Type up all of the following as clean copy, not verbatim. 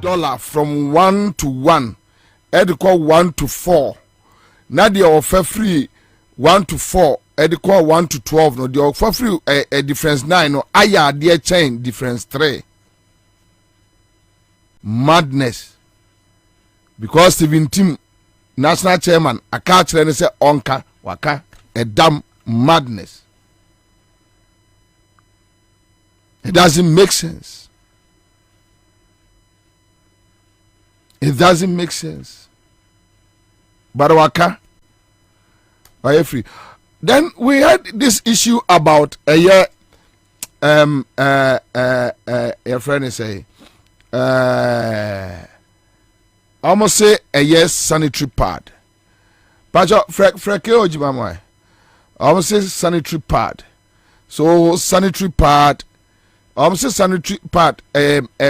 dollar from 1 to 1 call 1 to 4 now they offer free 1 to 4 call 1 to 12 no they offer free a difference 9 no aya dear chain difference 3 madness because 17 national chairman a catch and say onka waka a damn madness. It doesn't make sense. It doesn't make sense. But waka, why free? Then we had this issue about a year. Your friend is say, almost say a year sanitary pad. Pacho freke ojimamai. Almost say sanitary pad. So sanitary pad. Say sanitary pad.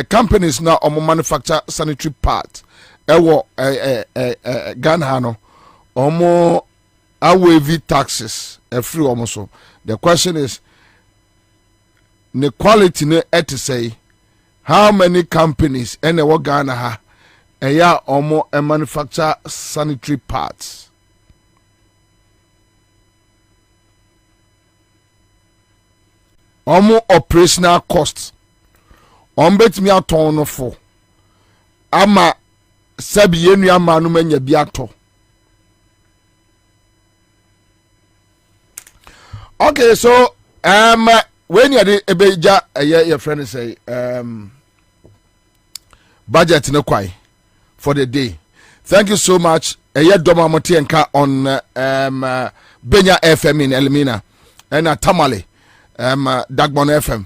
Companies now manufacture sanitary pads. Ewo Ghana no omo awavy taxes free almost. The question is the quality ne say how many companies and ewo Ghana ha ya omo manufacture sanitary pads. Omo operational costs bet me aton no for ama sabi yenu ama no manya bi ato. Okay, so when you dey ebeja your friend say budget no kwai for the day. Thank you so much. Doma Motienka on Benya FM in Elmina and Tamale Dagbon FM.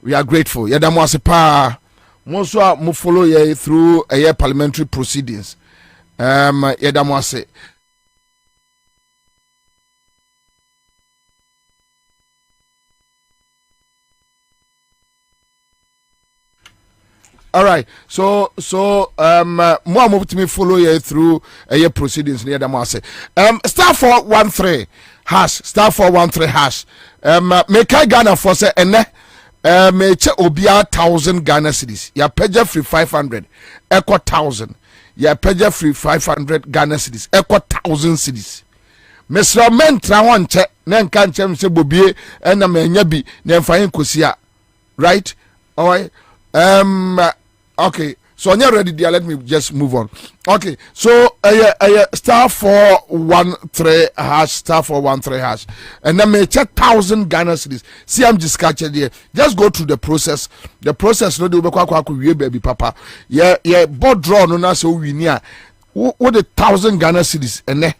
We are grateful. Yadamwase pa Moswa mo follow ye through a parliamentary proceedings. Yadamwase. All right. So more move to me follow you through a proceedings near the Mase. Star 413 hash star 413 hash. Make I Ghana for say me che obia 1,000 Ghana cedis. Ya peja free 500 equal 1,000. Ya peja free 500 Ghana cedis equal 1,000 cedis. Mesra men tra wan che na nka nchem se Bobie na menya bi na mfa kosia. Right? All right. Okay, so when you're ready there, let me just move on. Okay, so star 413 hash star 413 hash, and then me check 1,000 Ghana cedis. See, I'm just catching there. Just go through the process. The process no do be kwa baby papa. Yeah, board draw no na so we near. What the 1,000 Ghana cedis and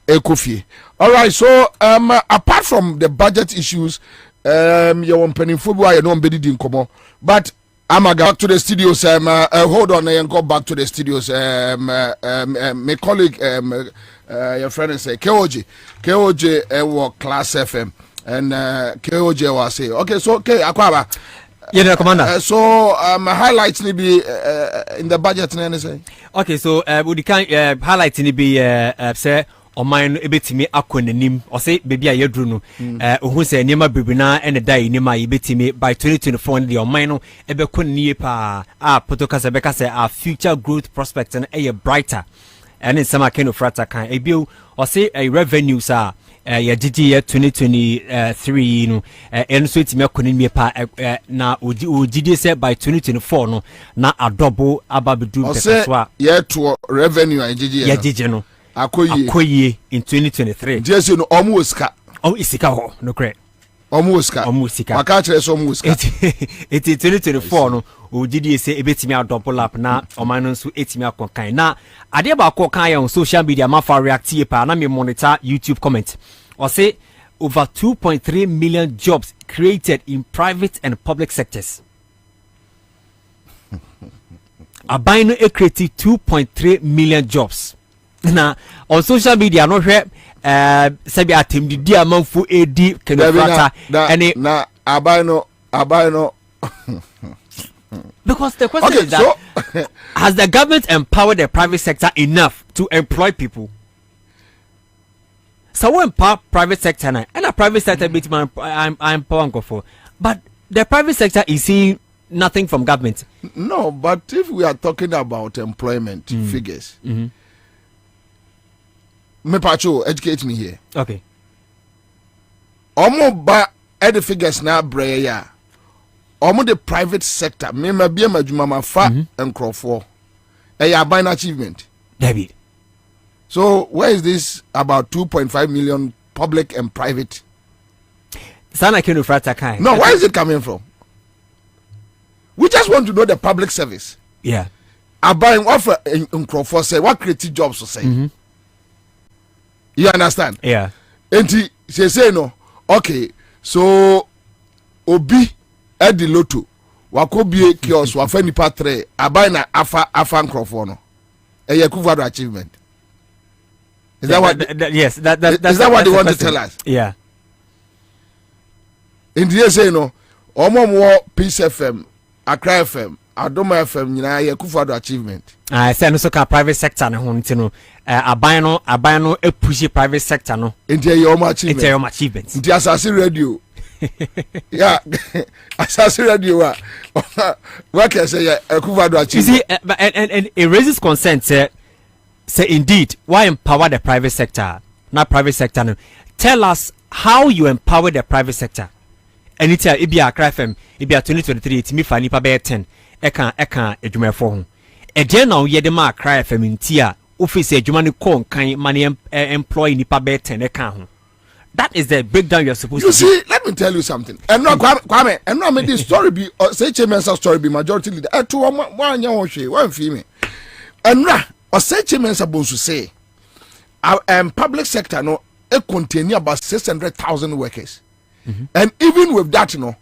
ekofie. All right, so apart from the budget issues, you want penny football, you know, bedi din komo, but I'm back to the studios. Hold on, and go back to the studios. My colleague, your friend, is say KOJ, work Class FM, and KOJ was say, okay, so okay, Akwaba. Yeah, Commander. So highlights need be in the budget, and say. Okay, so we can highlights need be say ɔman no ebetimi akɔ n'anim ɔsɛ beebi a yɛduru no ohun sɛ nneɛma bebree na ɛna da yi nneɛma a yɛbetimi by 2024 no deɛ ɔman no ɛbɛkɔ n'nie paa a potokasa bɛka sɛ our future growth prospects no ɛyɛ brighter ɛne nsɛm a Ken Ofrata kan ebio ɔsɛ revenues a yɛgyegye yɛ 2023 no ɛno so etimi akɔ n'anie paa na ogyidie sɛ by 2024 no na adɔbo aba bedu bɛka so a yɛto revenue a yɛgyegye no akoye in 2023 jesu no omo osika isika ho no correct omo osika maka kire so omo osika it 2024 no ogidi se ebetimi adouble up na oman no so etimi akonkan na ade ba ko kan on social media ma fa react ye pa na me monitor YouTube comment or say over 2.3 million jobs created in private and public sectors. Abaino e created 2.3 million jobs. Now on social media no hwe sabi atem di amanfo edi Ken Ofrata any na abaino because the question is that so, has the government empowered the private sector enough to employ people? So we empower private sector now and a private sector bit I'm empowering for, but the private sector is seeing nothing from government. No, but if we are talking about employment figures, me pacho educate me here. Okay. Omo ba the figures na bre ya. Omo the private sector me ma bia madwuma ma fa enkrofo. Aban achievement. David. So where is this about 2.5 million public and private? Sana Ken Ofrata kind. No, where is it coming from? We just want to know the public service. Yeah. Aban offer enkrofo say what creative jobs to say. You understand? Yeah. And she say no. Okay, so obi edi loto wakobie kios wafa nipa 3 abai na afa nkrofo no. Eye Kufuor achievement. Is that what? Yes. That's is that what they want to tell us? Yeah. And they say no. Omo Peace FM, Accra FM, Adoma FM nyina ye Kufuor achievement. I say no so ka private sector no ho ntino aban no e push private sector no. Nti ye omo achievement. Nti ye omo achievement. Nti Asase radio. Yeah, Asase radio what can say Kufuor achievement. You see and it raises concern say indeed why empower the private sector? Not private sector no. Tell us how you empower the private sector. And it's a Accra FM, it be 2023, it's me for nipa be 10. Eka edwumafo ho. Eje na ye de ma Accra FM ntia, office edwuma ne kon kan money employee nipa be 10 eka ho. That is the breakdown you're supposed to do. You see, let me tell you something. And no Kwame, and no me this story be say Chimensa story be majority leader. To one nya ho hwe, one fi me. And no or say Chimensa bonsu say public sector no e contain about 600,000 workers. And even with that, you know,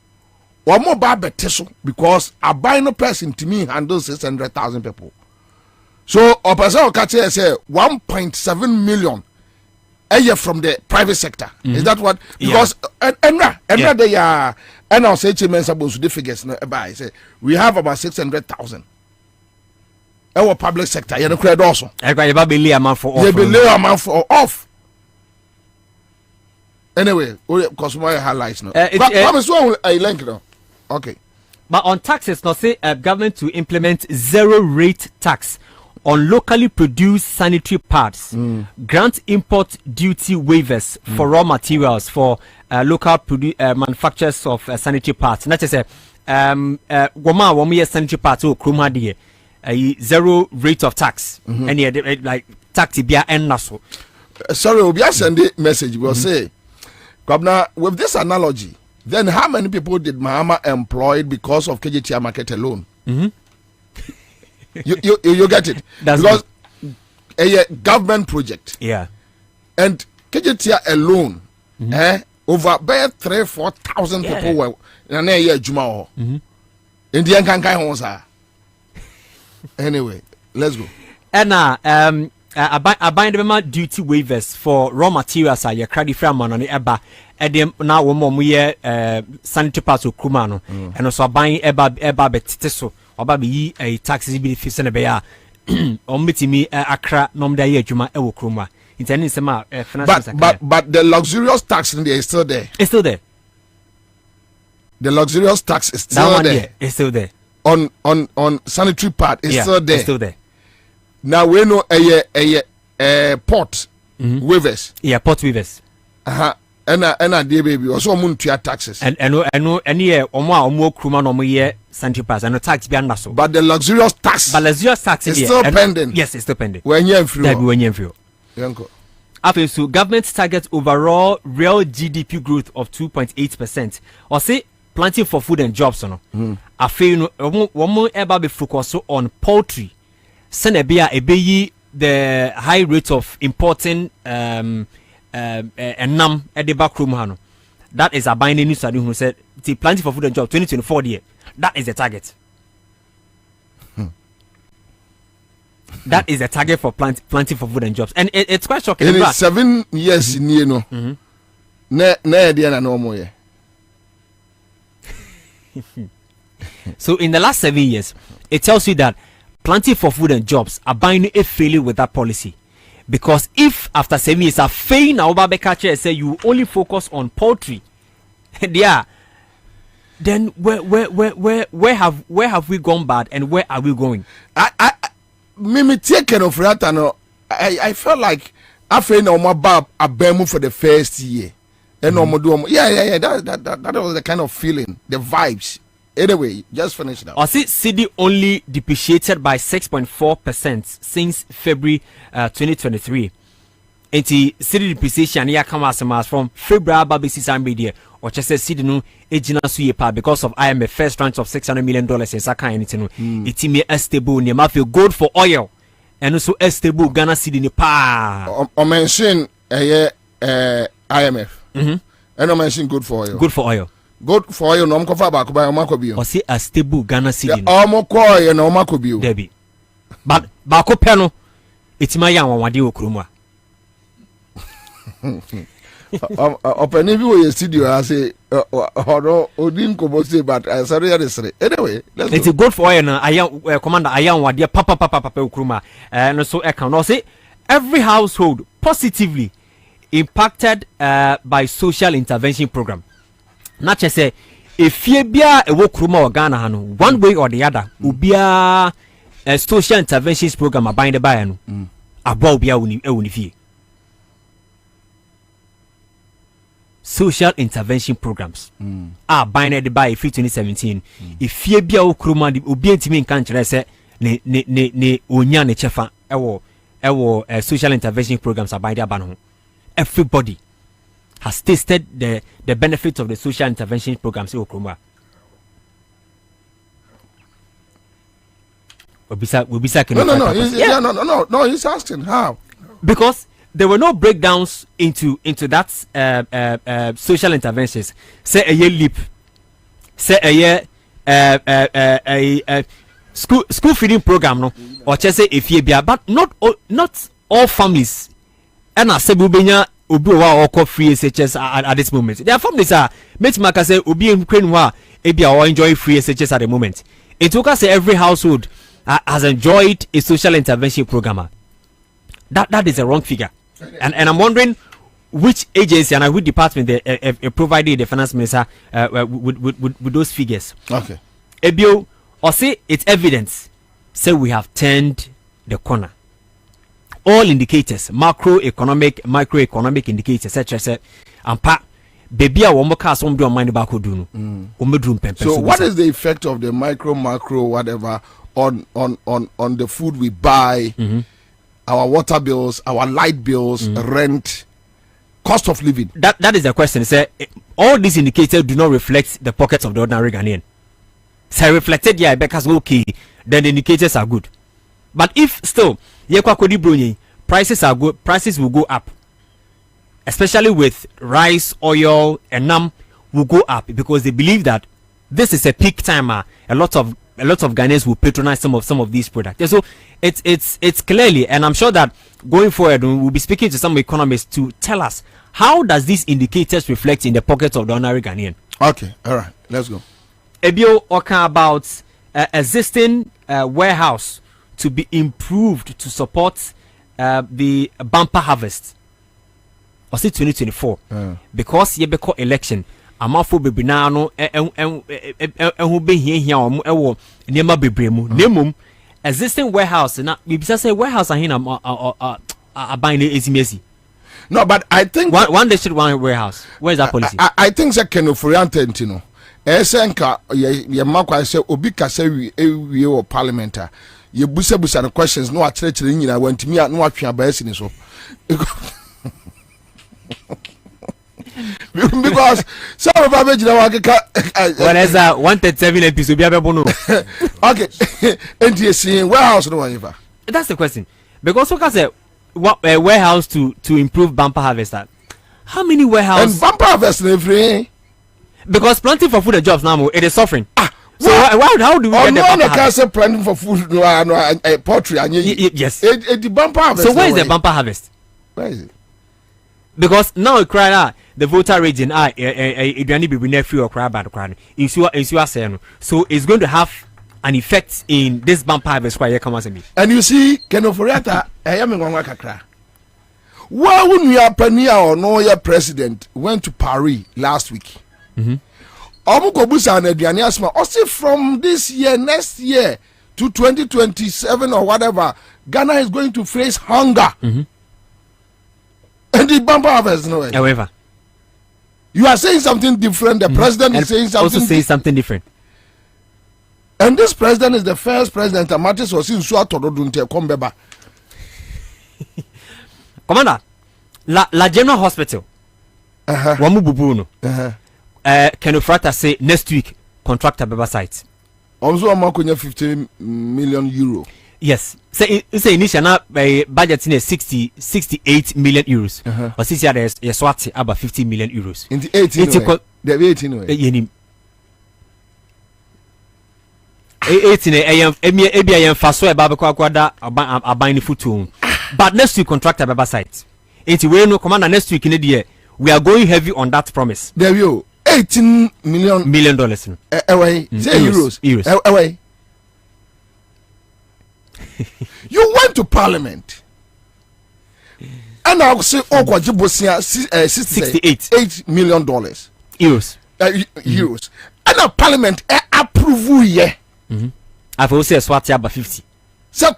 one more bad beteso because a buying person to me handles 600,000 people. So, a person can say 1.7 million a year from the private sector. Is that what? Because and they are and I'll say Chimen supposed to the figures by say we have about 600,000. Our public sector, you know, credit also. I got a amount for off. You believe amount for off. Anyway, because my highlights now. Okay. But on taxes, not say government to implement zero rate tax on locally produced sanitary pads, grant import duty waivers for raw materials for local manufacturers of sanitary pads. Not just woma sanitary pads or krumadi zero rate of tax. And like tax bia and naso. Sorry, we'll be sending message. We'll say. Kwabena, with this analogy, then how many people did Mahama employ because of KGTR market alone? You get it? That's because a government project. Yeah. And KGTR alone, over 3,000-4,000 people were in a year Juma. Indian Kankai. Anyway, let's go. And abandonment duty waivers for raw materials are your credit from on the eba edem na wo mo ye sanitary pads okuma no and also buying eba betiteso oba be yi taxes benefits na be ya omitimi akra nom da ye adwuma e wo kroma intending some financial. But the luxurious tax in there is still there. It's still there. The luxurious tax is still there. It's still there. On sanitary part, it's still there. It's still there. Now we know a port waivers. Yeah, port waivers. And dear baby, also moon to taxes. And any omo kruma no mo sanitary pass and no tax be under so. But the luxurious tax. Is still pending. Yes, it's still pending. When you're free. When you're free. After so government targets overall real GDP growth of 2.8%. Or say planting for food and jobs no. After no one more eba be focus on poultry. Senebia ebeyi the high rate of importing enam at the back room hano. That is a binding news study who said the planting for food and jobs 2024 year. That is the target. That is the target for planting for food and jobs, and it's quite shocking. It is 7 years in you know. No more. So in the last 7 years, it tells you that planting for food and jobs are binding a failure with that policy, because if after 7 years a fail now Babekache say you only focus on poultry, yeah, then where have we gone bad and where are we going? Me taken of that and I felt like I feel no more bab a bemu for the first year. And no more do that was the kind of feeling, the vibes. Anyway, just finish now. I see CD only depreciated by 6.4% since February 2023. And the CD depreciation here comes from February basis media or just say CD no ejina suyepa because of IMF first tranche of $600 million in Saka anything. It me stable near mafia gold for oil and also stable Ghana CD ni pa. I mention IMF. And I mention good for oil. Good for oil. Good for oil no mkofa ba ko ba mako bio. Or say a stable Ghana CD. Omo ko oil no mako bio. Debi. But ba ko pe no etima ya wanwade okromwa. Open bi we studio I say oro odin ko bo say but I sorry anyway it's a good for oil na ayan commander ayan wade papa okroma no so e can no say every household positively impacted by social intervention program. Not just say if you be a wokroma or Ghana hano one way or the other will be a social interventions program abide by no about be a social intervention programs are binded by 2017. If you be a wokroma obi ntimi nka nkyere se ne onya ne chefa ewo social intervention programs abide by no. Everybody has tasted the benefits of the social intervention programs in Okroma. No, he's asking how. Because there were no breakdowns into that social interventions. Say a year leap, say a year school feeding program, no, or just say if you be, but not all families. And I say Bubenya Obi wa oko free SHS at this moment. Their families are make maka say Obi in Ukraine wa ebi or enjoy free SHS at the moment. It took us every household has enjoyed a social intervention program. That is a wrong figure. And I'm wondering which agency and which department they provided the finance minister with those figures. Okay. Ebio or say it's evidence. Say we have turned the corner. All indicators, macroeconomic, microeconomic indicators, such as baby, I want to some do mind about who So, what is the effect of the macro, whatever, on the food we buy, our water bills, our light bills, rent, cost of living? That is the question. Say all these indicators do not reflect the pockets of the ordinary Ghanaian. So reflected, yeah, because okay, then the indicators are good. But if still prices are good, prices will go up, especially with rice, oil, and will go up because they believe that this is a peak time. A lot of Ghanaians will patronize some of these products. And so it's clearly, and I'm sure that going forward we'll be speaking to some economists to tell us how does these indicators reflect in the pockets of the ordinary Ghanaian. Okay, all right, let's go. Ebio Oka about existing warehouse to be improved to support the bumper harvest or say 2024 because ye be call election amafo bebina no who be here ewo niema bebre mu nemum existing warehouse na bibisa say warehouse ahina aban ezimesi. No, but I think one district, one warehouse. Where is that policy? I think that can orientate, you know. Esenka ye makwa say obi kasa we or parliamentar. Ye busa the questions no atreche nyina want me no atwe abaasi ni so. Because some of our major what is that 137 episode be abebo no. Okay. And you see warehouse no one. That's the question. Because what say what warehouse to improve bumper harvest that? How many warehouse and bumper harvest every because planting for food and jobs now it is suffering. So how do we get the bumper harvest? Planting for food no poultry and yes. The bumper harvest. So where is the bumper harvest? Where is it? Because now it cry out the voter region eduani be near free or cry about the crowd. So it's going to have an effect in this bumper harvest where you come as me. And you see, Kenoforiata, I am in Kakra. Why wouldn't your premier or no your president went to Paris last week? Omukobusa and Edianiasma, also from this year, next year to 2027 or whatever, Ghana is going to face hunger. And the bumper harvest, no way. However, you are saying something different. The president is saying something. Also saying something different. And this president is the first president that matters was in Suatodunte Kombeba. Commander, La General Hospital. Wamu bubuno. Kenofrata say next week contractor beba site. Also amakonya 50 million euro. Yes. Say initial budget in 68 million euros. Or since there's swat about 50 million euros. In the 18 the 18 way. 18 faso e baba kwa kwada aban futu but next week contractor baba site it we no commander next week in the we are going heavy on that promise there you $18 million away say euros away. You went to parliament and I'll say okwajibosia $68 million euros and a parliament approve ye. I've also swat about 50. So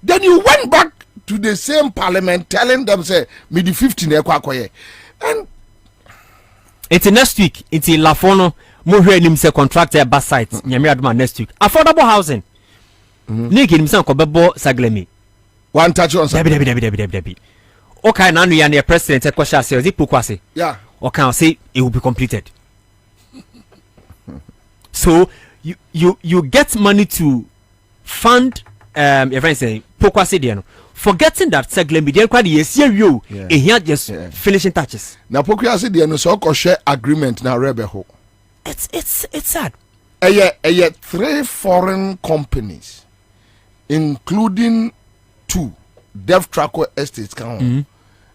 then you went back to the same parliament telling them say me the 50 and it's next week it's in Lafono mo hwe nim say contractor bus site nyame adoma next week affordable housing niki nim say kobebo saglemi one touch on debi okay now you are the president question say is it pokwase yeah okay say it will be completed. So you get money to fund your friend say pokwase there no forgetting that segment media kwadi yes you here just finishing touches na pokwase there no so share agreement na rebel. It's sad. A 3 foreign companies including 2 Dev Tracker Estates and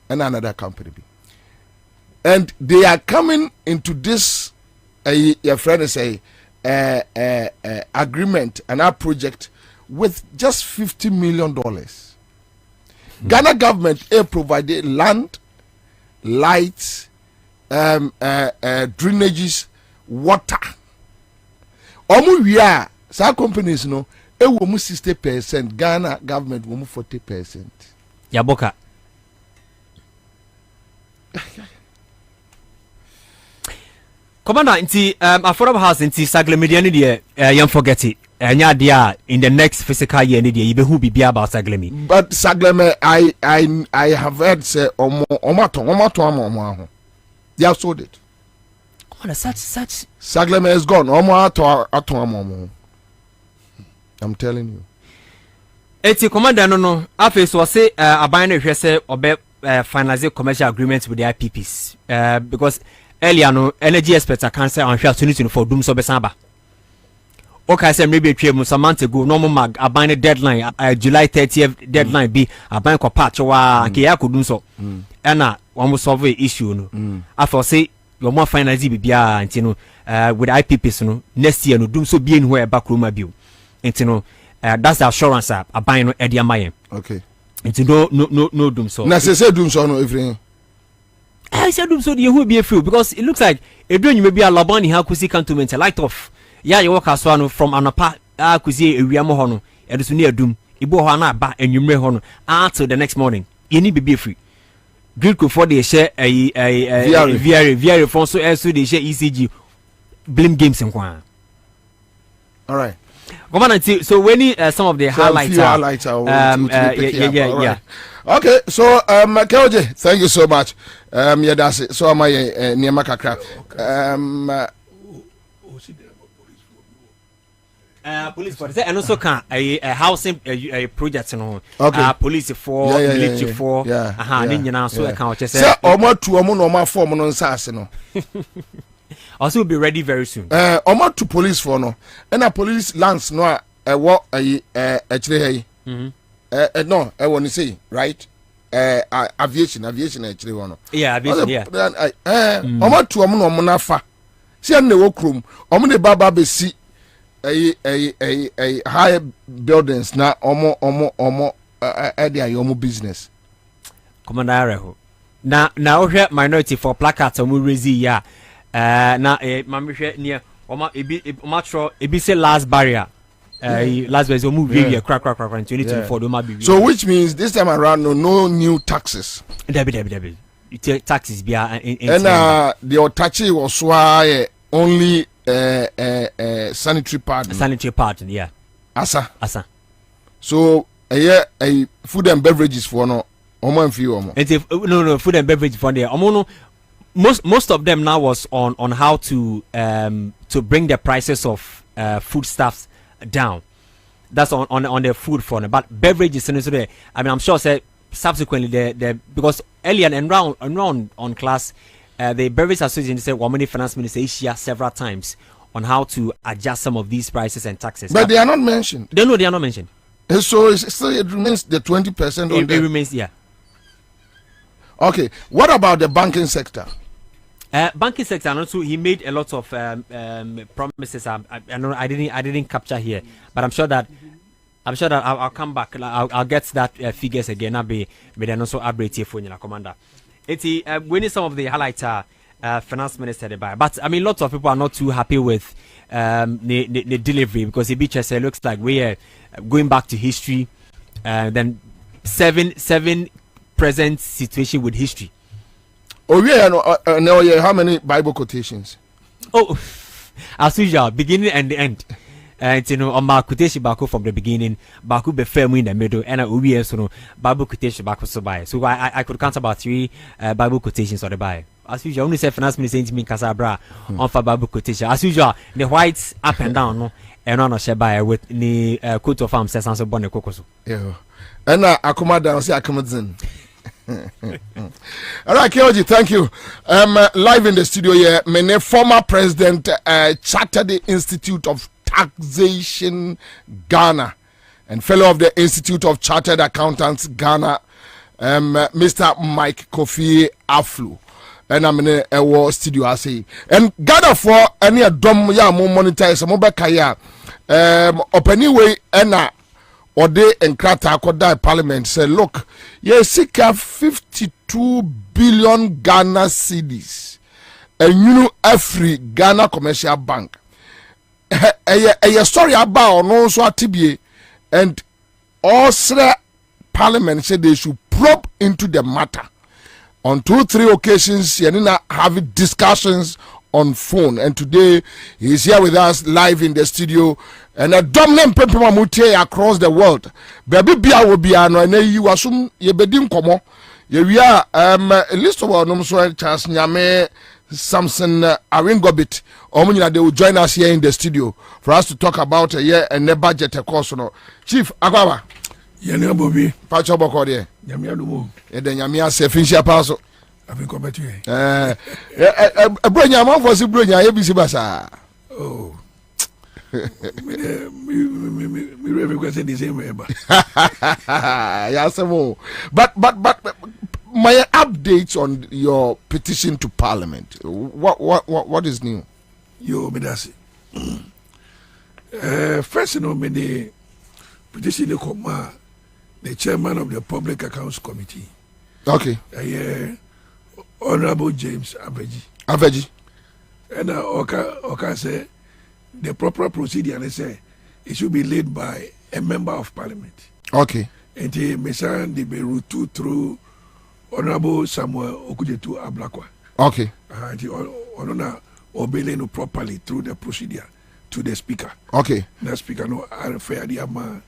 another company and they are coming into this your friend say agreement and our project with just $50 million. Ghana government provided land, lights, drainages, water. Omu we are some companies no e wo mu 60%, Ghana government wo mu 40%. Yaboka. Commander, inti affordable house inti sagle media ni de yam forget it. Nya dia in the next fiscal year ni de you be who be about saglemi. But sagleme I have heard say omo they have sold it. Commander, such sagleme is gone. Omo I'm telling you. Eti commander no afi so say aban na hwe say obe finalize commercial agreements with the IPPs because earlier no energy experts are cancer on 2024 doom so besamba. Okay, say maybe a some months ago normal mag aban deadline July 30th deadline be aban ko patch wa ke ya kodum so na one solve issue no after say your more finalize bibia nti no with the IPPs no next year no doom so be anywhere back room bio nti no that's the assurance aban no e dia mayen. Okay. Into no doom so. Na say doom so no everything. I said doom so the who be a few because it looks like a doing you may be a labani ha kusi cantonment light off. Yeah, you walk as one from anapa kusi a wiamo hono. It is near doom. Ibo hana ba and you may hono until the next morning. You need to be free. Good for the share a VR phone so as to the share ECG blame games and one. All right. Come on, so when some of the highlights yeah. Okay, so Keoje, thank you so much. Yeah, that's it. So am I near Makakra. Police for and also can a housing a project no. Okay. Police for military for so account just say omo to omo normal form no nsase no. Also will be ready very soon. Omo to police for no. And a police lance no what actually no I want to say right aviation actually one. Yeah, aviation yeah. Omo to omo no na fa. See na wo krom. Omo de baba be si a high buildings na omo area yomo business. Commander na minority for placards omo rezi ya na mamhwe near oma ebi say last barrier last barrier omo we crack 2024 do ma be. So which means this time around no new taxes. Debi you take taxes bia and the otachi was why only sanitary pardon. Yeah. Ansah. So a food and beverages for no omo few omo. No food and beverage for there. Omo no most of them now was on how to bring the prices of foodstuffs down. That's on the food front. But beverages and so there. I mean I'm sure say subsequently the because earlier and round on class the Beverage Association said Wamani Finance Minister Asia several times on how to adjust some of these prices and taxes. But they are not mentioned. They are not mentioned. And so it remains the 20% on it remains, yeah. Okay. What about the banking sector? Banking sector, and also he made a lot of promises. I didn't capture here, but I'm sure that I'll come back. I'll get that figures again. I'll be then also update here for you, Commander. It's winning some of the highlights finance minister by, but I mean lots of people are not too happy with the delivery because the beach looks like we are going back to history. Then seven present situation with history. Oh yeah, how many Bible quotations? Oh, as usual, beginning and the end. And on my quotation back from the beginning, Baku be firm in the middle, and we so Bible quotation back so by. So I could count about 3 Bible quotations on the Bible. As usual, only say finance minister to me Casabra on for Bible quotation. As usual, the whites up and down, no, and on a share by with the coat of farm says answer bonne cocoso. Yeah, and I come down, say I come in. All right, Keoji, thank you. Live in the studio here, my former president, Chartered Institute of Taxation Ghana and fellow of the Institute of Chartered Accountants Ghana, Mr. Mike Kofi Aflu. And I'm in a war studio, I say. And Ghana for any dumb ya mo monetize mo bekaya open anyway and or they and Krata Kodai Parliament say, look, you seek 52 billion Ghana cedis. And you know every Ghana commercial bank. A story about no so atibie and also Parliament said they should probe into the matter. On 2-3 occasions, Yanina have discussions on phone, and today he is here with us live in the studio. And a dominant people mutie across the world. Baby Bia will be an you assume ye bedim komo. We are a list of our noms Charles Nyame Samson Aringobit. Omunina, they will join us here in the studio for us to talk about a year and the budget course. No, Chief Agwawa. Yanya Bobie. Pacho Bokode. Yamia Lumo. Eden Yamia Sefinsia Paso. I've been coming to you. A Brunya Mom was a Brunya, ABC Bassa. Oh. We requested the same way. Yes, but my updates on your petition to Parliament. What is new? Yo, Medasi. First, me the petition come the chairman of the Public Accounts Committee. Okay. Honorable James Aveji. And Oka say the proper procedure, they say it should be led by a member of parliament. Okay. And the Mesan de Berutu through Honorable Samuel Okujetu Ablakwa. Okay. And the Honor obeying properly through the procedure to the speaker. Okay. The speaker no fair the ama.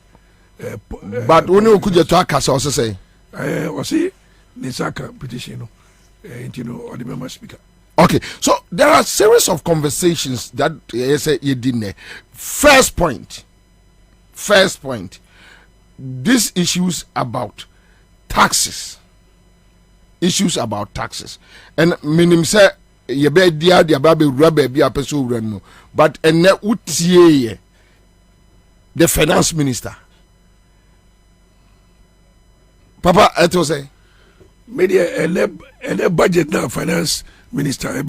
But when you could talk, as I say, I see Nisaka petition, or the member speaker. Okay, so there are a series of conversations that you didn't. First point, these issues about taxes, and minim say you be dia baby rubber be a person run, but and the finance minister, Papa, I to say, media and the budget now finance. Minister,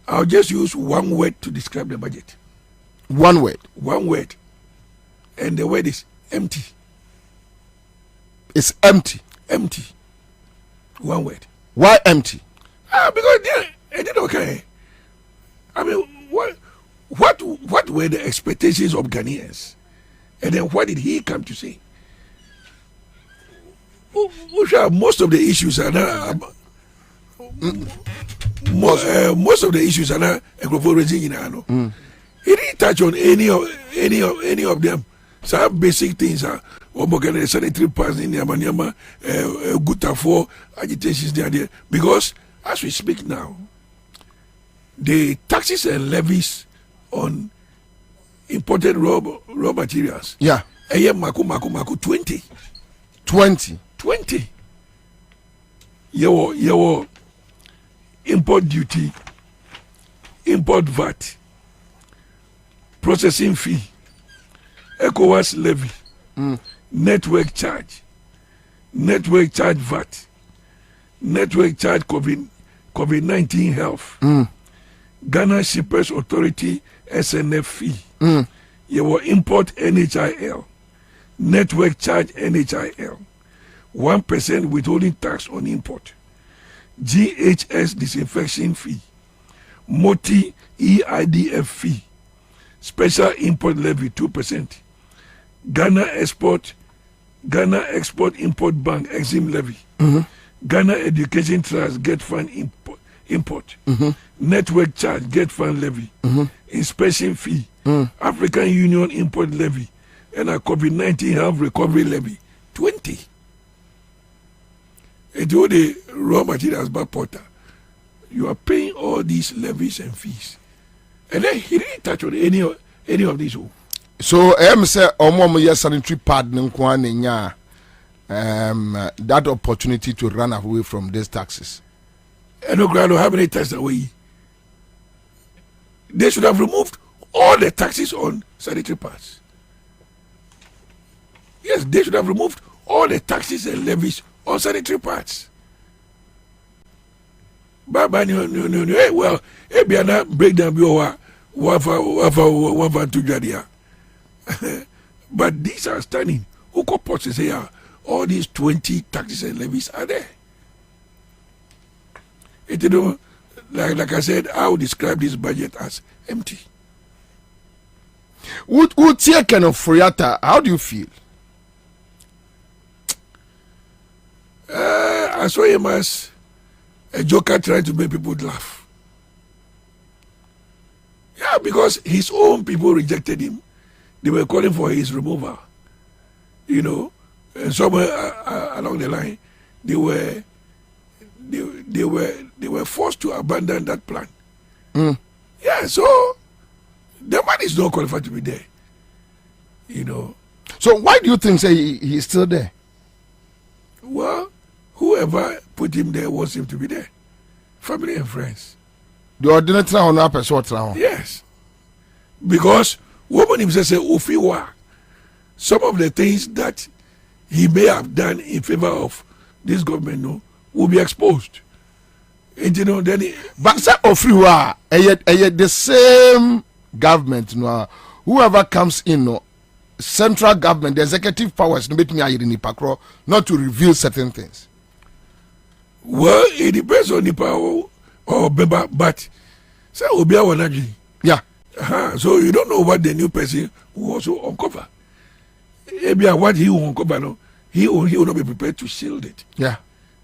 I'll just use one word to describe the budget. One word. And the word is empty. It's empty. Empty. One word. Why empty? Because it did okay. I mean, what were the expectations of Ghanaians? And then what did he come to say? Most of the issues are not... most of the issues are not raising in Ano. He didn't touch on any of them. Some basic things are the sanitary pass in Yamanyama, Guta for agitations there. Because as we speak now, the taxes and levies on imported raw materials. Yeah. Maku 20. Your import duty, import VAT, processing fee, ECOWAS levy, network charge VAT, network charge COVID-19 health, Ghana Shippers Authority SNF fee, your import NHIL, network charge NHIL, 1% withholding tax on import, GHS disinfection fee, MOTI EIDF fee, special import levy 2%, Ghana Export Import Bank Exim levy, Ghana Education Trust Get Fund import, network charge Get Fund levy, inspection fee, African Union import levy, and a COVID-19 health recovery levy 20. And all the raw materials by Porter, you are paying all these levies and fees, and then he didn't touch on any of these. So say sanitary pad that opportunity to run away from these taxes. And no ground how many taxes away. They should have removed all the taxes on sanitary pads. Yes, they should have removed all the taxes and levies on sanitary pads. But no. Well, Ebiana breakdown be over 1.2 But these are stunning. Who could possibly say all these 20 taxes and levies are there? It, like I said, I would describe this budget as empty. Would kind of Friata, how do you feel? I saw him as a joker trying to make people laugh. Yeah, because his own people rejected him. They were calling for his removal. And somewhere along the line, they were forced to abandon that plan. Yeah, so the man is not qualified to be there. So why do you think he's still there? Well, whoever put him there wants him to be there. Family and friends. The ordinary honor person. Yes. Because woman himself say Ofiwa, some of the things that he may have done in favor of this government will be exposed. And then but say Ofiwa, the same government whoever comes in central government, the executive powers, not to reveal certain things? Well, it depends on the power or Beba, but say Obia Wanaji. Yeah. So you don't know what the new person will also uncover. Maybe what he will uncover, no, he will not be prepared to shield it. Yeah.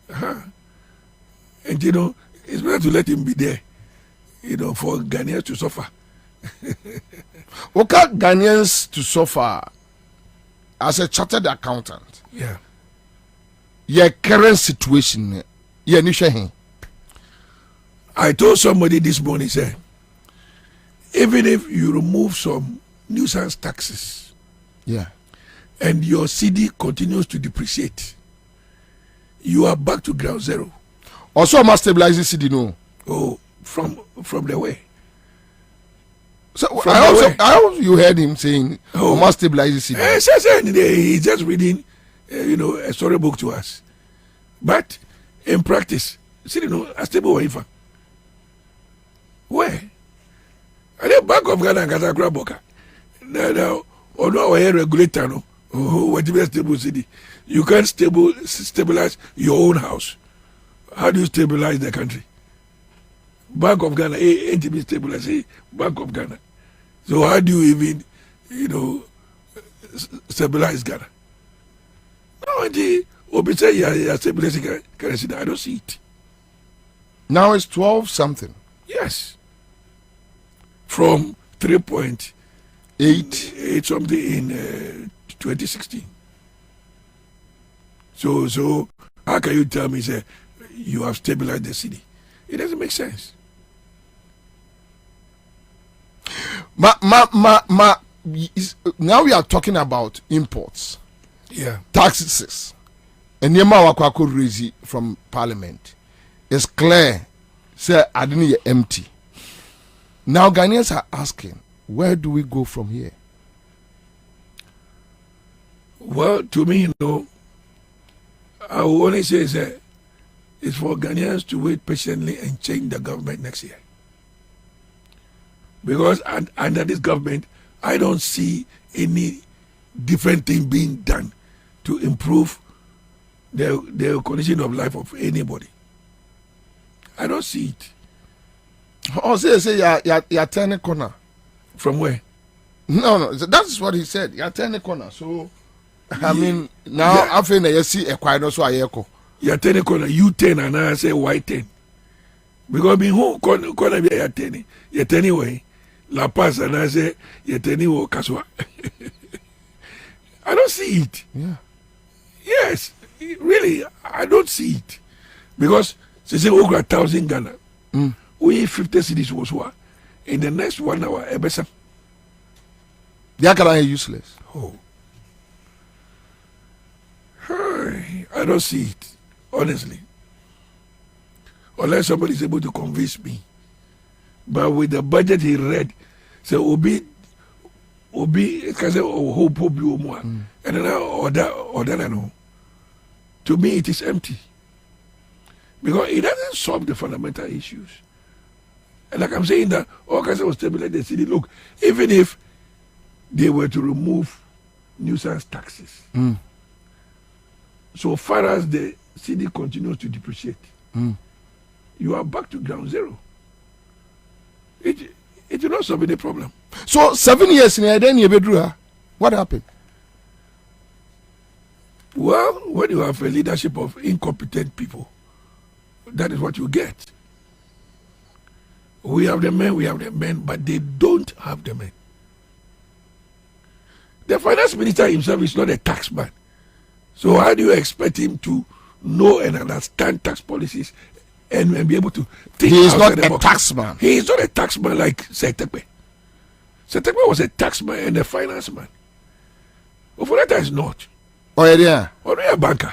And you know, it's better to let him be there, you know, for Ghanaians to suffer. Okay, Ghanaians to suffer as a chartered accountant. Yeah. Your current situation, yeah, I told somebody this morning, say, even if you remove some nuisance taxes, yeah, and your CD continues to depreciate, you are back to ground zero. Also, must stabilize the CD, no? Oh, from the way. So I also you heard him saying, must stabilize the CD. He's just reading, you know, a storybook to us. But in practice, see, you know, a stable way. Where? Are they Bank of Ghana and Katakra Boka? Now, or no, a regulator, no, what is stable city? You can't stabilize your own house. How do you stabilize the country? Bank of Ghana ain't to be stabilized. Bank of Ghana. So how do you even, you know, stabilize Ghana? No, Obi say you're stabilizing currency. I don't see it. Now it's 12 something. Yes. From 3.8 something in 2016. So how can you tell me, say, you have stabilized the city? It doesn't make sense. Now we are talking about imports. Yeah. Taxes. And Yema Wakwako Rezi from Parliament. It's clear. Say, I didn't hear empty. Now Ghanaians are asking, where do we go from here? Well, to me, you know, I will only say that it's for Ghanaians to wait patiently and change the government next year. Because under this government, I don't see any different thing being done to improve the condition of life of anybody. I don't see it. Oh, say you're turning corner. From where? No, that's what he said. You're turning corner. So, I mean, now I feel you see a quiet so I echo. You're turning corner, you 10 and I say why 10. Because I mean, who corner be you're turning? You're turning away. La Paz and I say you're turning away Kaswa. I don't see it. Yeah. Yes, really, I don't see it. Because they say over 1,000 Ghana. We 50 cities was what? In the next 1 hour, Ebesa. They are useless. Oh. I don't see it, honestly. Unless somebody is able to convince me. But with the budget he read, say Obi, can say hope more, and then order no. To me, it is empty because it doesn't solve the fundamental issues. And like I'm saying that all kinds of stabilize the city. Look, even if they were to remove nuisance taxes, so far as the city continues to depreciate, you are back to ground zero. It will not solve any problem. So 7 years in then what happened? Well, when you have a leadership of incompetent people, that is what you get. We have the men, but they don't have the men. The finance minister himself is not a tax man. So how do you expect him to know and understand tax policies and be able to think? He is not a tax man. He is not a tax man like Setekbe. Setekbe was a tax man and a finance man. Ofoneta is not. Oh, yeah. Or a banker.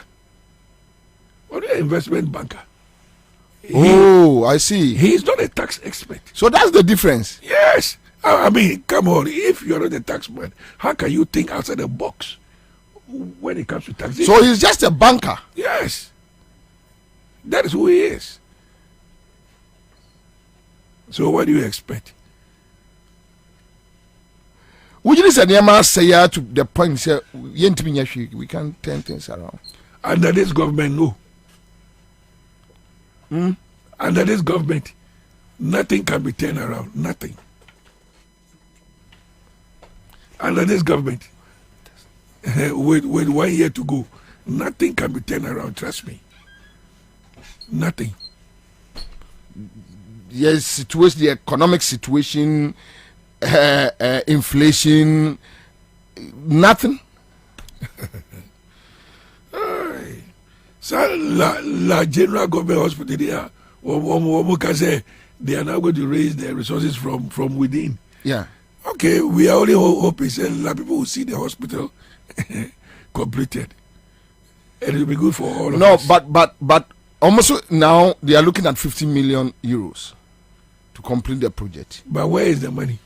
Or an investment banker. I see. He is not a tax expert. So that's the difference. Yes. I mean, come on. If you're not a tax man, how can you think outside the box when it comes to taxation? So he's just a banker. Yes. That is who he is. So what do you expect? Would you say Niama say to the point say we can turn things around? Under this government, no. Under this government, nothing can be turned around. Nothing. Under this government, with 1 year to go, nothing can be turned around. Trust me. Nothing. Yes, situation, the economic situation, inflation, nothing. So la general government hospital there, can say they are now going to raise their resources from within. Yeah. Okay, we are only hoping that people will see the hospital completed, and it will be good for all of us. No, but almost now they are looking at 50 million euros to complete the project. But where is the money?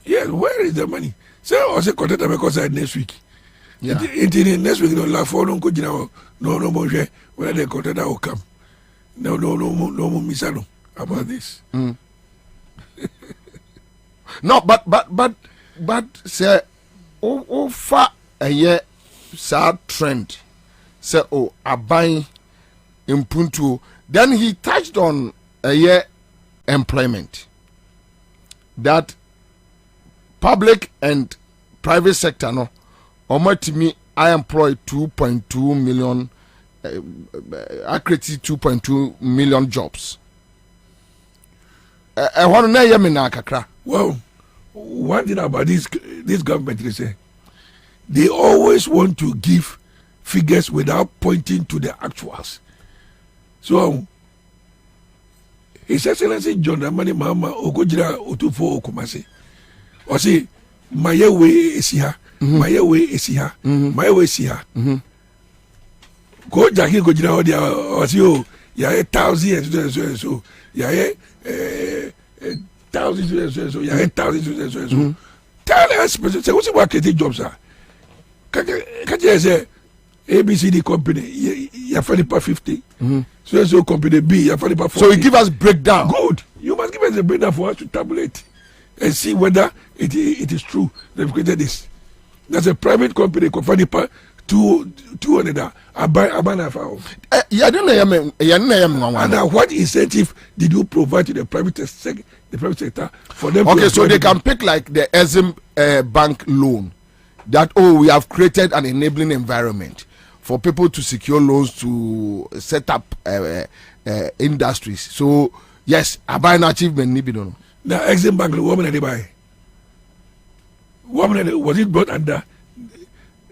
Yes, where is the money? So I say contact because next week. Yeah. Next week, no more where the contact will come. No more misano about this. No, but say far a year sad trend. Say abai impuntu. Then he touched on a year employment. That public and private sector no me I employ 2.2 million I created 2.2 million jobs. Well, one thing about this government is they always want to give figures without pointing to the actuals. So His Excellency John Dramani Mahama Ogojira Otufo Okumase. Or say, my way is here, my way is here, my way is here. Go Jackie Gojira or you, ya 1,000 so, ya 1,000 so, ya 1,000 so. Tell us, say, what's the marketing jobs are? Can you say ABCD company, you find it 50. So company B, you find it 40. So you give us breakdown. Good. You must give us a breakdown for us to tabulate and see whether it is true they've created this. That's a private company. Company 200. I buy na file. And what incentive did you provide to the private sector for them? Okay, so they can pick like the Exim bank loan. That we have created an enabling environment for people to secure loans to set up industries. So yes, I buy an achievement. Nibidono. The Exim bank woman and they buy. Woman was it brought under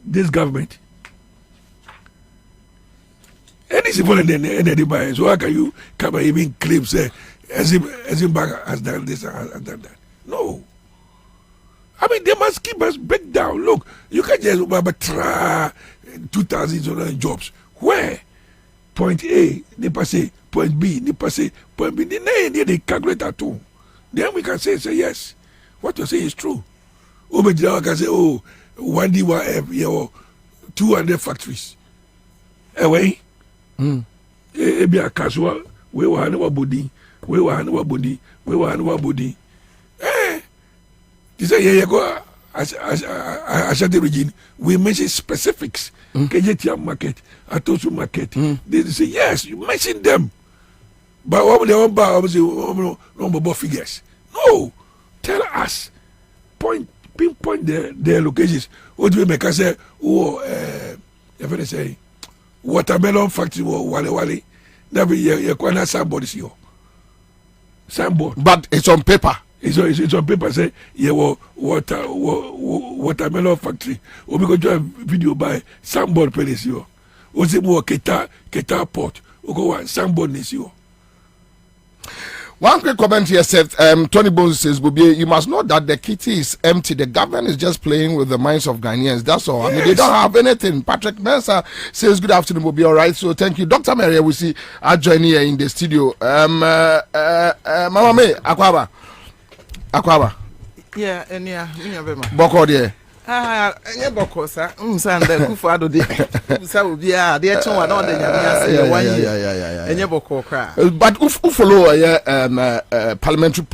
this government? Any civil and they buy. So how can you come and even claim say Exim bank has done this and has done that? No. I mean, they must keep us break down. Look, you can't just try 2,000 jobs. Where? Point A, they pass it. Point B, they pass it. Point B, they calculate that too. Then we can say yes. What you say is true. Obejira can say, 1D1F, 200 factories. Anyway, ebi akaswa, we were handle body, we were handle body, we were handle body. They say, Ashanti region, we mention specifics. KJTM market, Atosu market. They say, yes, you mention them. But what they want buy, obviously, no figures. No. Tell us. Pinpoint their locations. What do we make us say, if they say, watermelon factory, Wale. That be your corner signboard is here. Signboard. But it's on paper. It's on paper say watermelon factory. We go to a video by Sambon Palace yo. We say more Keta port. We go one Sambon is yo. One quick comment here said, Tony Bones says, Bobie, you must know that the kitty is empty. The government is just playing with the minds of Ghanaians. That's all. Yes. I mean, they don't have anything. Patrick Mensah says, good afternoon, Bobie. All right. So thank you. Dr. Maria, we see I join here in the studio. Mama May, Akwaba. Yeah, and yeah, Boko there. Yeah, Boko, sir. Sanda, Kufado, Saubia, the H1, I don't know, 1 year, and your Boko cry. But who follow Parliamentary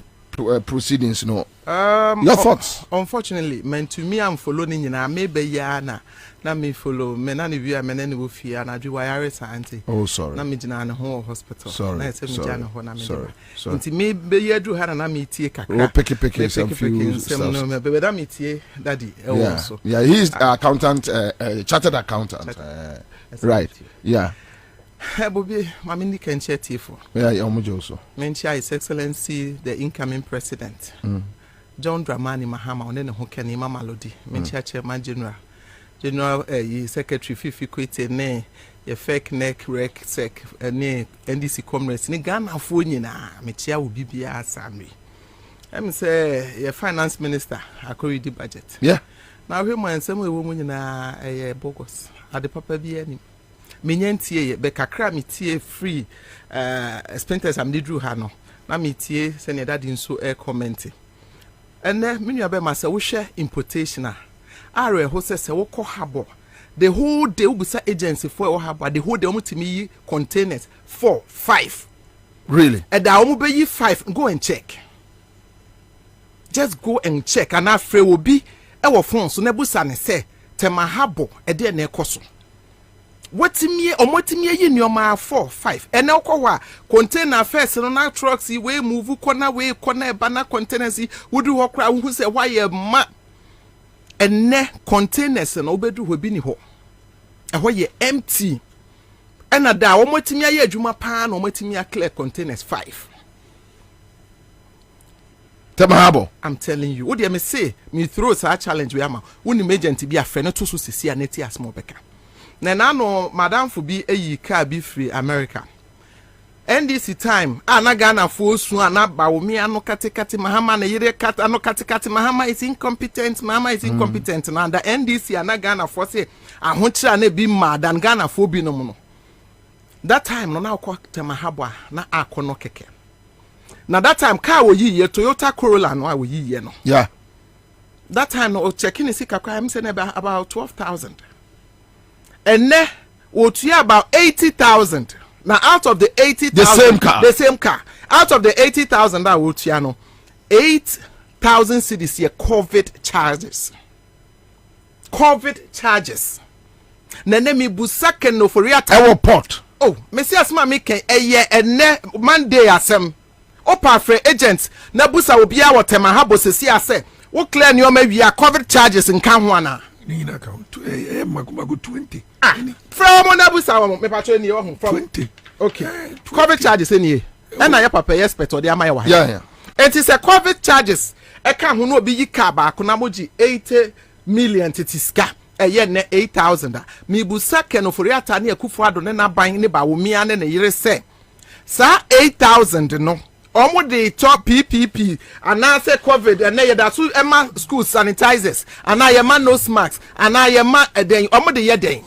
proceedings no your thoughts unfortunately men to me I'm following na maybe yana na me follow me na view me na wo fia na dwi wire auntie oh sorry na me gina na ho hospital sorry na se me gina ho na me sorry nti me be yadu ha na me tie kakra oh picky some few stuff no me be that me tie daddy also yeah he's accountant chartered accountant right yeah Bobie, my mini can share tifo. Yeah, Omojoso. Mention His Excellency, the incoming president, John Dramani Mahama, on the Hokeni Mamalodi, Mention Chairman General, Secretary Fifi Quite, ne, a fake neck rec sec, ne, NDC comrades, ni Ghana Funina, Mechia will be Sammy. I'm say, a finance minister, I could read the budget. Yeah. Now, him and some woman in a bogus at the Papa Bieni. Minyentie be kakra metie free expenses am didru ha no na metie se ne dadi nso comment enne menua be ma se wo hwe importation are ho se wo kɔ habo the whole day ubusa agency for wo habo the whole day omutimi yi containers 4 5 really da omu be yi 5 go and check just go and check and afre wo bi e wo phone so na busa ne se tema habo de na ekoso Whatimi yi nyoma 4 5 ene okwa container first no na trucks we move corner bana containers wudu ho kra hu se why ma ene containers no obedu ho bi ni ho ho ye empty ena da omotimi aye adwuma pa na omotimi clear containers 5 Tamahabo I'm telling you what do me say me throw a challenge we am woni agent bi afre no to so sisi aneti asmo beka na no madam for be a car be free America. NDC time ana Ghana for su ana bawomi ano katikati mahama na yire kat ano katikati mahama is incompetent na the NDC ana Ghana for say ahochira na bi madan Ghana for bi no no that time no na kwa temahabo na akono keke na that time car wo yiye Toyota Corolla no wo yiye no yeah that time no checking is kakra am say about 12,000 and ne would about 80,000. Now out of the 80,000, the same car. Out of the 80,000 that would 8,000 cities here COVID charges. Nene mi busake no for real airport. Oh, Messias ma mi ken eye ene Monday asem. Opa free agents na busa obi a wotema habo sesi ase. Wo clear nyoma wi COVID charges nka ho ana. Ni na count makumago 20 from na busa wo me patro ni ho from 20 okay COVID charges any e na ya papa expert odi ama ya wa yeah it is a COVID charges e ka ho no obi yi car ba ko na moji 80 million titiska eye ne 8,000 mi busa ken ofori ata na akufo ado ne na ban ne ba wo mia ne yire se sa 8,000 no omo de top PPP ana say COVID and na yeda so ema school sanitizers ana yema nose masks ana yema eden omo de yeden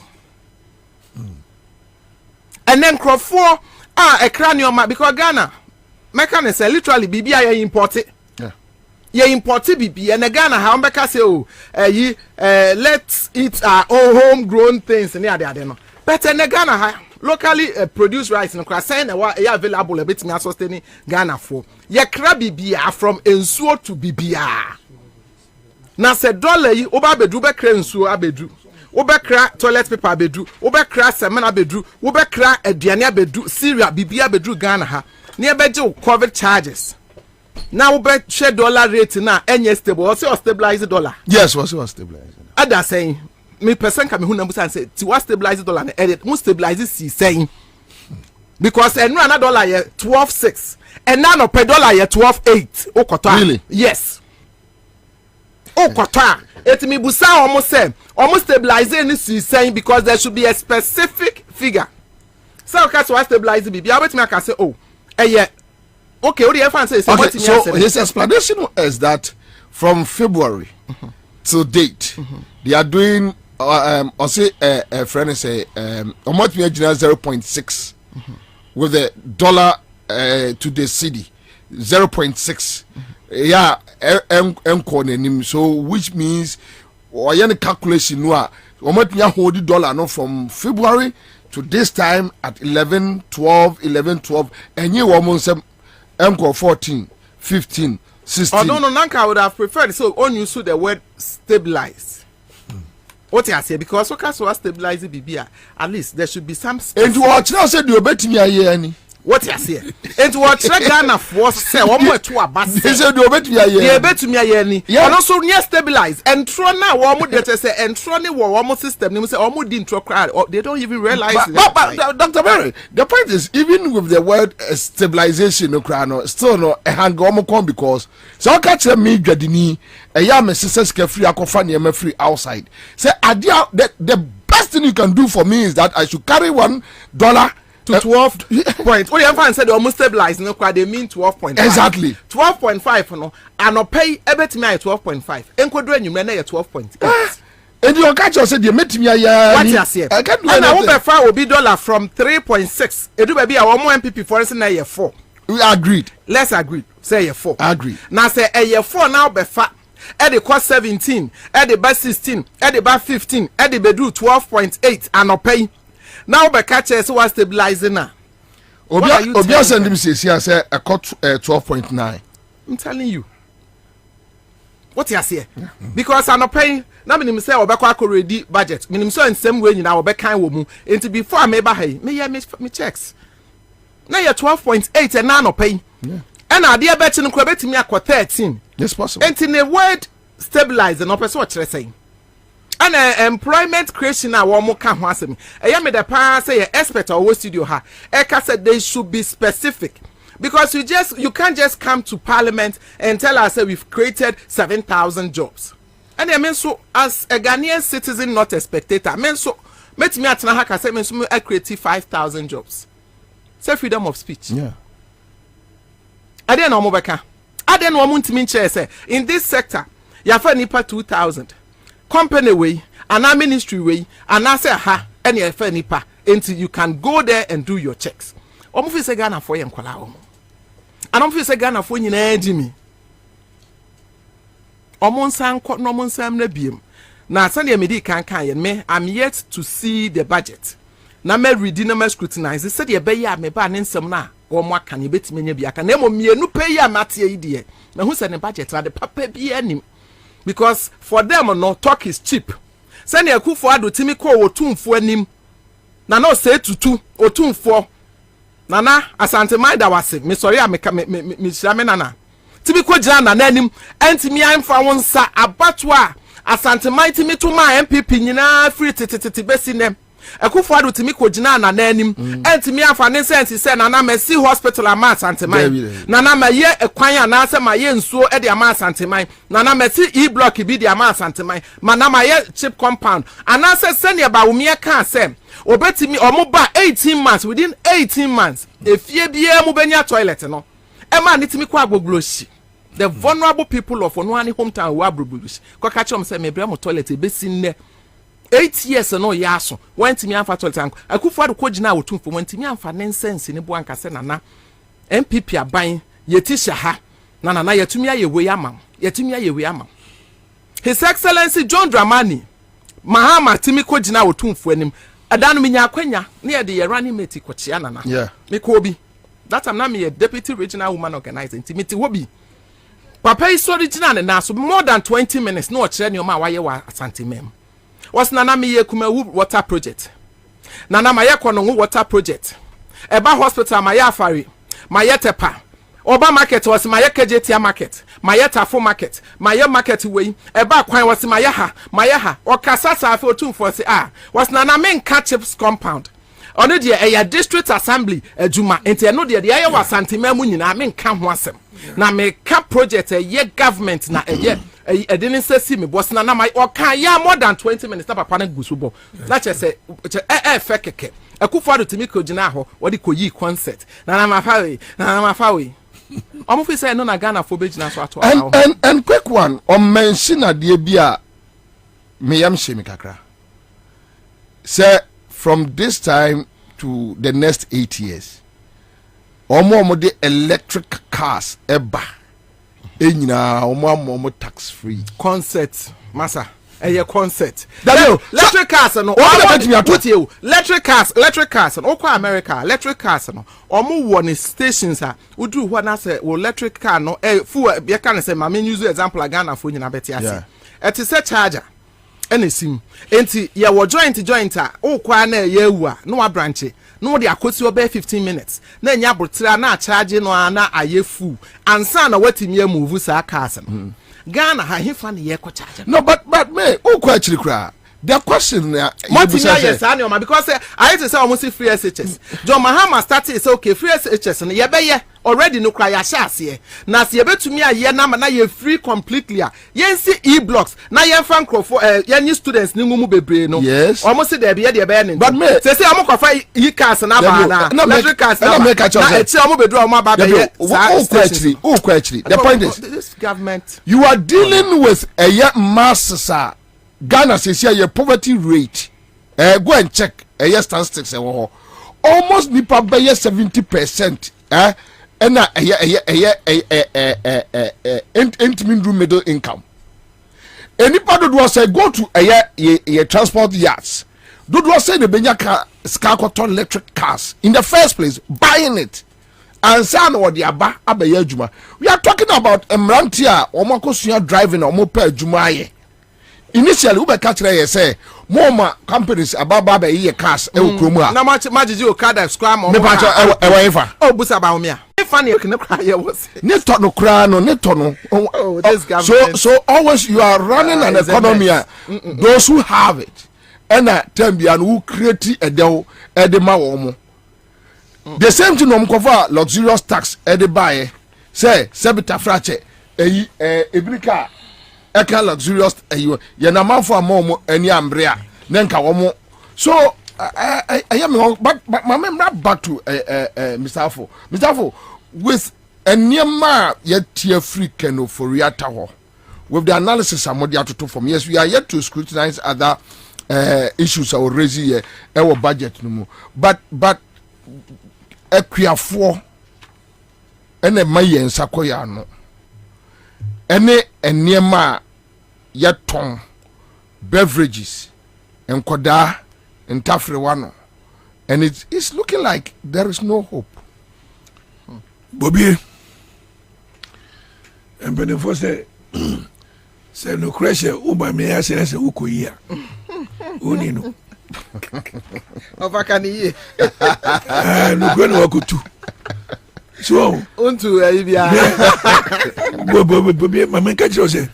and then crofo e cranium because Ghana mechanics literally bibia ya import it yeah import bibia and Ghana how mbeka say oh let's eat our own homegrown things near there no but in Ghana locally produced rice no kra say na available a bit me sustain Ghana for ye kra bibia from ensuo to bibia na se dollar yi oba bedu be kra ensuo abedu obekra toilet paper abedu obekra semen abedu obekra aduane abedu cereal bibia abedu Ghana ha na ebeje COVID charges na obe share dollar rate na enye stable or say stabilize dollar yes was stabilize ada saying me person can me hu na musa say ti was stabilize dollar na edit mu stabilize si saying because enu na dollar ye 12.6 and now no per dollar ye 12.8 okoto really yes okoto it me busa almost say almost stabilize any si saying because there should be a specific figure so okay so stabilize bibi I wait me can say oh yeah okay what do you fan say okay, so his explanation is that from February till date they are doing or say a friend say almost 0.6 with the dollar to the cedi 0.6 yeah so which means or any calculation no almost hold the dollar no from February to this time at 11 12 and you almost 14 15 16. Oh no, Nanka would have preferred so on use the word stabilize. What I say because okay so stabilize the BBA at least there should be some. And what now said you bet me a year any. What you say? And what Ghana for say one more to a bus. They said you bet me a year. Yeah, bet me a year any. And also near stabilize and throw now one more that say and throw ni one more system. They say almost didn't crowd. They don't even realize. But Dr. Barry, the point is even with the word stabilization, no crown, still no a hang on because so catch me gadini a yam sisters free akofani free outside. Say idea that the best thing you can do for me is that I should carry $1 to 12 point. What you have said almost stabilize no they mean 12.5. Exactly. 12.5 no and no pay ebet me 12.5. Enko do enyum na 12.8. And you catch us said you met me a year. What you say? I can't do anything. And I will be $1 from 3.6. Edu baby a one more MPP for instance na year 4. We agreed. Let's agree. Say year 4. Agree. Now say a year 4 now be fa e dey cost 17, e dey ba 16, e dey ba 15, e dey be do 12.8 and no pay. Now be catch us was stabilizing now. Obia send him say a cut 12.9. I'm telling you. What you say? Yeah. Because I'm not paying. Now me say obekwa already budget. Me so in same way na obekan wo mu. Enti before I me ba hey, me checks. Now you 12.8 and now no pay. Yeah. And I dey bet no betimi akọ 13. Yes possible. Enti the word stabilize no person what saying. And employment creation na wo mo ka ho asem. Eya me the pa say expert or studio ha. Eka said they should be specific. Because you can't just come to Parliament and tell us that we've created 7,000 jobs. And I mean so as a Ghanaian citizen, not a spectator. I mean so met me at Nahaka say so I created 5,000 jobs. Say freedom of speech. Yeah. I didn't know Mobeka. I didn't know Muntimin say in this sector, you have nipa 2,000. Company way, and our ministry way, and I say ha any nipa until you can go there and do your checks. Omo say Ghana for yen kwala omo. And omo say Ghana for nyina ejimi. Omo nsan kwa no omo nsam na biem. Na sane me di kan yen me I'm yet to see the budget. Na me read na me scrutinize said ye be ya me ba ne nsam na omo aka ne betime nya bi aka na emo mienu pay ya mate yi de. Na hu say ne budget na de papa bi anim. Because for them no talk is cheap. Sane akufo ado timi ko otumfo anim. Na no say tutu otumfo. Nana asante mai da wase me sorry a me shame nana tibi ko gira na nanim antimi amfa wonsa abatwa asante mai timi to ma MPP nyina free tititi besi nem akufo ado timi ko gira na nanim antimi amfa ne sense se nana Mercy hospital ama asante mai nana maye ekwan ana se maye nsuo e de ama asante mai nana Mercy e block bi de ama asante mai nana maye chip compound ana se ne ba wumie kan se obetimi omoba 18 months within 18 months efie bia mu benya toilet no e ma nitimi kwa agbogloshi the vulnerable people of Onwani hometown wa agbogloshi kwa ka chom se me bra mo toilet e besi nne 8 years no yaso wantimi amfa toilet anko akufo ado ko gina otumfo wantimi amfa nonsense ne bo anka se nana MPP aban yetisha ha nana yetumi ayewe amam His Excellency John Dramani Mahama timi ko gina otumfo anim adanu minya akwanya na de ye running mate kochia nana me ko bi that time na me a deputy regional woman organizer intimate hobi papa is original na so more than 20 minutes no chere ne o ma waye wa asante mem was nana me ye kumawu water project nana ma ye kono water project eba hospital ma ye afari ma ye tepa Oba market was my KJT market, my Tafo market, my market way, eba kwan was my yaha, or Kasasa for 2 for was Nana main catchips compound. On the a district assembly, a Juma, and no dear the Iowa Santimamun, I mean come once. Now make cap project a year government na a year. I didn't say me was Nana my or can more than 20 minutes up upon a gusubo. That's just a fake. A kufado to me Jinaho, what the Koyi concert. Nana Mafawi. I'm going to say no na Ghana for business so and quick one on mention a dear bia me am shemi kakra. Say from this time to the next 8 years omo de electric cars eba enyina omo tax free concert massa a concert. Electric cars no. Electric cars no. Okwa America, electric cars no. Omo won stations a udu ho na say electric car no full be can say ma me use example Ghana for nyina beti ase. It is a charger. Ene sim. Enti ye wo joint a okwa na ye ewu a no wa branch. No de akosi obe 15 minutes. Na nya brotira na charge no na aye full. Ansah na watimi move sa cars no. Ghana ha hefa na ye ko charge. No, but me okwa actually cry. The question yes, because I had to say almost free SHS. John Mahama started say okay, free SHS and ye be already no cry ashas here. Na se be to me a year na ye free completely. Ye see e-blocks. Na ye fan for ye new students ni ngumu bebre no. Yes. Almost there be the burning. But me say am ko fa e-cars na ba na. Electric cars na. Na e ti am bedru am ba be ye. Actually. The point is this government. You are dealing with a masses. Ghana says here your poverty rate. Go and check statistics. Almost nipa be 70%. And intimate middle income. Anybody do say go to a transport yards. Do say the Benyaka Scarcoton electric cars in the first place, buying it. Ansah or the Aba Abaye Juma. We are talking about Emrantia or Mokosia driving or Mope Jumaye. Initially, we catch there say more companies about Baba ye cars. Na much you kada scram or oh busa ba umia. Funny you can cry was. Neto no cry no neto no. Oh, this government. So always you are running an economy. Those who have it, and Tembian who create a deal edema omo. The same thing no cover luxurious tax buy. Say sebita frache ebrika. Eka luxurious ye na man for more any ambrea nenka womo. So I am but my member back to Mr. Afo. Mr. Afo, with a near yet tier free keno for Riata ho. With the analysis I'm more to from yes, we are yet to scrutinize other issues I will raise here our budget no more. But a queer for and a mayen sakoyano. Any and near yet ton beverages and koda and tafrewano, and it's looking like there is no hope. Bobie and before say no crash uba me as ukoya unino ovakani no gweno wakutu so unto ibia Bobie my catch say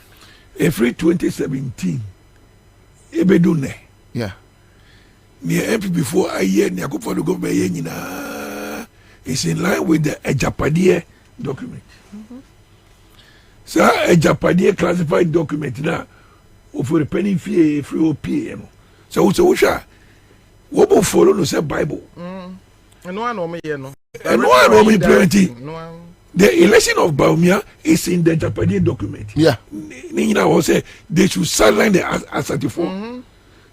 every 2017 ebedune near MP before a year near go for the government is in line with the Ejapadier document. So Ejapadier classified document now for the penny fee free OPM. So what will follow no say Bible? And one no implementing. The election of Baumia is in the Ejapadier document. Yeah. Nina will say they should sideline the Asante form.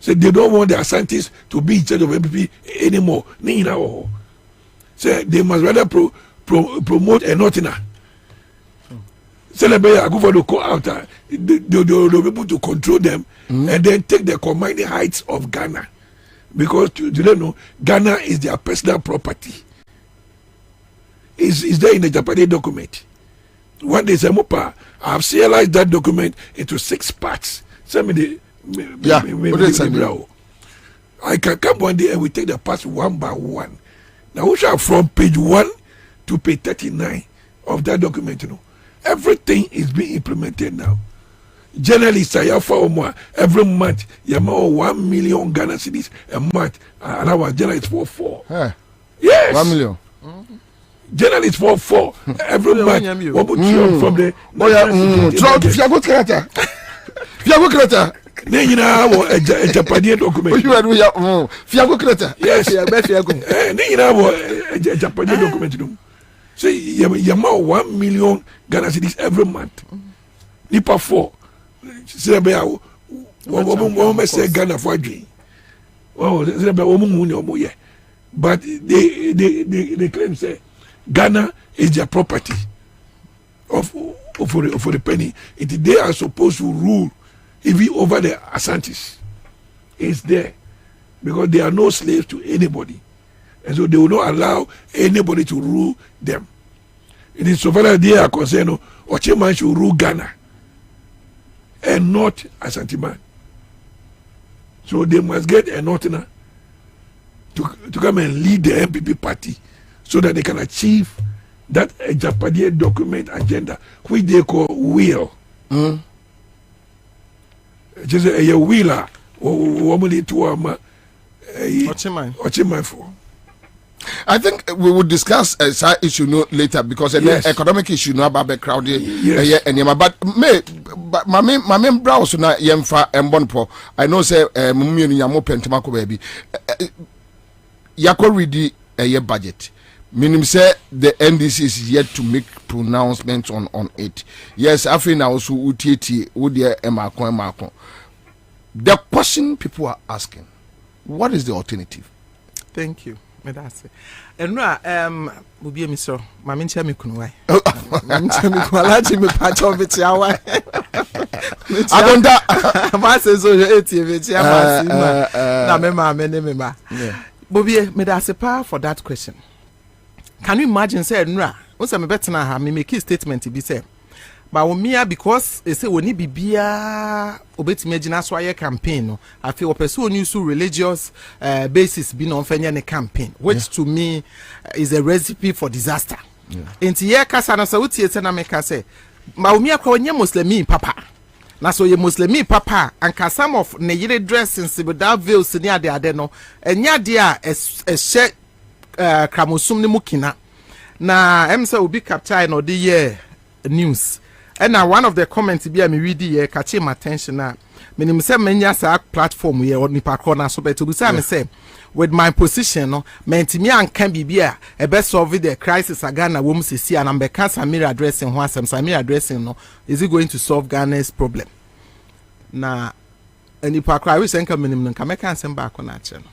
So they don't want the Asantes to be in charge of MPP anymore. So they must rather promote a Northerner. So they go for the call out. They'll be able to control them and then take the commanding heights of Ghana. Because you don't know, Ghana is their personal property. Is there in the Japanese document. One day, I have serialized that document into 6 parts. I can come one day and we take the parts one by one. Now we shall from page 1 to page 39 of that document. Everything is being implemented now. Generally, every month, you have 1 million Ghana cedis a month. And our generally it's 4. Yes. 1 million. Generally it's 4 every month. From the then you know a Japanese document. Yes, then you know a Japanese document. So you have 1 million Ghana cedis every month. Nipa 4. Say about woman say Ghana for dream. Oh, say about woman but they claim say Ghana is their property of for the penny. They are supposed to rule even over the Asantis. It's there because they are no slaves to anybody, and so they will not allow anybody to rule them. It is so far as they are concerned, Ochiman should rule Ghana and not Asante man. So they must get a Northerner to come and lead the MPP party so that they can achieve that Japanese document agenda, which they call will. Just a wheeler or woman to Ochiman for. I think we will discuss that issue later because the economic issue no about crowded. Yes. But my main browse na yemfa embonpo. I know say mummy ni yamo pentemako baby. Yako ready a budget. Meaning say the NDC is yet to make pronouncements on it. Yes, I feel now also UTT Udia Emako. The question people are asking, what is the alternative? Thank you. Medase. Enra Bobie mi so ma me ntia me kunu wai. Me ntia me kunu alaji me pacho be tia wai. Adonda ma se so etie be tia ma si ma. Na me ma me ne me ma. Bobie medase pa for that question. Can you imagine say Enra, once me betena ha me make a statement be say but womia because they say woni bibia obetime agina so aye campaign no I feel person use religious basis be no fanya ne campaign which to me is a recipe for disaster. Enti ye kasa na so tie se na me ka say ma womia kwa onye muslimi papa na so ye muslimi papa anka some of ne yire dressings without veils ni ade no enya de a ehye kramosum ne mukina na em say obi capture no de ye news. And now one of the comments be me read here catch my attention na me say menya sa platform here on nipa corner so beto be say me say with my position no mentimi anka bibia e be solve the crisis Ghana wo msisi and am be can Samir addressing ho asem Samir addressing no is it going to solve Ghana's problem na nipa cry we say nka menim nka me kan sem ba ko na ache no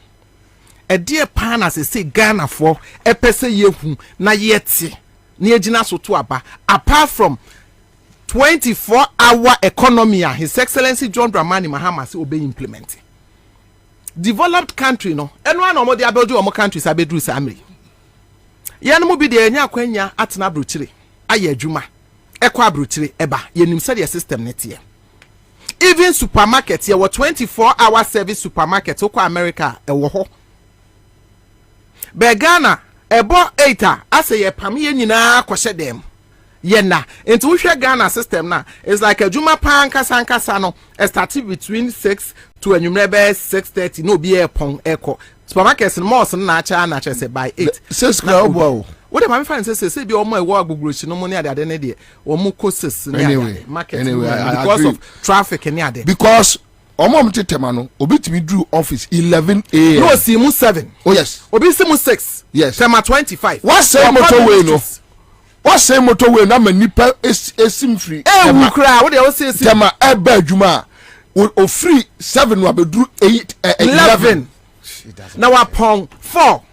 e die pan as say Ghana for e pese yehu na yeti na agina so to aba apart from 24-hour economy His Excellency John Dramani Mahama say obey implementing. Developed country no enwa no mo de abedu o mo countries abedru samri. Ye no mo bi de enya kwanya atena brochire aye adwuma ekwa brochire eba yenim say the system net here. Even supermarket here were 24-hour service supermarket okwa America ewo ho. Be Ghana ebo 8 ase ye pam ye nyina kwhye dem. Yena into we Ghana system na it's like a juma pan kasa no started between 6 to enyumrebe 6:30 no be e pon eko supermarkets no more na acha say by 8 6 crowd. What am I find say be omo ewo agbogro no money ade ne de omo costs anyway market I because agree. of traffic and ade Because omo mtetema no obitimi drew office 11 a.m. no see mu 7 Oh yes. obi see mu 6 Yes. tema 25 What say motorway no? What say motorway na manipa esim free. We cry what they say Tema ebe adwuma o free 7 wa bedru 8 11. Now upon 4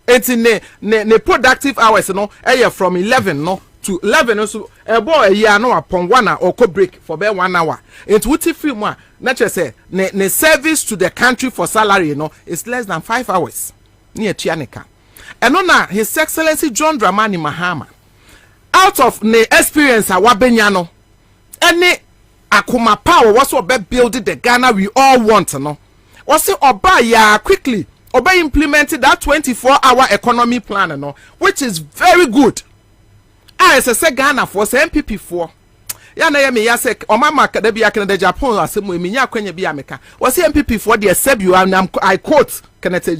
it's in the productive hours no from 11 no to 11 so boy a year no upon 1 hour or break for be 1 hour it would free more not just say the service to the country for salary no is less than 5 hours near Chianica and on His Excellency John Dramani Mahama out of the experience awabenya no any akuma power was what build the Ghana we all want no was say oba ya quickly oba implemented that 24-hour economy plan no which is very good. I say Ghana for say MPP for ya na ya me ya say o mama kada bia Canada Japan asemu emi nya kwanya bia meka was say MPP for the sebu I quote Canada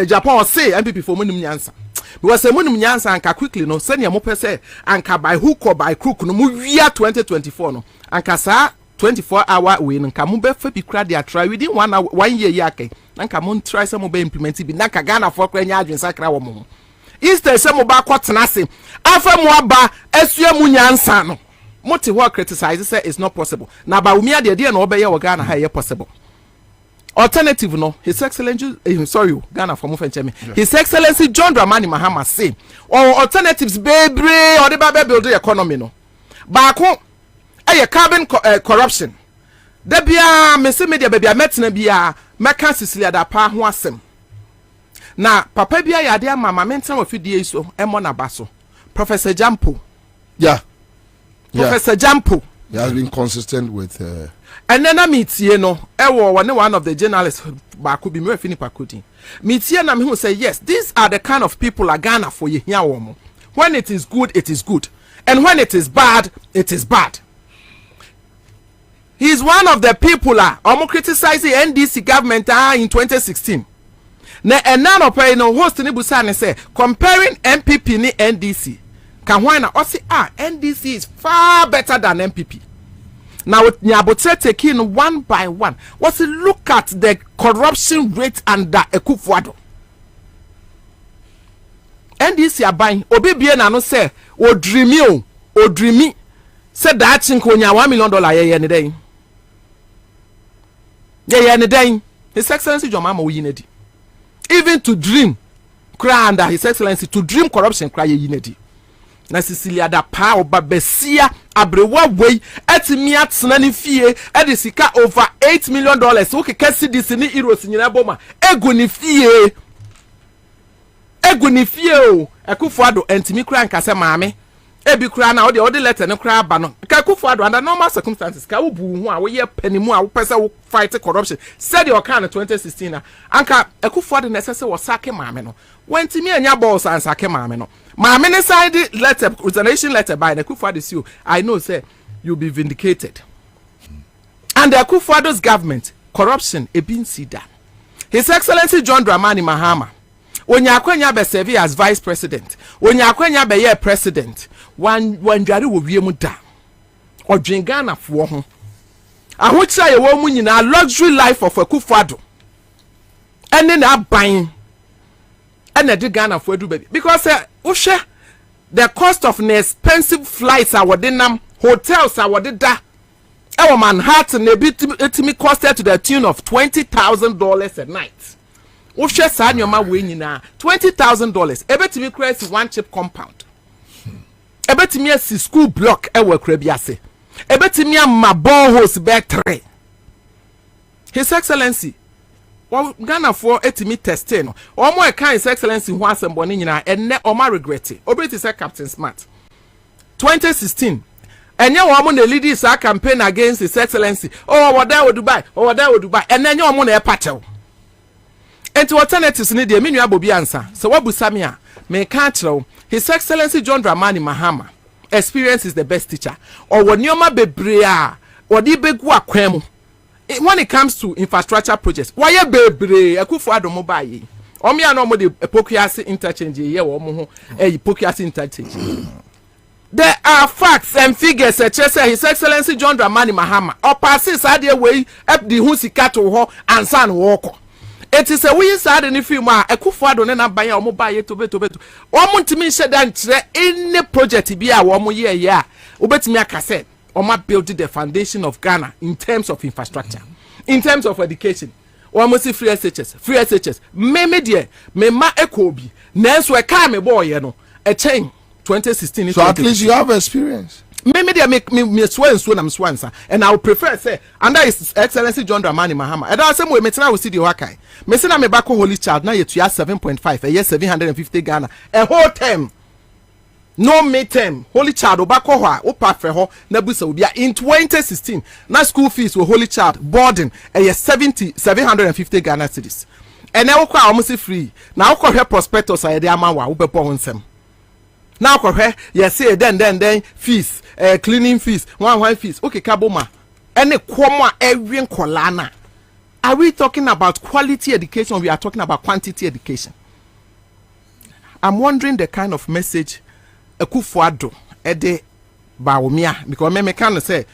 Japan say MPP for munum nyansa because munum nyansa anka quickly no send mo pese anka by hook or by crook no mu wia 2024 no anka sa 24-hour we nka mo be fa bi kra dia try within 1 year yake anka mo try some be implement bi nka Ghana for kwanya adwen sakra wo mo instead say mo ba kwatena se afa mo aba asua mu nyansa no Moti what criticize say it's not possible. Now, but we the idea no be ye Ghana how possible. Alternative no, His Excellency, Ghana for Mufenchemi. His Excellency John Dramani Mahama say, or alternatives baby or the baby build the economy no. Back home, carbon corruption. Debia me se media baby metna bia meka Cecilia da pa ho asem. Na papa bia ya de ama mentan ofidie so emo na baso. Professor Jampo. Yeah. Professor Jampo. He has been consistent with and then I meet you know, one of the journalists back could be more fini pakudi. Meet you and who say yes, these are the kind of people are Ghana for you here. When it is good, it is good. And when it is bad, it is bad. He is one of the people almost criticizing NDC government in 2016. And none of no host ni busane say comparing MPP ni NDC. Can why na say NDC is far better than MPP. Now Nyabotre taking one by one. What's look at the corruption rate under Akufo-Addo. NDC are buying obi bie na no say o dreamy say that chinko nya $1 million ye ne den. Ye ne den. His Excellency John Mahama Oyinedi. Even to dream cry under His Excellency to dream corruption cry ye yinedi. Na Cecilia da pa oba besia abrewa wey etimi atena ne fie e de sika over $8 million wo keke cedis ni euros nyina boma egu ni fie o Akufo-Addo entimi kura nkase maame ebi kura na o de letter ne kura ba no ka Akufo-Addo under normal circumstances ka wo bu hu a wo ye panimu a wo pese wo fight corruption said your can 2016 na anka Akufo-Addo necessary wo sake maame no wentimi anya balls and sake maame no maame ne side letter resignation letter by the Akufo-Addo I know say you'll be vindicated. And the Akufo-Addo's government corruption e bin sida. His Excellency John Dramani Mahama onyakwanya be serve as vice president onyakwanya be ye president wanjare wo wiem da odwen Ghana fo ho ahochira ye wo mu nyina luxury life of Akufo-Addo ene na ban ene de Ghana fo adu baby because uhwe the cost of an expensive flights are within hotels are what da e Manhattan e bit etimi costed to the tune of $20,000 a night. Uhwe sa nyoma we nyina $20,000 ebetimi create one chip compound ebetimi asi school block e wakra biase ebetimi am boreholes be 3. His Excellency Ghana for etimi testing no omo e kan His Excellency ho asembo ni nyina enne oma regret obeti say Captain Smart 2016 enye omo na lead this campaign against His Excellency wada wo Dubai enne enye omo na e patew enti alternatives ni de menua Bobie Ansah so wabusami a me kan kire His Excellency John Dramani Mahama experience is the best teacher or wonioma bebre a odi begu akwan mu. When it comes to infrastructure projects, why ye bebre Akufo-Addo mo baye omia no mo de Pokuase interchange ye wo mo ho Pokuase interchange. There are facts and figures say His Excellency John Dramani Mahama or passes ade wey up the hu sika to ho Ansah no woko. It is a we sad in film Akufo-Addo ne na ban ya mo baye to beto omo ntimi hye dan kire any project bi a wo mo ye ya obetimi akase Oma building the foundation of Ghana in terms of infrastructure, in terms of education. Almost free SHS. Me dear, me ma ekobi. Nenso e ka me boy no. A chain 2016. So at least you have experience. Me dear me so na swansa. And I would prefer say under His Excellency John Dramani Mahama. And I say we metena we see the wakai. Me say na me back Holy Child na ye to 7.5 a year 750 Ghana. A whole term. No midterm Holy Child obako ho a opa fe ho na busa obi in 2016 na school fees were Holy Child boarding 750 Ghana cedis and na wokwa almost free na wokwa prospectus a de ama wa wobepo ho nsem na wokwa say then fees cleaning fees one fees okay kaboma ene kwom a ewe nkola na. Are we talking about quality education or we are talking about quantity education? I'm wondering the kind of message Akufo-Addo ede Bawumia because me can say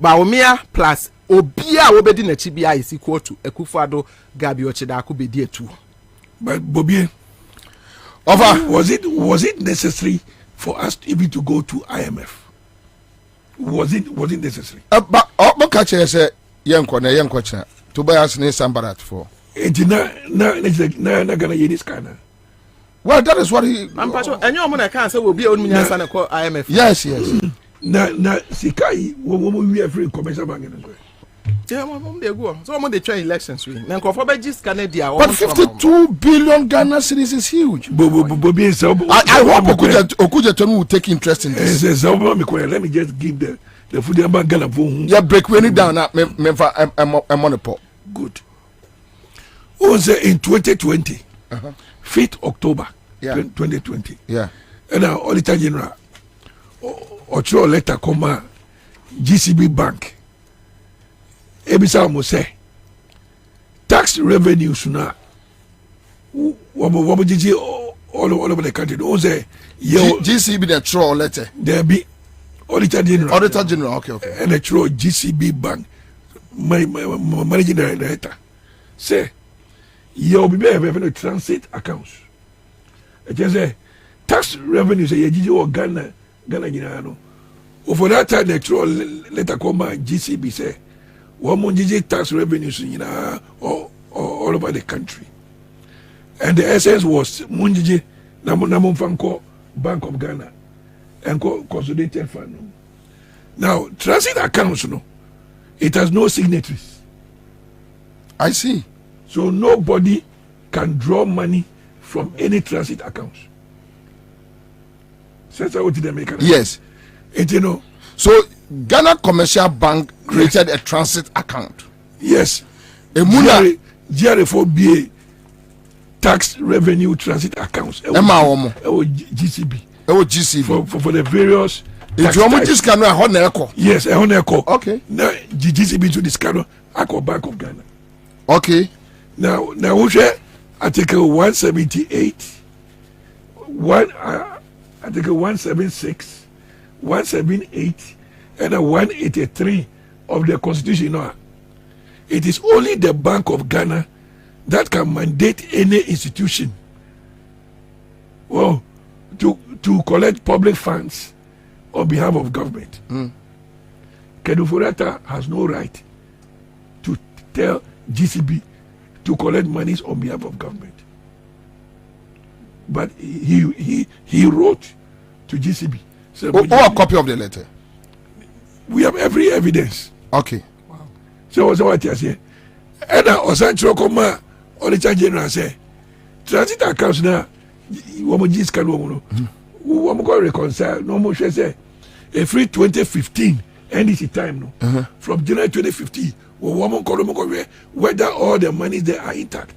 Bawumia plus obia obedi na chi bia is equal to Akufo-Addo Gabi Ochida ko be die too. But Bobie, over was it necessary for us even to go to IMF? Was it necessary? But catch say yenko cha to buy us ne sambarat for. Na gonna use this kind of. Well, that is what he. I'm sure. And your money can't say will be only IMF. Yes. Na sikai we are free commercial bank. Yeah, they go. So they try elections. Now, Canada. But 52 billion Ghana cedis is huge. Bobie, I hope Okujetonu will take interest in this. Let me just give the food bank Ghana for Yeah, break when it down. I'm on the pot. Good. Was in 2020, 5th October, 2020. Yeah. And our Auditor General, or letter comma GCB Bank. Ebisa mo say tax revenues na wo jiji all over the country. O say GCB the true letter. There be Auditor General. Auditor General, okay. And the true GCB Bank managing director say you be having a transit accounts. I just say tax revenues say jiji or Ghana no. For that time the true letter come GCB say one monjiji tax revenues all over the country. And the essence was monjiji namon fanko Bank of Ghana and consolidated fund. Now transit accounts it has no signatories. I see. So nobody can draw money from any transit accounts. Yes. So Ghana Commercial Bank created a transit account. Yes. GRA4BA tax revenue transit accounts. GCB. For the various. Yes, okay. Now GCB to this kind of Bank of Ghana. Okay. Now we share Article 178, Article 176, 178. And 183 of the Constitution. It is only the Bank of Ghana that can mandate any institution to collect public funds on behalf of government. Kedufurata has no right to tell GCB to collect monies on behalf of government. But he wrote to GCB. A copy of the letter. We have every evidence. Okay. Wow. So what you say? And Osancho Koma, Auditor General say, transit accounts now, woman just can woman go reconcile. No more say, a free 2015 NDC time no. From January 2015, woman call whether all the money there are intact.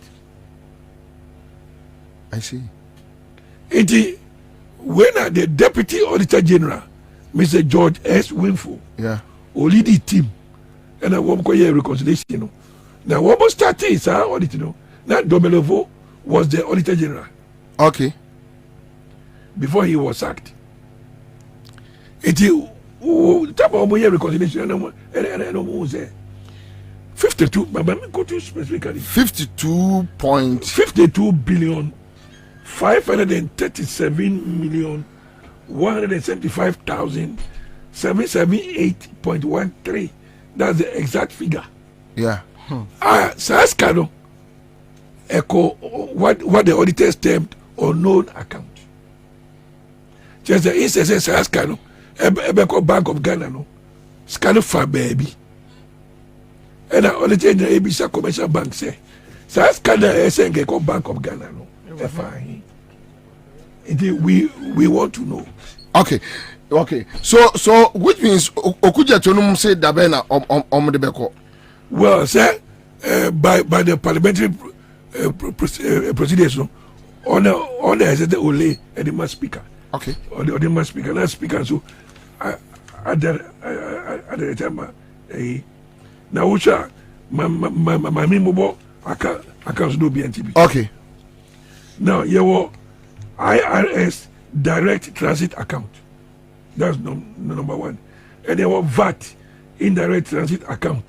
I see. It when the Deputy Auditor General, Mr. George S. Winful, lead the team, and I won't call you reconciliation. Now, what was started is our audit. Now, Domelevo was the Auditor General. Okay. Before he was sacked. It is type of reconciliation, and 52, but let me go to specifically 52 billion 537 million 175,778.13. That's the exact figure. Yeah. Saskano echo what the auditors termed unknown account. Just the instance Saskano Ebeko Bank of Ghana no Scano for baby. And the auditor in the ABC Commercial Bank say Saskano SNG Bank of Ghana no. Fine. We want to know. Okay. So which means Okujetonum said Dabena on the Beko. Well, sir, by the parliamentary procedures, on the only and the mass speaker. Okay. Or the mass speaker, not speaker. So at the time, now which are my memo accounts do BNTB. Okay. Now your IRS direct transit account. That's number one. And there was VAT indirect transit account.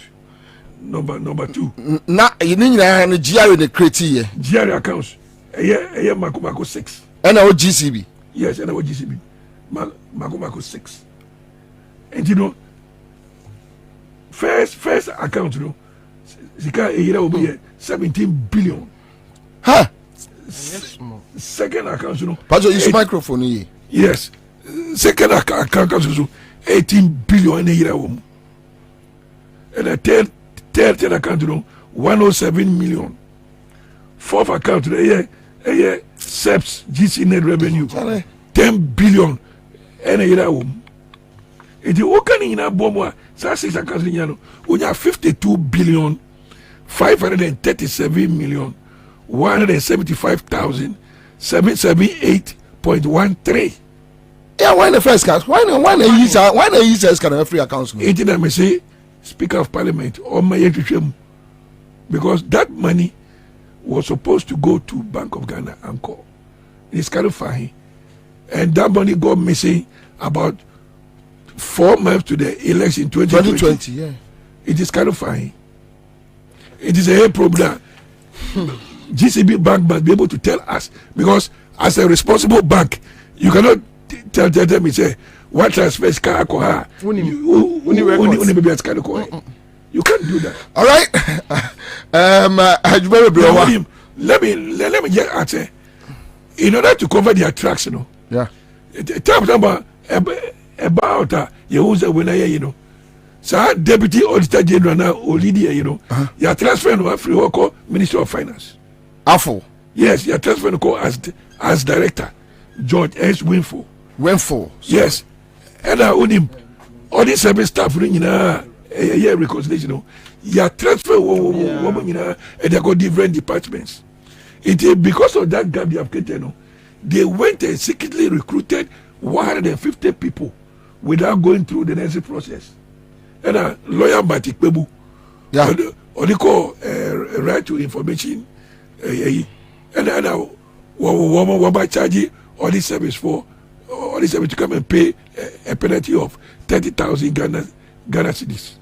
Number two. Na you need to GRA the criteria. GRA accounts. Mako 6. And our GCB. Yes, and our GCB. Mako 6. And you know, first account, you know, Zika will be 17 billion. Huh? Second account, you know. But you use microphone here. Yes. Second account, 18 billion in a year. And the third account, 107 million. Fourth account, SEPS, GC net revenue, 10 billion. And a year home. It is okay in a bomb. 6 accounts in Yano. We have 52 billion, 537 million, 175,778.13. Yeah, why the first cast? Why the users can have free accounts? It is me say, Speaker of Parliament or my because that money was supposed to go to Bank of Ghana and call. It's kind of fine. And that money got missing about 4 months to the election 2020. Yeah. It is kind of fine. It is a problem. GCB Bank must be able to tell us, because as a responsible bank, you cannot tell them and say, what transfers can I you can't do that. All right. Let me just answer. In order to cover the attraction, yeah. Tell about you who's a winner, So Deputy Auditor General now, Olidia, you transfer to free work Minister of Finance. Awful. Yes, you transfer to as Director, George S. Winful. Yes. And I own him. All these service staff ring reconciliation. You transfer woman, and they got different departments. It is because of that gap they have created. They went and secretly recruited 150 people without going through the necessary process. And a lawyer Batik Bebu, or they call right to information, and one by charging all this service for all this service to come and pay a penalty of 30,000 Ghana cedis.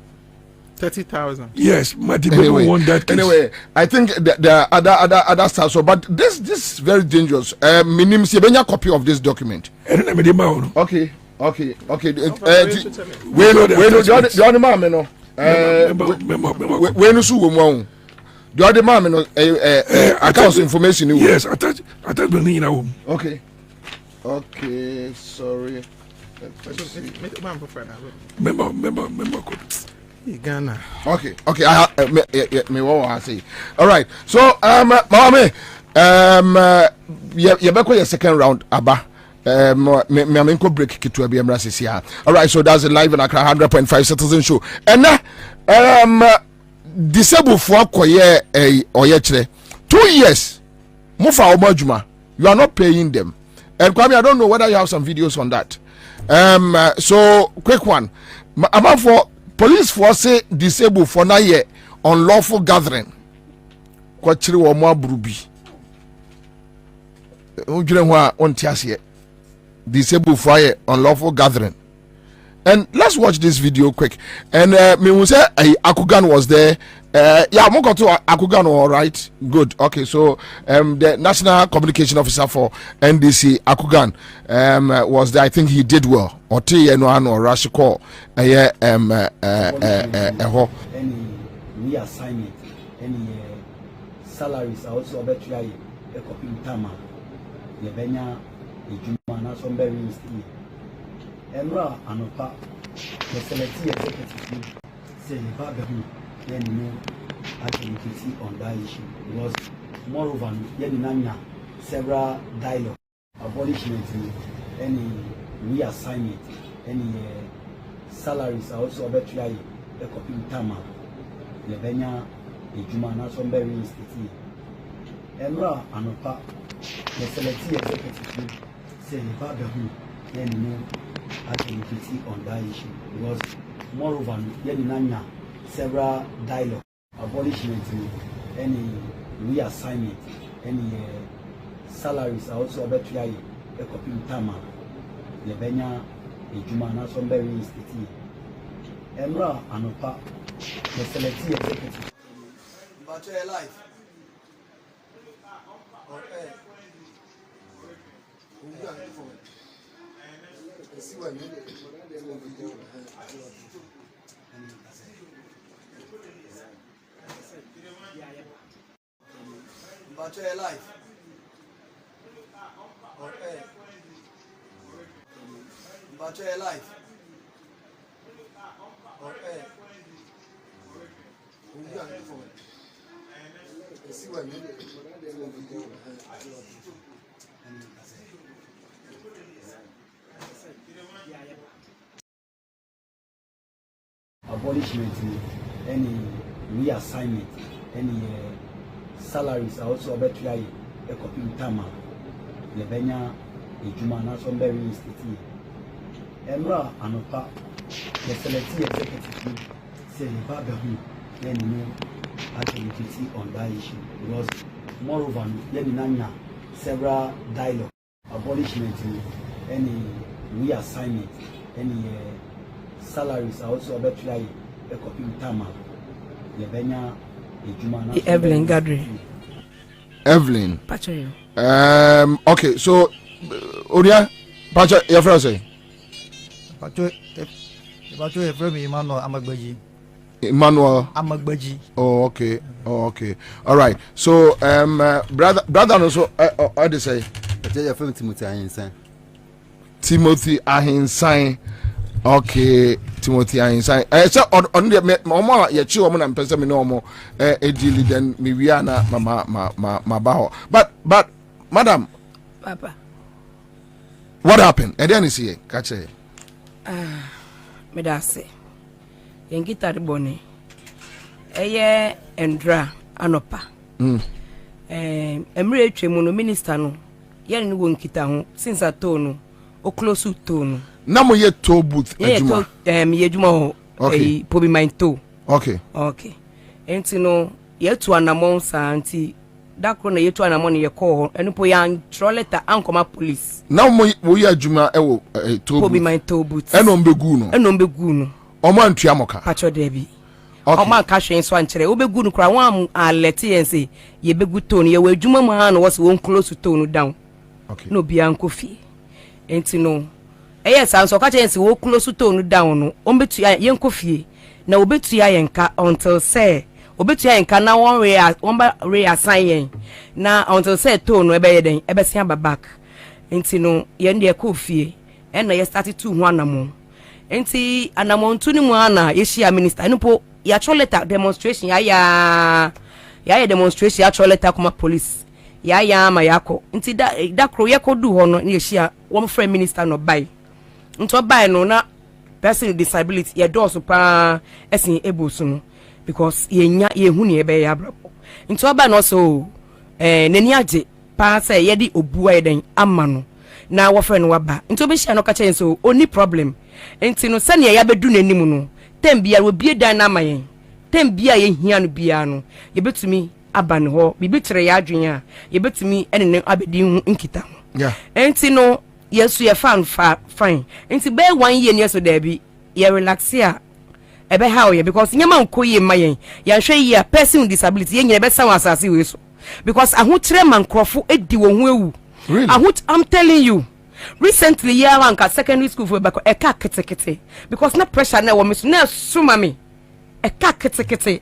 30,000. Yes, Mati Bebu won that case. Anyway, I think there are other stuff. So, but this is very dangerous. Minim Sebenya copy of this document. Okay. When the other man, when you sue one, the other man, accounts information. Yes, attach the home. Okay, sorry. Member Ghana. Okay. I me what I say. All right. So Mama, you back your second round, Abba. Me break to a BMRC here. All right. So that's a live in Accra 100.5 Citizen Show. And disabled for koye oyechre 2 years. Mufa omajuma. You are not paying them. And Kwame, I don't know whether you have some videos on that. So quick one. About for police force say disabled for 9 years unlawful gathering. Kwachiri wo mo abrubi. Ujire ho a ontiase. Disabled for unlawful gathering. And let's watch this video quick. And me will say Akugan was there. Yeah, Moko to Akugan, all right. Good. Okay, so the National Communication Officer for NDC, Akugan, was there. I think he did well. Or or Rashiko, any reassignment, any salaries are also about to a copy tama. Yebenya, Ijuma, Somebody Institute. Emra Anopa, the selected executive say Babahu, then no activity on that issue. Because moreover, Yedinanya, several dialogue, abolishment, any reassignment, any salaries are also about to a copy tama. Yebenya, Ijuma, Somebody Institute. Emra Anopa, the selected executive say Babahu, then no activity on that issue. Because moreover, Yedinanya, several dialogue, abolishment, any reassignment, any salaries are also about to a copy tama. Yebenya, Ijuma, Somebody Institute. Emra Anopa, the selected executive. But your life. See what you but your life. But your life. Abolishment, any reassignment, any salaries are also about to a copy of Tama, Lebenya, a Jumana, some very institute. Emra Anopa, the selecting executive said the Babahu, then no activity on that issue. Because moreover, Yeninanya, several dialogue, abolishment, any reassignment, any salaries are also about to a copy of Tama, Lebenya, a Jumana. Evelyn Gadri. Evelyn. Pacho. Okay, so Odia, Pacho, your friend say. Pacho, your friend Emmanuel Amagbaji. Emmanuel Amagbaji. Oh, okay. Oh, okay. All right. So, brother, also, what they say? Your friend Timothy Ahinsan. Timothy Ahinsan. Okay, Timothy Ahinsan. So on the mama ya chi woman and person me no more edili then me wiana ma baho. But madam, Papa. what happened? And then is here, catch it. Me da say. Yen guitar boni. Eye endra anopa. Emre etwemu no minister no. Yen wo nkita ho since atonu o close to na mo ye to booth ejuma ye ejuma ho Bobie mainto. Okay Enti no ye to anamon sa anti dakro na ye to anamon ye call eno po ya letter ankoma police na mo ye ejuma e wo to Bobie mainto booth eno mbegu no omo antua moka pacho debi omo ka hwen so ankere obegu no kra wan alert yen say ye begu to no ye wa ejuma mu ha no was won close to no down. No bi ankofi enti no yes anso ka chen si wo close to no down no ombetu yen kofie na obetu ya yenka until say obetu ya yenka na one reassign yen na until say to no ebe yeden ebe sia back enti no yen de kofie en na ye start to ho anamo enti anamo ntu ni mu ana ye shia minister eno po ya choleta demonstration ya demonstration ya choleta kuma police ya ma yako nti da kro ye kodu ho no ye shia wo friend minister no bai nto bai no na person with disability ye do so pa esin ebusu no because ye hu ne ye be ya brabo nto bai no so nani age pa say ye di obuwa eden ama no na wo friend wa ba nto be shia no ka chen so oni problem nti no sane ya bedu nanim no tembia wo bie dan na mayen tembia ye hia no bia no ye betumi aban ho bibi tere ya adwen a ye betumi ene abedi nkita ho yeah enti no yesu ye fan fine enti be 1 year ne so da bi ye relax ya ebe how ye because nyama nkoye mayen ya hwe ye person with disability ye nyine be san asase we so because aho kire man krofo edi wo ho ewu really? I'm telling you recently year one ka secondary school for bako eka ketekete because na pressure na wo me so na suma me eka ketekete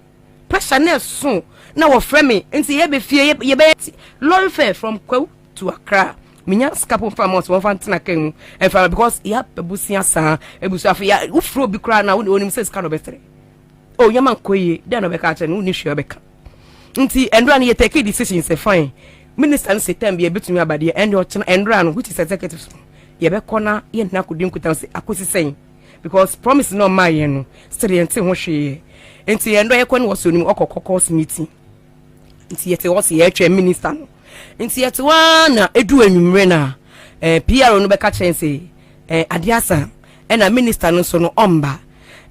pressure na so na wo frame me nti ye be fie ye be lorry fare from Kwawu to Accra minya scapo farmers won fan tena kan e fa because ya bebusia sa ebusu afa ya ufro bi kra na wonim say ska no betre oh yama koye den no be ka che no ni hwe be ka nti endra na ye take decision say fine minister say time be betumi abade endra no which is executive ye be kona ye na kodi nkutan say akosi sen because promise no ma ye no still ye nti ho hwe nti endra ye kona was onim okokokos meeting nti ye te was ye atwa minister no nti ye te wana edu anwumre na PR no be ka chen say adiasa na minister no so no omba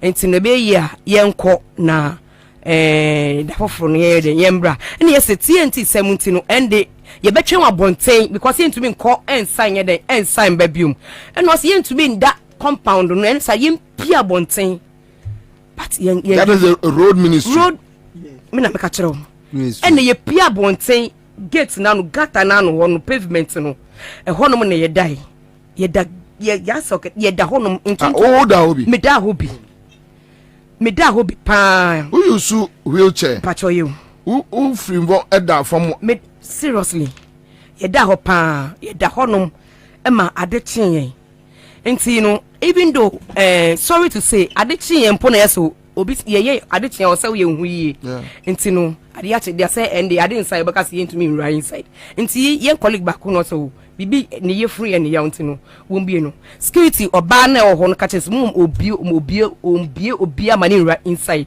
nti no be ye yenko na da foforo no ye de yembra na ye se TNT 70 no ende ye betwe wa bonten because ye ntumi nko ensan ye den ensan babium and was ye ntumi nda compound no ensa ye pia bonten but that is a road ministry me na me ka kire o ene ye pia bonten gate na no gata na no ho no pavement no ho no na ye dai ye da ya socket ye da ho no ntu me da hobi pa who you su wheelchair pacho you who free eda from me seriously ye da ho pa ye da ho no e ma ade chen yen enti no even though sorry to say ade chen yen po na yeso obi ye ade tia o se ye hu yi nti no ade ya che dia say and ade inside because ye ntumi nra inside nti ye colleague back no so bibi ne ye free and ye nti no wo mbie no security oba na ho no ka che mum obi amani nra inside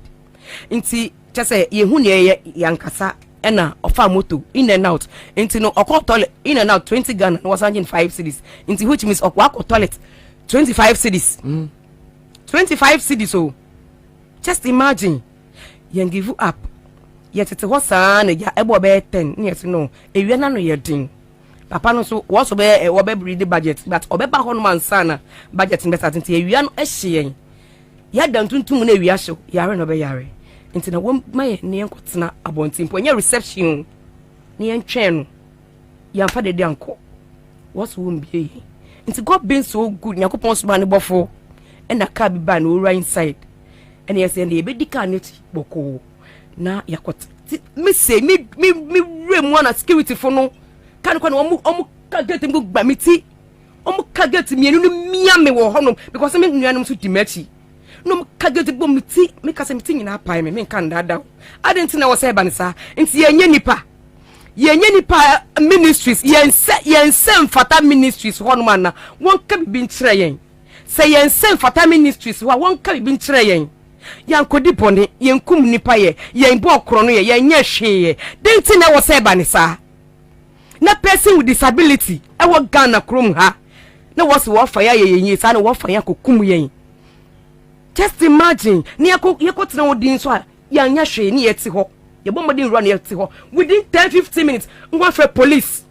nti che say ye hu ne ye yankasa ena ofa moto in and out nti no okọ toilet in and out 20 Ghana was 5 cities nti which means okọ toilet 25 cities 25 cities so just imagine you give up yet it was an ya ebo be 10 yes no ewia na no yedin papa no so was obe breed budget but obeba ho no man sana budget better nti ewia no ehye ya dan tuntum na ewia hye yare no be yare nti na wo maye ne enkotena abontimpo nya reception ne entwen no ya fa de anko was wo mbie nti God been so good yakopon so man bofo and a car be ban over inside and yes and the bedi can't boko na yakot me say me rem one security for no kan omu ka get me gba meti omu ka get me enu mia me wo hono because me nuanum so dimachi no ka get bo meti me ka se meti nyina pai me kan dada adenti na wo say ba nsa nti yenye nipa ministries yense mfata ministries hono man na won ka bi nkyere yen say yense mfata ministries wa won ka bi nkyere yen yankodi bone yenkum nipa ye yen bo okro no ye yenye hwe denti na wo say ba ne sa na person with disability e wo Ghana krom ha na wo se wo fa ya yenye sa na wo fa ya kokum yen just imagine ni yakotena wo din so a yanya hwe ni yeti ho ye bo modin run yeti ho within 10-15 minutes ngwa fa police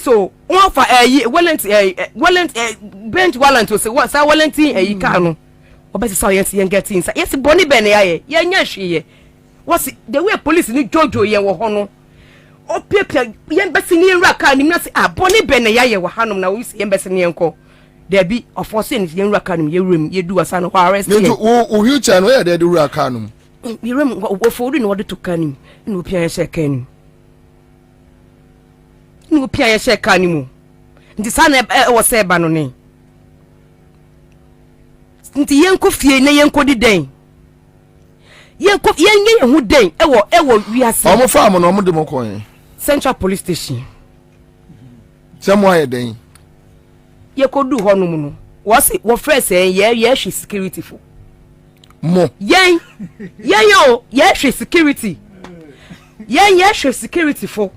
oh ngwa fa bench warrant o se what sa warrant ka no obesi sa yeti yen get inside yes boni ben ya ye yanya hwe ye was the way police ni jojo ye wo ho no o pepia yen besi ni nra ka ni na se boni ben ya ye wo hanom na wo si yen besi ni enko there be of force ni yen nra ka ni ye rem ye du asa no arrest ye o wheelchair no ye there do nra ka no you rem wo fodu ni wo de to ka ni no pia ye she ka ni no pia ye she ka ni mu nti sa na wo se ba no ni nti yen ko fie na yen ko di den yen hu den ewo wiase omo farm no omo de mo ko yen Central Police Station semo aye den ye ko du ho no mu no wo fresh ye hwe security fo mo yen yo ye hwe security yen ye hwe security fo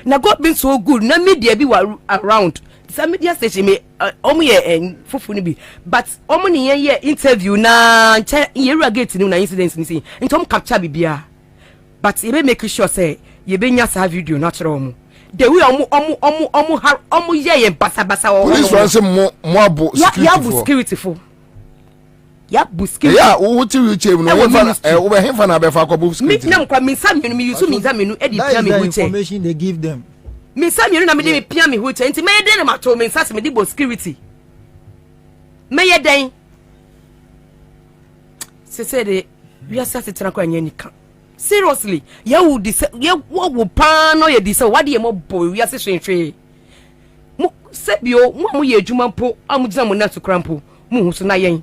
na God been so good na media bi wa around some media station me omo ye fufu ni bi but omo ni ye interview na ye ragate ni na incidents ni say ntom capture bibia but e be make sure say ye be nya sa video na kire omo the way omo ye basa o police wan say mo abo security fo ya bu security ya wo ti wheelchair no wo be hemfa na be fa ko security me na kwa me sam me use me sam me edi pia me wheelchair information they give them me sam na me dey pia me wheelchair nti me dey na mato me nsase me dey bo security me ye den se de we are sat tena kwa nya nika seriously ya wo wo pa no ye di se wade ye mo boy we are se hwenhwe mo se bio mo ye adwuma mpo amugina mo na to krampo mo hu so na yen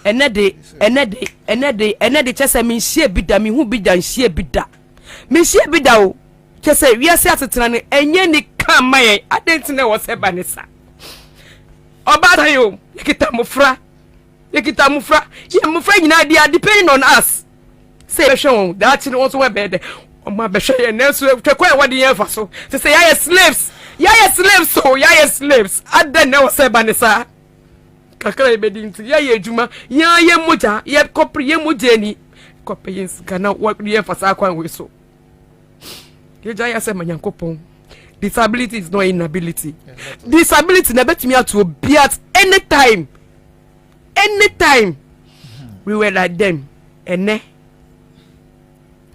enede chese me hie bida me hu bida hie bida me hie bida o chese we are se atetena ne enye ni kan maye adenti na wo se ba ne sa obata yo yekita mufra ye mufra nyina dia depending on us say be hwe that no so we be de o ma be hwe ye na so twekwa e wade ye fa so say ya slaves so ya slaves adan na wo se ba ne sa kakra ibedi nti ya adwuma ya moja ya kopri ye moja ni kopeyens kana wa ye fa sa kwan we so ye ja ya se manyankopon disability is not inability disability na betimi ato be at anytime we were like them ene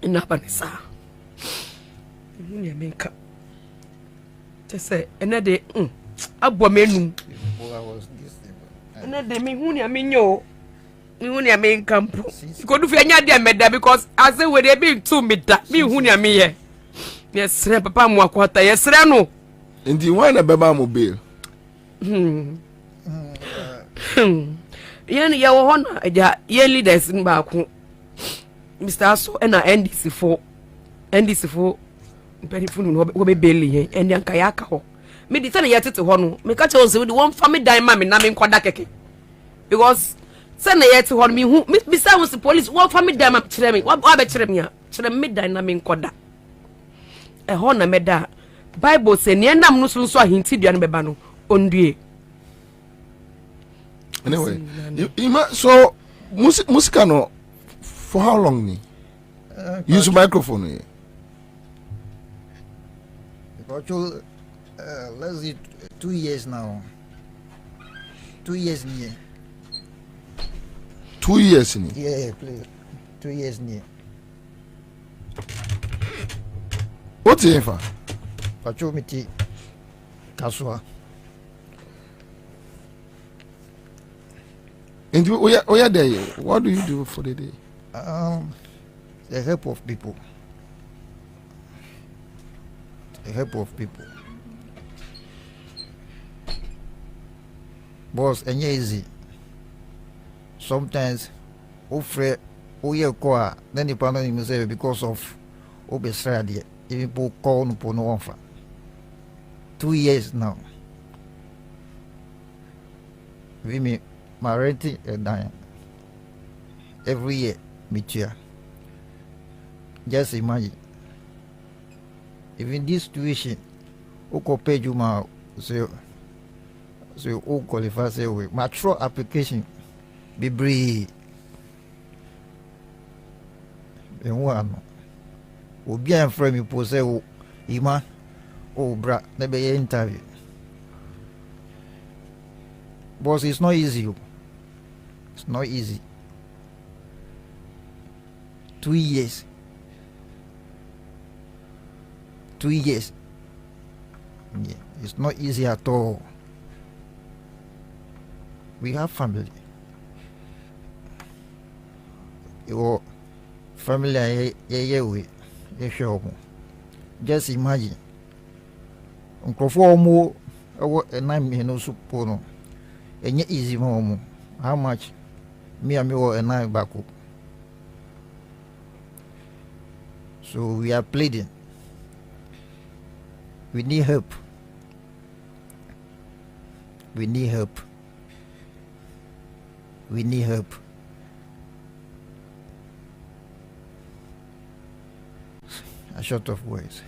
ina banisa ni menka te say ene de abo menum ene de me hu ni amenyo me hu ni amenka mpo ko du fi anya de meda because as we dey be to meda me hu ni ameye yes papa mu akwata yes no ndi wan na beba mo bail yen ye wo hon aja ye leaders n ba ko Mr. Aso na NDC fo mpanifu no wo be belly yen en yanka ya ka ho me di tane yetete ho no me ka che o se we won fa me dan ma me na me nkoda keke because say na yete ho me hu me say was police won fa me dan ma kire me wa be kire me a kire me dan na me nkoda e ho na me da Bible say ne nam no so ahinti dua no be ba no ondue. Anyway, so music no for how long ni? Use microphone. Actually, let's see, 2 years now. 2 years near. 2 years ni? Yeah, please. 2 years near. What's the info? Actually, me Kasua. And where there? What do you do for the day? The help of people. The help of people. Boss, and easy. Sometimes, offer then the partner say because of obesity, people call no offer. 2 years now. We me my renting dying every year. Mitia. Just imagine. Even this situation, who could pay you my so who qualify say we mature application be brave. And one will be in frame you pose ima bra never interview. Boss, it's not easy. It's not easy. 2 years. 2 years. Yeah, it's not easy at all. We have family. Your family, just imagine. Uncle for more, and I'm no support. And yet easy more. How much? Me and I back up. So we are pleading. We need help. We need help. We need help. A short of words.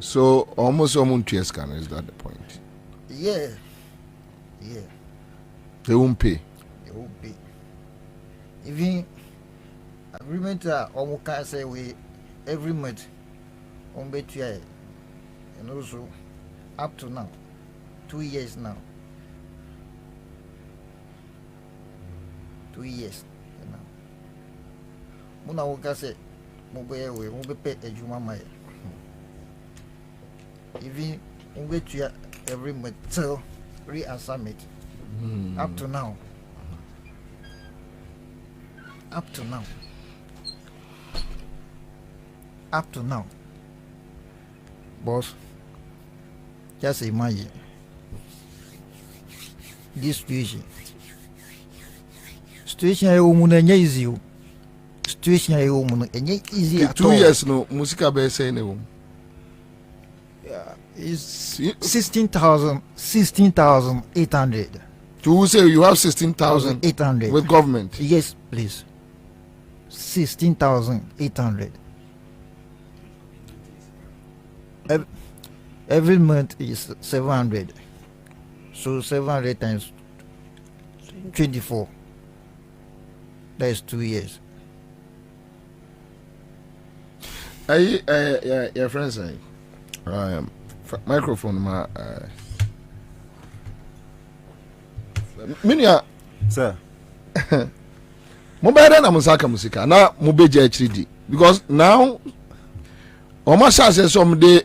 So almost 2 years can, is that the point? Yeah. Yeah. They won't pay. They won't pay. Even agreement almost can say we every month on BTI and also up to now 2 years now. 2 years now. Muna woka say mobile we pay ejuma mai. Even on every month till re-assignment. Up to now. Up to now. Up to now. Boss, just imagine this situation. Situation is easy. Situation is easy at 2 all. years no musica be say ne wom. Is 16,800. To say you have 16,000 800 with government. Yes, please. 16,800. Every month is 700. So 700 times 24. That is 2 years. Your friend say, microphone ma. Minia, Sir. Mobile na musaka musika na mobeje HD because now Omasha says someday,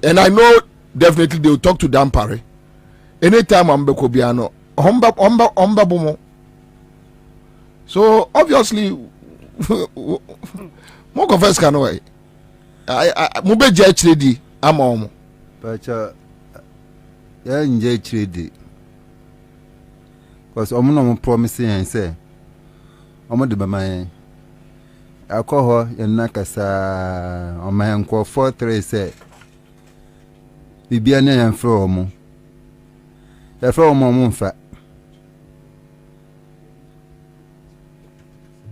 and I know definitely they will talk to Dampare anytime I'm bekobiano omba bomo. So obviously mo confess kan way I mo be je chiredi ama omo but ya nje chiredi because omo no promise yan say omo de bama yan akọ yan nakasa omo yan ko 43 say bibia na yan fro omo ya fro omo mfa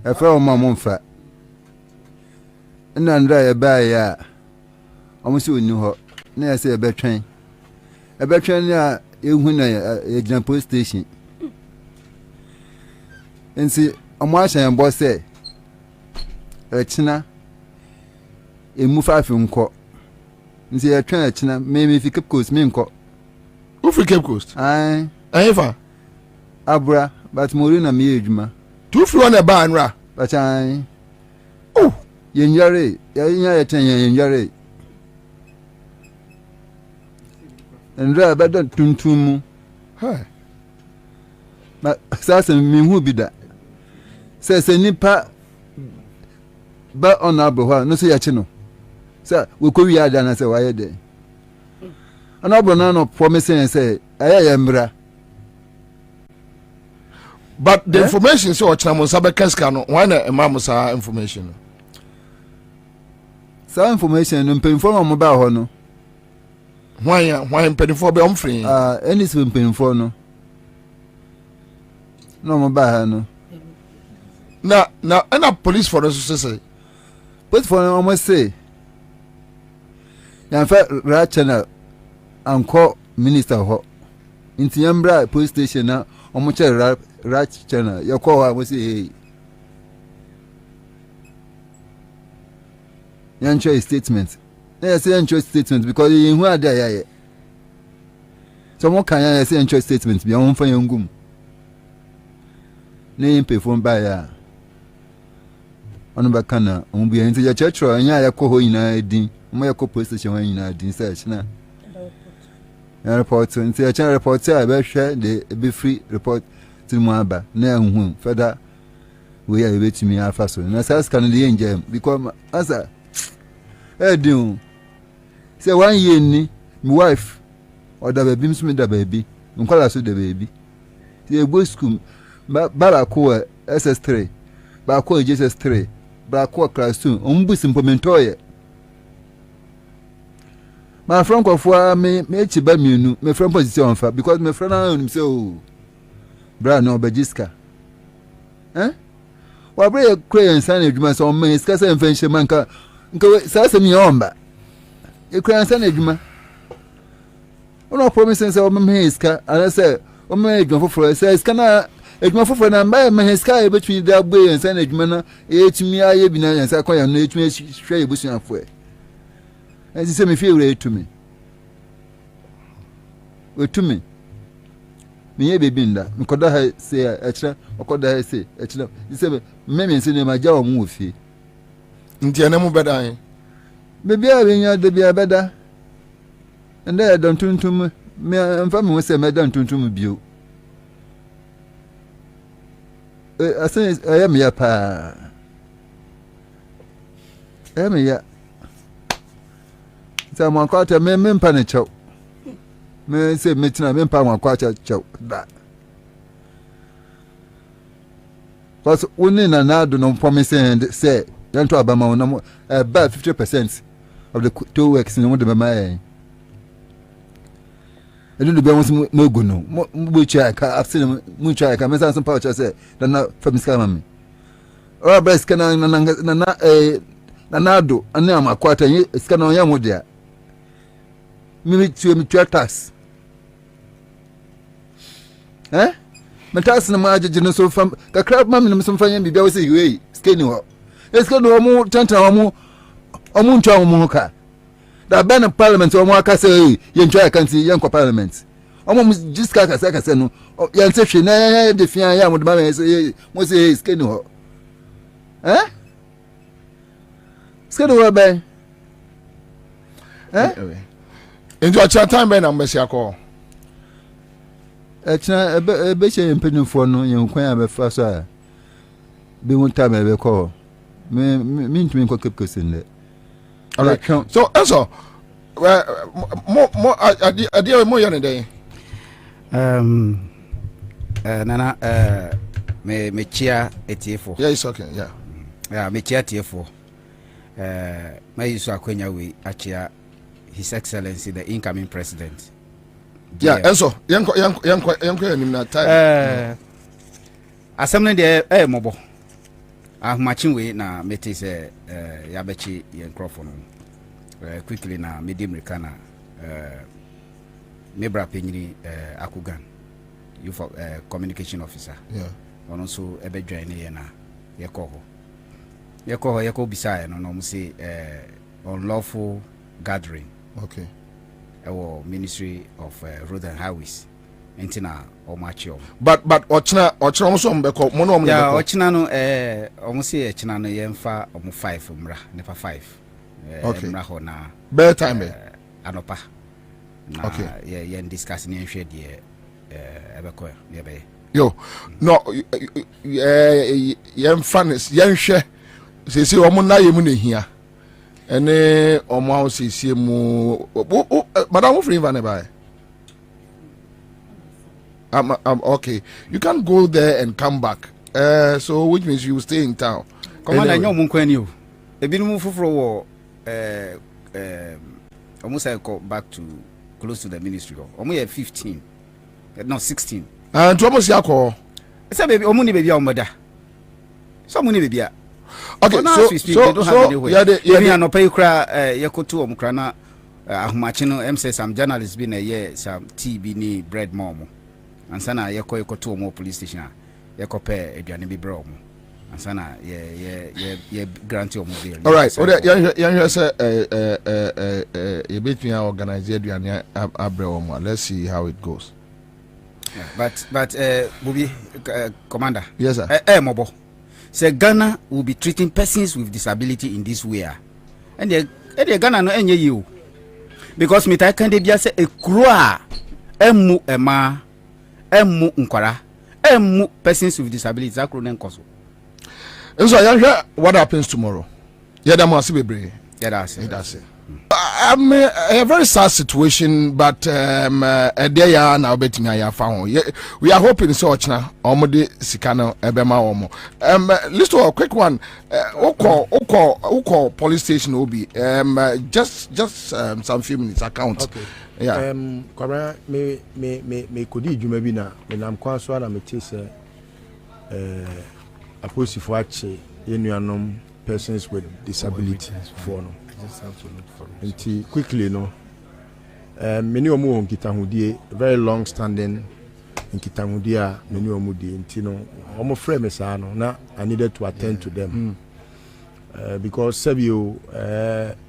efe ọmọ mo mfa nna ndra ya ba ya omusi oni ho na ya se ebetwen na ehu na ejina police station ensi omo ahyan bo se echina emu fafi nko nsi etwen echina me fi Cape Coast me nko who fi Cape Coast ai efa abra but mori na me ejuma two free on a banra but ai oh yenjare ya ten yenjare ndra bada tuntum ha ma sasa mi hu bida se nipa ba honorable ha no se ya chi no se we ko wi ada na se wa ye de honorable na no promise say aya mbra. But the information so chamo sabe keska no why na ema musa information no sa information no mpemfo no ba ho no why mpemfo be omfrin any so mpemfo no mo ba ha no na police for us say police for almost say ya fa ra channel anko minister ho inti yambra police station na omo che right channel you call her we say hey yancho statement na say yancho statement because you who are there so mo kan ya say yancho statement bi on fa yangum na yin perform by ya onu ba kana on bi yin ya church anya ya ko ho ina din mo ya ko police station wa ina din search na report nti ya channel report ya be hwe de be free report aba na hu further we are betimi afa so na sas kan de njem because asa edin say 1 year ni my wife or da baby msumi da baby nkwala so da baby the boy school ba ko SS3 ba ko JSS3 ba ko class 2 ombusi implementoye my friend ko for me echi ba mienu me friend position fa because my friend na say oh bra no bajiska wa bre kre san edwuma so man iska se mfenhye manka nka sasa mi omba e kre san edwuma ono promise say o me iska ana say o me edwuma foforo say iska na edwuma foforo na mba me iska e betwi da gbe san edwuma na e tumi aye bi na san kwa ya no etumi hwe ebusu afo e say me fie wure etumi wetumi me baby nda nkoda ha say ekira okoda ha say ekira ise me nsi ne maja o mu ofie nti ene mu beda hin baby a benya de bia beda nda ya don tuntum me mfa me se me don tuntum bio asen aya me ya pa me ya sa mo kwata me mpa ne chew me say metina me mpa kwata chew da because only na do no promise and say yanto abama wona about 50% of the two works in the bama do be won mo go no mo cha ka afse mo cha ka me san some power say na famiska mami o ba ska na do ani amakwata ska na ya mo dia mi tax metas na ma agege no so fam kakra mami no so fanya bibia we say we skeni ho skeni ho mu tanta ho mu ntwa ho mu ka da ben parliament ho mu aka say ye ntwa aka nti ye nkwa parliament mu jiska ka say no ye nse hwe na de fia ya mu de ma say mo say skeni ho skeni ho ba enjoy your time ben ambassador call Echna ebe che mpanyimfo no yenkwan abefa so a be wonta me be call me ntumi nkọ kepkesin le. All right. So Ansah, mo ade mo yane dey. Nana me chia etiefo. Yeah, it's okay. Yeah. Yeah, me chia etiefo. My yusu akwenya we achia His Excellency the incoming president. Yeah, Ansah, yanko nim na time. Assembly de mobo. Ahmachin we na meti se yabechi yenkrofo no. Quickly na medium recana Nebra Penyini Akugan, youth communication officer. Yeah. One also ebe join na yeko beside no say unlawful gathering. Okay. Our Ministry of Road and Highways. Entina or macho. But ochna also mbeko mono mbeko. Yeah, ochna no almost say ochna no yemfa omo 5 mra nepa 5. Okay. Mra ho na bear time. Anopa. Okay. Yeah, discussing and share the ebeko be. Yo, no, fairness, share. Say omo na yemu ne hia. Ene omo house see mu madam wo free van by. Okay. You can't go there and come back. So which means you stay in town. Commander nyom nkwani o. Ebinum fufuro wo almost I go back to close to the ministry. Almost 15. No 16. And to almost yakọ. Say baby omuni baby omoda. So omuni baby. Okay, so yeah no pay kra yakotu omkra na ahomache no say some journalists be na yeah some tea be ni bread mom. Ansah na yakotu omo police station. Yakope aduane bi bra omo. Ansah na ye grant omo bail. All right. So you say you between organize aduane abra omo. Let's see how it goes. Yeah, but Bobie commander. Yes sir. Mobo. Say Ghana will be treating persons with disability in this way. And the Ghana no enye you. Because me ta kan de bia say ekuro emu ema emu nkwara emu persons with disabilities akro na nkoso. And so you what happens tomorrow? Yeah, that must be brave. Yeah, that's it. A very sad situation, but there are now betting I found. We are hoping so much now. Omode Sikano Ebema Omo. List a quick one. Oko police station Obi. Just some few minutes account. Okay. Yeah. Kwabena me kodi djuma bi na me nam kwan so na me tese aposifo ache yenuanom persons with disability for no. Nti quickly no many omo nkitahudie very long standing nkitahudie a many omo die nti no omo frame me sa no na I needed to attend to them because sebio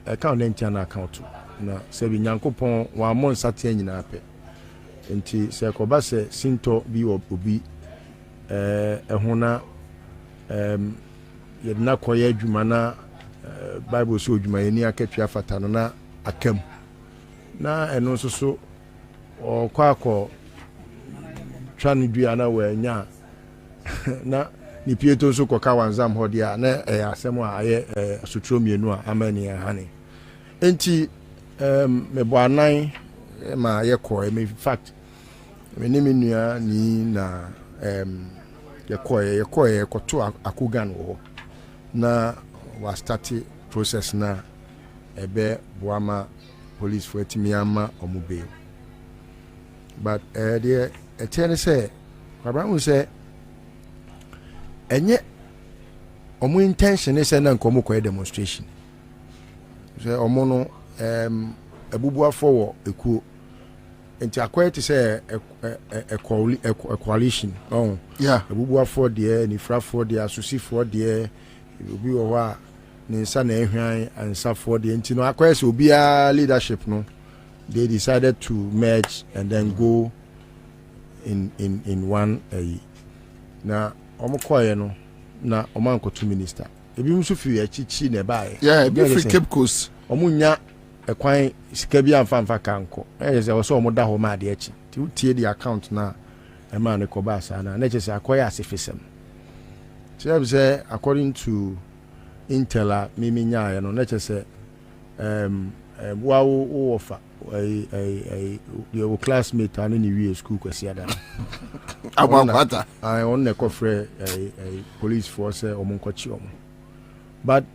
account na account na sebi nyankopon wa mon satia nyina pe nti se ko ba se sinto bi obi ehuna yedna koye adwuma na Bible so adwuma yeni akatwa fatano na akam na eno so o kwakọ twani dua na we nya na ni pieto so koka wanzam hodi a na asem a aye asotro mienu a amani hane enti me bo anan ma ye ko me fact me ni menua ni na ye ko to akugan wo na was started process na ebe boama police for timiama omube but there etene say Abraham say enye omu intention is na nkomo ko demonstration say omo no ebubuafo wo ekuo enti akwete say a coalition oh yeah ebubuafo de ni frafo de asusifo de obi wo wa ni sa na ehwan Ansah for the enti no akwese obia leadership no they decided to merge and then go in one na omokoye no na omankoto minister ebi muso fi achichi na bae yeah ebi fi Cape Coast omunya ekwan sika bi amfa kanko say so omoda ho ma de achi ti utie the account na a man Kobasana, and just acquire asifism. So I say, according to Intel, Miminya, and on say, wow, offer your classmate and any school because I want to offer a police force or Moncochium. But,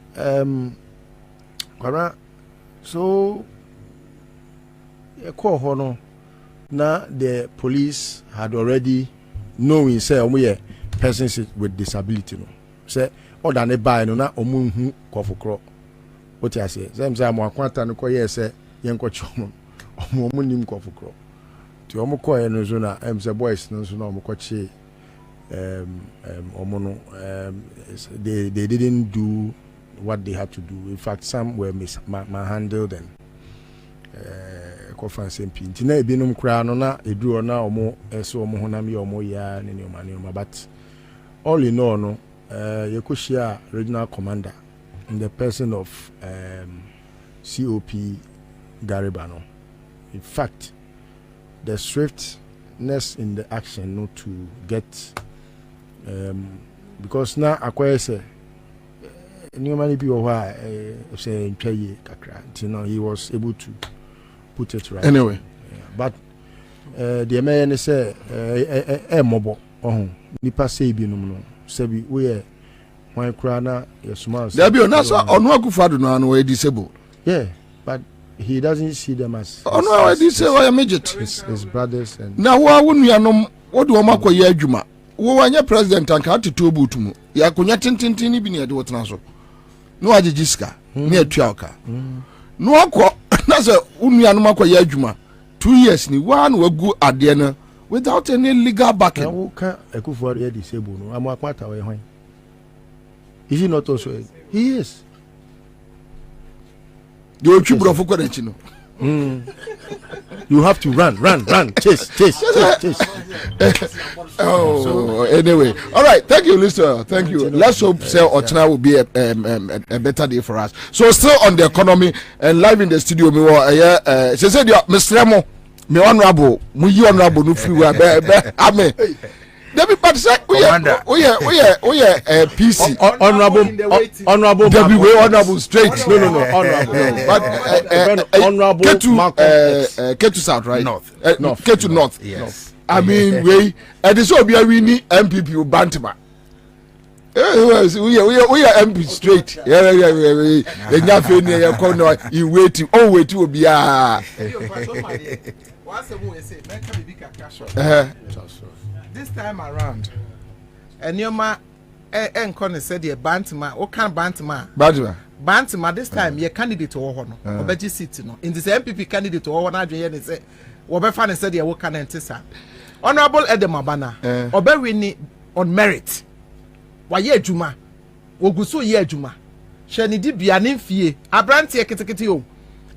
so, a call honor. Now the police had already knowing say we are persons with disability no say other than buy no na omunhu kofokro what I say say mo akwanta no koye say yenko chomo omunim kofokro ti omo koye no so na say boys no so na omo koche omo no they didn't do what they had to do. In fact, some were mishandled and conference MP. Ntina ebinum kra no na eduro na omo eso omo honam ye omo ya ne ne but all in all no yekoshia regional commander in the person of COP Garibano. In fact, the swiftness in the action not to get because now acquire say new many people who say kakra, you know, he was able to put it right. Anyway, but the man say mobile nipa say bi no say bi we one krana yesuma there be na so onu akufado no anu disabled. Yeah, but he doesn't see them as onu I say midget his brothers and na wo nuanom wo de o makoye adwuma wo wanya president anka ateto obutumu ya konya tintintin bi ne de wotena so no agigiska ne atuaka no akọ na say nuanom akoye adwuma 2 years ni one wagu ade na without any legal backing. Na wo ka akufo ya disabled no amakwata we hwan. Is he not also? He is. You have to run, chase. Oh, anyway. All right. Thank you, listener. Thank you. Let's hope Ochina will be a better day for us. So, still on the economy and live in the studio, me she said, Mr. Remo, me honorable, me honorable, no free way. Amen. Debbie, but say, we are PC. Honorable. Debbie, we honorable straight. No, honorable. But honorable. Ketu South, right? North. Ketu North. Yes. I mean, we and this will be a winning MPP Bantama. We are MP straight. Yeah. You waiting. Oh, wait, will be this time around, and your ma and Connie said, "Dear Bantama, what kind Bantama, this time, your candidate to Ohono, or Beji City, no, in this MPP candidate to Ohono, and say, Wobefan said, "Dear, what can antissa? Honorable Edemabana, or Berwini on merit. Why, ye Juma, Wogusu ye Juma, Shani di Bianin Fie, Abranti Ekitio,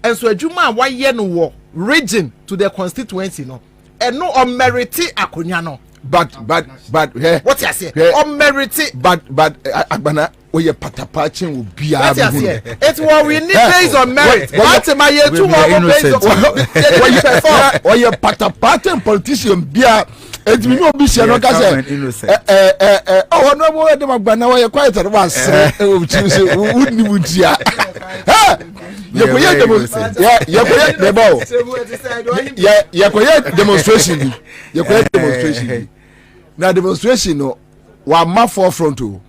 and so a Juma, why ye no war, region to their constituency, no, and no on merity Akunyano. But what you say? Unmerited. But Agbana, we are patapaching will be what you say? It's what we need based on merit. But my year 2 based on or your patapaching politician be a it will not be sure no oh no more them Agbana we quite advanced wouldn't ya demonstration. Now demonstration no wa ma forefront to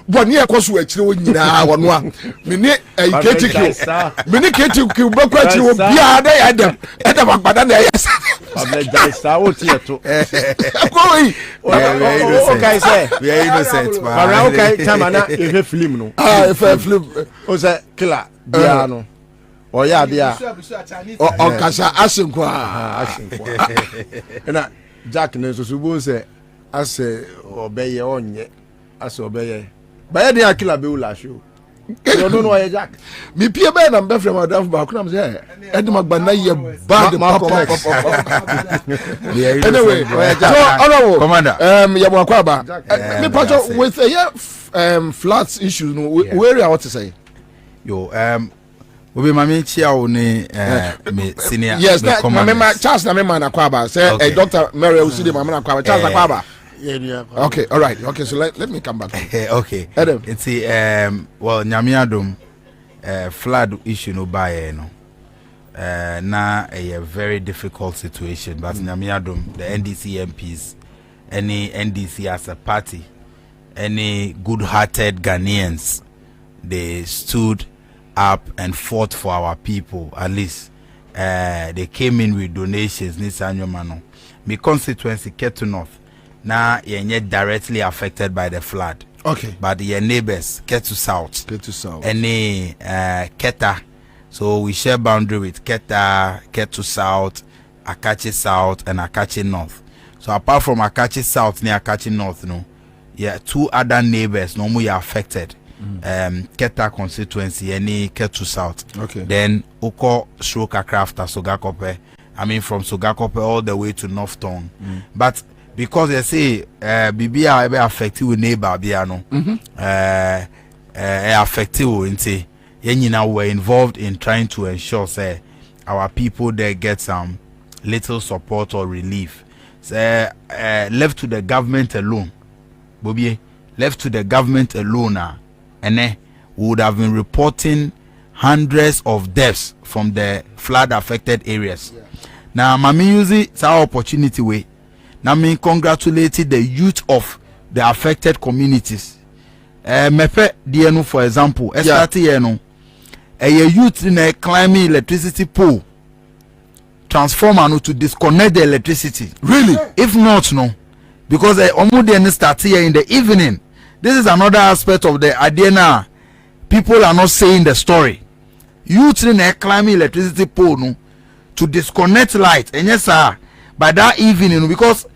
boni ekoso akire wo nyina wono a me ne KTQ boko akire wo bia da ya dem agbada na ya sa ablejaisa o tieto okay say we are innocent man okay time na e film no film o say killer bia no o ya bia o kasa asinkwa na Jack ne so subo say ase obeye onye ase obeye baye dey akila be ula show you don't know why Jack me pie be na mbe frem adaf ba kuna say edem agbana ye bad anyway so commander ya bo akwaba me patch with a flat issues no where are what to say yo Obi mami chia o ne me senior. Yes, that mama Charles na mama na Kwaba. Say Dr. Mary Usidi mama na Kwaba. Charles na Kwaba. Okay, all right. Okay, so let me come back. Okay. It's well Nyamiadum flood issue no buy no. Na a very difficult situation, but Nyamiadum, the NDC MPs, any NDC as a party, any good-hearted Ghanaians, they stood up and fought for our people. At least they came in with donations. My constituency, Ketu North, now you're directly affected by the flood. Okay, but your neighbors, Ketu South, any Keta. So we share boundary with Keta, Ketu South, Akachi South, and Akachi North. So apart from Akachi South near Akachi North, two other neighbors normally are affected. Keta constituency, any Ketu South. Okay. Then Oko Shroka Crafter, Sogakope. I mean from Sogakope all the way to North Town. But because they say BBA are affected with neighbor Biano, affected with we're involved in trying to ensure say our people there get some little support or relief. Left to the government alone, Bobie, left to the government alone and we would have been reporting hundreds of deaths from the flood affected areas. Now mami use it our opportunity way. Now me congratulated the youth of the affected communities. Mepe DNU for example, a youth in a climbing electricity pole transformer to disconnect the electricity. Really? If not, no. Because Omudi start here in the evening. This is another aspect of the idea now. People are not saying the story. Youth in a climbing electricity pole no, to disconnect light. And yes, sir, by that evening, because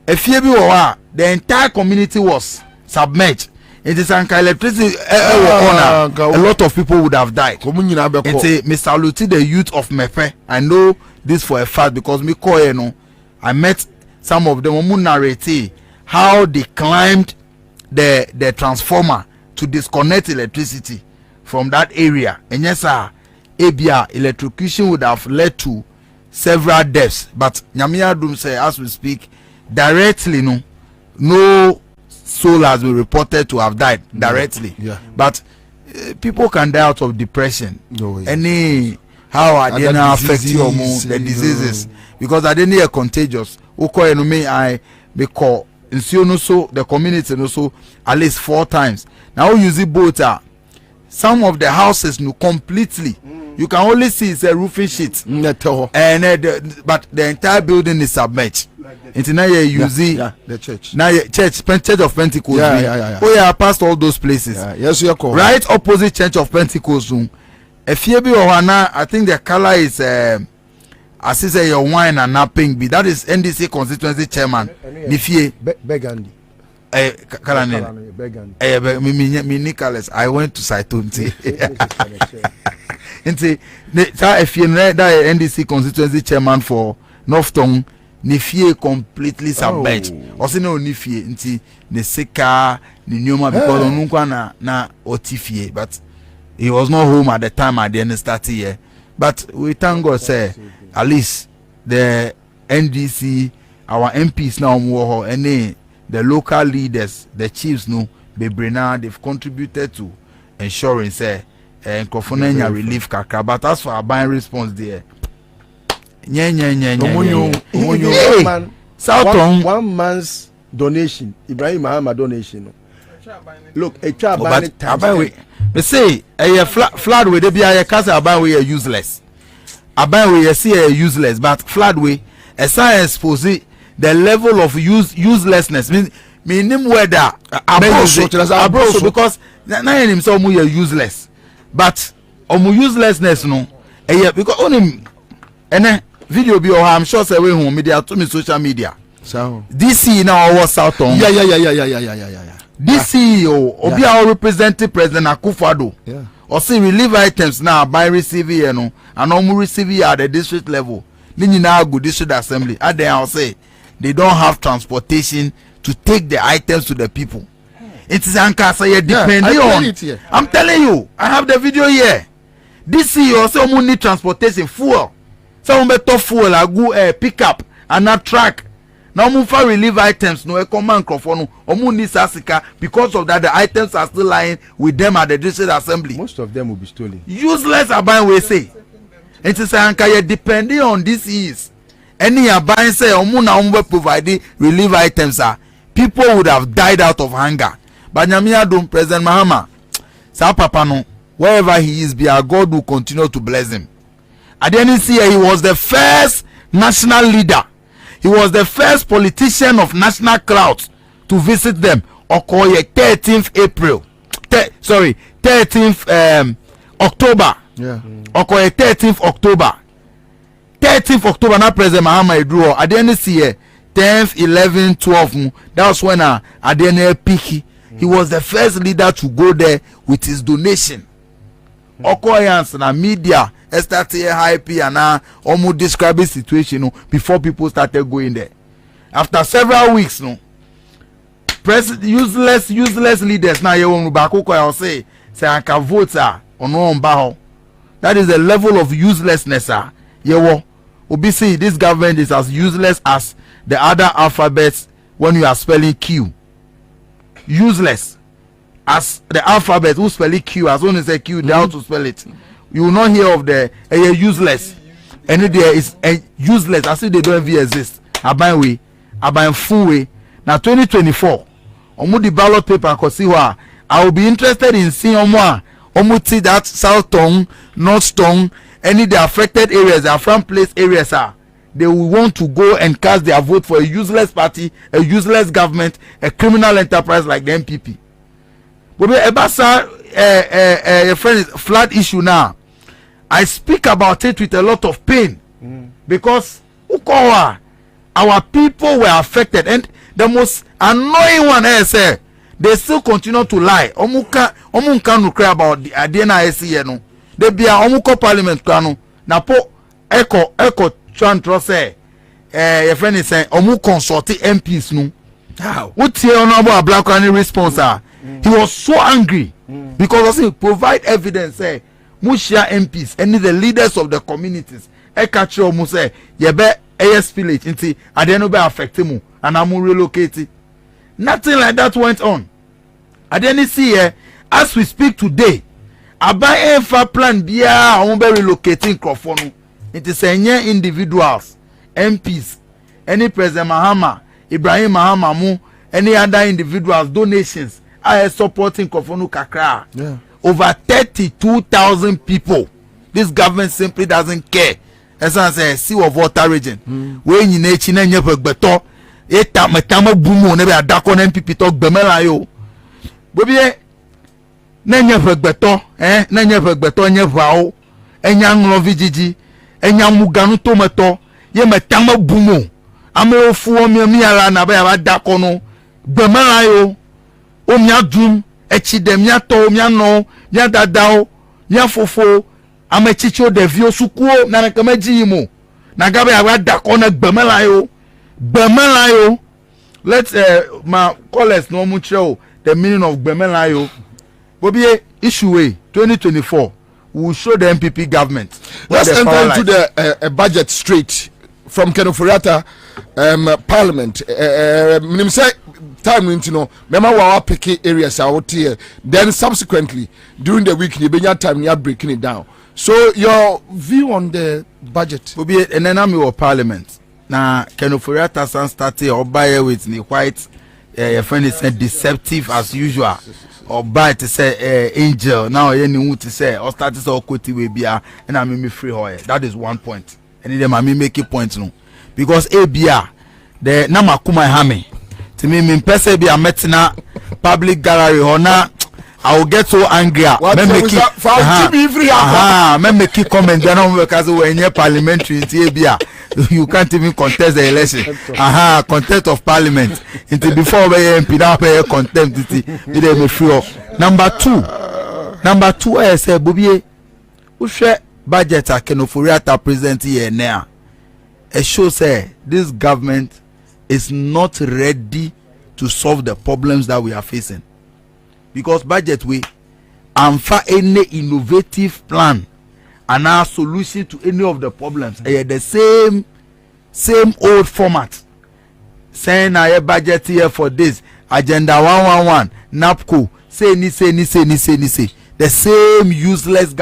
the entire community was submerged. It is an electricity a lot of people would have died. It's me salute the youth of Mepe. I know this for a fact because me I met some of them who narrate how they climbed the transformer to disconnect electricity from that area. And yes, sir, electrocution would have led to several deaths. But Nyamia Dum say as we speak, directly no soul has been reported to have died directly. But people can die out of depression. Any how are they now affecting the diseases? Because are they near contagious? I because the community also at least 4 times. Now use it both some of the houses completely. You can only see it's a roofing sheet. And but the entire building is submerged. It's now you see the church. Now church of Pentecost. Oh yeah, past all those places. Yes, you're correct. Right opposite Church of Pentecost. If you be I think the color is as I say your wine and not pink. That is NDC constituency chairman. Nifie Begandi. Nicholas. I went to Saitunti. If you know that NDC constituency chairman for Northtown. Nifie completely submerged. Also no nifie nti ne seka ne nyoma because onunkwa na otifie, but he was not home at the time at the end started here. But we thank God say at least the NDC, our MPs now and the local leaders, the chiefs Bebrena, they've contributed to ensuring say Nkofona relief kakra. But as for our buying response there. One man's donation, Ibrahim Mahama donation. Look, a child they say a flood way they be a casa about we are useless. About we see a useless, but flood way as I expose the level of uselessness meaning whether abroad because now himself we are useless, but uselessness no because only video be I'm sure say we home media to me social media. So DC now was South on. Yeah. DC obi our representing President Akufo-Addo. Yeah. Or see relief items now by receiving and receiving at the district level. Then now go district assembly. And then I'll say they don't have transportation to take the items to the people. It is Ankasa depending on. I'm telling you, I have the video here. this year say omo need transportation fuel say omo better fuel agu pickup and not track na omo for relief items no command crofo no omo need sasika because of that the items are still lying with them at the district assembly. Most of them will be stolen. Useless aban we say it is anka depending on this is any aban say omo na omo provide relief items people would have died out of hunger. But nyamia dum President Mahama sa papa no wherever he is be our God will continue to bless him. At the end of the year, he was the first national leader. He was the first politician of national crowds to visit them. Okoye 13th April. 13th October. Yeah. Okoye 13th October. 13th October na President Mahama Edruo. At the end of the year, 10th, 11th, 12th. That was when at the end of peak. He was the first leader to go there with his donation. Okoyans na media started hype and almost describing situation before people started going there. After several weeks, useless leaders now you want back say I can vote on baho. That is the level of uselessness. You will see this government is as useless as the other alphabets when you are spelling Q. Useless as the alphabet who spell it Q, as soon as say Q, they how to spell it. You will not hear of the useless. And there is a useless as if they don't even exist. Aban full way. Now 2024, omu the ballot paper kosiwa. I will be interested in seeing omu see that South Tongue, North Tongue, any the affected areas, the from place areas they will want to go and cast their vote for a useless party, a useless government, a criminal enterprise like the MPP. But Ebasa, your friend, flood issue now. I speak about it with a lot of pain because our people were affected, and the most annoying one is they still continue to lie. Omuka no cry about the Adena SC no. They be a omuko parliament kano. Na po echo chantro say your friend is saying omu consult MPs no. How? What here honorable black one response he was so angry because he provide evidence say Mushia MPs and the leaders of the communities catch omu say yebe AS village inti adeno be affect mu and amu relocate. Nothing like that went on. At the end of the year, as we speak today, about a plan be relocating Crofonu. It is a individuals, MPs, any President Mahama, Ibrahim Mahama, any other individuals, donations are supporting Crofonu Kakra. Yeah. Over 32,000 people. This government simply doesn't care. As I say, sea of water region. When you need to beto, metama bumo nebe adako na MPP talk bemela yo. Bobie nenye beto nenye beto nye vao enya nglo vijiji enya muganu tomato ye metama bumo ame ofu omi ala na ba adako no bemela yo o mia dum echi dem ya to mia no mia dadao mia fofo ame chicho de vio sukuo na kamaji imo na gabe adako na bemela yo. Bemelayo, let's my callers no much show the meaning of Bemelayo. Bobie issue 2024 we will show the MPP government. Let's enter into the budget straight from Kenoforiata Parliament. Say time you know, remember our picky areas out here. Then subsequently during the week you be time you are breaking it down. So your view on the budget? Bobie and then I'm your Parliament. Na Kenoforiata san started or buy with the white your friend is deceptive as usual or buy to say angel now any to say or start to say okoti we be and I me free hoye. That is one point. And then I make a point no because ABR the nama kuma hame to me pese be a metina public gallery or na I will get so angry. Me make it comment then on because we in parliamentary in ABR. You can't even contest the election. Contempt of parliament. Until before we MP now pay contempt. Number two, I say, Bobie, who share budget a Kenoforiata present here now. It shows say this government is not ready to solve the problems that we are facing. Because budget we for any innovative plan and our solution to any of the problems. The same old format. Saying a budget here for this agenda 111 NAPCO say. The same useless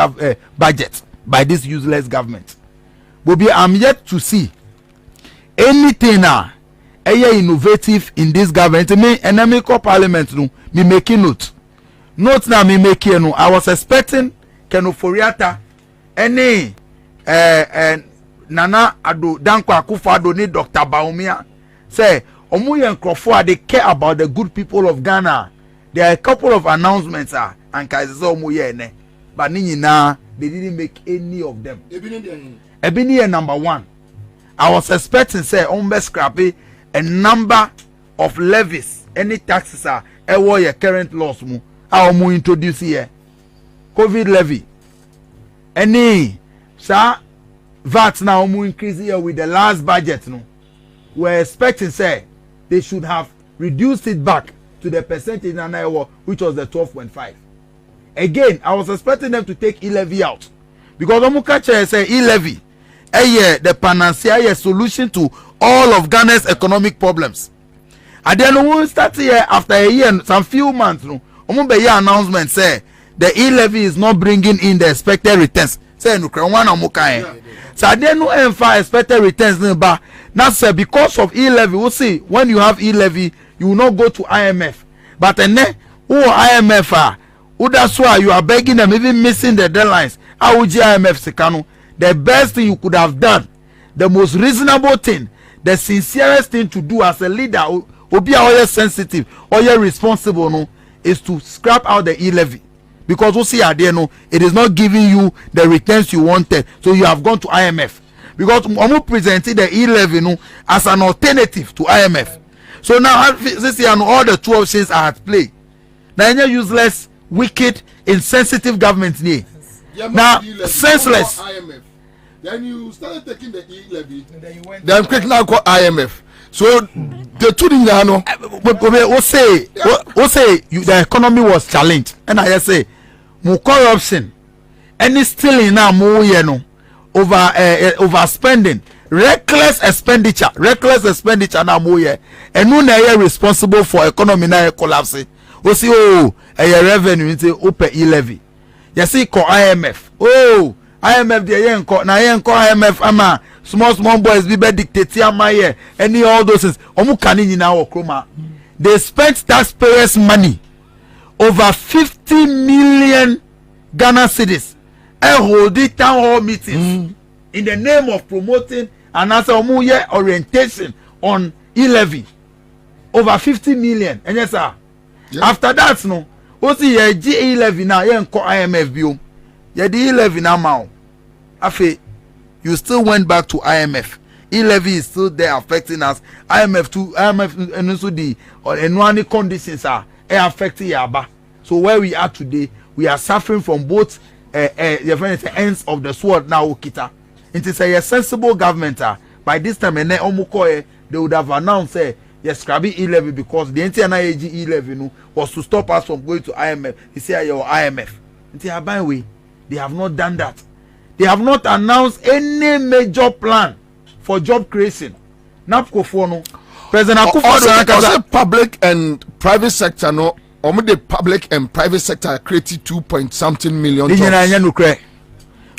budget by this useless government. Bobie, I'm yet to see anything innovative in this government. Me enemy call Parliament no me making note now me making no. I was expecting Kenoforiata any Nana Ado Danko Akufo-Addo ni Dr. Baumia say omuye nkrofo they care about the good people of Ghana. There are a couple of announcements and kaisese omuye ne but nyina they didn't make any of them. Ebini number 1. I was expecting say scrappy a number of levies, any taxes your current laws mu introduce here. COVID levy. Any VAT now increase here with the last budget no. We're expecting say they should have reduced it back to the percentage which was the 12.5. Again, I was expecting them to take e-levy out because Omukache say e-levy the panacea solution to all of Ghana's economic problems. And then we will start here after a year, some few months. No, announcement say the e-levy is not bringing in the expected returns. Say no, so then no expected returns. But now say because of e-levy, we'll see when you have e-levy, you will not go to IMF. But then who IMF are? That's why you are begging them, even missing the deadlines. How would IMF Sekano? The best thing you could have done, the most reasonable thing, the sincerest thing to do as a leader, or be sensitive or responsible, no, is to scrap out the e-levy. Because we see there, no, it is not giving you the returns you wanted, so you have gone to IMF. Because we presented the e-levy no, as an alternative to IMF. So now, this year, all the 2 options are at play. Now, any useless, wicked, insensitive government need. Now, senseless. Then you started taking the e-levy. Then quick now call IMF. So the two things I know. We say the economy was challenged, and I say more corruption, any stealing now more overspending, reckless expenditure now more and no na responsible for economy now collapse. We see a revenue into open e-levy. You see call IMF. IMF the IMF ama small boys be dictate ama any all those things. They spent taxpayers' money over 50 million Ghana cedis and holding town hall meetings in the name of promoting and answer orientation on e-levy. Over 50 million. And yes, sir. Yeah. After that, no. What's the e-levy now? You call IMF bill. Yeah, the e-levy now. Afe, you still went back to IMF. E-levy is still there affecting us. IMF and also the any conditions are affecting Yaba. So where we are today, we are suffering from both ends of the sword now. Kita. It is a sensible government. By this time, they would have announced yes, scrapping e-levy because the entire e-levy was to stop us from going to IMF. He said your IMF. By the way, they have not done that. They have not announced any major plan for job creation. NAPCO for no. President Akufo-Addo public and private sector no. The public and private sector created 2.something million jobs.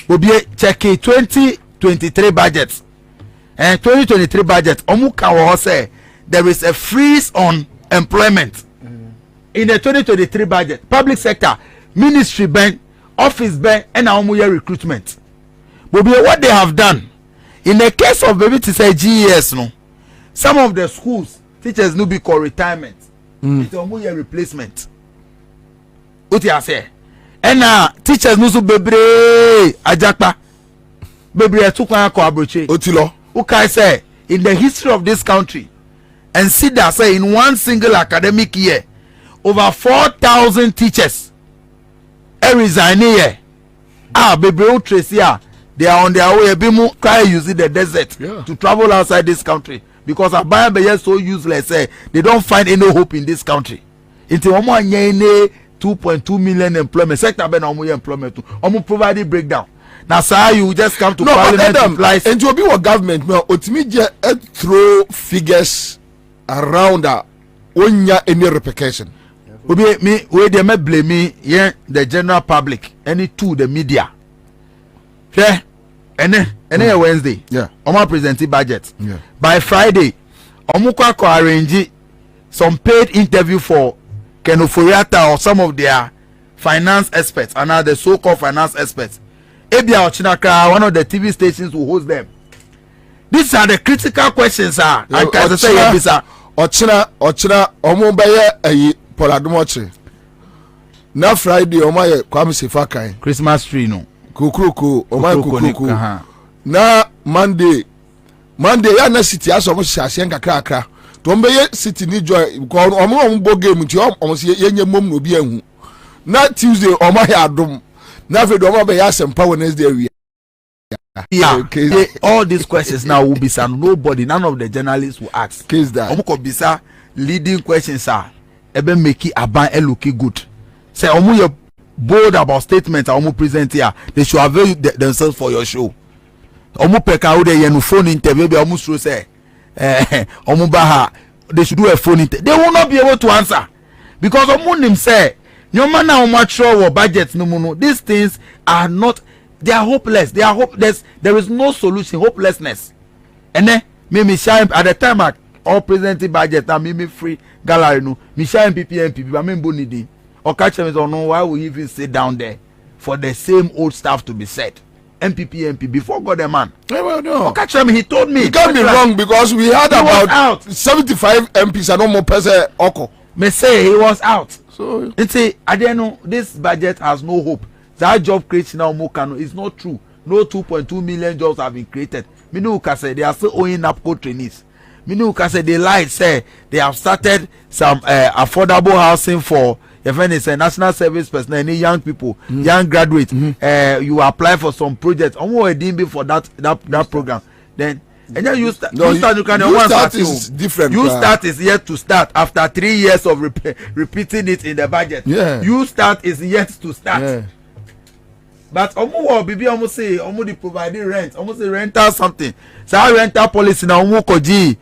Bobie check 2023 budget. And 2023 budget. Say there is a freeze on employment. In the 2023 budget, public sector, ministry ban, office ban, and recruitment. But what they have done, in the case of baby to say GES, no, some of the schools, teachers no be called retirement. It's a replacement. What you say? And teachers no so bebre ajakpa. Bebre tukwa ko abroche. Otilo. Okay, say in the history of this country, and see that say in one single academic year, over 4,000 teachers resign here. Bebre Tracy, they are on their way. Bimu try using the desert to travel outside this country because Abayambe is so useless. They don't find any hope in this country. Into 2.2 million employment sector, employment to provide breakdown. Now, sir, you just come to Parliament to fly. And to be what government, no, ultimately, throw figures around that. Onya any replication. Me, where they may blame me, yeah, the general public, any to the media. Yeah, and then Wednesday, yeah, Omo present the budget. Yeah. By Friday, Omuka ko arrange some paid interview for Kenoforiata or some of their finance experts, and now the so-called finance experts. Ebia Ochinaka, one of the TV stations will host them. These are the critical questions, sir. And can I say, yes, sir? Ochina Omobaye ayi Poladumochi. Na Friday Omaye Kwame Sefakai. Christmas tree no. Kukuruku Omaye kukuruku. Na Monday ya na city aso mo hihase nkakrakra. To ombeye city ni joy ko omo bo game ti omo se yenye mom no bi ahu. Na Tuesday Omaye adom. Na Friday Omaye asempa Wednesday wi. Yeah, okay. All these questions now will be some nobody, none of the journalists will ask. Case that. Omo bisa leading questions are ebe make it aban looking good. Say omo you bold about statements omo present here. They should avail themselves for your show. Omo peka wo dey no phone interview be omo show say omo baha they should do a phone interview. They will not be able to answer because omo nim say no man na omo sure budget no. These things are not. They are hopeless. They are hopeless. There is no solution. Hopelessness. And then me shine at the time at all presenting budget and me free gallery no. Me shine MPP but me bonidi. Or catch me don't know why we even sit down there for the same old stuff to be said. MPP before God the man. No. Or catch me. He told me. You can't be wrong because we had about 75 MPs and no more person oko. Me say he was out. So it's a I don't know. This budget has no hope. That job creation now Mokano is not true. No 2.2 million jobs have been created. Minuka said they are still owing NAPCO trainees. Minuka said they lied, say they have started some affordable housing for national service personnel, any young people, young graduates. You apply for some projects. For that program. Then and then you start is different. You start is yet to start after 3 years of repeating it in the budget. Yeah. You start is yet to start. Yeah. But almost say almost providing rent, almost say rental something. So our rental policy now almost copy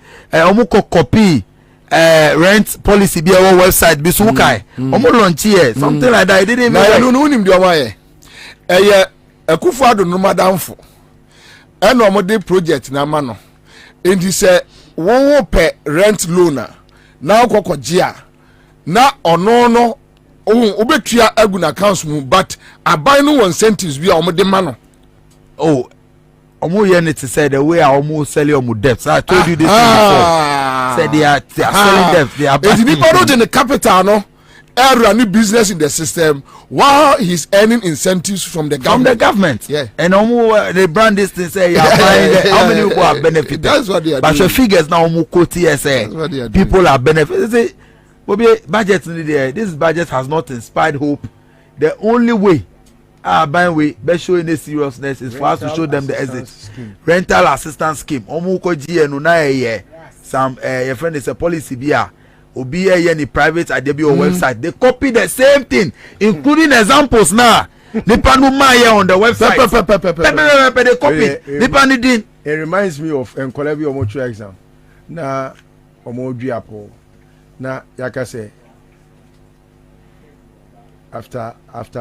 rent policy be our website be sukai. Almost launch here something like that. It didn't even. No him do amaye. Akufo-Addo no madamfo. Eno omode project na ma no. Enti say wo pe rent loan na okokoje a na ono no obetua agu na accounts mu but aban no incentives bi a omo de ma no. Oh, omo ye need to say the way omo sell omo debts. I told you this before. Said they are selling debts. They are buying. If people in the capital no running business in the system while he's earning incentives from the government. From the government. Yeah. And they brand this thing say how many people are benefited. That's what they are but doing. Your figures now omo quote say people are benefited. Bobie, budget there. This budget has not inspired hope. The only way by way be showing the seriousness is for us to show them the exit. Rental assistance scheme. Omuko GN na some your friend is a policy bia. Obi any private ADBO website. They copy the same thing, including examples now. Nipanu Maya on the website. They copy. It reminds me of Nkolabi Omochu exam. Na Omodri Apo. Now, like I say, after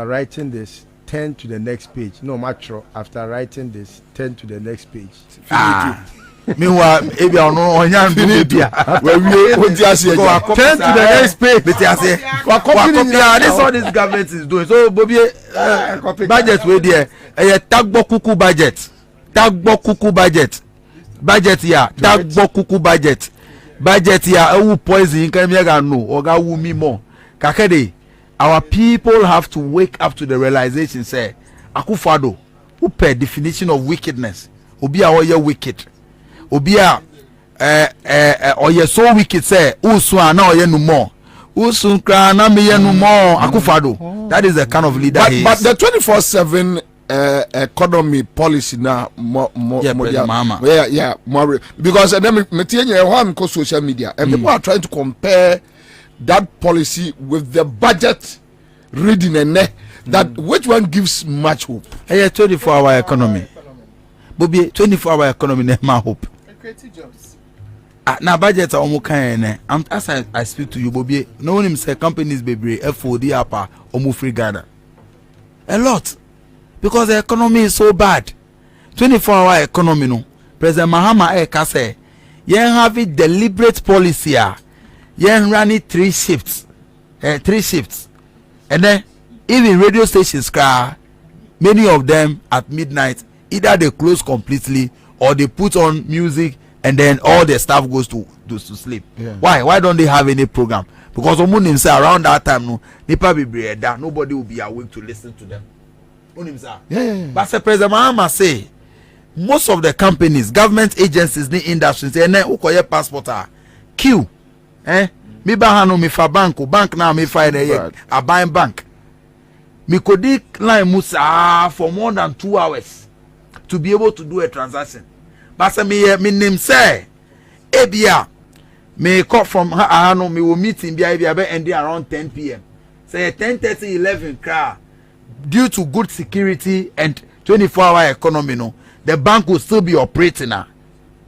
writing this, turn to the next page. No matter after writing this, turn to the next page. Meanwhile, maybe I know on your media. Turn to the next page. This all this government is doing. So, Bobie, budget way there. Tagbo kuku budget. Tagbo kuku budget. Budget here. Tagbo kuku budget. Budget here, who poison can no or who me more. Kakede, our people have to wake up to the realization, say, Akufo-Addo, who per definition of wickedness, Obia or wicked, Obia or ye so wicked, say, Uswa now ye no more, Usunkra na me ye no more, Akufo-Addo. That is the kind of leader he is. But the 24/7 economy policy now more because then me social media and people are trying to compare that policy with the budget reading and that which one gives much hope? 24-hour economy. Bobie, 24-hour economy never hope. Jobs. Now budget almost kind. As I speak to you, Bobie, no one say companies be FOD upper almost free Ghana. A lot, because the economy is so bad. 24-hour economy no. President Mahama say, you have a deliberate policy. You running 3 shifts, 3 shifts, and then even radio stations, many of them at midnight, either they close completely or they put on music and then all the staff goes to sleep. Yeah. Why don't they have any program? Because around that time no nobody will be awake to listen to them. Yeah. But President Mahama say most of the companies, government agencies, the industries, they ukoye passport queue. Me bahano me fa bank now me fa a buying bank. Me could line musa for more than 2 hours to be able to do a transaction. But say me name say ebia me call from hano me will meet in bia ending around 10 p.m. Say 10:30 11 car due to good security and 24-hour economy no the bank will still be operating now.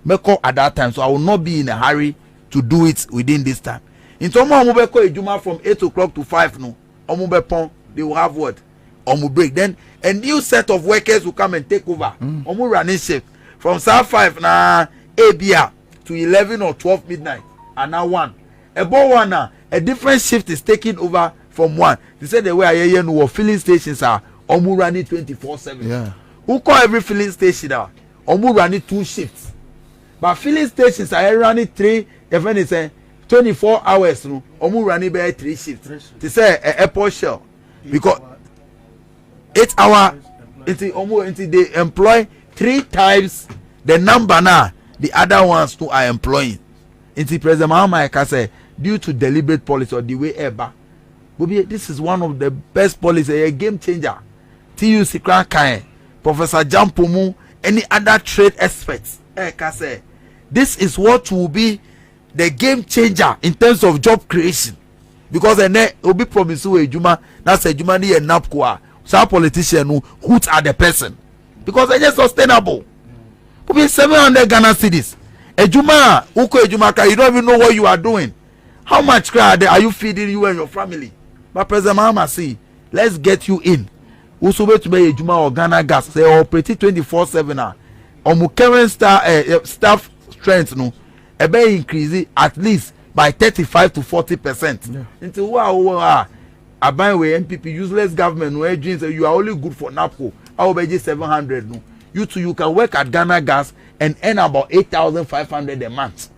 Me call at that time, so I will not be in a hurry to do it within this time. In some omubeko ejuma from 8 o'clock to 5 no omubepon they will have what omu break, then a new set of workers will come and take over. Omu running shift from 5 na abia to 11 or 12 midnight and now 1 about 1 now a different shift is taking over from 1. They said the way I know filling stations are omu running 24/7. Yeah. Who call every filling station now omu running 2 shifts, but filling stations are running 3 even it's 24 hours no omu running by 3 shifts. They say airport shell because 8 hour until they employ 3 times the number now the other ones too are employing. Until President Mahama can say due to deliberate policy or the way ever. Bobie, this is one of the best policy, a game changer. TUC Kran Professor Jampomu, any other trade experts can say this is what will be the game changer in terms of job creation. Because then will be promised to a Juma, that's a Juma ni a napkwa. Some politician who are the person. Because they're just sustainable. Bobie, 700 Ghana cedis. A Juma, Uko a Juma, you don't even know what you are doing. How much are you feeding you and your family? But President Mahama say, let's get you in. Usobe to be a Juma or Ghana gas. They operate 24/7. Omu current staff strength no, ebe increase at least by 35 to 40%. Until wow, aban we MPP useless government no dreams you are only good for NAPCO. I will be 700 no. You can work at Ghana gas and earn about 8,500 a month.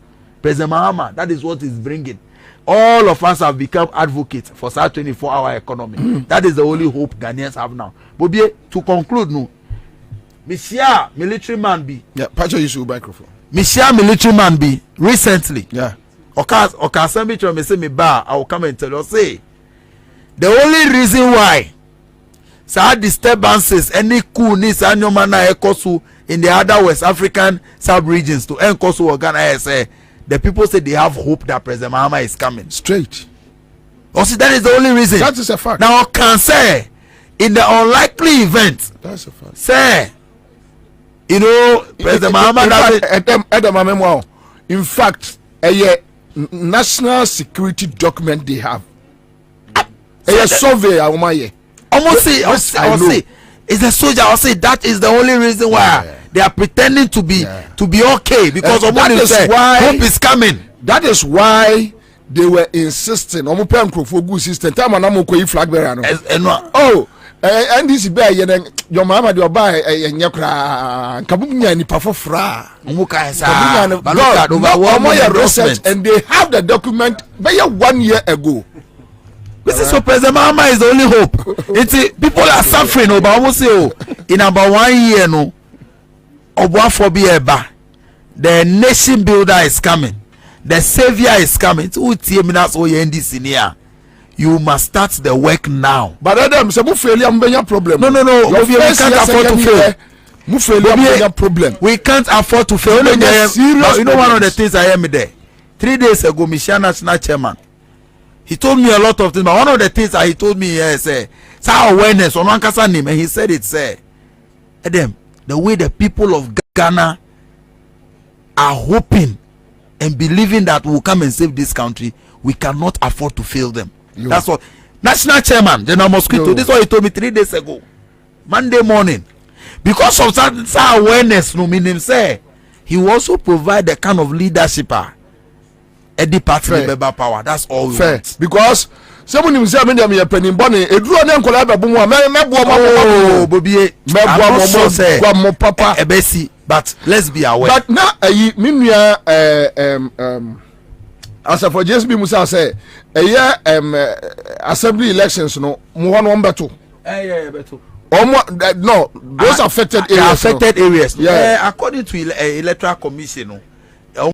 President Mahama, that is what he's bringing. All of us have become advocates for such 24-hour economy. That is the only hope Ghanaians have now. Bobie, to conclude, no, Mishia military man be. Yeah, Pacho use your microphone. Mishia military man be recently. Yeah. Okay, me say me ba, I will come and tell you. Say the only reason why sad disturbances any coup ni sa nyoma na ekosu in the other West African sub-regions to enkosu Ghana say the people say they have hope that President Mahama is coming. Straight. Also, that is the only reason. That is a fact. Now, can say, in the unlikely event, that's a fact. Say, you know, President Mahama, in fact, a national security document they have. A survey, almost say, it's a soldier. I'll say that is the only reason why they are pretending to be okay because that is why hope is coming. That is why they were insisting. Good system. Time and flag bearer. Oh, and this bear your mama do buy a nyakra kabunya ni pafofra. Research and they have the document by 1 year ago. This is for President Mahama is the only hope. People are suffering over almost in about 1 year no. The nation builder is coming. The savior is coming. You must start the work now. But Adam, some failure problem. No. We can't afford to fail. We can't afford to fail. You know one of the things I hear me there. 3 days ago, Michelle National Chairman, he told me a lot of things. But one of the things that he told me is Sa awareness on one kasa name, and he said it say Adam, the way the people of Ghana are hoping and believing that we'll come and save this country, we cannot afford to fail them. That's what National Chairman General Mosquito, this is what he told me 3 days ago, Monday morning. Because of that awareness, no meaning say he will also provide the kind of leadership at the party power. That's all we want. Because someone him say me dem ye penin bone eduro ne nkola be bo mu me Bobie papa ebesi, but let's be aware. But na ayi minua Ansah for just be musa say assembly elections no mo ho no mbeto beto no, those affected areas. Affected areas. Yeah. According to Electoral Commission,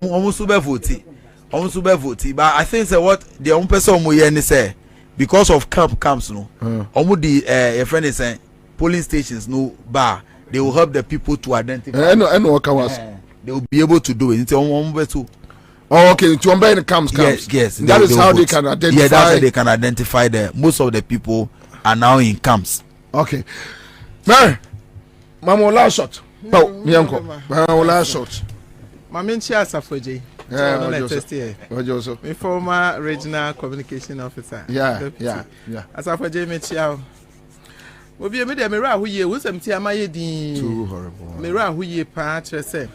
almost super vote. But I think what the own person say because of camps no. Almost the a friend is saying polling stations no bar. They will help the people to identify. They will be able to do it. Oh, okay. To in the camps. Yes. That is how they can identify. Yeah, that's how they can identify most of the people are now in camps. Okay. Mary, Mama last shot. No, me uncle. Mama last shot. Mama Ansah for J. My former regional communication officer. Yeah. Ansah for J. Mechiao. Obi me de mera hu ye, wo samti amaye din. Too horrible. Mera hu ye pa kyerese.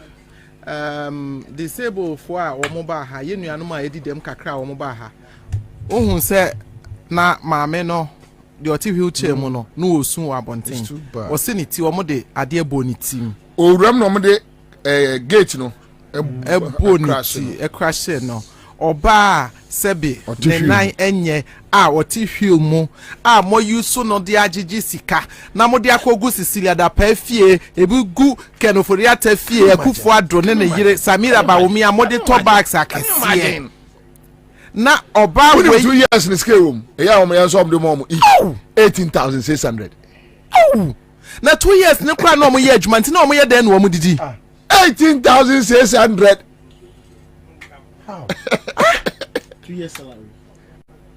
Disabled for a omo ba ha, ye nuanom a edi dem kakra omo ba ha. Ohun se na maame no the oti wheelchair mu no osun wa bonten o se ni ti omo de ade ebo ni tim o ram no omo de gate no ebo ni ti crash no oba sebe ne nan enye a oti wheel mu a mo yusu no de agigi sika na mo de akogu Sicilia da pa fie ebi gu kenofori ata fie akufo adro ne yire Samira Bawomi a mo de to bags akese na oba we 2 years in scale room eya o me yanso am de mom 18,600 na 2 years ne kwa na o mo ye adwuma nti na o mo ye den na o mo didi 18,600 how 2 years salary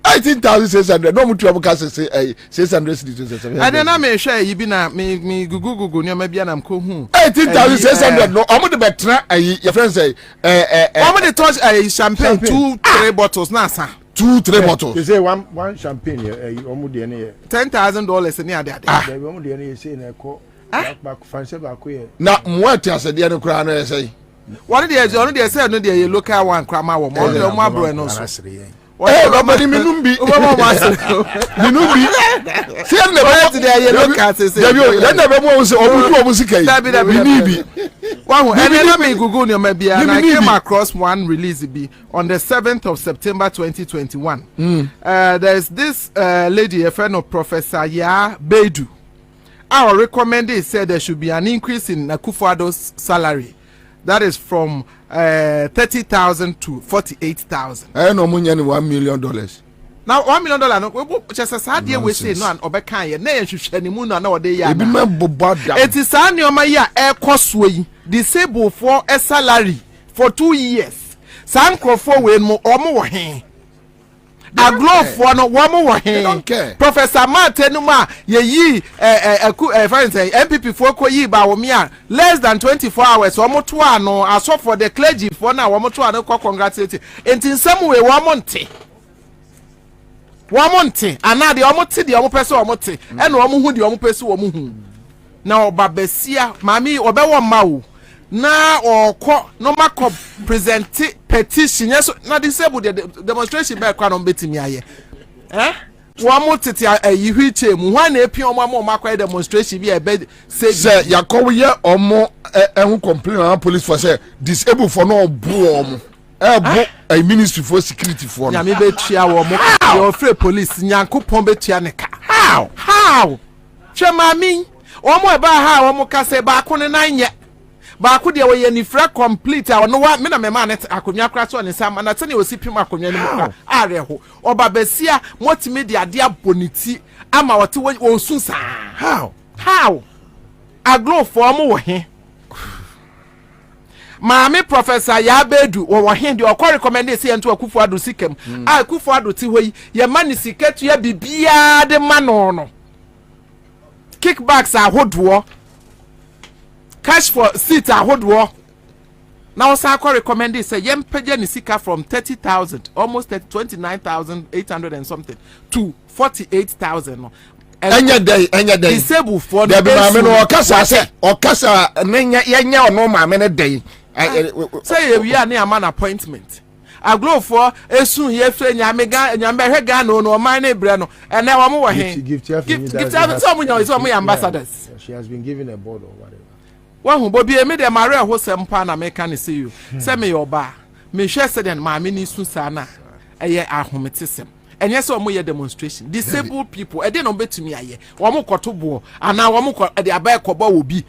18,600 no mo tuam ka say 600 cedis ade na me hwe yi bi na me gugu ni o ma bia na mko hu 18,600 no omo de betra ayi your friend say omo de touch champagne 2-3 bottles na asa 2-3 bottles you say one champagne omo de ne $10,000 ni ade omo de ne say na ko back fancy back here na mwati asede ne kura na say one dey say no dey local one krama wo mo de omo abro no so nobody minumbi minumbi see na be dey yellow card say then na be mo say omu sika yi binibi one and me google ni o ma bia and I came across one release be on the 7th of September 2021 there's this lady a friend of Professor Ya Bedu our recommended said there should be an increase in Akufo-Addo's salary. That is from 30,000 to 48,000. I know money $1 million. Now $1 million no just as hard we say no an obeka ye na hwehwe ni mu no na ode ya. Ebi me bobada. It is an yoma ya e cost we disabled for a salary for 2 years. San crofo we mo omo wo hen. Aglof no womo wo hen. Professor Martinuma ye yi friends MPP for ko yi ba wo me a less than 24 hours womo to ano aso for the clergy for na womo to ano ko congratulate. Enti nsam we womo nte. Womonte ana de omote de omopese omote e na omo hu de omopese wo mu hu na obabesia mami obewo ma wo na okọ no makọ present petition yes na disabled the demonstration be kwa no betimi aye womote te yihiche mu hwa na epi omo makọ demonstration bi e be say yakọ ye omo ehun complain on police for say disabled for no bu omo a ministry for security for na me be tua wo mo your free police nyankopon be tua ne ka how chema mi omo e ba ha omo ka se ba ko ne nanye ba ko de wo ye ni fra complete a no wa me na me ma ne akonwa kra so ne sam na tene osi pim akonwa ni mo are ho oba besia motimi de ade aboniti ama wote wo sun sa how aglo for omo wo he Maami Professor Ya Bedu wo hen de okọ recommend say ento Akufo-Addo sikem Akufo-Addo ti hoyi ye mani siketu ya bibia de mano no kickbacks ahodoɔ cash for seat ahodoɔ na wɔsan akɔ recommend sɛ yɛmpagya ne sika from 30,000 almost 29,800 and something to 48,000 no ɛnyɛ dɛn disabled for the maame no ɔkasa ne yɛnyɛ ɔno maame no dɛn sɛ yɛwia ne ama no appointment aglofoɔ esu yɛfrɛ nyamehwɛ Ghana no ɔman ne brɛ no ɛnɛ wɔn wɔ he gift sɛ ɔmo nya sɛ ɔmo yɛ ambassadors. She has been given a board or whatever. Wahu Bobie me de mare ho sempa na meka ne see you say me yoba me hwe se den maame ni su sa na eye ahometesem enye se omo ye demonstration disabled people e de no betumi aye omo koto bo ana omo de abai koba obi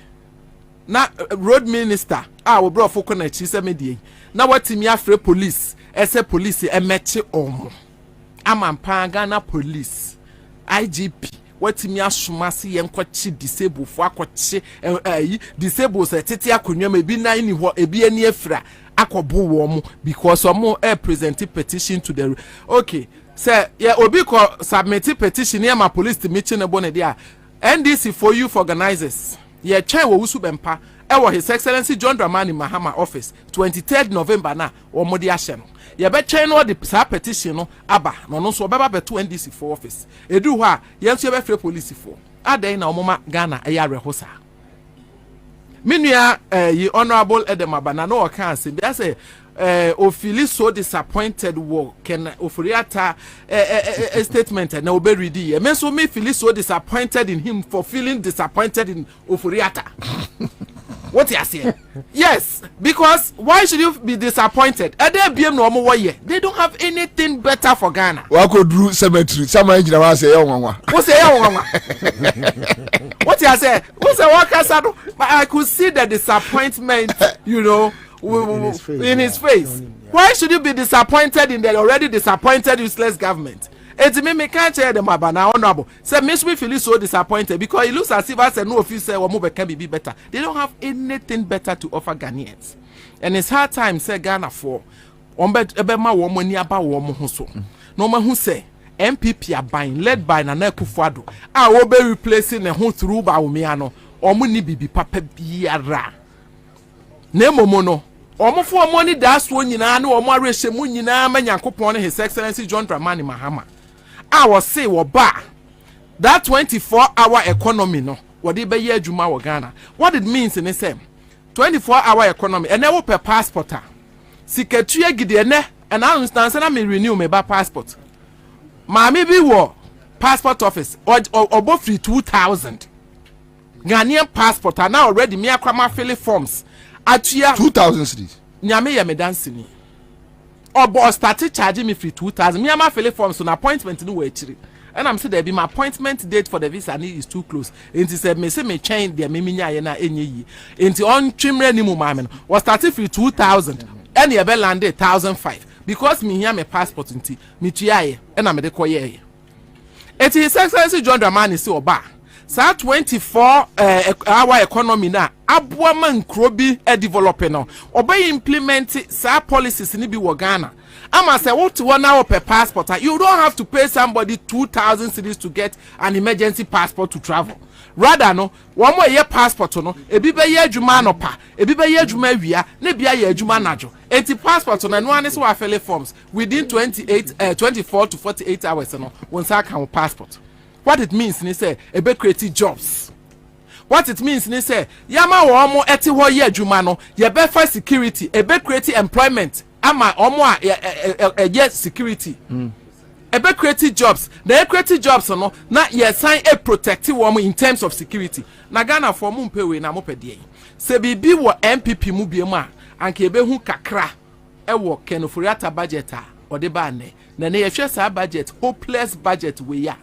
na road minister wo bro foko na chi se me die na watimi afre police ese police emeche omo amampa Ghana police IGP watimi asoma se yenkwachi disabled fo akwachi disabled se tete akonwam ebi nan ni ho ebi ani afira akobo wo mo because omo present petition to the okay say yeah obi ko submit petition here my police to meet na bone dia NDC for you for organizers yeah try wo wusu bempa His Excellency John Dramani Mahama office 23rd November na omo di ahye no ye be try no the petition no aba no so beba beto NDC for office edu ho a yenso ye be free police for adan na omoma Ghana eyare ho sa minua ye honorable Edemabana no kan say be say ofili so disappointed wo ken ofuriata a statement na obe read ye me so me feel so disappointed in him for feeling disappointed in ofuriata. What you say? Yes, because why should you be disappointed? They don't have anything better for Ghana. What could do Sanitary? Someone say, what you say? What's a worker? But I could see the disappointment, you know, in his face. Why should you be disappointed in the already disappointed, useless government? It's me can't tell them about now honorable. Say makes me feel so disappointed because it looks as if I said no officer or move can be better. They don't have anything better to offer Ghanaians. And it's hard time say Ghana for ma woman aba woman so. No man who say MPP are buying led by Nana Akufo-Addo. I will be replacing the whole through by Umiano or money bibi papa biara. Nemo mono. Omo for money that's one yina no omo areshe mu nyina ma Nyankopon His Excellency John Dramani Mahama. I was say that 24-hour economy no what they be ye adwuma wo Ghana. What it means in the same 24-hour economy and never per passport. Siketua gide ne and I understand say na me renew me ba passport. Ma me bi wo passport office or bo free 2,000 Ghanaian passport and now already me akwama fill forms. Atua 2,000 cities. Nyame ye me dance ni. Obo started charging me free 2,000. Me am fill forms on appointment no we chiri. And I'm say there be my appointment date for the visa need is too close. Enti said me say me change there me nya ye na enye yi. Enti on trimre ni mu ma me no. Was started free 2,000. And ye be land 1,005 because me here me passport enti me tua ye and am de koye. Enti His Excellency John Dramani say oba. Sa 24-hour economy na aboa man krobi develop no obey implement sa policies ni bi wo Ghana ama say what 1 hour per passport you don't have to pay somebody 2,000 cedis to get an emergency passport to travel. Rather no one more year passport no ebi be ye adwuma no pa ebi be ye adwuma awia na bia ye adwuma najo enti passport no no so wa fill forms within 24 to 48 hours no won sa kan passport. What it means ni say ebe create jobs. What it means ni say yama wo omo eti ho ye adwuma no ye be for security ebe create employment ama omo a security. Ebe create jobs. The create jobs no na ye sign a protective woman in terms of security. Na Ghana for mu mpewe na mo pedie. Se bibi wo MPP mu biemu a anka ebe hu kakra e wo kenofuriata budget a ode ba ne. Na ye hwe sa budget hopeless budget we ya.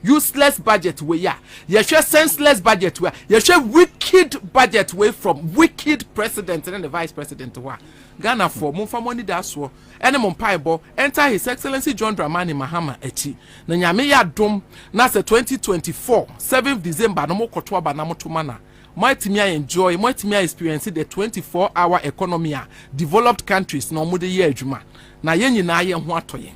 Useless budget way ya. Yeshe senseless budget way. Yeshe wicked budget way from wicked president and the vice president wa. Ghana for mumfa money that's wo. Ene mumpaibo enter His Excellency John Dramani Mahama echi. Na nyame ya dom na se 2024 7th December no mo kotwa ba na motuma na. Might me enjoy, might me experience the 24-hour economy developed countries no mo de ye adwuma. Na ye nyina ye ho atoye.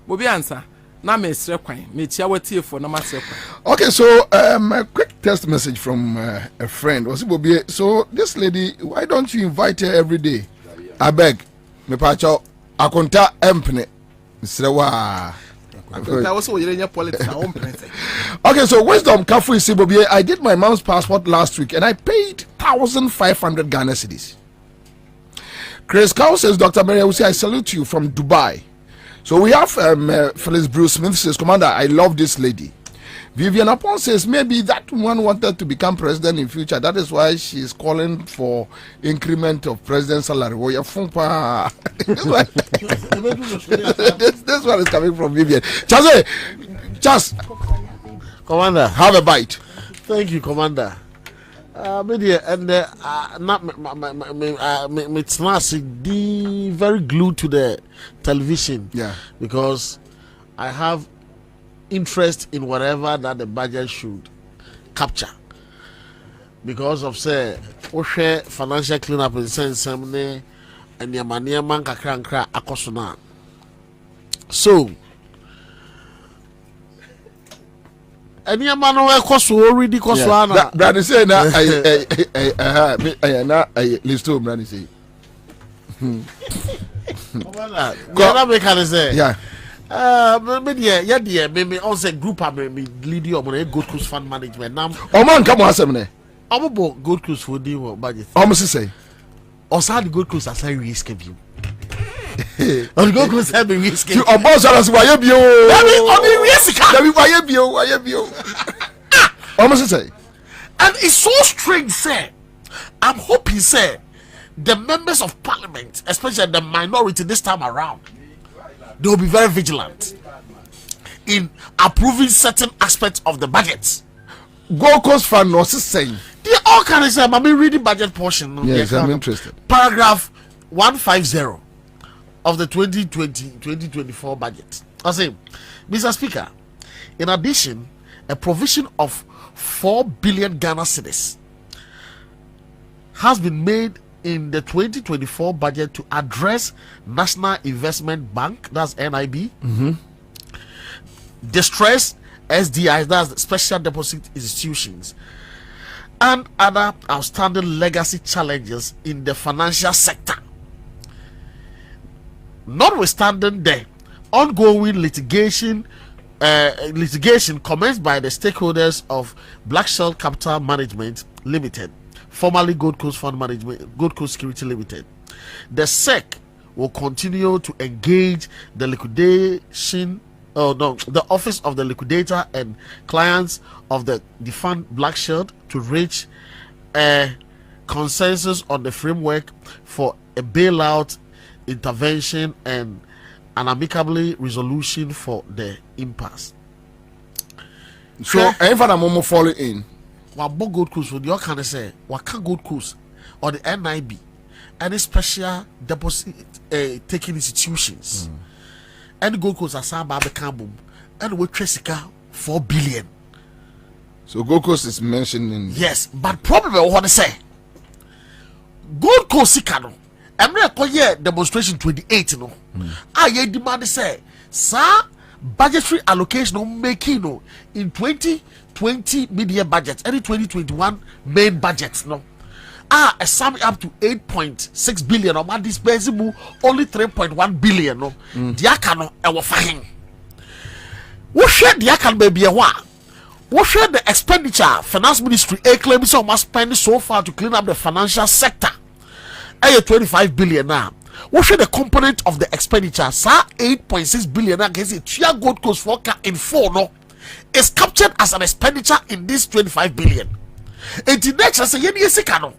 Bobie Ansah. Na me sre kwan me tia watie for na ma sre kwan. Okay, so quick text message from a friend. Was Bobie? So this lady, why don't you invite her every day? I beg, me pacho, akonta empne. Mr. Okay, so wisdom Kafu Isibobi. I did my mom's passport last week and I paid 1,500 Ghana cedis. Chris Cow says, Dr. Mary, I will say I salute you from Dubai. So we have Phyllis Bruce Smith says, Commander, I love this lady. Vivian Upon says maybe that one wanted to become president in future. That is why she is calling for increment of president's salary. This one is coming from Vivian. Charles, Commander, have a bite. Thank you, Commander. Media and it's very glued to the television. Yeah, because I have interest in whatever that the budget should capture, because of say financial cleanup in sense and yamania kakra akosona. So any man who cost already cost one. Brother say na I list to brother say. Yeah. Maybe also group lead you on a Gold Coast Fund Management. Now, man, come on, Semne. I'm about Gold Coast for the budget. Almost say, also the Gold Coast as I risk of you. On Gold Coast, have been risky. You are boss, I was why you. Almost say, and it's so strange, sir. I'm hoping, sir, the members of Parliament, especially the minority this time around, they will be very vigilant in approving certain aspects of the budget. Gold Coast Fund was saying they all kind of say, I'm reading budget portion. Yes, I'm interested. Paragraph 150 of the 2020-2024 budget. I say, Mr. Speaker, in addition, a provision of 4 billion Ghana cedis has been made in the 2024 budget to address National Investment Bank, that's NIB, distressed SDIs, that's special deposit institutions, and other outstanding legacy challenges in the financial sector. Notwithstanding the ongoing litigation commenced by the stakeholders of Black Shell Capital Management Limited, formerly Gold Coast Fund Management, Gold Coast Security Limited, the SEC will continue to engage the the Office of the Liquidator and clients of the defunct Black Shield to reach a consensus on the framework for a bailout intervention and an amicably resolution for the impasse. So, everyone I'm follow in. What Gold Coast would you kind of say? What can Gold Coast or the NIB, any special deposit taking institutions, and Gold Coast are Saba Cambum, and we Tresica 4 billion. So Gold Coast is mentioned in. Yes, but probably what I say, Gold Coast Sikano, and we are demonstration 28. No, I demand say, sir, budgetary allocation on making in 2020 media budget, any 2021 main budgets, no. A sum up to 8.6 billion or dispensable only 3.1 billion, no. Diakano ewa fine. What share Diakan baby a what share the expenditure finance ministry claims so must spend so far to clean up the financial sector? 25 billion now. What should the component of the expenditure, sir? 8.6 billion against it. Chia Gold Coast forecast in 4 no is captured as an expenditure in this 25 billion. And the next I say yes no.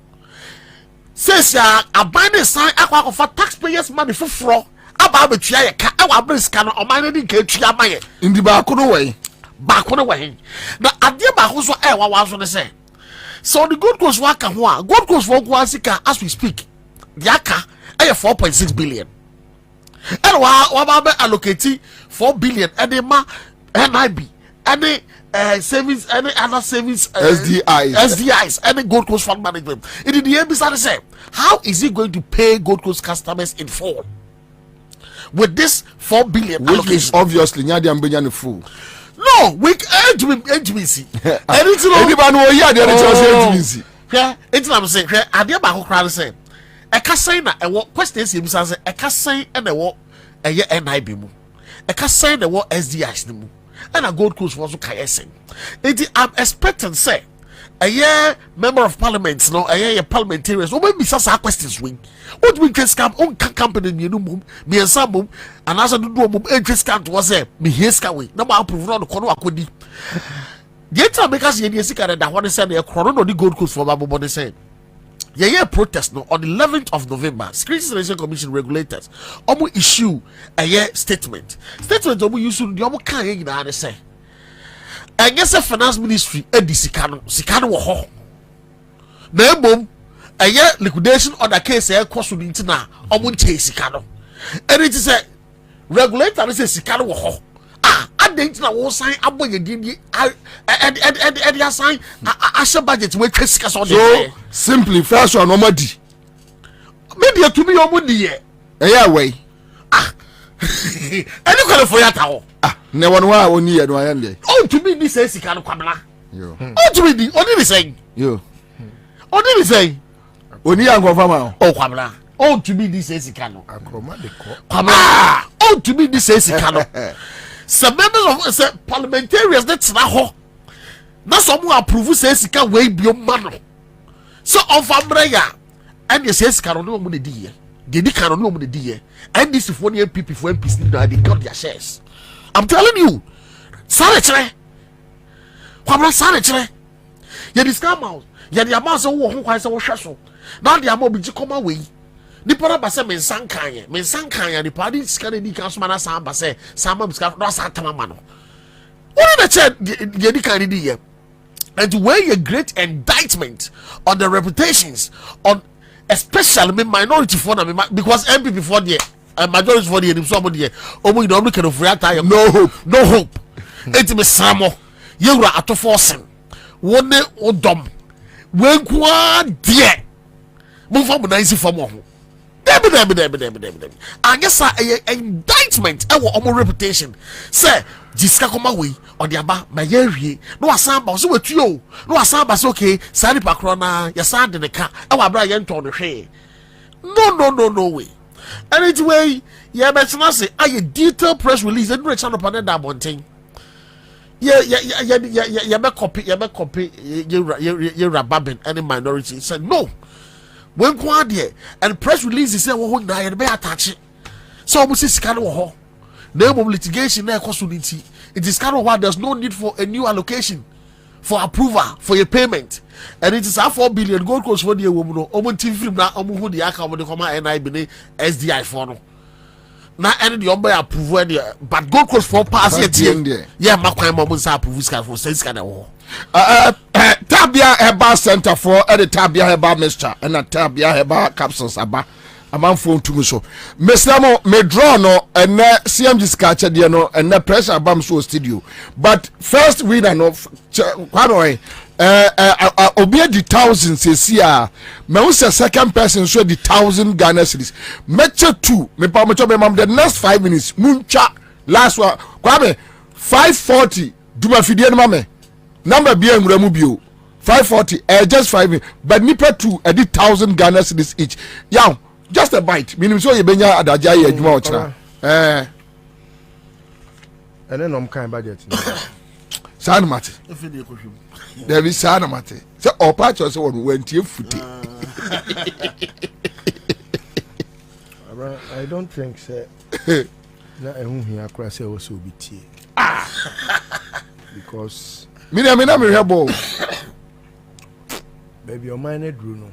Says ya a binding sign aqua for taxpayers' money for fraud. About the chia our scanner or mining chia my in the back way. Back on the way. Now at the back also was on the say. So the Gold Coast worker Gold Coast for Guasica as we speak. Yaka 4.6 billion. And what allocating 4 billion and the NIB any savings, any other savings SDIs, any Gold Coast Fund Management. It is the end to say, how is he going to pay Gold Coast customers in full with this 4 billion which allocation? Is obviously Nyadi Ambenyan fool. No, we HBC. Anything anybody know here the HBC. Yeah, it's I'm saying. Adia ba ho kra say. E ka say na e wo questions you say e ka say e na wo e ye NIB mu. E ka say na wo SDIs mu. And a Gold Coast was okay. I'm expecting say a year member of parliament, no, a year parliamentarians, or maybe some questions wing. What we can scam on company, you know, me and some boom, and as I do a boom, interest count was a me here scaway. No, I'll prove on the corner. I could get up because you're sick at that one send a chrono the Gold Coast for Babu Body saying. Yeah, protest no on the 11th of November. Security Selection Commission regulators almost issue a year statement. Statement almost issue the almost can't you know say. I guess the finance ministry Eddie Sikano wo ho. Na bom a year liquidation on the case e cost to na almost chase Sikano. And it is a regulator say Sikano wo ho. Adent na wo sign abo ye di and sign a budget we kwesika so so simply first one omadi maybe to be omudi ye yeah way any call for yata ne won wa oni ye no ayande oh to me this say sika no kwabena yo oh to me di oni be saying yo oni be saying oni an confirm oh kwabena oh to me this say sika no akroma de ko kwabena oh to me this say sika no some members of parliamentarians that na ho na some who approve say sika we bi o ma so on famreya and the say sika no mo de die they can no mo de die and this for the MPP for MPs they got their shares. I'm telling you sanitary kwabra sanitary ye discount house ye the amount so wo ho kwan so wo hwe so now the amount bi ji come away ni para ba se men sankan ni party scan ni kan so mana san ba se san ma biska do san tamama no what the check ye di kan di ye and to weigh a great indictment on the reputations on especially minority for them because MPP for the majority for the somebody omo you don't can of react no hope it be samo yewura atoforsen wone odom wenkwa die mo fa mo nice for mo Debi. I guess a indictment I want omo reputation. Say, jiska koma we on the aba my year. No asamba so with you. No asamba so okay. Sani pakrona ya sand in the car. I want Brian to the hay. No way. Anyway, yeah, but say I detailed press release and reach on upon that one thing. Yeah, be copy, you rabbin any minority. Said no. When quadie and press release is wo na ye be attach so almost is kind of name of litigation na cost it is kind of why there's no need for a new allocation for approval for your payment and it is a 4 billion Gold Coast for the woman no omo team film na omo hu the account the come NIB ne SDI for no na any the omba approve there but Gold Coast for pass yet yeah makwan mo say approve this kind for sense kind of Tabia Heba Center for the Tabia Heba Mixture and a Tabia Heba capsules aba among phone to me so. Mr. Me draw no and CMG sketch no and pressure bam so studio. But first we don't know quite obey the thousands says here. Me was a second person so the 1,000 Ghana cedis. Mecha 2 me pa me the next 5 minutes muncha last one kwabe 540 duma fidie no mame. Number be engramu bio 540 just 5 minutes but nipa 2 at 1,000 Ghana cedis each yow just a bite meaning so you benya adaja ye adwuma ochira and then I'm kind budget san mate there be san mate so opa cho so won wantie fute I don't think so na ehun hia kra say wo so bitie because me hear ball baby o mind drew no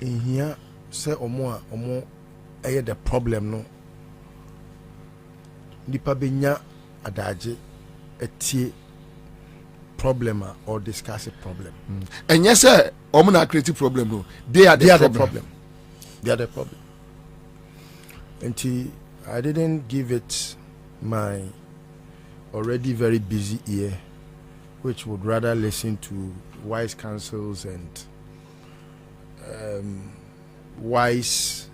in here say omo the problem no nipa benya adaje etie problem or discuss a problem and yes sir omo na create problem no they are the problem and I didn't give it my already very busy ear which would rather listen to wise counsels and wise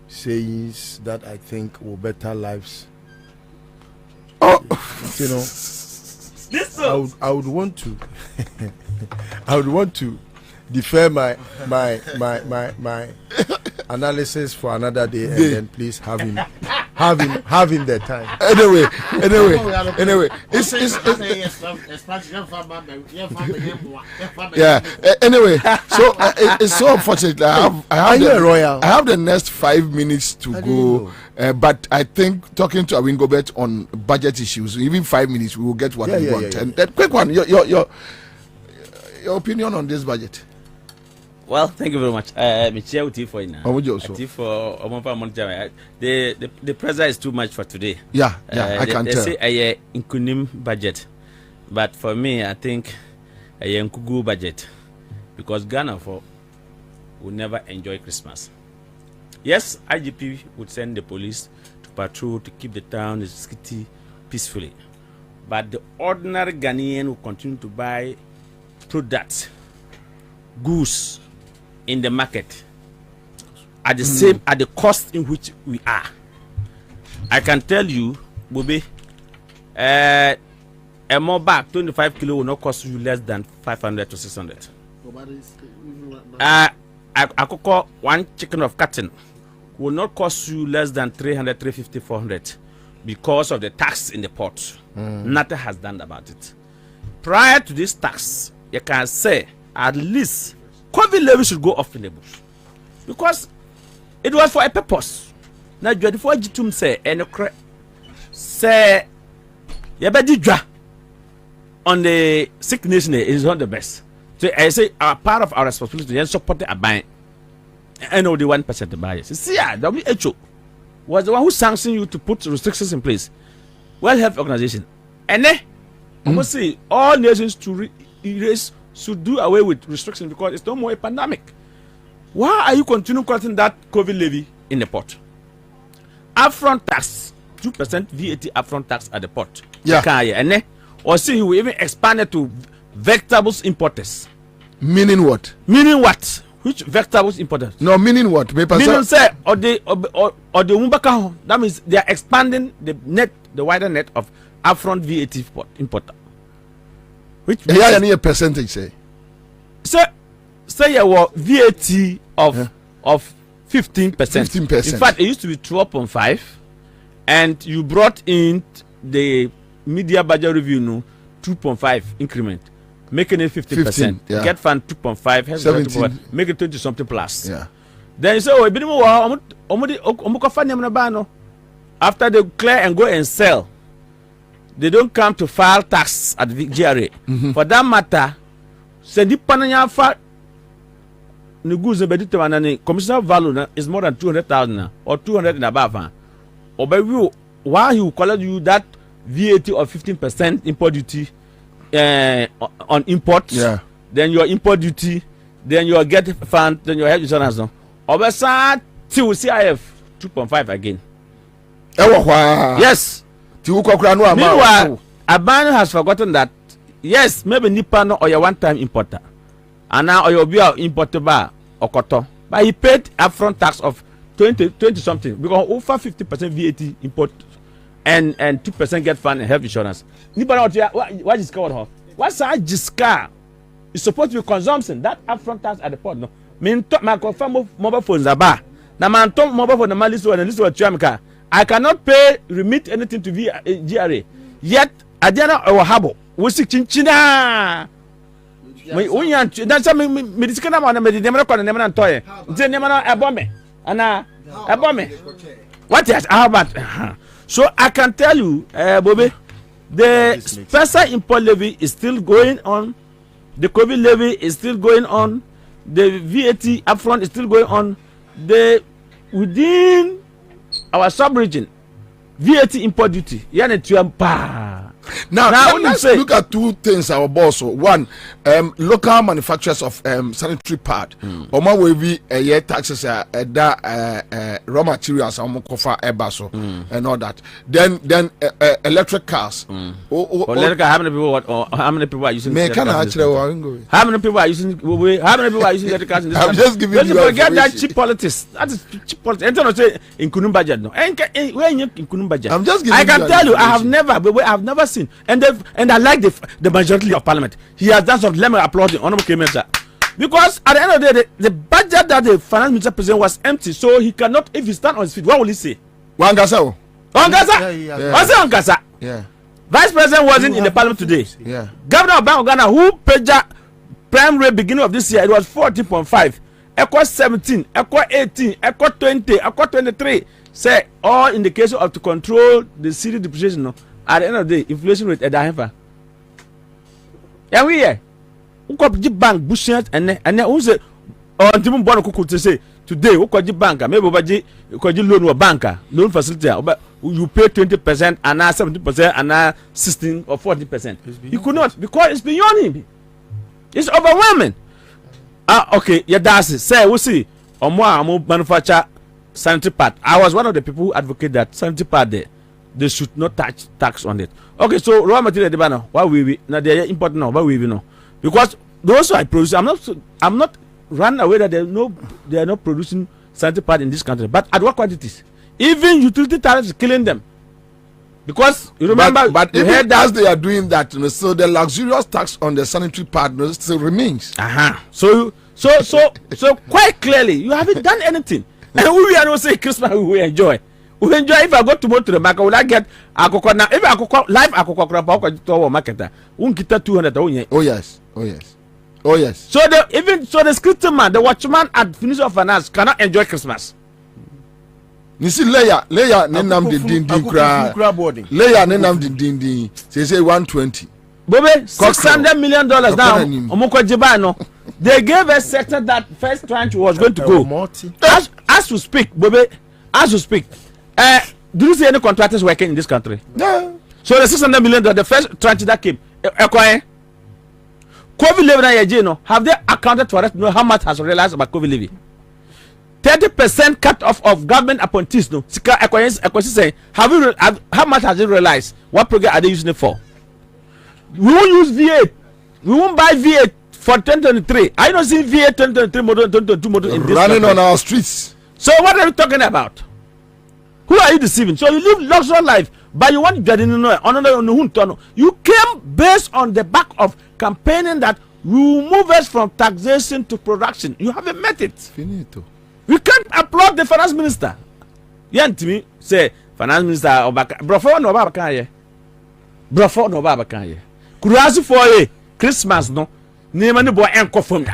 sayings that I think will better lives. Oh, you know, I would want to I would want to defer my analysis for another day, and then please have him the time. Anyway, yeah. Anyway, so it's so unfortunate. I have the next 5 minutes to go, but I think talking to Awin Gobert on budget issues, even 5 minutes, we will get what we want. And that quick one, your opinion on this budget. Well, thank you very much. The pressure is too much for today. Yeah, I can tell. They say a inkunim budget, but for me, I think a nkugu budget, because Ghana will never enjoy Christmas. Yes, IGP would send the police to patrol to keep the town, the city peacefully, but the ordinary Ghanaian will continue to buy products, goods in the market at the same at the cost in which we are. I can tell you, Bobie, a more bag 25 kilo will not cost you less than 500 to 600. I could call one chicken of cotton will not cost you less than 300, 350, 400 because of the tax in the port. Nothing has done about it. Prior to this tax, you can say at least COVID levy should go off in the bush, because it was for a purpose. Now, you before Jitum say, and say, Yabadidra on the sick nation is not the best. So I say, our part of our responsibility is support the buying, and only 1% of buyers. See, WHO was the one who sanctioned you to put restrictions in place. World Health Organization, and then I must say, all nations to erase. Should do away with restrictions because it's no more a pandemic. Why are you continuing collecting that COVID levy in the port? Upfront tax, 2% VAT upfront tax at the port. Yeah. And then, or see, you even expand it to vegetables importers. Meaning what? Meaning what? Which vegetables importers? No, meaning what? Meaning say, or the Umbaka, that means they are expanding the wider net of upfront VAT importer. Which any percentage say? Say your VAT of 15%. 15%. In fact, it used to be 12.5, and you brought in the media budget review 2.5 increment, making it 15%. Yeah. Get fund 2.5, make it 20 something plus. Yeah. Then you say, oh, after they clear and go and sell, they don't come to file tax at the GRA. For that matter, send the pananya the goods and commercial value is more than 200,000 or 200 and above. Or by you, why you collect you that VAT of 15% import duty on imports, then your import duty, then your get fund, then your health insurance. Or by that, till CIF 2.5 again. Yes. Meanwhile, Abano has forgotten that yes, maybe Nipano or your one-time importer, and now or your beer importer bar or cotton, but he paid upfront tax of 20 something because over 50% VAT import and 2% get fund and health insurance. Nipano, what is covered? What's that? Jiska is supposed to be consumption. That upfront tax at the port. No, mean my confirm mobile phones are bar. Now man, talk mobile phone the man list one and this one Chiamka. I cannot remit anything to GRA. Yet, Adana or Habo, we see Chinchina. That's something medical on the Mediterranean and Neman Toy. Zenemana Abome. Anna Abome. What is how about? So I can tell you, Bobie, the special import levy is still going on, the COVID levy is still going on, the VAT upfront is still going on, within our sub-region, VAT import duty. Now let's look at two things. Our boss. One, local manufacturers of sanitary pad. Oma will be a year taxes raw materials and all that. Then electric cars. How many people are using? How many people are using? Electric cars in this country? I'm just giving you. Forget that cheap politics. That is cheap politics. And say in Kunum budget no. In Kunum budget. I'm just giving. I can tell you, I have never seen something, and I like the majority of Parliament. He has done something. Let me applaud the honourable minister, because at the end of the day, the budget that the finance minister present was empty, so he cannot. If he stand on his feet, what will he say? Wangasa. Yeah. Vice President wasn't in the Parliament today. Yeah. Governor of Bank of Ghana, who paid prime rate beginning of this year, it was 14.5. Equal 17, equal 18, equal 20, equal 23. Say all indications of to control the city depreciation. No, at the end of the day, inflation rate at the heifer. Yeah, we here. Who could the bank bushing and then who say or Timon Bono could say today, who could the banker? Maybe could you loan a banker, loan facility, but you pay 20% and now 70% and now 16 or 40%. You could not because it's beyond him. It's overwhelming. Okay, yeah, that's it. Say, we'll see. Or more manufacture sanitary part. I was one of the people who advocate that sanitary part there, they should not touch tax on it. Okay, so raw material demand, why we now they are important now, why we know? Because those I produce, I'm not running away that they are not producing sanitary part in this country. But at what quantities? Even utility tariffs is killing them. Because you remember, but you heard as they are doing that, so the luxurious tax on the sanitary part still remains. So quite clearly, you haven't done anything. And we are not saying Christmas we enjoy. We enjoy if I go tomorrow to the market, will I get akoko now? If akoko live akoko crop to our market, won't get 200. Oh yes. So the scripture man, the watchman at Ministry of Finance cannot enjoy Christmas. You see, Leia, nenam the Leia nenam the say 120. Bobie, $600 million now. Omoko Jibano. They gave a sector that first tranche was going to go. As we speak, Bobie, as we speak, do you see any contractors working in this country? No. So the $600 million, the first tranche that came, COVID levy, have they accounted for it? Know how much has realized about COVID levy? 30% cut off of government appointees. No, say, how much has it realized? What program are they using it for? We won't use V8. We won't buy V8 for 2023. I don't see V8 2023 model, 2022 model in this running on our streets. So what are you talking about? Who are you deceiving? So you live luxury life, but you want to you came based on the back of campaigning that we will move us from taxation to production. You haven't met it. Finito. We can't applaud the finance minister. Yan to me say finance minister Obaka. Brofo no baba kan ye. Brofo no baba kan ye. Kurasi for ye Christmas no. Name ni boy enko from ya.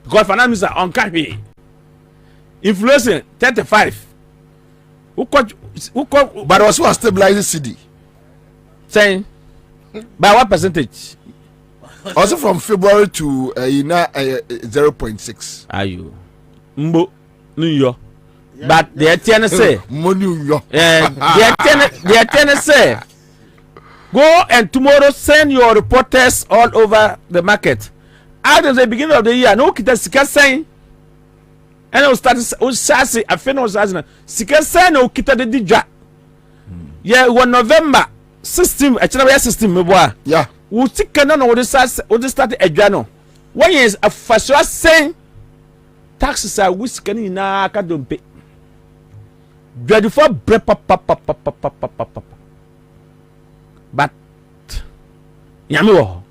Because finance minister on campaign. Inflation 35. Who but also stabilizing CD. Saying by what percentage? Also from February to 0.6. Are you? Mbo New York, but the attorney say New York. The attorney say go and tomorrow send your reporters all over the market. At the beginning of the year, no kita sika saying, and I will start sasi. I feel no sasi. Sika saying no kita de dija. Yeah, 1 November 16. Actually, 16. Me boy. Yeah. We sika no what sasi. What start Adriano. When is a first saying. Taxes are whiskey na akadompe. Dreadful bread papa. But Yamiwo.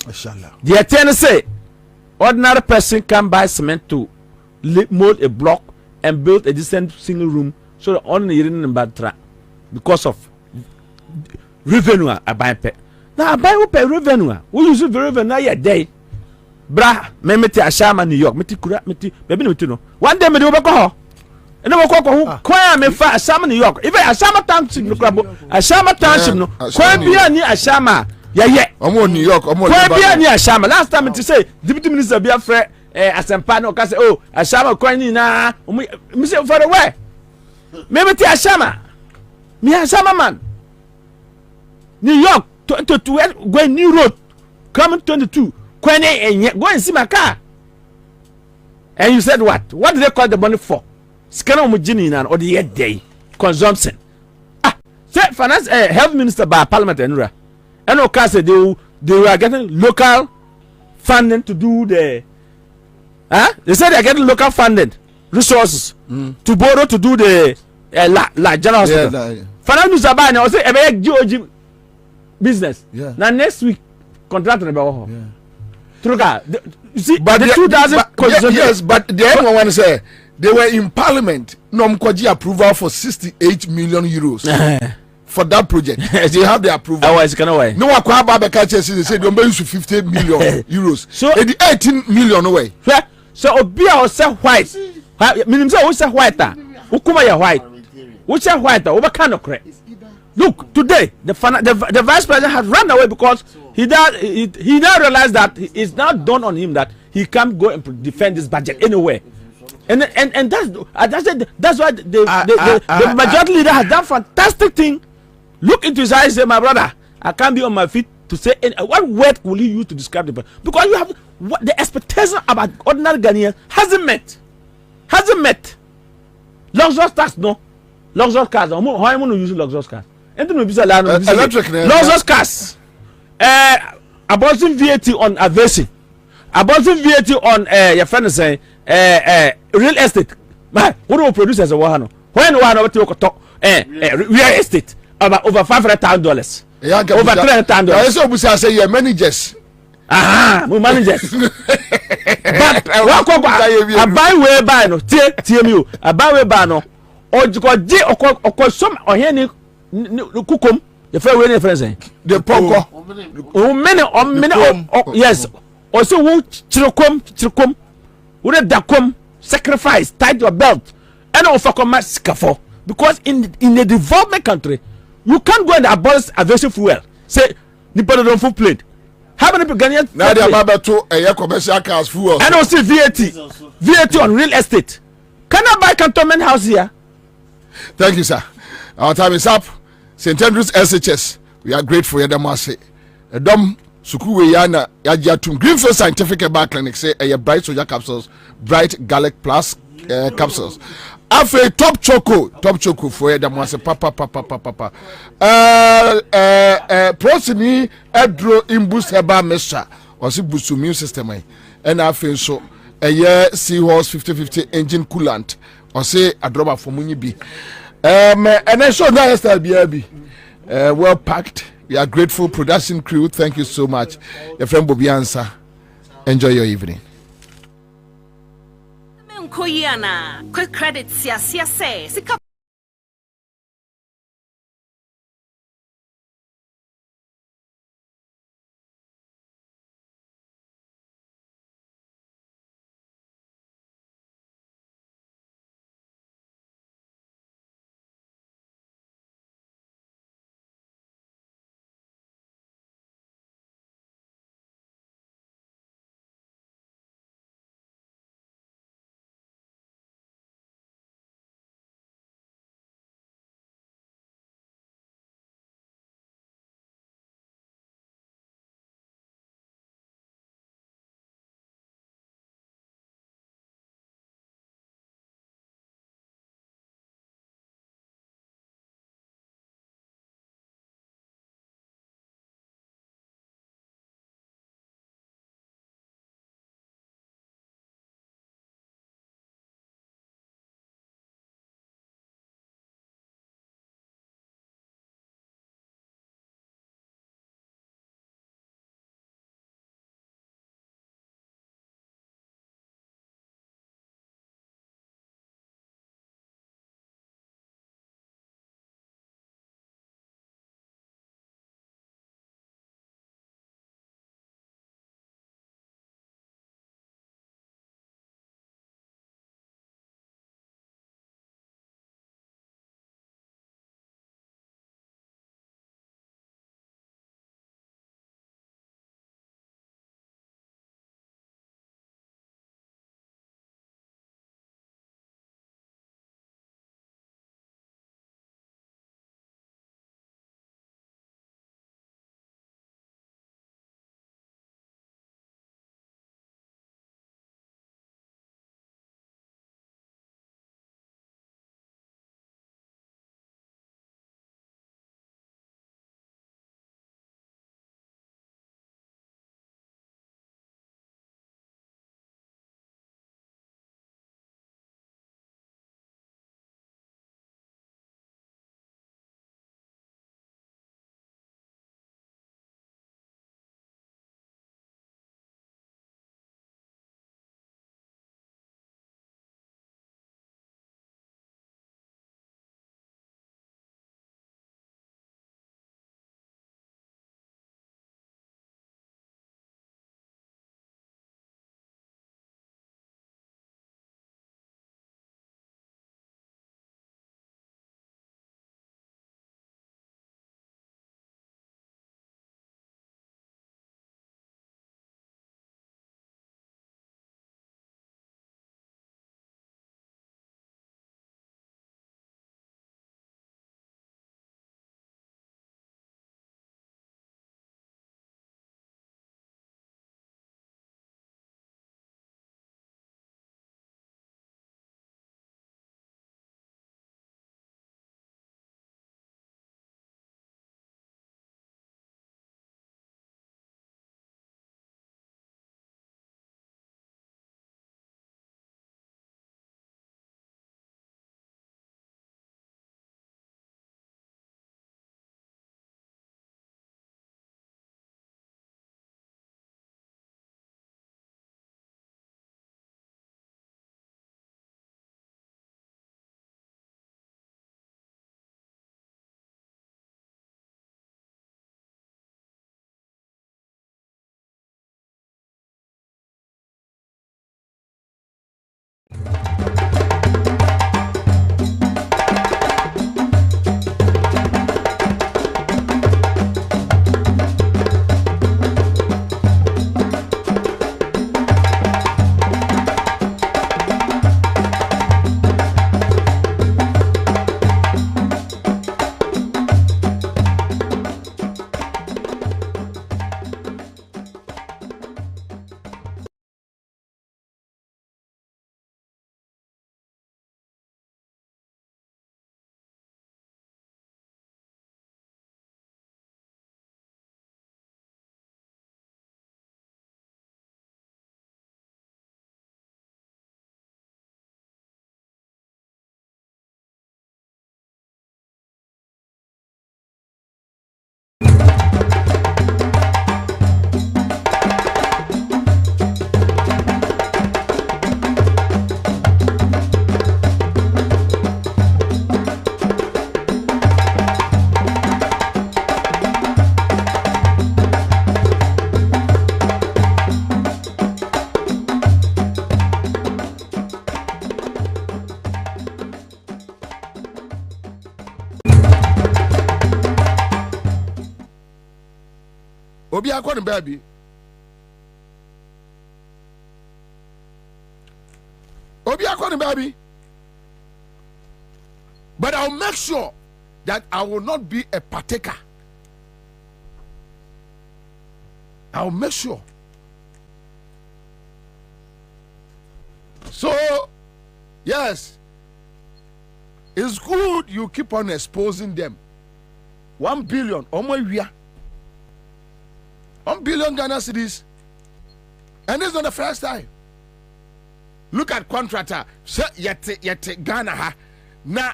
Inshallah. The attorney say ordinary person can buy cement to mold a block and build a decent single room so the only in bad track because of revenue I buy pay. Now I buy pay revenue. We use the revenue a day. Bra, me meti ashama New York, meti kura, meti, baby no meti no. One day me do beko ho. Ene mo ko kwa me fa ashama New York. Even ashama township no kura bo. Ashama township no. Kwa bia ni ashama. Yeah. Omo New York, omo. Kwa bia ni ashama. Last time me say deputy minister bia frɛ asempa no ka say oh, ashama kwa ni na. Me say for the way. Me meti ashama. Me ashama man. New York to go new road. Coming 22. Go and see my car. And you said what? What did they call the money for? Scan on Mujini or the day consumption. Say finance health minister by Parliamentary. And okay, say they were getting local funding to do the they said they are getting local funding resources to borrow to do the general hospital. Finance minister by now say business. Yeah. Now next week, contract on the Truga. You see, But the 2000 yes, but the other one say they were in Parliament. Nomkoji approval for 68 million euros. For that project, they have the approval. Oh, it's kind of way. No one can buy the catches. They say don't use 50 million euros. So 18 million away. So Obia was say white. Minimum say who say white. Ukuma ya white. Who say white? Over kind of correct. Look, today the vice president has run away because he now realized that it's now dawned on him that he can't go and defend this budget anywhere. And that's why the majority leader has done fantastic thing. Look into his eyes and say, my brother, I can't be on my feet to say what word will you use to describe the budget? Because you have what the expectation about ordinary Ghanaians hasn't met. Luxurious tax, no. Luxurious cars. How am I going to use luxurious cars? Electric. Luxurious cars. Abolishing VAT on aviation. Abolishing VAT on your friend say real estate. Man, who do produce as a wahano? When one over to real estate about over $500,000. Over $300,000. I also say your managers. We managers. But I buy way by no TMU. I buy way by no. Or some or any kukum. The fair way friends. The poko. Many yes. Also who chirukum. Who dakum sacrifice tied your belt and offer commerce scaffold. Because in a development country, you can't go and abolish aviation fuel. Say Nippon don't full plate. How many Ghanaians? Now they are about to commercial cars fuel. And also VAT on real estate. Can I buy cantonment house here? Thank you, sir. Our time is up. St. Andrews SHS. We are grateful. Yadamase. Dom Sukuwe Yana Yajatum Greenfield Scientific Bar Clinic say a bright soja capsules, bright garlic plus capsules. Afe top choco for Yadamase papa. Prosini Edro Imbus Heba Mesha or si boost immune system. And afe so a year Seahorse 50/50 engine coolant or say a drop for Munibi. And then so now SLBRB. Well packed. We are grateful production crew. Thank you so much. Your friend Bobie Ansah. Enjoy your evening. Quick credits, Obi akɔ baby. Obi akɔ baby. But I'll make sure that I will not be a partaker. I'll make sure. So, yes, it's good you keep on exposing them. 1 billion, almost year. 1 billion Ghana cedis. And this is not the first time. Look at contractor. Yet Ghana ha. Na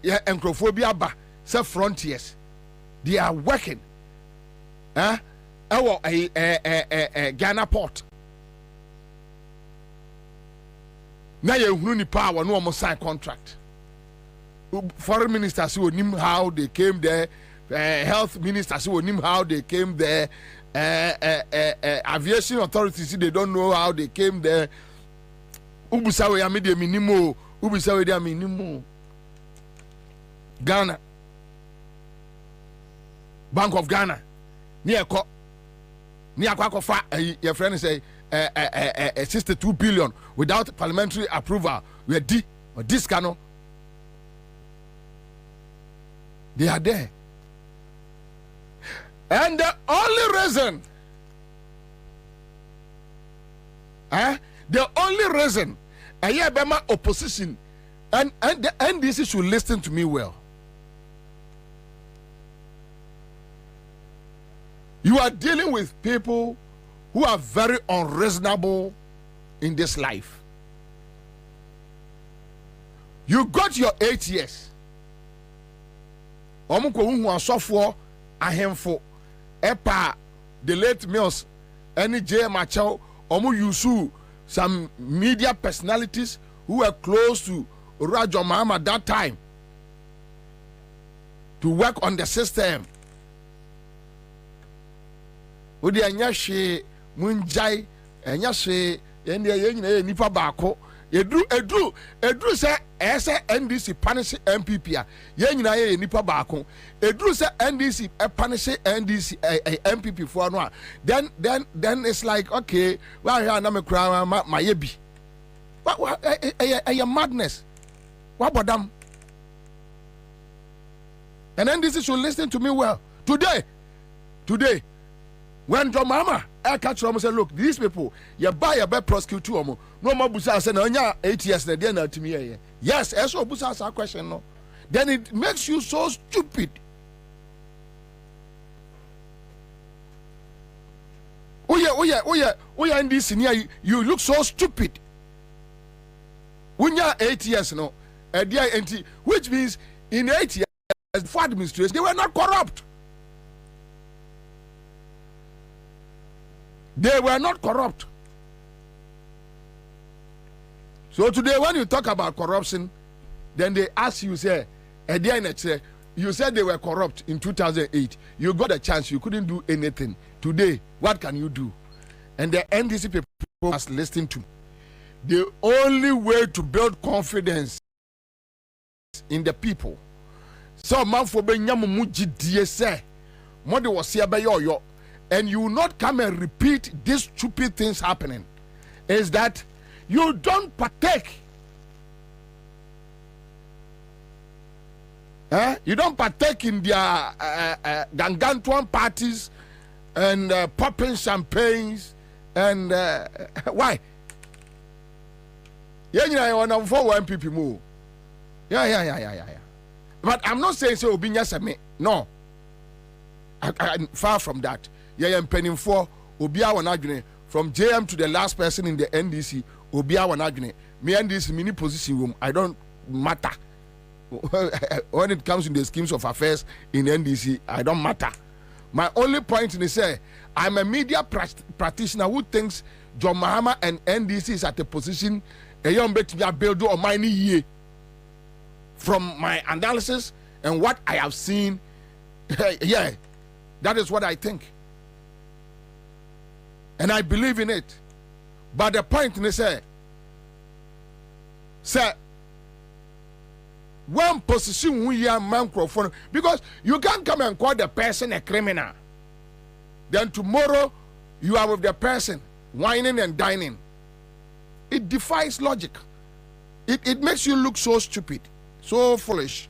encrophobia ba. Say frontiers. They are working. Ghana port. Now you power no more sign contract. Foreign ministers who knew how they came there, health ministers who knew how they came there, aviation authorities they don't know how they came there. Ubusawe ya media minimo, ubusawe dia minimo. Ghana, Bank of Ghana, near your friend say 62 billion without parliamentary approval. We are D or discano. They are there. And the only reason, the only reason I hear Bama opposition and the NDC should listen to me well. You are dealing with people who are very unreasonable in this life. You got your 8 years. Omuko unhu asofo ahemfo epa the late Mills any J Machao omu yusu some media personalities who were close to Rajo Mahama at that time to work on the system. Odi anyashe munjai anyashe ende yenyina nipa baako edru se ese NDC punish MPP a yenyina ye nipa baako edru se NDC punish NDC MPP for no then it's like okay why here na me kura ma ye bi a madness what about them. And NDC should listen to me well today when John Mama I catch them say look these people you buy a bad prosecute them no more busa say na 8 years na dey na timi here yes eso busa sa question no then it makes you so stupid. Oh yeah in this scenario you look so stupid when you 8 years no which means in 8 years for administration they were not corrupt. They were not corrupt. So today when you talk about corruption, then they ask you, say, you said they were corrupt in 2008. You got a chance, you couldn't do anything. Today, what can you do? And the NDC people must listen to. The only way to build confidence in the people. So man for benyamu muji DSA. Modi was here by yo. And you will not come and repeat these stupid things happening, is that you don't partake. You don't partake in their gangantuan parties and popping champagnes and why? Yeah, you want to for one people move. Yeah. But I'm not saying so. No, I'm far from that. Yeah, I'm penning for Obia Wanagune from JM to the last person in the NDC. Obia Wanagune. Me NDC mini position room. I don't matter when it comes in the schemes of affairs in NDC. I don't matter. My only point is say I'm a media practitioner who thinks John Mahama and NDC is at a position a young bet to build or mine year. From my analysis and what I have seen, yeah, that is what I think. And I believe in it. But the point is, say, one position we are microphone because you can't come and call the person a criminal. then tomorrow you are with the person whining and dining. It defies logic. It makes you look so stupid, so foolish.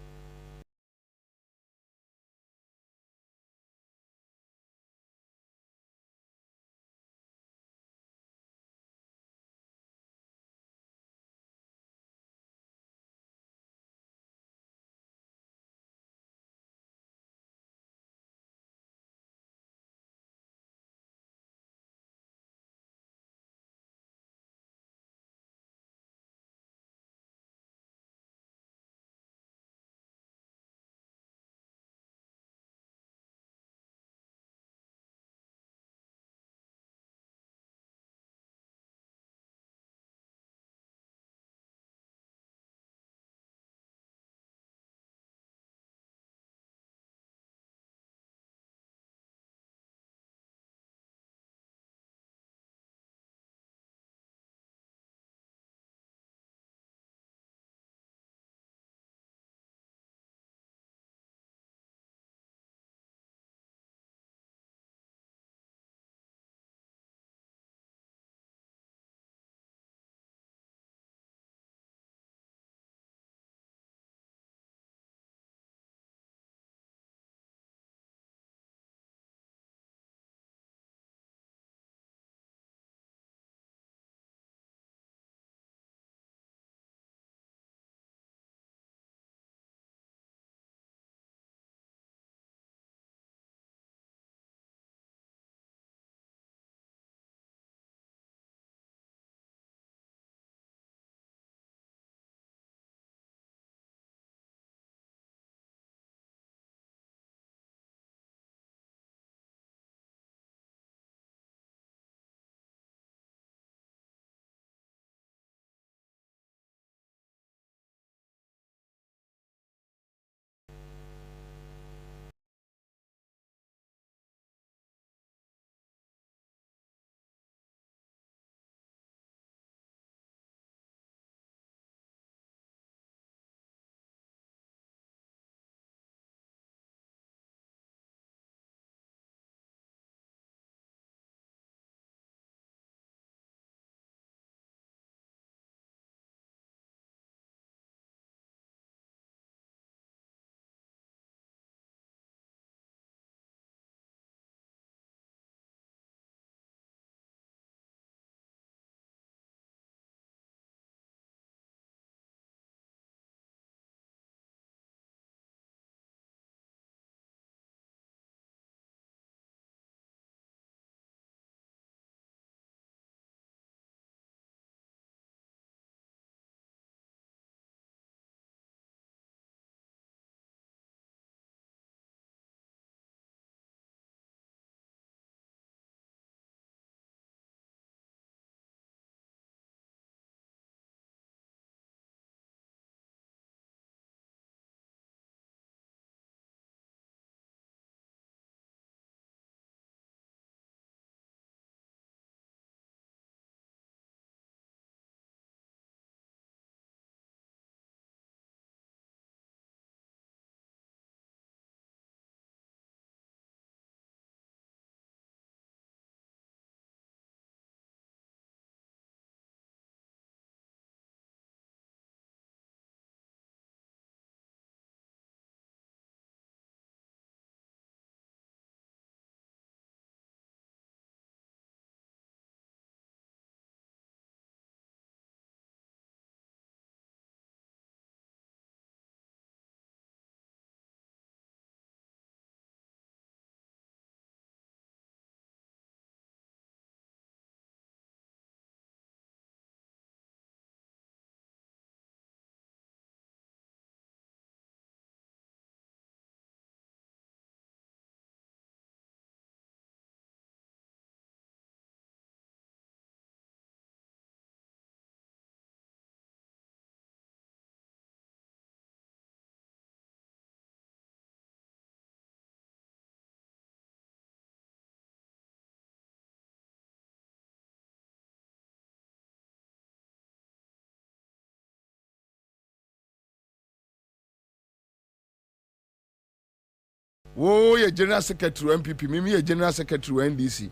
wo ye general secretary MPP mimi ye general secretary NDC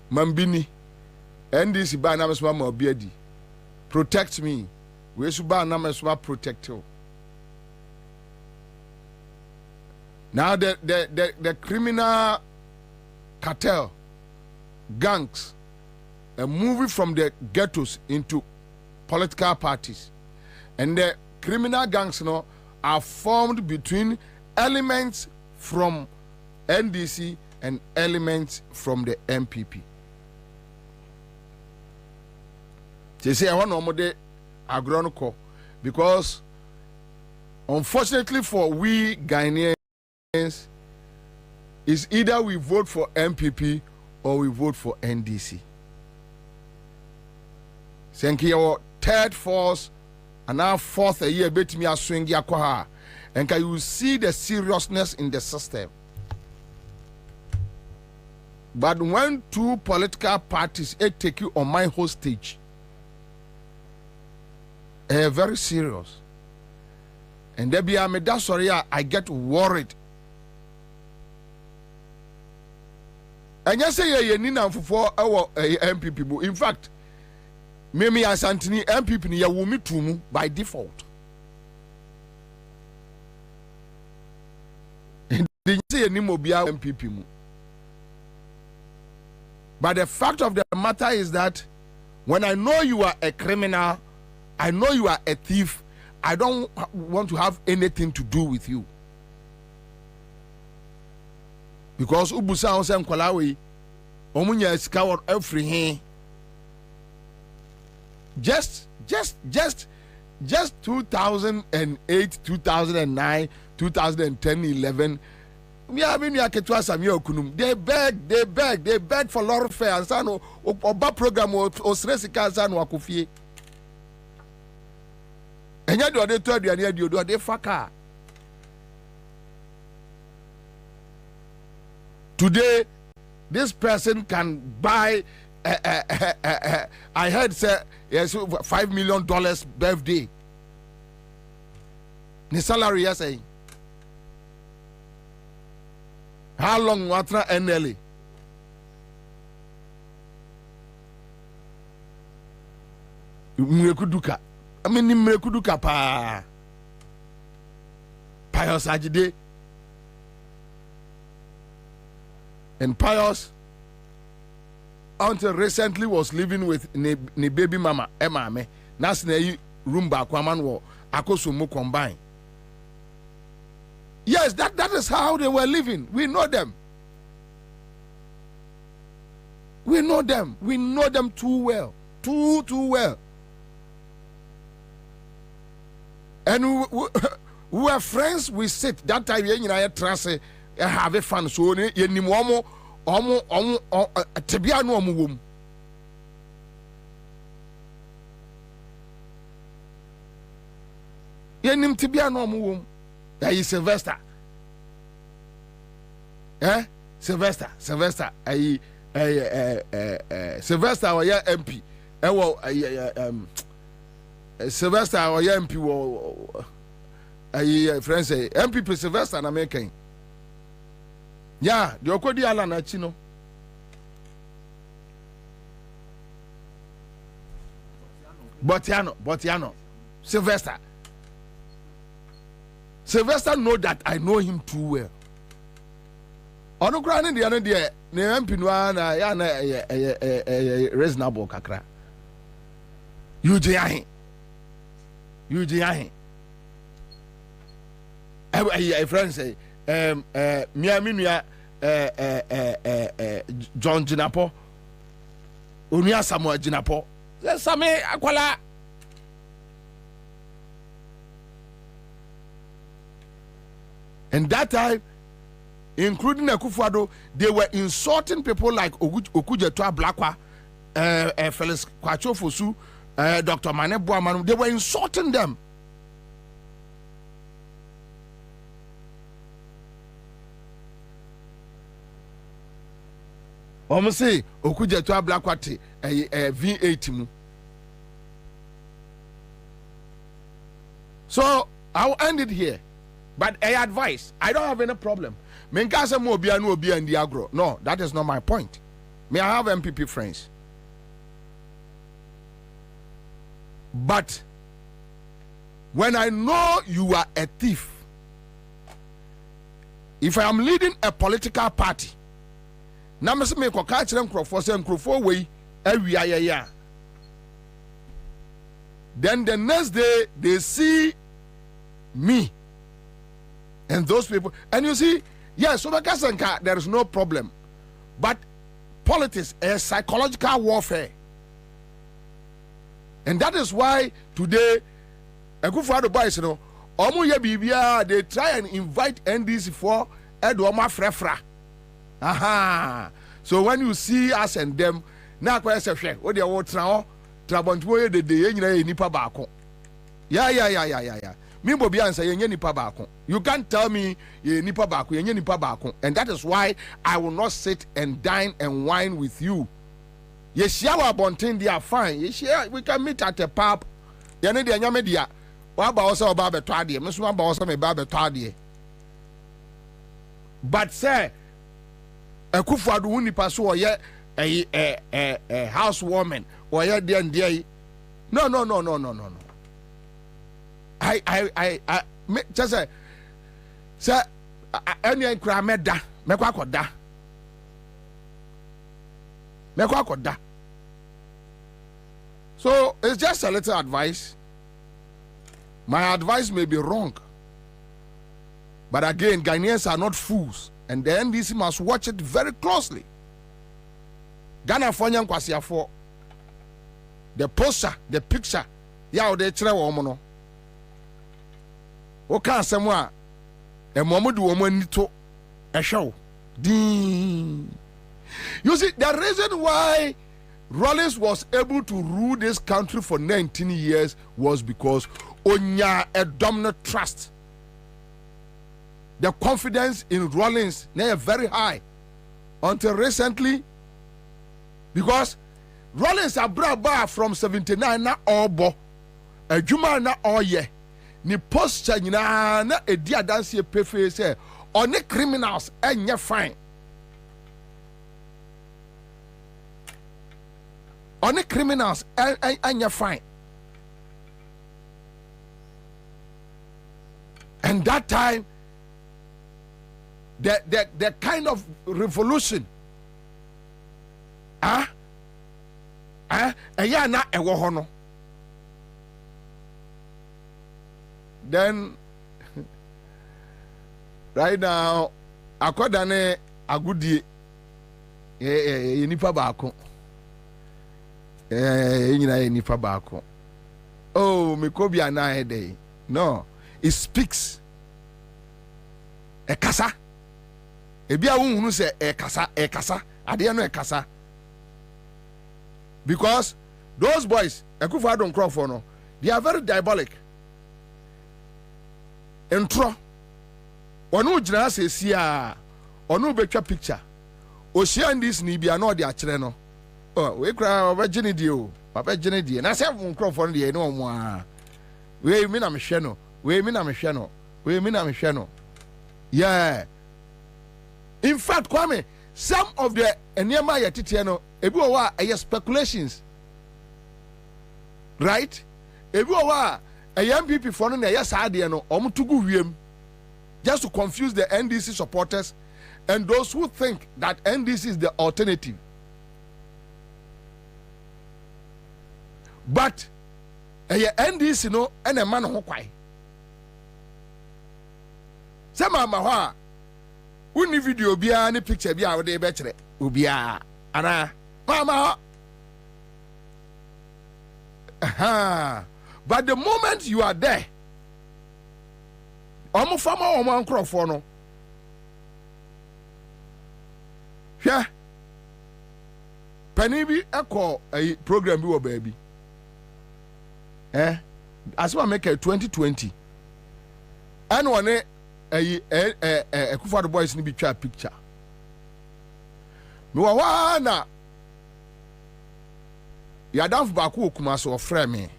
mambini NDC ba na mesoma ma obiadi protect me we su ba na mesoma protect you. Now the criminal cartel gangs are moving from the ghettos into political parties, and the criminal gangs now are formed between elements from NDC and elements from the MPP. They say I want no more agronomical because unfortunately for we Ghanaians, is either we vote for MPP or we vote for NDC. Thank you. Third, fourth, and now fourth a year bet me a swing yakwaha. And can you see the seriousness in the system? But when two political parties take you on my hostage, very serious. And there be a me sorry, I get worried. And you say you need for our MPP. In fact, Mimi Asantini MPP ni ya wumi tumu by default. They say you need mobile MPP mu. But the fact of the matter is that when I know you are a criminal, I know you are a thief, I don't want to have anything to do with you. Because ubusa onse nkwalawe omunya sika won every hin just 2008 2009 2010 11 me have me aketwa samia okunum they beg for lot of fair and sano oba program o sresika sano akofie enya de ode to aduane ade odo de faka. Today, this person can buy. I heard say yes, $5 million birthday. The salary yes saying. How long watra NLA? Mrekuduka. I mean mrekuduka pa. Pious Ajide. And Pious, until recently, was living with ne baby mama Emma me. That's ne room back woman wo akosumu combine. Yes, that is how they were living. We know them. We know them. We know them too well. Too well. And we were friends. We sit that time. You know, have a fun so ye nim omo tebia no omo wom ye nim tebia no omo wom yi Sylvester Sylvester Sylvester wa ya MP wo Sylvester wa ya MP wo friends MP Sylvester na American. Yeah, the okodi ala na chino. Botiano. Sylvester know that I know him too well. Ono kra ne de ne MP no na ya na reasonable kakra. UJ ahin. Friends say Miaminia John Jinapo Unia Samuel Jinapo Same Akwala. And that time, including Akufo-Addo, they were insulting people like Okujetua Blakwa, Felix Kwachofosu, Dr. Mane Boamanu. They were insulting them. Say Okujetua Blakwa V8 mu. So I'll end it here. But I advise, I don't have any problem. Menkasa mo obi anu obi and agro. No, that is not my point. May I have MPP friends? But when I know you are a thief, if I am leading a political party, na me se me ko ka kire nkrofo se nkrofo wei awia ya, then the next day they see me and those people, and you see, yes, so there is no problem, but politics is psychological warfare, and that is why today Akufo-Addo boys, you know, they try and invite NDC for Edwoma Frefra. Aha. So when you see us and them, na kwa se what they want now, Trabantwo de de nipa baako. Yeah. Me Bobie Ansah yenye nipa baako. You can't tell me ye nipa baako, yenye nipa baako. And that is why I will not sit and dine and wine with you. Ye share our bontin, they are fine. Ye share, we can meet at a pub. Yene de nyame dia. Wa ba osa oba beto ade. Me so ba osa me ba beto ade. But say Akufo-Addo hu nipa so oye housewarming oye de ndie. No. I just say any nkra meda mekwa akoda. So it's just a little advice. My advice may be wrong, but again, Ghanaians are not fools, and the NDC must watch it very closely. Ghana Fonyan Kwasiafo, the poster, the picture, ya de chere wo mo no. O kan asem a e momudu wo mo nito e hwew. Din. You see, the reason why Rawlings was able to rule this country for 19 years was because onya a dominant trust. The confidence in Rawlings is very high until recently, because Rawlings abra from 79 na obo adwuma na oye ni posture nyina na edi adanse pefe say on criminals enye fine. On the criminals and you're fine. And that time the kind of revolution then right now akodane agudie nipa baako nipa baako. Oh, Mekobi ana day. No, it speaks. Ekasa. Ebia wunu say ekasa. Ade no ekasa. Because those boys, Akufo-Addo Nkrofo no, they are very diabolic. Entro. Onu gyina se sia, onu betwa picture. Ocean this ni bia no de akere no. Oh, we cry over Jenny Dio, Papa Jenny Dio. Na say microphone dey no mo a. We me na me hwe no. Yeah. In fact, Kwame, some of the enema yetete no, ebi o wa speculations. Right? Ebi o wa MPP for no na saade no, omutugu wiem. Just to confuse the NDC supporters and those who think that NDC is the alternative. But NDC no ene man ho kwai. Se mama ho a uni video bia ne picture bia wo de be kire obia ana mama ho. But the moment you are there, omo fama omo ankrofo no hwe pani bi ekọ program bi wo baabi as we make a 2020 and one Akufo-Addo boys ni bi twa picture me wa na yadamfo ba ko okuma so ofre me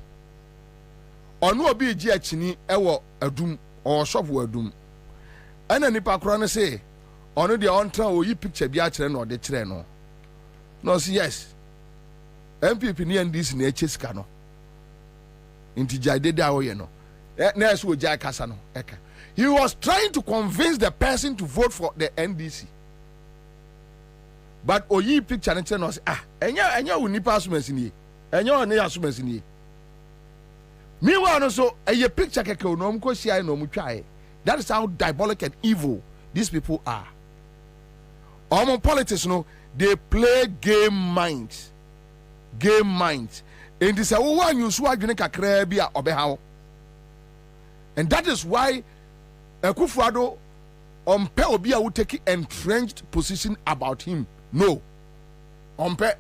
ono obi gi achini ewo adum or shop wo adum ana nipa kro no say ono de on try o yi picture bi a kire no de kire no no say yes MPP ni NDC na echeska no inti jade da o ye no na so jai kasa no eka he was trying to convince the person to vote for the NDC but oyi picture ne kire no say enya unipa asumasi ni enya oni asumasi ni meanwhile no so a picture keke o no mko share no mtwae. That is how diabolic and evil these people are. Politics no they play game minds and this one you so adwene kakra bi a obehaw. And that is why Akufo-Addo ompe obi a wo take entrenched position about him. No ompe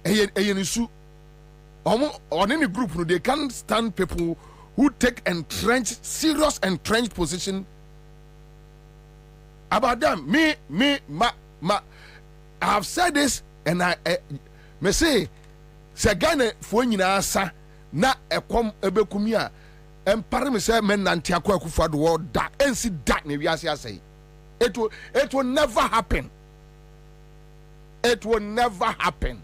eyenisu on any group no they can't stand people who take serious entrenched position about them. Me I have said this and I me say Ghana fo nyina asa na ekom ebekumi a empare me say men nante akwa Akufo-Addo wo da ensi da na wiase asai. It will never happen. It will never happen.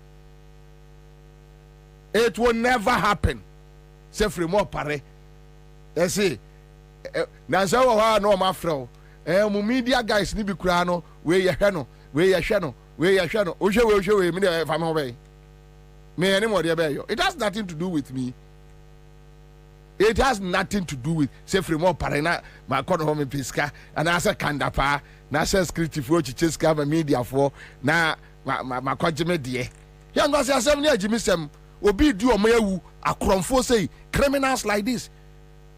It will never happen. Say free more pare. You see, na say wa no ma frɛ mo media guys ni bi kura no we ye hwɛ no o hwɛ we me dey fa me ho bɛ me any more dey bɛ yo. It has nothing to do with me. It has nothing to do with say free more pare na ma kɔ no ho me piska and I say kandapa na say security for chicheska ba media for na ma kɔgye me de ya ngo say asɛm ne agimi sɛm obi di omo yawu akromfo say criminals like this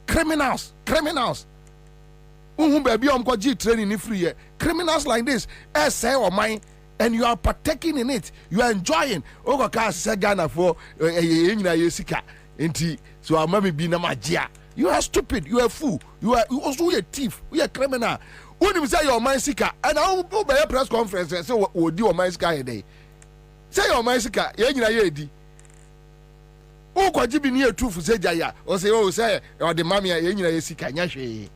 criminals baby omko training ni free here. Criminals like this say or mine and you are partaking in it, you are enjoying ogoka say Ghana for nyina yesika enti so amami bi na magia. You are stupid, you are a fool, you also a thief, you are a criminal. Unim say your mind sika and I will be a press conference and say what do your mind sika day say your mind sika nyina ye o kwa jibi ni etufu sejaya o say or the mammy nyina yesika nyahwe.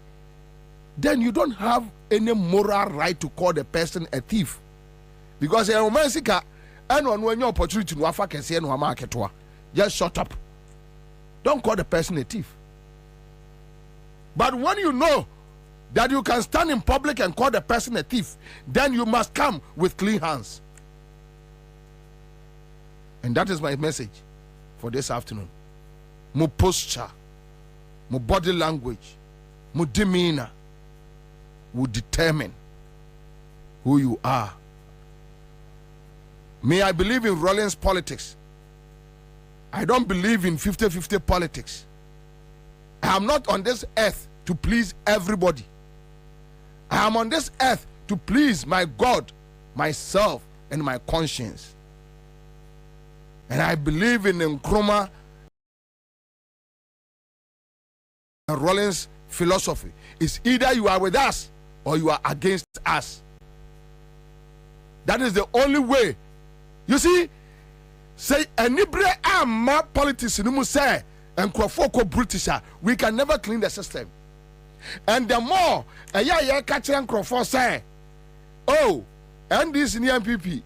Then you don't have any moral right to call the person a thief because a man sika and on when your opportunity to afa kese no market wa just shut up. Don't call the person a thief. But when you know that you can stand in public and call the person a thief, then you must come with clean hands. And that is my message for this afternoon. Mo posture, mo body language, mo demeanor will determine who you are. May I believe in Rollins politics. I don't believe in 50-50 politics. I am not on this earth to please everybody. I am on this earth to please my God, myself, and my conscience. And I believe in Nkrumah and Rollins philosophy. It's either you are with us or you are against us. That is the only way. You see, say enibre ama politics no say and Kwafoko British, we can never clean the system. And the more a catch and Crawford say, oh, and this in the MPP,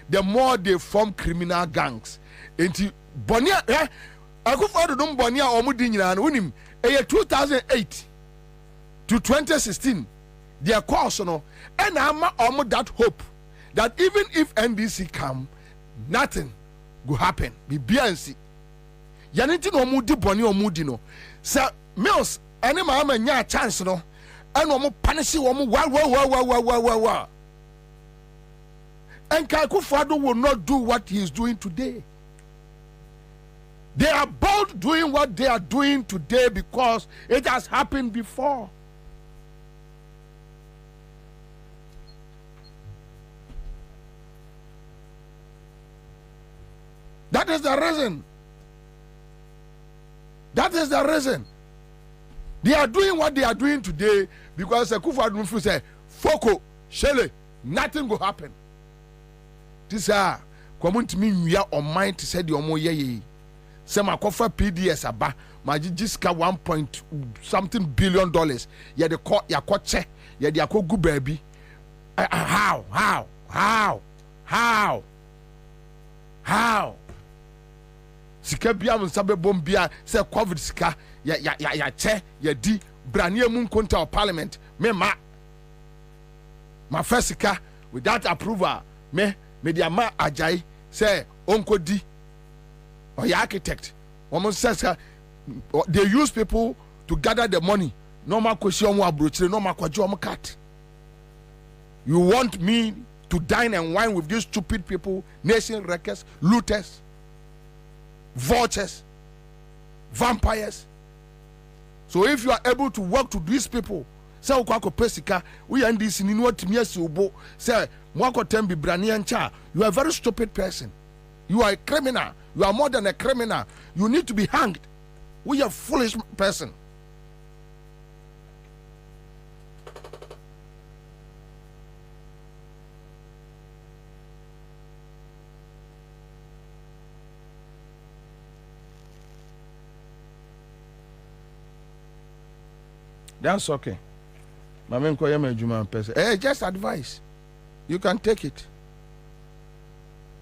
the more they form criminal gangs. Into Bonia, I go for the Bonia or Mudinia and Unim, 2008 to 2016, their course, and I'm almost that hope that even if NDC come, nothing will happen. Be BNC. Yaniti no mudi boni or mudino. Sir Mills, any mamma nya chance no, and no more punish you wow. And Akufo-Addo will not do what he is doing today. They are both doing what they are doing today because it has happened before. That is the reason. That is the reason. They are doing what they are doing today because Akufo-Addo say, Foko, Shele, nothing will happen. This community mean we are on mind to say the omo ye. sɛ makɔfa PDS aba magye sika 1 point something billion dollars yɛde kɔ yakɔkyɛ yɛde akɔgu baabi how sika bia mo nsa bɛbom bia sɛ covid sika yɛkyɛ yɛdi brane mu nkonta of parliament me ma first sika without approval me de ama Ajay say onkodi or your architect they use people to gather the money normal question mu abrochire normal kwajo mu cat. You want me to dine and wine with these stupid people, nation wreckers, looters, vultures, vampires? So if you are able to work to these people, say ukwako pesika, we are in this in what ubo say mwako tembi braniancha, you are a very stupid person. You are a criminal. You are more than a criminal. You need to be hanged. We are a foolish person. That's okay. Hey, just advice. You can take it.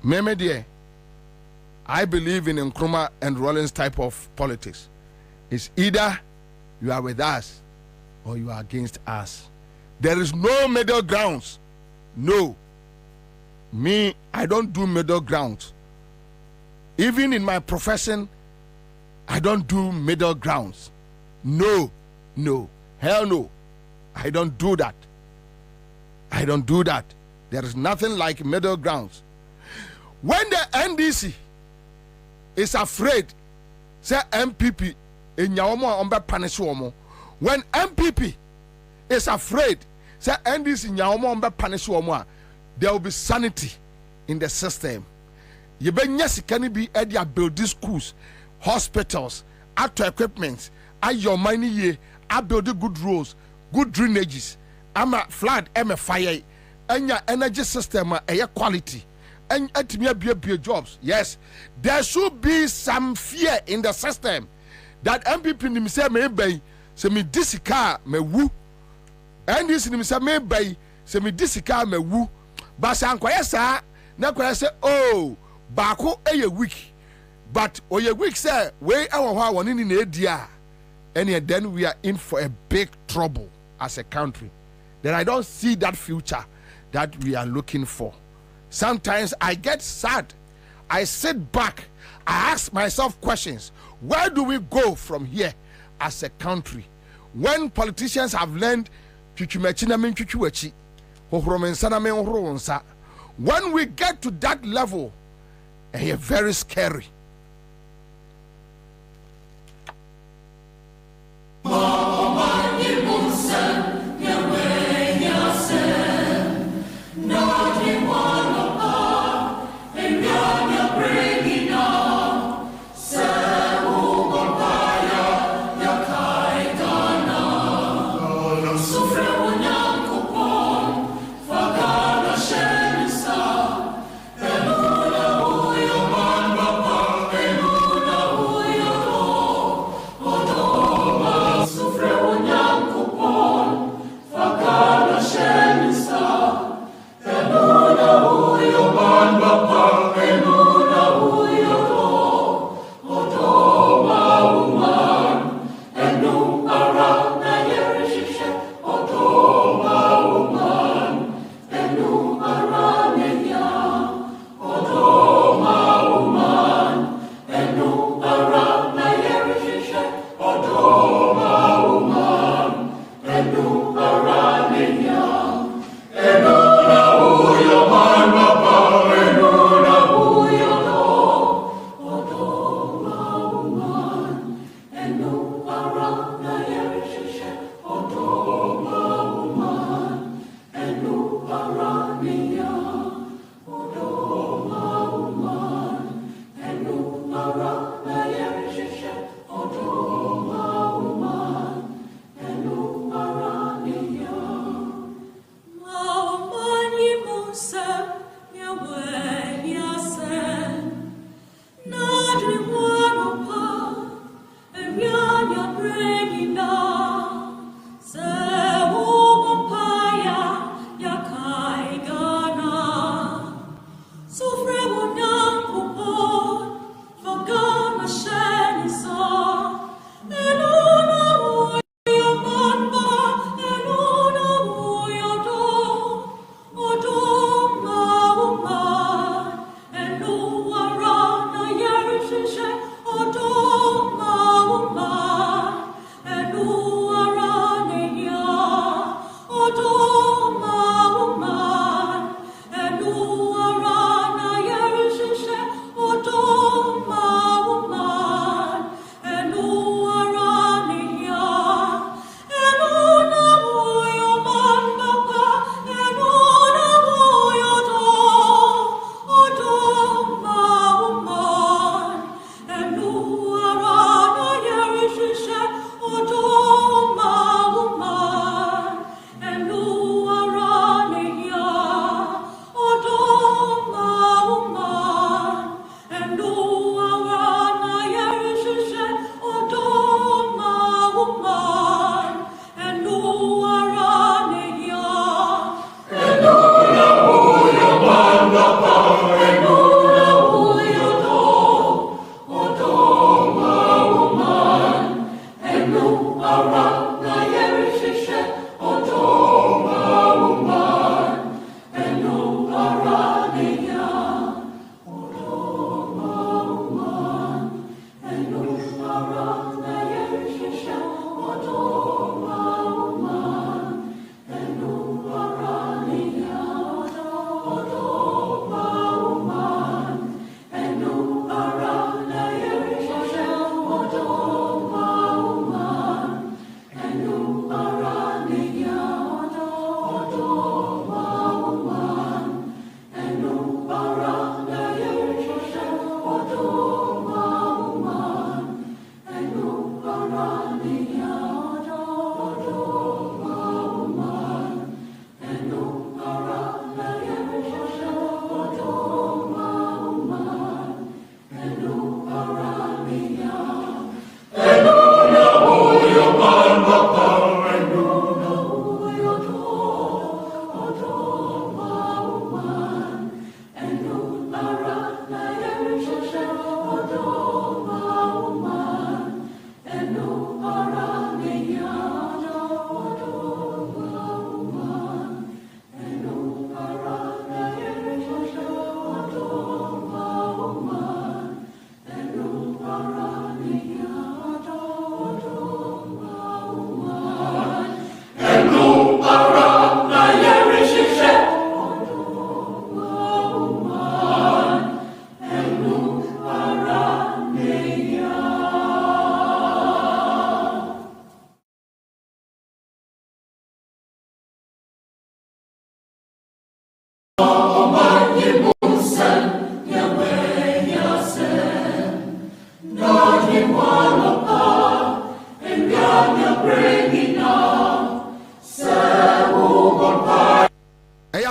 Meme dear, I believe in Nkrumah and Rollins type of politics. It's either you are with us or you are against us. There is no middle grounds. No. Me, I don't do middle grounds. Even in my profession, I don't do middle grounds. No. Hell no. I don't do that. There is nothing like middle grounds. When the NDC is afraid, say MPP in Yaomo ombe punish womo. When MPP is afraid, say NDC in Yaomo ombe punish womo, there will be sanity in the system. You yes can be edia build schools, hospitals, auto equipment, your money ye, I build good roads, good drainages, I'm a flood, I'm a fire, and your energy system a quality. And at me be jobs. Yes, there should be some fear in the system that MPP himself may buy, say me this car me woo, and this himself may buy, say me this car me woo. But Sankwesa, na say, oh, Bako a week, but oh ye week say, way our one in the idea, and then we are in for a big trouble as a country. Then I don't see that future that we are looking for. Sometimes I get sad. I sit back. I ask myself questions. Where do we go from here as a country? When politicians have learned when we get to that level, it's very scary.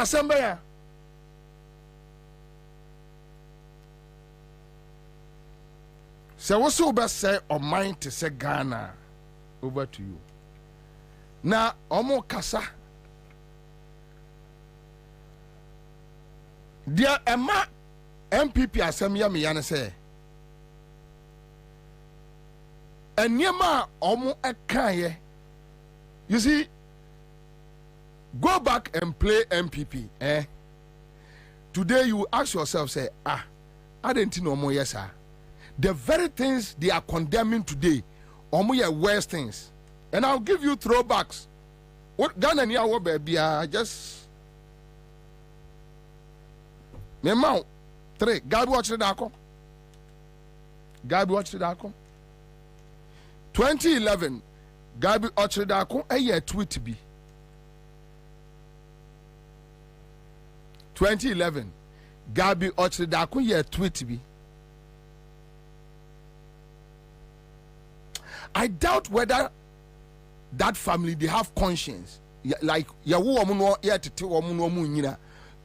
Assembly. So what's over say or mind to say Ghana? Over to you. Now, Omo Kasa. Dear Emma MPP Assembly Miyana say. And Yema Omo Ekaye. You see, go back and play MPP. Today you ask yourself, say, I didn't know more, yes, sir. The very things they are condemning today, or more worse things. And I'll give you throwbacks. What Ghana and Yawa baby are just me mount 3. God watch the Dako. God watch the Dako. 2011, God watch the Dako. A year tweet be 2011, Gabi Ochridako ye tweet be. I doubt whether that family they have conscience. Like yawu omuno ye tete omuno omu nyina.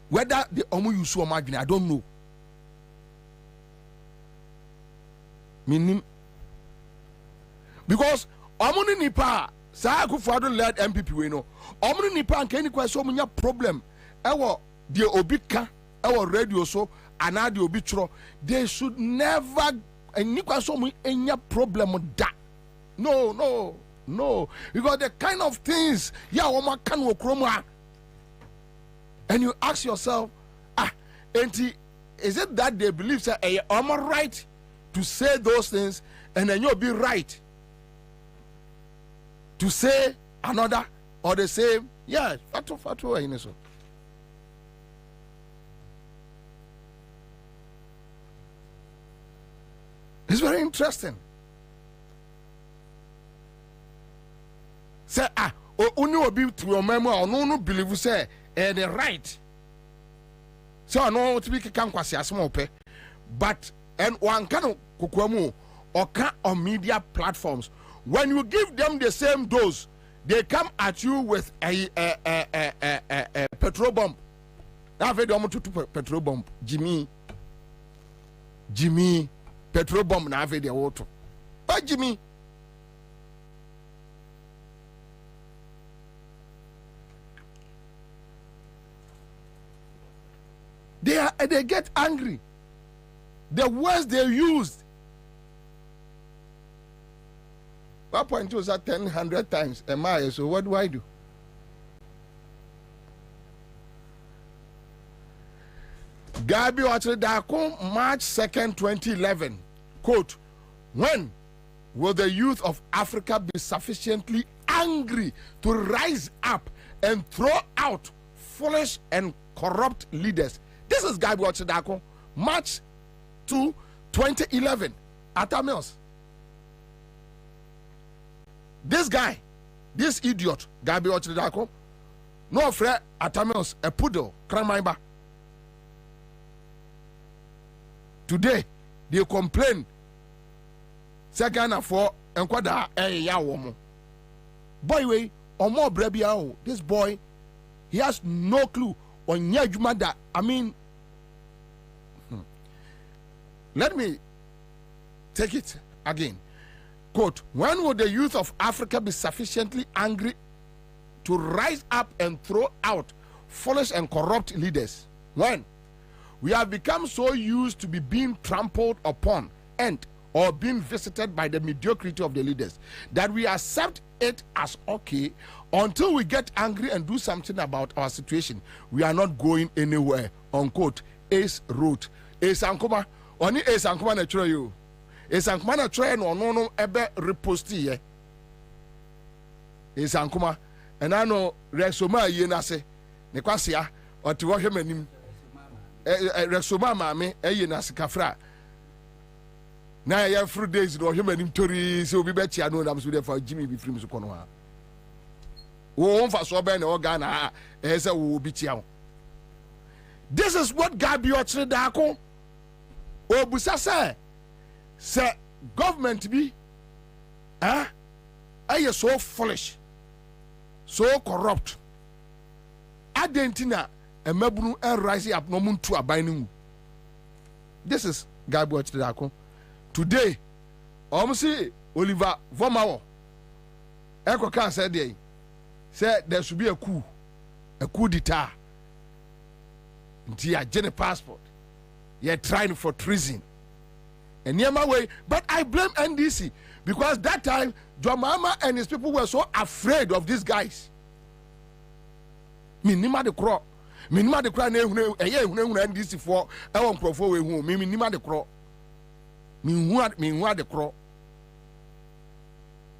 Whether the omu yusu omagine, I don't know. Minim because omuni nipa sa Akufo-Addo led MPP we know. Omuni nipa anke ni kwa so munya problem. Ewo the obika our radio so and the obitro they should never any problem that no because the kind of things and you ask yourself is it that they believe that am I right to say those things and then you'll be right to say another or the same? Yeah, fatu so. It's very interesting. Say only obi to your memory no believe say the right. So no to be can kwasi asmo pe. But and one can kokwamu or can on media platforms. When you give them the same dose, they come at you with a petrol bomb. Now very to petrol bomb. Jimmy petrol bomb na ave the water. But Jimmy, they get angry. The words they used. 1.2 is at 100 times a mile. So what do I do? Gabi Ochridako, March 2nd, 2011. Quote, when will the youth of Africa be sufficiently angry to rise up and throw out foolish and corrupt leaders? This is Gabi Ochridako, March 2, 2011. Atamils. This guy, this idiot, Gabi Ochridako, no afraid Atamils, a poodle, Kramaiba. Today, they complain. Second for enkwada ya woman. Boy, way or more brebiao. This boy, he has no clue on Yajumada. I mean, let me take it again. Quote, when will the youth of Africa be sufficiently angry to rise up and throw out foolish and corrupt leaders? When? We have become so used to be being trampled upon and or being visited by the mediocrity of the leaders that we accept it as okay until we get angry and do something about our situation. We are not going anywhere. Unquote. Ace wrote. Ace Ankuma. Only Ace Ankuma na try you. Ace Ankuma na try no ebe reposti ye. Ace Ankuma. And I know Rexoma ye na se. Ne kwasia oti wo hwemanim. Rexoma mame eye na sikafra. Na ya fruit days no hwemanim tori se obi be chia no na so dey for Jimmy be free so kono ha. Wo mfa so be na o ga na se wo obi chia. This is what Gabi Ochridako obusa say government be are so foolish, so corrupt. Adentina a mabunu and rising up no moon to a binding. This is Gabo Chidako. Today, almost Oliver Vomawo Ekoka said there should be a coup d'etat. Dia Jenny passport. You're trying for treason. And near my way, but I blame NDC because that time Jomama and his people were so afraid of these guys. Minima the crow. Minima the crow NDC for I won't profile with minima the crow. Meanwhile the crow.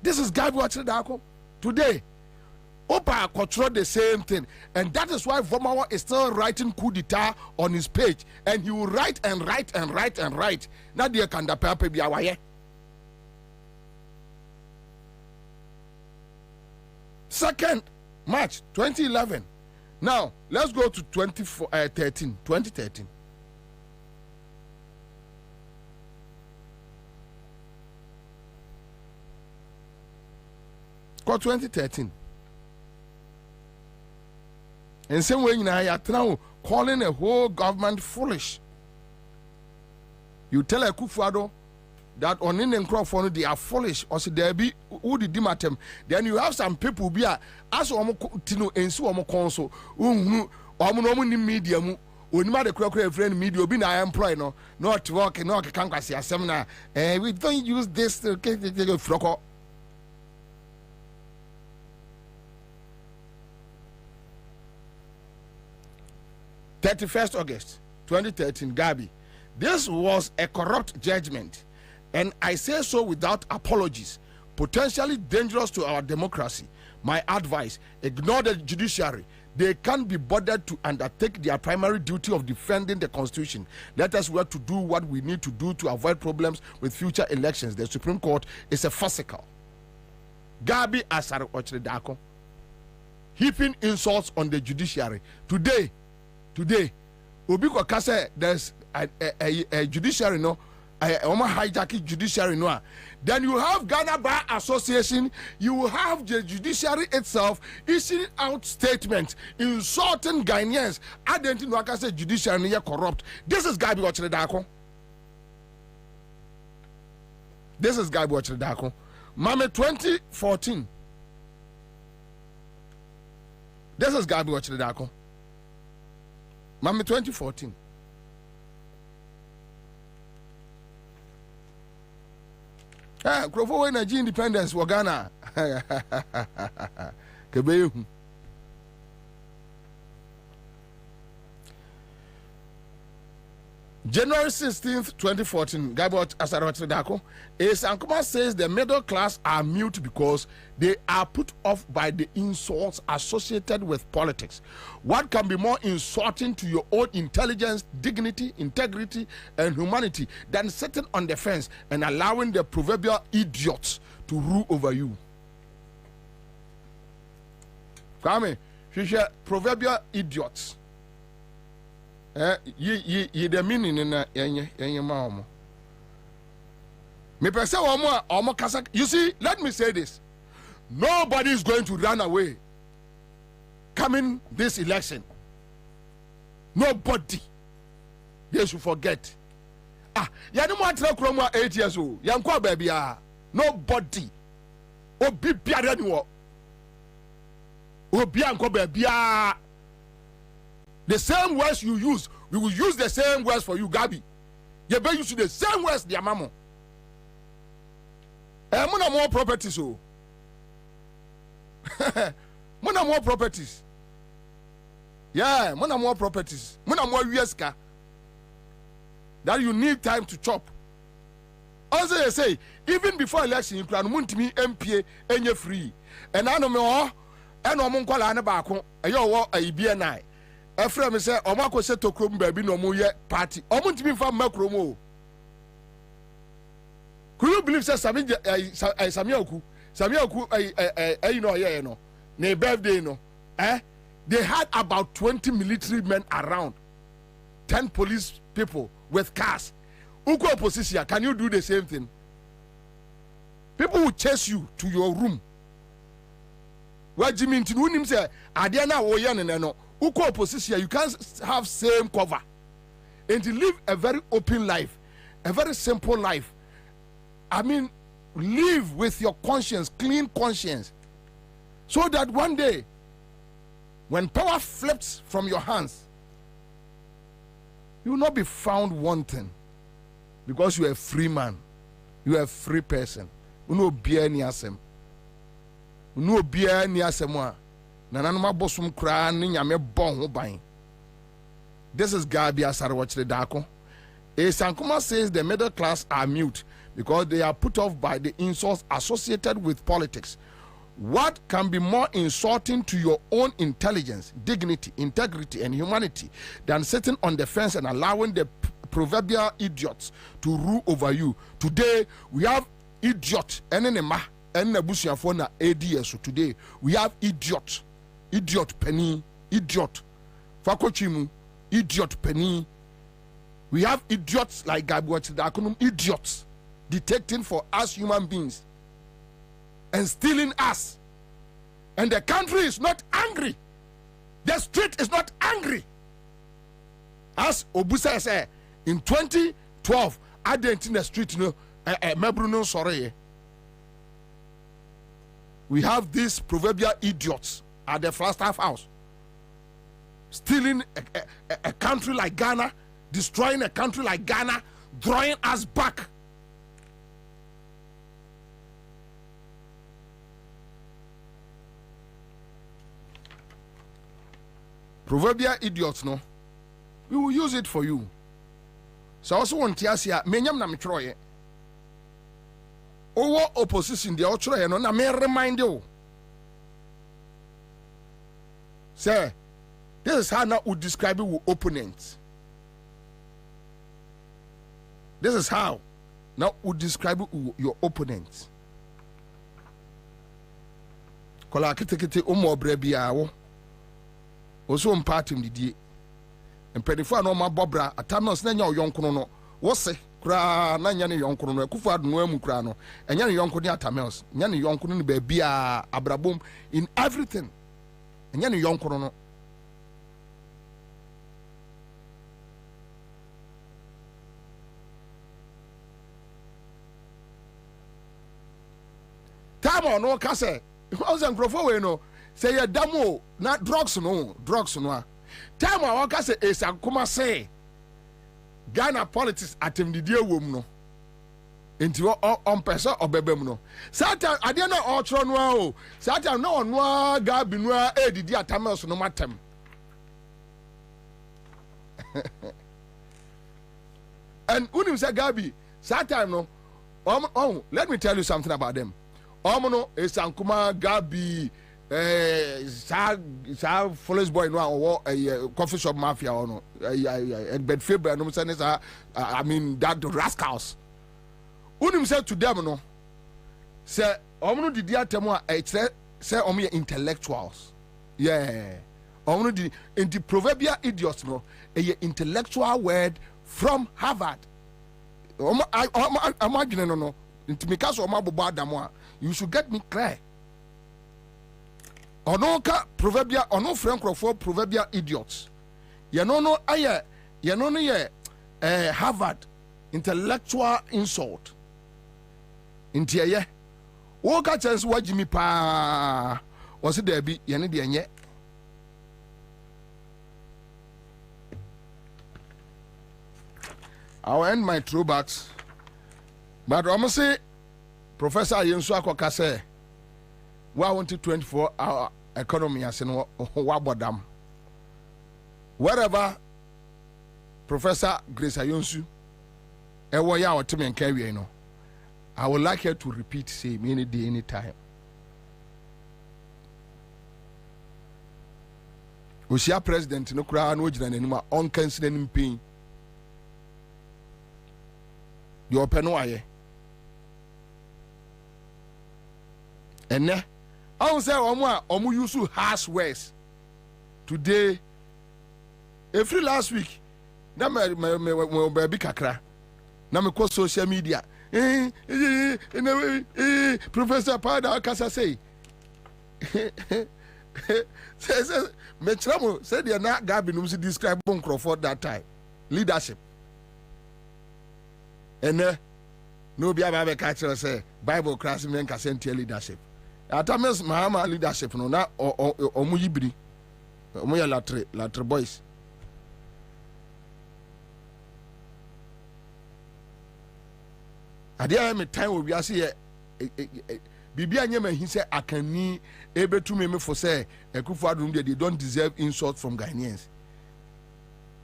This is God watching the today. Opa control the same thing, and that is why Vomawa is still writing coup d'etat on his page, and he will write and write and write and write. Now dear Kanda Papa be awaye. 2nd March 2011. Now let's go to 2013. 2013. Go 2013. In some way, now calling the whole government foolish. You tell a Kufuado that on in Crawford they are foolish, or say there be who the dimatem. Then you have some people be as Tino and so conso, omonomu medium, unima the crocodile friend media be na employ no, not working, no can't see a seminar. We don't use this to get the froco. August 31st, 2013, Gabi. This was a corrupt judgment, and I say so without apologies, potentially dangerous to our democracy. My advice, ignore the judiciary. They can't be bothered to undertake their primary duty of defending the constitution. Let us work to do what we need to do to avoid problems with future elections. The Supreme Court is a farcical. Gabi Asare Ochredako, heaping insults on the judiciary. Today, Obi Kwakase, there's a judiciary, no, hijacking judiciary, no. Then you have Ghana Bar Association, you have the judiciary itself issuing out statements insulting Ghanaians. I don't know what say judiciary is corrupt. This is Gabi Ochredako. This is Gabi Ochredako. Mame 2014. This is Gabi Ochredako. Mami 2014. Krofo we na independence wa Ghana. Kebeyu. January 16th, 2014, Gabot Asarotredako, Sankuma says the middle class are mute because they are put off by the insults associated with politics. What can be more insulting to your own intelligence, dignity, integrity, and humanity than sitting on the fence and allowing the proverbial idiots to rule over you? Kwame, proverbial idiots. Ye the meaning in your mom. Me pese omo kasa. You see, let me say this. Nobody is going to run away coming this election. Nobody. They should forget. Ya no more tra kromo 8 years old. Ya nkwa baby nobody. Obi biara ni wo. Obi ankwa baby. The same words you use, we will use the same words for you, Gabi. You better use the same words, dear mama. Mona more properties, oh. Mona more properties. Yeah, mona more properties. Mona more USK. That you need time to chop. Also, they say, even before election, you can muntimi MPA and you're free. And I know me all, and I'm on call an abako, a yo, a BNI. Efra me say omako se tokrom baby no mo ye party omuntimi fa makromo. Could you believe say Samia Oku no ye no na birthday no they had about 20 military men around, 10 police people with cars. Uko opposition, can you do the same thing? people will chase you to your room. Where Jimmy Tinunim say, Adiana Oyan and no, Uko opposition, you can't have same cover. And to live a very open life, a very simple life. I mean, live with your conscience, clean conscience, so that one day, when power flips from your hands, you will not be found wanting, because you are a free man, you are a free person. You know, beer ni asem. You know, beer ni asemwa. Nananuma bosum kra ni nyame bon ho ban. This is Gabi Asarwachre Dako. Sankuma says the middle class are mute because they are put off by the insults associated with politics. What can be more insulting to your own intelligence, dignity, integrity, and humanity than sitting on the fence and allowing the proverbial idiots to rule over you? Today, we have idiot, enema, and Nebusiafona ADS. Today, we have idiot, penny, idiot, Fakochimu, idiot, penny. We have idiots like Gabuachidakunum, idiots, detecting for us human beings and stealing us. And the country is not angry. The street is not angry. As Obusa said, in 2012, I didn't in the street, Mebruno sorry. We have these proverbial idiots at the Flagstaff House, stealing a country like Ghana, destroying a country like Ghana, drawing us back. Proverbial idiots, no, we will use it for you. So I also want to ask you, menyam na mitroye. Over opposition, the outroye no na me remind you. Say, this is how now we describe it with opponents. This is how now we describe it with your opponents. Kola kitekete umo brebiawo. Oso mpatim didie. Mpedifo no ma bobra atamos na nya oyonkono no. Wo se kura na nya ne yonkono no akufu adu no amu kura no. Enya ne yonkono ni atamos. Nya ne yonkono ni ba bia abrabom in everything. Enya ne yonkono no. Tamo no ka se. How's engrofo we no? Say ya damo na drugs no time I waka say Sankuma say Ghana politics atem didie wom no enti on person obebem no satan ade na otro no o satan na ono ga bi no edidi atamos no matem and unim say Gabi satan no let me tell you something about them. No Sankuma Gabi foolish boy no coffee shop mafia or no Bedford no say I mean that rascals unim say to them no say omo didi atemo say omo intellectuals omo didi in the proverbial idiots no a intellectual word from Harvard I'm imagine no into me case omo bobo adamo you should get me clear. Onoka proverbial ono francophone proverbial idiots. You know aye you know Harvard intellectual insult. Intia ye. Wo ka chance wa Jimmy pa. Was it there be ye ne de enye. I'll end my throwbacks. But I'm say Professor Yensu Akoka say we want 24-hour economy as in wabodam. Wherever Professor Grace Ayonsu ewoya or Tim and Kerry, you know, I would like her to repeat same any day, any time. Osia president no kura no jina nanima on canceling pain. You open no aye. Ene I will say omu use harsh words today. Every last week, na me baby kakra. Na me ko social media. Professor Pada Kasa say says Metramo said they are not Gabinum to describe Crawford that time. Leadership. And no be able to catch us say Bible class men can send leadership. Atames Mahama leadership no na omuyibri omuya latre boys. Ade am time we ase bibia nyema hi say akani ebetu me for say Akufo-Addo they don't deserve insult from Ghanaians.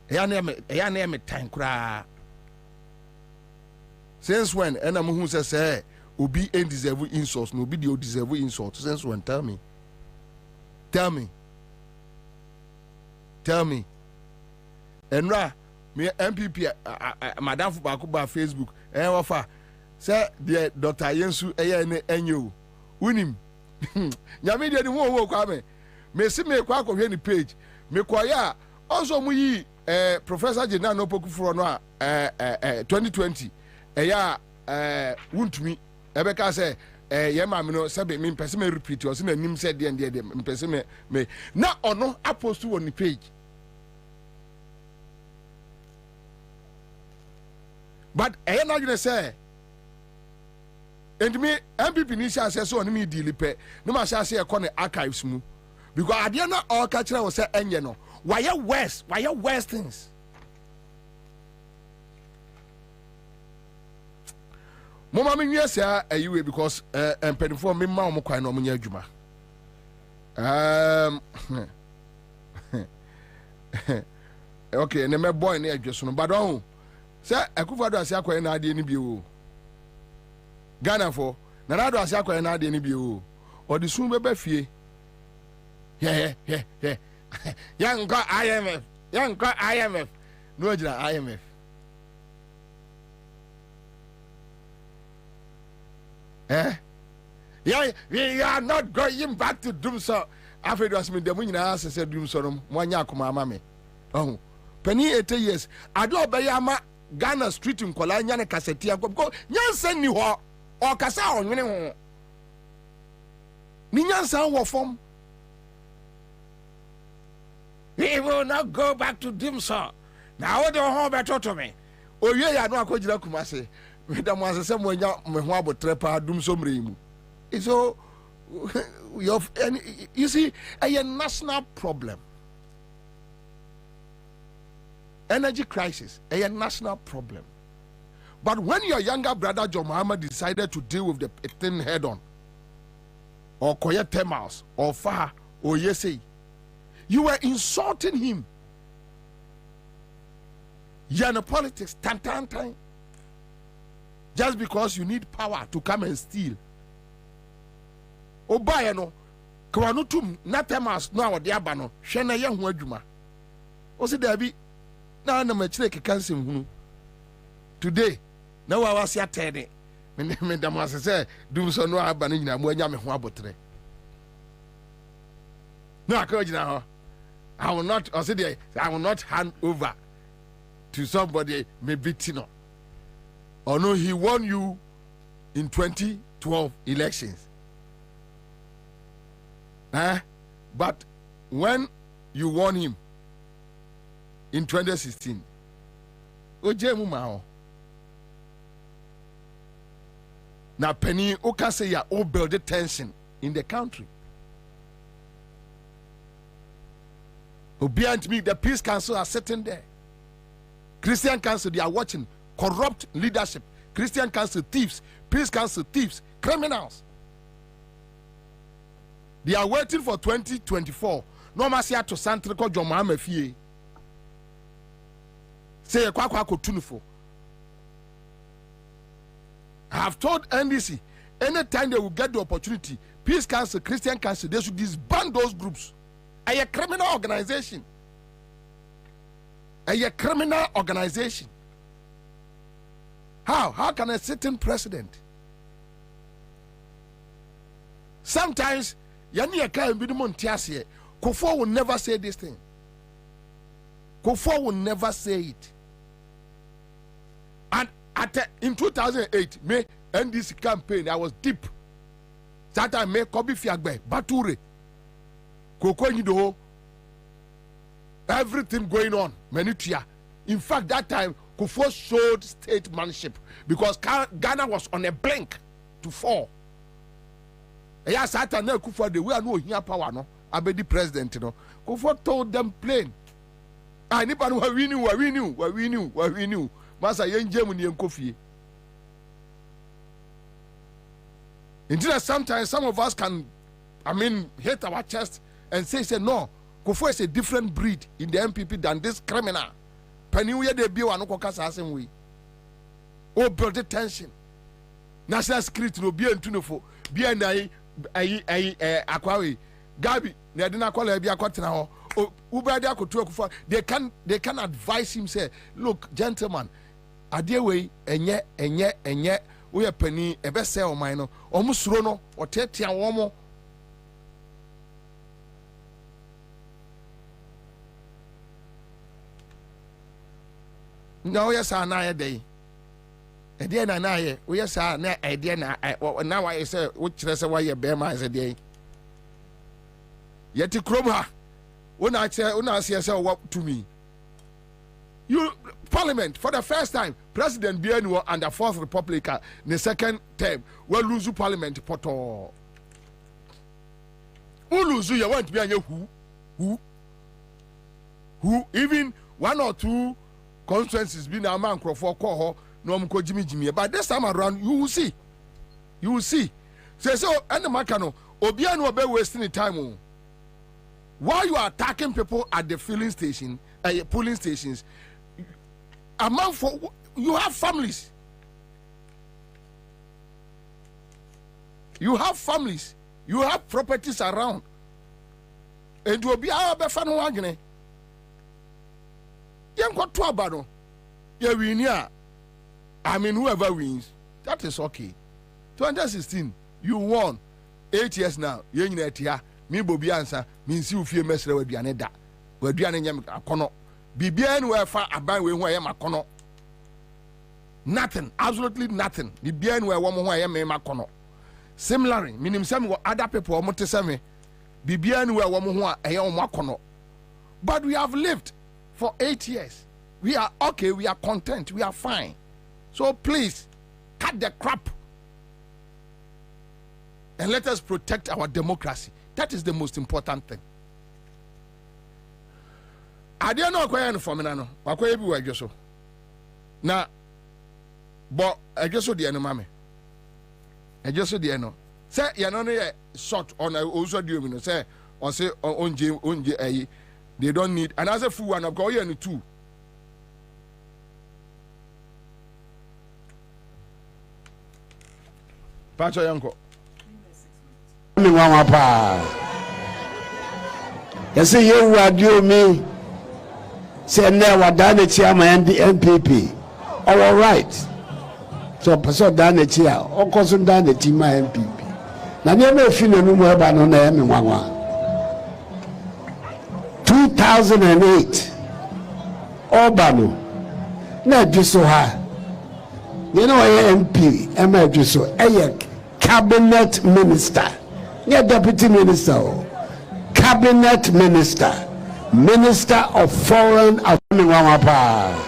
Eya na me time kura. Since when and I'm who say Obi ain't deserve insults, no be deserve insults. Since when? Tell me. Enra me MPP Madam Fubakuba Facebook offer say the Dr. Yensu enyo unim nyame de mo wo kwa me si me kwa hwe ni page me kwa ya also mu yi Professor General no Pokufuro no a 2020 eya wuntumi ebeka say ye ma me no sabe me pese me repeat o se na nim say de me pese me na ono apost on the page but eya na you say and me MPP ni sha say so on me deal pe no ma sha say e ko ne archives mu because ade na all catch na say enye no why you worst things. Mama me nwie say ayiwe because empenifo me ma omo kwan na omo nya adwuma okay ne me boy na adweso no but on say Akufo-Addo ase akwan na ade ni bi o Ghana for na rado ase akwan na ade ni bi o odi sun be fie yeah young got IMF no jira IMF yeah we are not going back to doom so after was me dem nyina say doom so no mo anya akoma ama me oh penny 80 years ado obeyama Ghana street nkola nya ne kaseti akọ because nyansa ni ho o kasa onwene ho ni nyansa wo form. We will not go back to dim so. Now what do home better to me? Oh yeah, no akojira kumase. We da mo asese mo nya me ho abotrepa dum so mremu. So you see a national problem. Energy crisis, a national problem. But when your younger brother John Muhammad decided to deal with the thing head on, or Koye Temas, or Fa, or Yese, you were insulting him. You're in politics, time. Just because you need power to come and steal. Obaye no, Kwanutum, not Temas, no, or Diabano, Shena Yang Wajuma. Osi Debbie, na machine cancer today. Now I was here telling me the master say, do so no abanina, when you have abotre. No, I will not, I will not hand over to somebody, maybe Tino. Or no, he won you in 2012 elections. But when you won him in 2016, Ojemu Mao. Now, Penny Oka say ya all build the tension in the country. Behind me, the Peace Council are sitting there. Christian Council, they are watching corrupt leadership. Christian Council thieves, Peace Council thieves, criminals. They are waiting for 2024. No masia to Santrico John Muhammad Fie. Say kwa tunufo. I have told NDC, anytime they will get the opportunity, Peace Council, Christian Council, they should disband those groups. A criminal organization. A criminal organization. How can a sitting president? Sometimes, Kufo will never say this thing. Kufo will never say it. And in 2008 me NDC campaign I was deep. That time me Kobi Fiagbe Bature Koko Nido everything going on Menitia. In fact that time Kufo showed statesmanship because Ghana was on a blink to fall. Yes, I know Kufo the way I know here power no Abedi president you know. Kufo told them plain. I nipa no we knew. Masa yenjemu ni enkofi. Indeed, sometimes some of us can, hit our chest and say no, Kufo is a different breed in the MPP than this criminal. Penny de be one okasa same way. Oh, build the tension. National security no be entunofo. Be na akwawe. Gabi, they didn't call her be akwatena ho. They can advise him say, look, gentlemen, adie way enye we are penny ebe say o mine almost rono or tetia womo. No, yes, I na day. A day na na we yes, I na idea now I say which rest why you bear my day. Yet to chroma. When I say what to me, you Parliament for the first time, President Bienwa and the Fourth Republic, the second term, will lose Parliament. Poto. Who lose you want to be who even one or two constituencies been a man for call no Jimmy. But this time around, you will see. Say so, and the Macano, Obiano be wasting time. While you are attacking people at the polling stations, you have families. You have properties around. And you will be our befan wagene. You got to abano. You win here. Whoever wins, that is okay. 2016, you won. 8 years now. You need here. Me Bobie Ansah means you feel mesre we duane da we duane nyam akono bibia no we fa aban we ho ayem akono nothing, absolutely nothing. Bibia no we wo ho ayem akono. Similarly minim some other people mo te me bibia no we wo ho ayem akono. But we have lived for 8 years. We are okay, we are content, we are fine. So please cut the crap and let us protect our democracy. That is the most important thing. I don't know why I'm from Nano. I can't be where you so. Now, but I just saw the end, mammy. I just saw the end. Say, you're not a shot on a also do you say, or say, on Jim, they don't need another fool and I've got you and two. Pacho Yanko. Yes, you would do me. Say, never done it here, my MPP. All right. So, person done it here. Or cousin done it in my MPP. Now, never feel no more about no name in 2008. Obano. Not just so high. You know, MP, Emma Jusso, a cabinet minister. Yeah, deputy minister, cabinet minister, minister of foreign affairs.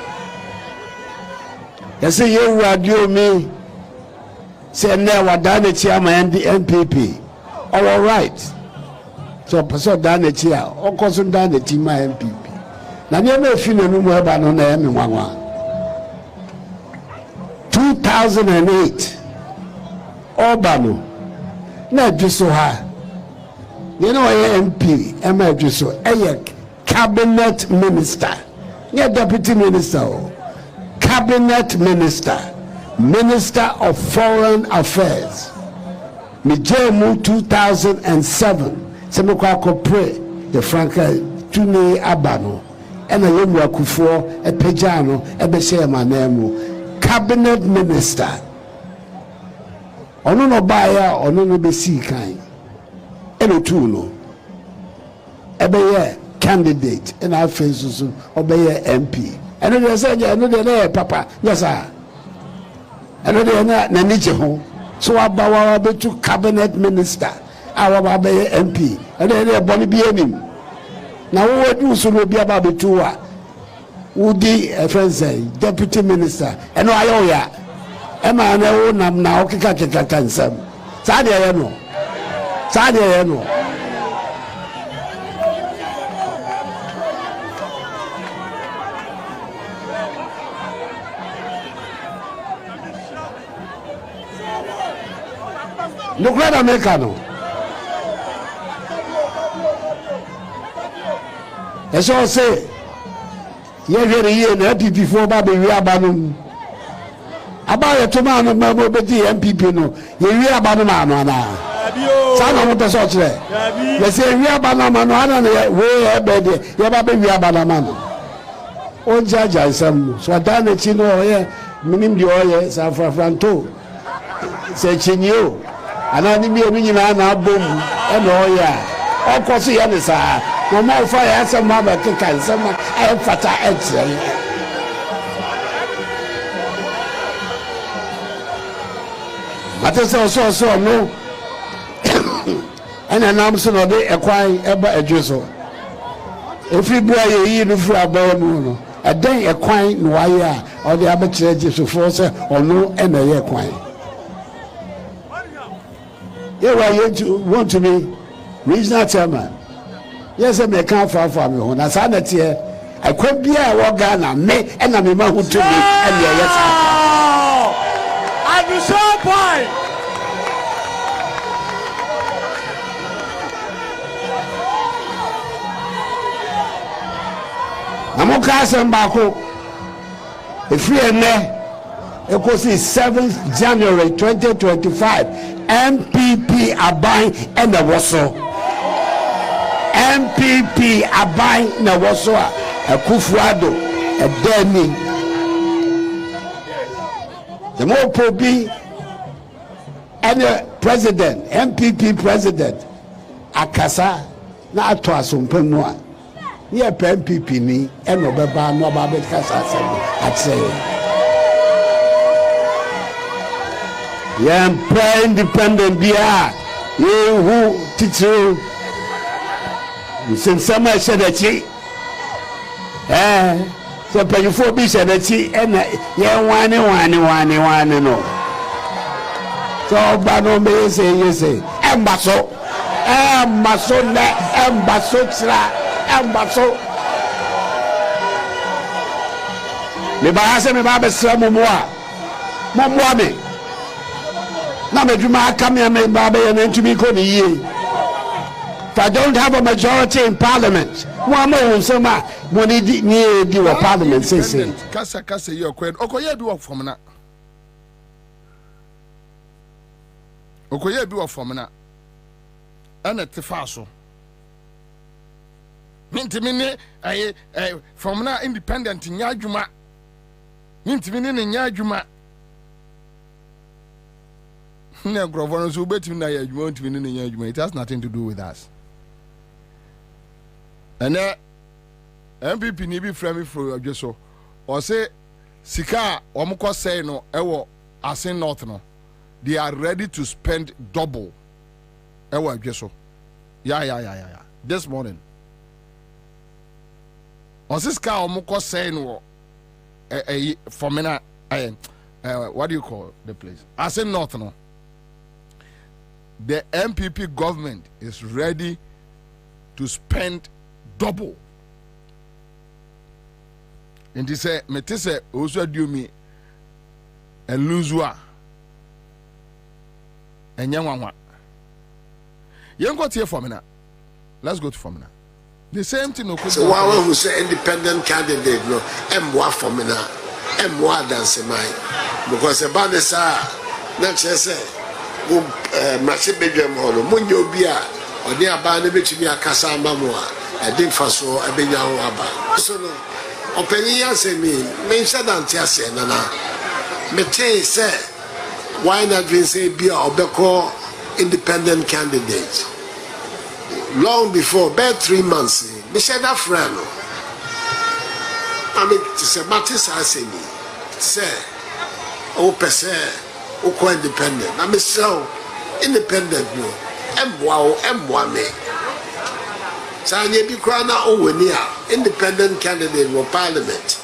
You see, you would do me. Say, never done it here, my MPP. All right. So, person done it here, or cousin done it in my MPP. Now, you may feel no more about no name in 2008. Obano. Not just so high. You know, MP, Emma Jusso, a cabinet minister, yeah, deputy minister, cabinet minister, minister of foreign affairs. Mijemu 2007, Semekwa pray the Franca Tuni Abano, and a Yumwa Kufo, a Pejano, a Beshema Nemo, cabinet minister. Ono no baya ono no be si kan eno tu no ebe candidate in our face so obey MP eno dey say eno dey na papa yes sir ɛno deɛ na n'ani ho so waba wa bɛtu cabinet minister a waba bɛyɛ MP ɛno deɛ bɔne bi anim na wowadu so no obi aba bɛtu a wodi friends deputy minister ɛno ayɛ wo ya ɛma na wo nam na wokeka nsɛm saa deɛ yɛ no nukura da meka no ɛsɛ ɔsɛ yɛhwɛre yie na APP foɔ ba bɛwie aba no mu aba yɛto maa no ma bɛdi MPP no yɛwie aba no maa no anaa saa na mopɛ sɛ ɔkyerɛ yɛsɛ yɛwie aba no ama no ana na wei ɛbɛ deɛ yɛba bɛwie aba no ama no ɔngyagya nsɛm no so ɔdaa n'akyi no ɔyɛ menim deɛ ɔyɛ sɛ afrafranto sɛ akyinnie o anaa ne mmienu nyinaa na abɔ mu ɛna ɔyɛ a ɔkɔ so yɛ ne saa na ɔma ɔfa yɛ asɛm ma bɛkeka nsɛm a ɛyɛ fata ɛkyerɛ yɛ mate sɛ ɔsɔɔsɔ ɔno ɛna nam so na ɔde ɛkwan ɛba adwe so ɛfiri bua yɛyi no firi abɛɛ mu no ɛdɛn ɛkwan na wayɛ a ɔde abɛkyerɛ gye sofoɔ sɛ ɔno ɛna ɛyɛ ɛkwan yɛwɔ wɔntumi regional chairman yɛsɛ mɛka afaafa me ho na saa na teɛ ɛkwan biaa ɛwɔ Ghana me ɛna mema ho tumi ɛne ɛyɛ saa na moka asɛm baako ɛfiri ɛnɛ ɛkɔsi 7th January 2025 MPP aban ɛna wɔ so MPP aban na wɔ so a Akufo-Addo ɛda ni demopo bi ɛne president MPP president akasa na ato asompa mu a ne yɛ pɛ MPP ni ɛna ɔbɛba na ɔba bɛkasa asɛm akyerɛ yɛmpɛ independent biara yɛhu titiri nsɛnsɛm a ɛhyɛ n'akyi sɛ mpanyinfoɔ bi hyɛ n'akyi ɛna yɛnwane no sɛ ɔba no ɔbɛyɛ sɛ ɛmba so nɛ ɛmba so kyerɛ ɛmba so mebaa sɛ mebaa bɛsrɛ mo mu a mommoa me na madwuma aka me a mebaa bɛyɛ no ntumi kɔ ne yie. If I don't have a majority in Parliament, kasa your question. Okoye bi work from na. Okoye bi work from na. Ana tefa so. Mintimi ne from na independent nya adwuma. Mintimi ne nya adwuma. Na grovo so betimi na ya adwuma ntimi ne nya adwuma. It has nothing to do with us. And MPP ni bi frame for your so or say sika omko say no ewo asin north no they are ready to spend double ewo adweso yeah this morning on sika omko say no formina what do you call the place asin north no the MPP government is ready to spend double. And he said, Metese also do me a loser and young one. You got here for me now. Let's go to Formina. The same thing. So one who say independent candidate no M1 Formina, M1 dance mine because the band is not say go match bedroom hall munyo bia or near band which be a casa mamoa. I think for so I been aba. So no, opinion say me mention that say nana. Me say why not we say be a obeko independent candidate. Long before, about 3 months, me said that friend. I mean, to say Mattis I say me say o pese o ko independent na me so independent no emwa me sanye bi kra na o weni a independent candidate in parliament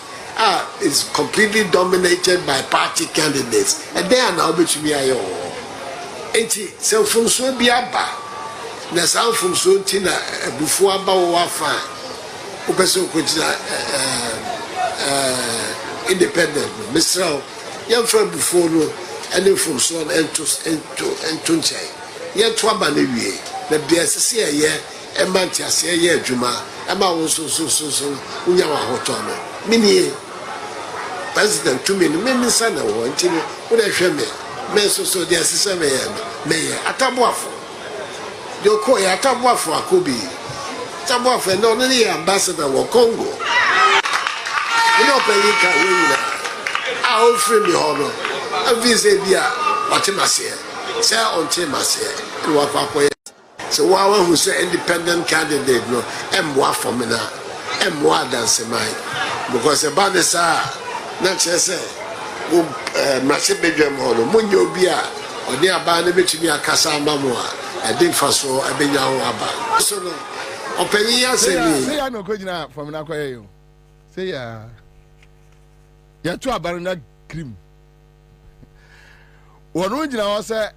is completely dominated by party candidates and they are now between ayo enti se funso bi aba na san funso ntina bufu aba wo afa o pese o ko independent Mr. Young friend before no any from so into nche ye to aba na wie na bia sese ye e man ti ase ye adwuma e ma wo so unya wa hoto no mini president to me me sana wo nti no wo na hwe me so dia sese me ye ataboafo de ko ye ataboafo akobi ataboafo no no ye ambassador wo Congo. You know, Pelika, I free me honor. I visit Bia, what him say, say on Timasia, to what Papa. So, one who say independent candidate, no, M1 for me now, M1 than Semai. Because the Banessa, not just say, Massive Bedroom Hall, Munyo Bia, or near Banner to me a Casa Mamma, a did for so a big young Abba. So, Openia say, I know good enough from Nakoyo. Say, ya tu abarina cream wonu gina wo se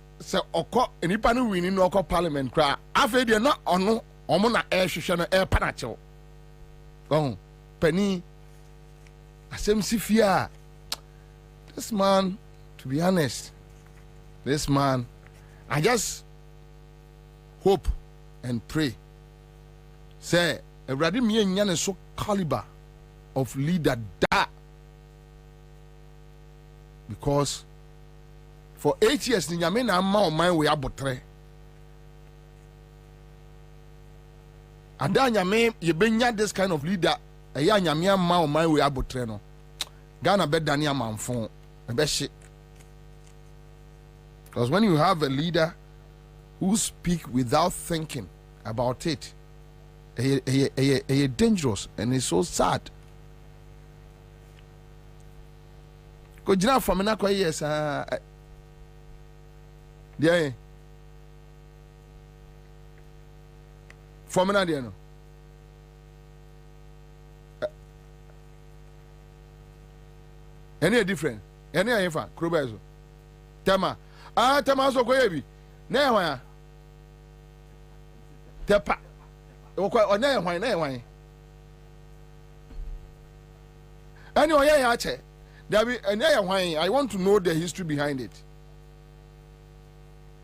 okọ enipa no wini no okọ parliament kra afa de na ono omo na ehwehwe no panachew pani asem sifia this man, to be honest, this man, I just hope and pray say everybody me nyane so caliber of leader that. Because for 8 years, Ninyame na ama o man we abotre. And then Nyame ye benya this kind of leader. Eya Nyame ama o man we abotre no. Ghana be dani amanfon. Ebe shit. Because when you have a leader who speak without thinking about it, dangerous and it's so sad. Kojina from na kwa yes dia from na dia no any different any ayefa krobezo tema tema so koye bi na ehwan tepa o na ehwan any oye ya che I want to know the history behind it.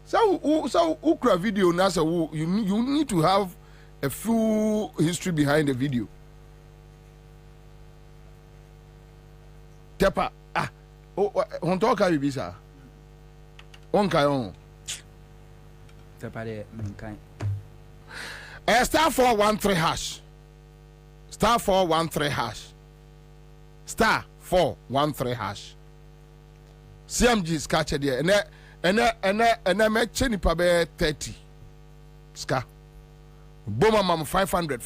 So ukra video na so you need to have a full history behind the video. Tepa on talk ka bibi sa. On kai on. Tepa de nkai. Star 413 hash. Star 413 hash. Star 413 hash. CMG ska che de ene me che nipa be 30 ska boma mam 500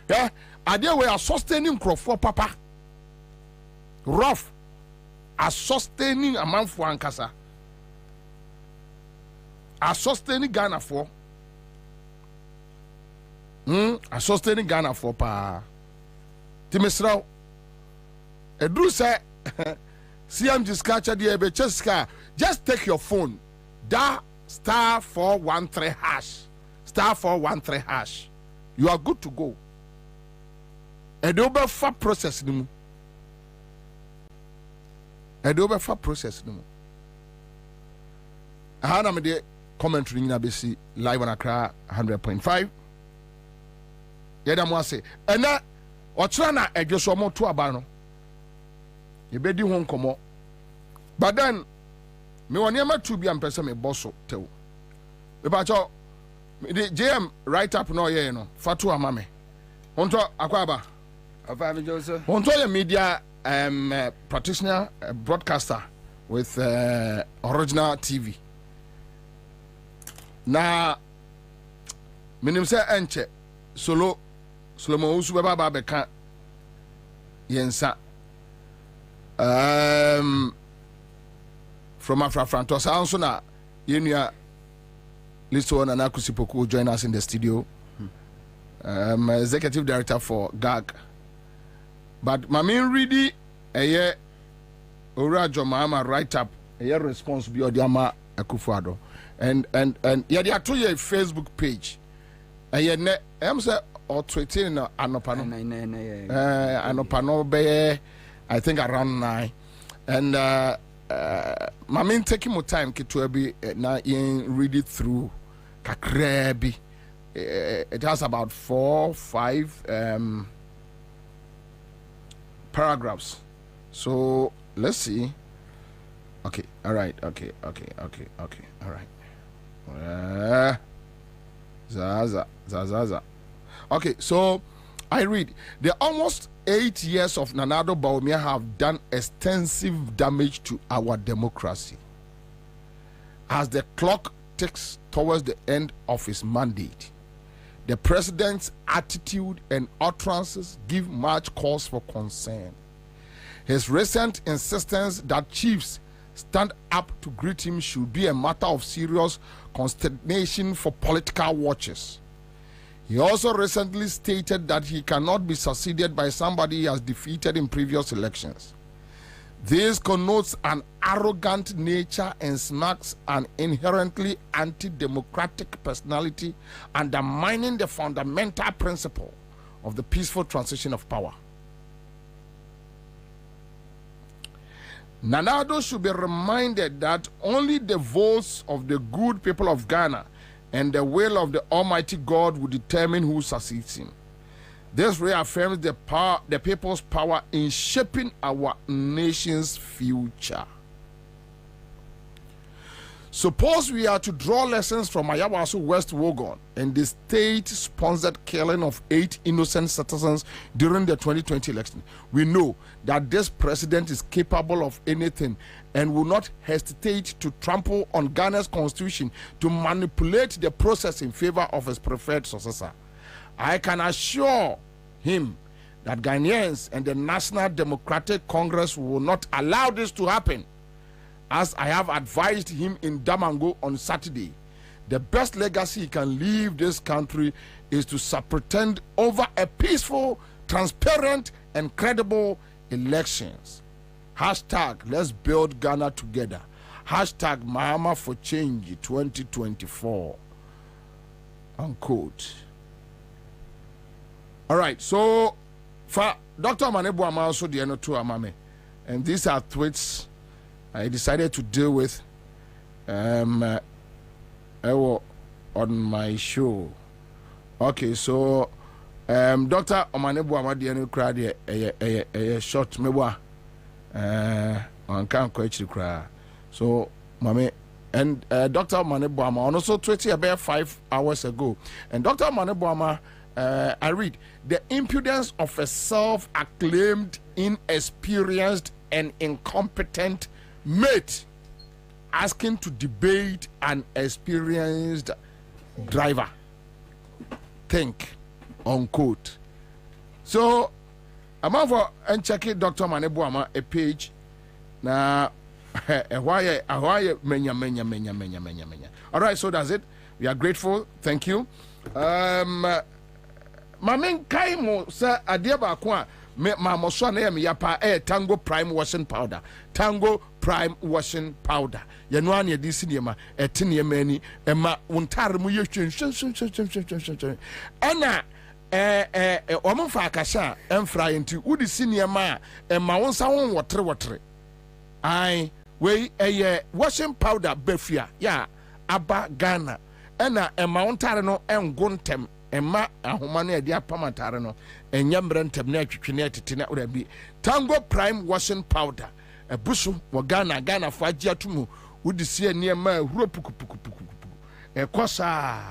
yeah ade we are sustaining crofo papa rough as sustaining amanfo ankasa as sustaining Ghana for as sustaining Ghana for pa timesraw edru say CMG scratcher the ebe cheska. Just take your phone, that star 413 hash, star 413 hash. You are good to go. And the over fast process no. And the over fast process no. I had a media commentary in ABC live on Accra 100.5. Yeda mo say, and na otra na edwoso mo to aba no. You be di hon komo. But then me won yama to be am person me bosso tew. Me ba cho the JM write up no ye no. Fatu amame. Honto akwaba. Afa me Joseph. Honto ye media practitioner broadcaster with original TV. Na minim se enche Solomon usu baba ba beka yensa from Afrafranto also na yenya Listo Nana Kusipoku will join us in the studio. Executive Director for GAG. But my main ready a year Urajo Mama write up a year response be Odiama Akufado. And yeah, there are 2 year Facebook page. A year ne say or tweeting anopano. Anopano be I think around 9. And my main taking more time to be na read it through kakrebi. It has about 4-5 paragraphs. So let's see. Okay, all right. Okay, all right. Zaza. Okay, so I read. The almost 8 years of Nanado Bawumia have done extensive damage to our democracy. As the clock ticks towards the end of his mandate, the president's attitude and utterances give much cause for concern. His recent insistence that chiefs stand up to greet him should be a matter of serious consternation for political watchers. He also recently stated that he cannot be succeeded by somebody he has defeated in previous elections. This connotes an arrogant nature and smacks an inherently anti-democratic personality, undermining the fundamental principle of the peaceful transition of power. Nanado should be reminded that only the votes of the good people of Ghana and the will of the Almighty God will determine who succeeds him. This reaffirms the people's power in shaping our nation's future. Suppose we are to draw lessons from Ayawaso West Wogon and the state-sponsored killing of 8 innocent citizens during the 2020 election. We know that this president is capable of anything and will not hesitate to trample on Ghana's constitution to manipulate the process in favor of his preferred successor. I can assure him that Ghanaians and the National Democratic Congress will not allow this to happen. As I have advised him in Damango on Saturday, the best legacy he can leave this country is to superintend over a peaceful, transparent, and credible elections. Hashtag let's build Ghana together. Hashtag Mahama for Change 2024. Unquote. All right, so for Dr. Manebu also the no to Amame, and these are tweets I decided to deal with on my show. Okay, so Dr. Manebu Amadi no crowd a short mewa on can quite cry. So mame and Dr. Manebu Ama also tweeted about 5 hours ago, and Dr. Manebu Ama I read, the impudence of a self-acclaimed, inexperienced, and incompetent mate asking to debate an experienced driver. Think, unquote. So, I'm over and checking Dr. Manebuama a page. Now, why menya. All right, so that's it. We are grateful. Thank you. Mamen kaimo sa adia ba kwa me mamoso na me yapa Tango Prime washing powder. Tango Prime washing powder. Ye no an ye di sinema etine mani ema wontare mu ye hwen ana omo fa akasha emfra yenti udi sinema ema wonsa won wotre ai we washing powder befia ya aba Ghana ana ema wontare no engontem Emma ahoma na edi apamatare no enya mbrantem na atwetwe atete na urabi Tango Prime washing powder ebuso wo Ghana fo agi atomu wudi sie ne ma huro pukupuku ekosa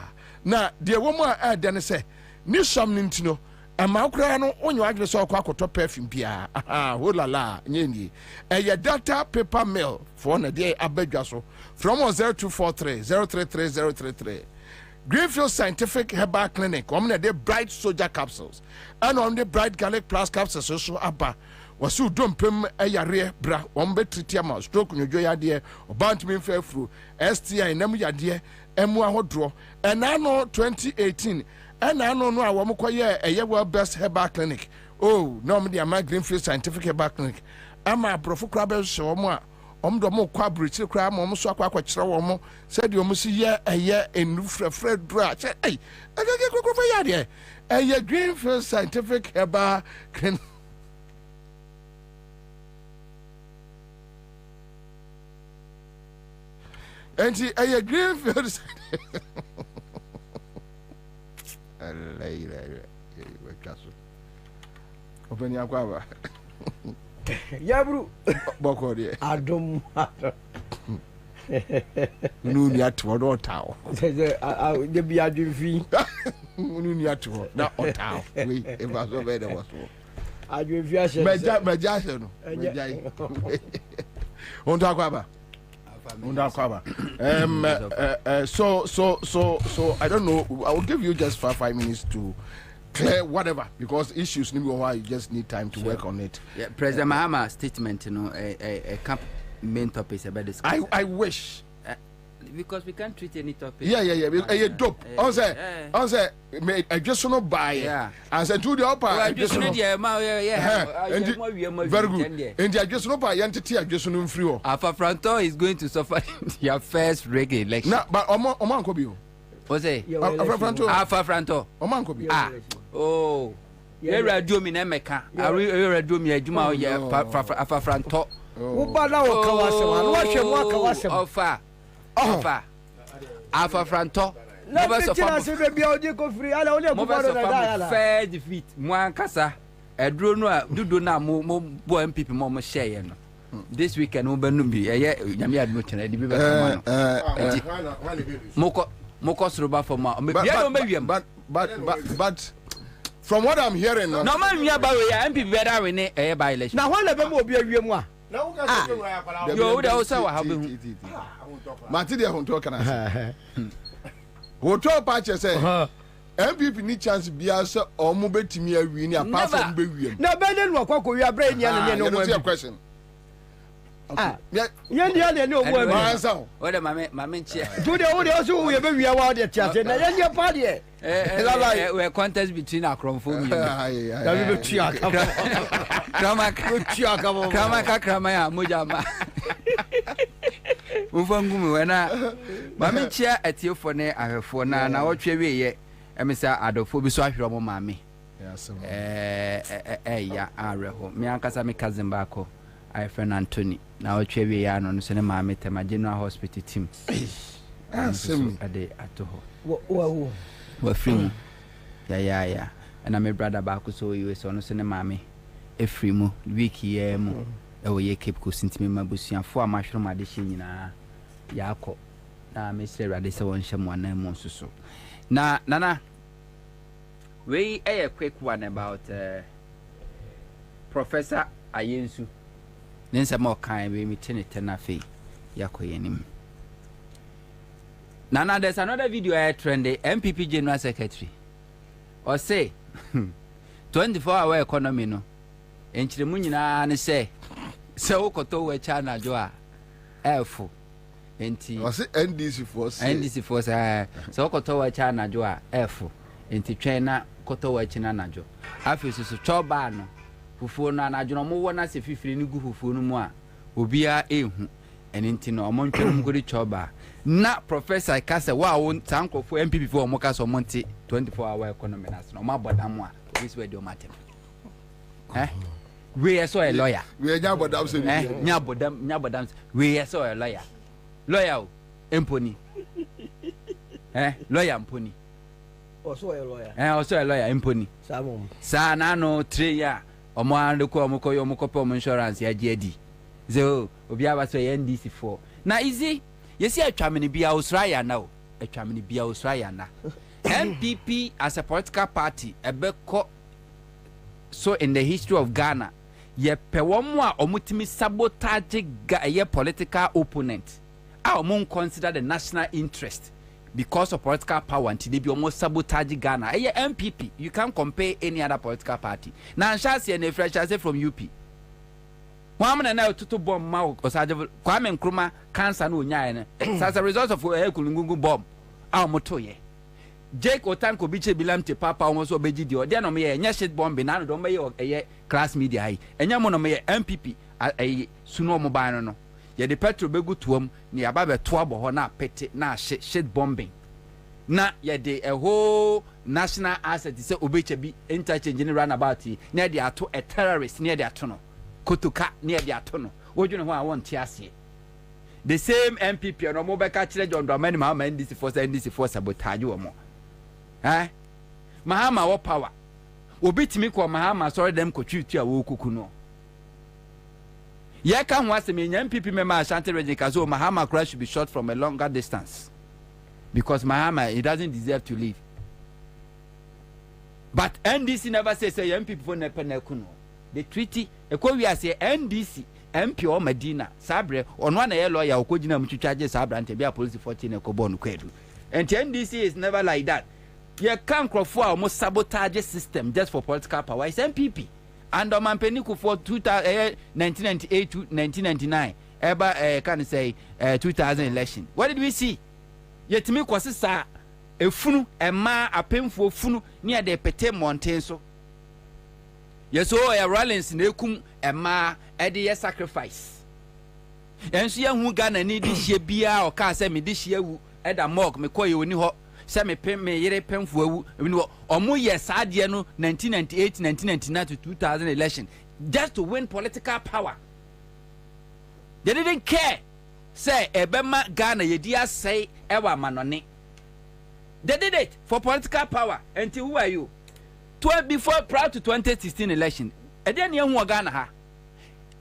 na de womu a de ne se ni som ni ntino ama okra no onyo adwe so akoto perfume bia holala nyeni data paper mill for na de abadwa so from 0243 033033 Greenfield Scientific Herbal Clinic, on the bright soja capsules, and on the bright garlic plus capsules, so abba wɔsi udompem ɛyareɛ bra wɔn bɛ tiriti ama stroke nyodwo yadeɛ ɔbantumi nfɛ furu STI nam yadeɛ ɛmu ahodoɔ ɛnaano 2018 ɛnaano no a wɔn kɔyɛ ɛyɛ world best herbal clinic na wɔn de ama Greenfield scientific herbal clinic ama aborɔfo kora bɛ hyɛ wɔn a wɔn de wɔn kɔ aburukyire kora ama wɔn so akɔ akɔkyerɛ wɔn sɛdeɛ wɔn si yɛ ɛyɛ enu frɛfrɛ duro a kyɛ ɛgɛgɛ kurokuro yadeɛ ɛyɛ Greenfield scientific herbal clinic. Enti ɛyɛ Greenfield Openi akwaba Yabru boko de adom nu ni atwo do tawo de bi adwemfi nu ni atwo na otawo we e ba so be de wo so adwemfi ahye meja ahye no meja onto akwaba so I don't know. I will give you just 5 minutes to clear whatever because issues need why you just need time to work on it. Yeah, President Mahama statement, a camp main topic about this. I wish. Because we can't treat any topic. Yeah. You dope. I say, I just want to buy. Yeah. I said to the upper. I just want to. Very good. And I just want to buy entity. I just want to free. Alpha Franto is going to suffer your first reggae election. No, but Oman could be. What's it? Alpha Franto. Oman could be. Oh. You radio me na meka. I radio me adwuma ye Alpha Franto. Wo ba na wo kawase wa. No hwe mo kawase. Alpha Franto. Never so baby odi ko free ala oni ko faro na da ala. Fair defeat. Mo ankasa eduro no a dudu na mo bo MPP mo share no. This weekend mo benu bi eye nyame admo chena di bi be kama no. Moko soroba for ma. But from what I'm hearing no man wi aba we MPP be da we ne eye by election. Na ho na be mo obi awie mu a. Na wo ka se we ya kwala. Yo da wo sa wa ha be hu. Mati de ho to kana. Wo to pa che say MPP ni chance bia se omo betimi awie ni apart from be wie. Na be ne no kwakọ wi abra ni na ne no mo. Question. Yeah, they know what Ansah. What am I, Mamma? Do they also we are the church and then your party? We're contest between our Cronford. Kramaya, Mujama. Ufangumi, when I Mamma chair at you for ne, I have for now, what you ye, Emissa Adolfo, beside your mammy. Yes, yeah, I reho. Me and Casami cousin Bako. I friend Anthony. Now Chevi Yan on Cinema met my general hospital team. A day at home. We're free. Yeah. And I'm a brother back so you was on cinema me. A free mo, wiki mo. Oh, ye keep go sent me my bush and 4 mushroom addition in Yako. Now, Mr. Radissa won't shame one name so. Now, Nana, we a quick one about Professor Ayensu. Then some more kind we meet in Tenafe Yakoyenim. Nana, there's another video I trended MPP General Secretary. Or say 24-hour economy no. Enchimunina and say so koto we China Joa F. Enti was it NDC force so koto we China Joa F. Enti China koto we China Najo. Afi so choba no. Fufuo na adwono mo wona se fifiri ni gu fufuo no mu a obia ehu enenti no omo ntwem gori choba na professor kase wa won tankofo MPP fo omo kase omo nti 24-hour economy na so omo abodam a obisi we de o matem we so a lawyer we nya bodam se nya bodam we so a lawyer o emponi lawyer emponi also a lawyer also a lawyer emponi sa na no 3 year omo ande ko omo ko yo omo ko pe omo insurance ya di so obi aba so NDC4 na easy yesi atwamene bia Australia na o atwamene bia Australia na MPP as a political party ebeko so in the history of Ghana ye pewomo a omutimi sabotage ye political opponent a omo consider the national interest because of political power until they be almost sabotage Ghana. MPP, you can't compare any other political party. Now, Ansah and fresh from UP. Wamana na to bomb ma osaje Kwame Nkrumah cancer no nyae ne. As a result of kulungungu bomb. A motoye. Jake Otanko biche bilamte papa almost obeji di ode no me ye shit bomb na no do me ye class media hi. Enya mo no me ye MPP suno mo ban no. Ye de petrol begu tuom ni aba be to abo ho na pete na shit bombing. Na ye de a whole national asset say obeche bi interchange ni runabout yi na de ato a terrorist na de ato no. Kotoka na de ato no. Wodwene ho a won tie ase. The same MPP no mo be ka kire John Dramani Mahama NDC for sabotage wo mo. Mahama wo power. Obi timi ko Mahama sorry dem ko twitu a wo kuku no. Ye ka ho asem nya MPP member Ashanti region kazo Mahama crash should be shot from a longer distance. Because Mahama he doesn't deserve to live. But NDC never says say MPP for nepeneku no. The treaty e ko wi ase NDC MP o Medina sabre ono na ye lawyer okogina mtwitwaje sabre ante bia police 14 ekobo no kwedu. And NDC is never like that. You can't call for a sabotage system just for political power. It's MPP. And on Mampeniku for 1998 to 1999, ever can say 2000 election. What did we see? Yet me kwasisa a funu a ma a painful funu near the Pete Mountain so. Yes, oh, a Rollins nekum a ma a dear sacrifice. And she who gonna need this year beer or car send me this year at a mock me call you any say me pen me yere pen for omo yes adie no 1998 1999 to 2000 election just to win political power. They didn't care say ebema Ghana yedi asay ewa manone. They did it for political power. Until who are you? 12 before prior to 2016 election. E dey na hu Ghana ha.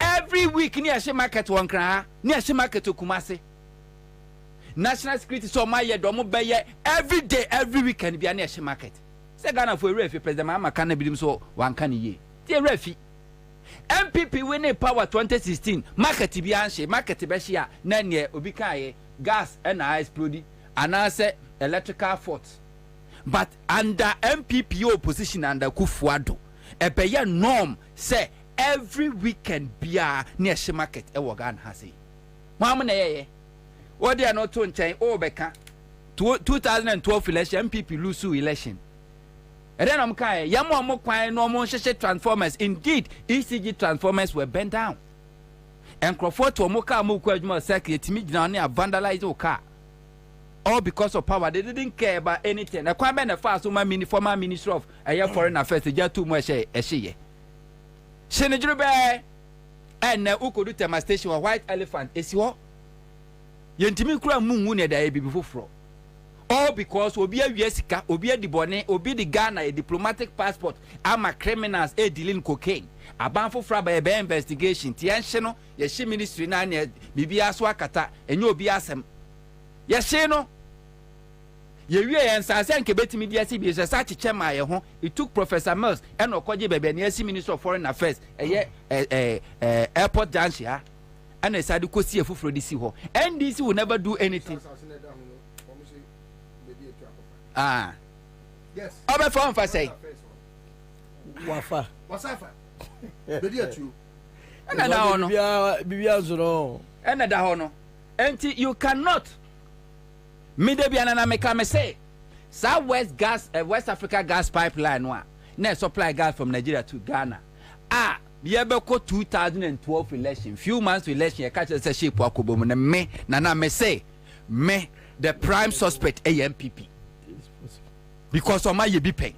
Every week ni a market one kra ni a market to Kumasi. National security so my ye do mo be ye every day every weekend bia na e market. Say Ghana for refi president Mahama kan bidim so wan kan ye. Tie refi. MPP win power 2016 market bia anhye market be hye na ne obi kan ye gas na explode and say electrical fault. But under MPP opposition under Kufuado e be ye norm say every weekend bia na e market e wo Ghana ha say. Mo na ye what they are not to change beka 2012 election MPP lose election. And then I'm kind yamo mo kwan no mo sheshe transformers. Indeed ECG transformers were bent down. And Crawford to mo car mo kwaduma circuit me gina na vandalize o car. All because of power. They didn't care about anything. Na Kwabena fast so my former minister of foreign affairs ja too much ehye. Senejurube and na ukodu tema station white elephant esi ho. Yentimi kura mungu ne da bibi foforo. All because obi awie sika, obi adibone, obi di Ghana a diplomatic passport, ama criminals dealing cocaine. Aban foforo ba be investigation. Ti enhye no, ye hye ministry na ne bibi aso akata, enye obi asem. Ye hye no. Ye wie Ansah se nke betimi dia si bi se sa cheche ma ye ho. It took Professor Mills and okoje bebe ne asi Minister of Foreign Affairs, airport junction ha. And I said, "Because see for this ho, NDC will never do anything." Yes. Obe phone for say. Wafa. Wasafa. Bedi atu. And now no. Bibia zoro. And that hono. Enti you cannot. Me de bia na make am say. Southwest gas, West Africa gas pipeline wa. Na supply gas from Nigeria to Ghana. Biebeko 2012 election, few months to election, I catch a shape wakobo na me na me say me the prime suspect AMPP. Because of my be pay.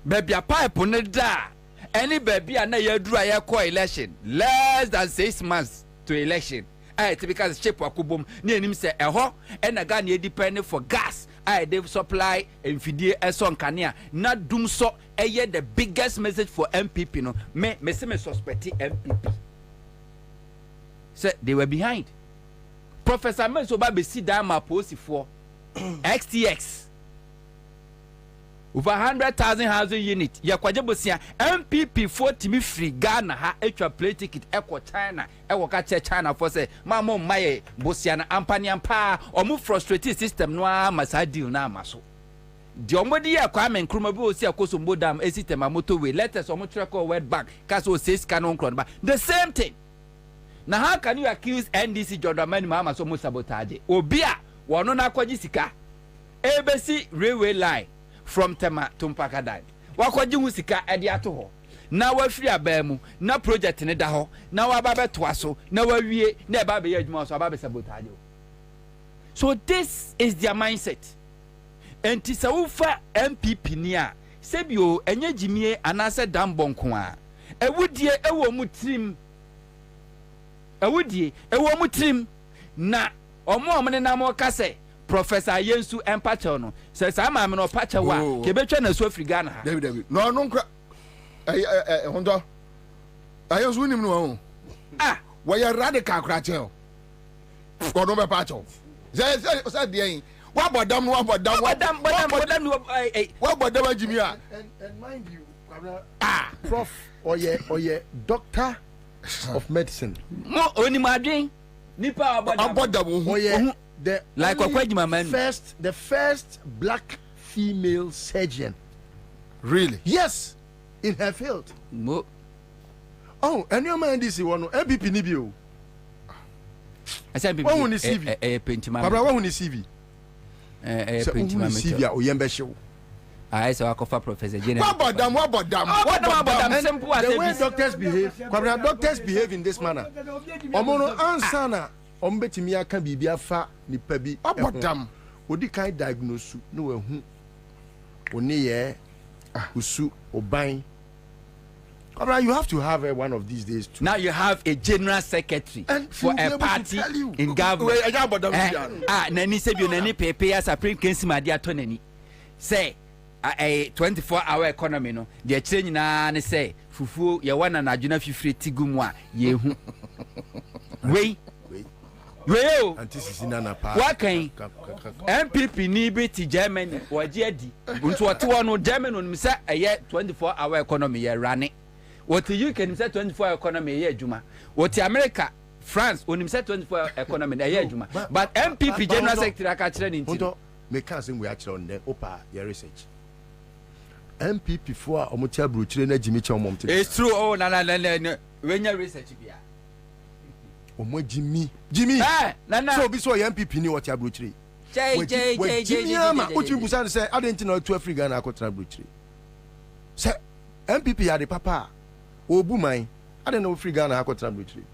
Baby a pipe on the da. Any baby and na dry a election less than 6 months to election. Because shape wakobo near him say ho and a gun dependent for gas. They supply and feed a song kania not doom so the biggest message for MPP no me suspect MPP said they were behind. Professor Mensoba be sit down my post for XTX over 100,000 housing unit ya kwaje MPP 40 me free Ghana ha extra play ticket equal China ka China for say mamo maye bosia na ampani ampa omu frustrated system no amasa deal na amaso di omodi ya Kwame Nkrumah bi osi akosombo dam esitema motorway letters omu track or word back kaso says canon kron ba the same thing Now how can you accuse NDC John Dramani Mahama so much sabotage? Obia, wano na kwaji sika. ABC railway line from Tema to Mpakadan. Wakwaji musika edi ato ho. Na wafiri abemu, na project ne da ho, na wababe toaso, na wawie, na babe ye adwuma so ababe sabotage. So this is their mindset. Enti sa ufa MPP ni a sebio enye jimie anase dambonko a ewudie ewo mutrim na omo na mo kase Professor Yensu Empacho no se sa ma me no pacha wa ke betwa na so Africa na ha David no nkra hondo Ayensu nim no we are radical krache ko no be pacho say dey wabodam Jimmy and mind you Prof oye doctor of medicine mo oni madwen nipa abodam oye the like the first black female surgeon. Really? Yes, in her field. Mo. Oh, and your man this one MPP ni bi o. I said MPP. Who ni CV? Pentima. Pabra who ni CV? Pentima. CV a oyembe show. I saw Akofa Professor General. What about them? Simple as the way doctors behave. Kwabena doctors behave in this manner. Omono Ansah na ombetimi aka bibia fa nipa bi. Abodam. Odi kai diagnose no we hu. Oni ye usu oban. Kwabena you have to have one of these days too. Now you have a general secretary and for a party in government. Nani sebio nani pepe ya Supreme Council madi ato nani. Say a 24-hour economy no the change na ne say fufu ye wana na adwuna fifiri tigumu a ye hu we o antisisi na pa wakan MPP ni bi ti Germany waje adi nto wote wono Germany no misa eye 24-hour economy ye rane wote UK ni misa 24-hour economy ye adwuma wote America France oni misa 24-hour economy ye adwuma but MPP general secretary aka kire ni nti me can say we actually on the opa your research MPP for omotia brochire na Jimmy Chomom. It's true. Oh na when you research bia. Omo Jimmy. Na so bi so MPP ni what ya brochire. Jimmy ama otim busan say adenti na to Africa na akotra brochire. Say MPP ya de papa obu man adenti na Africa na akotra brochire.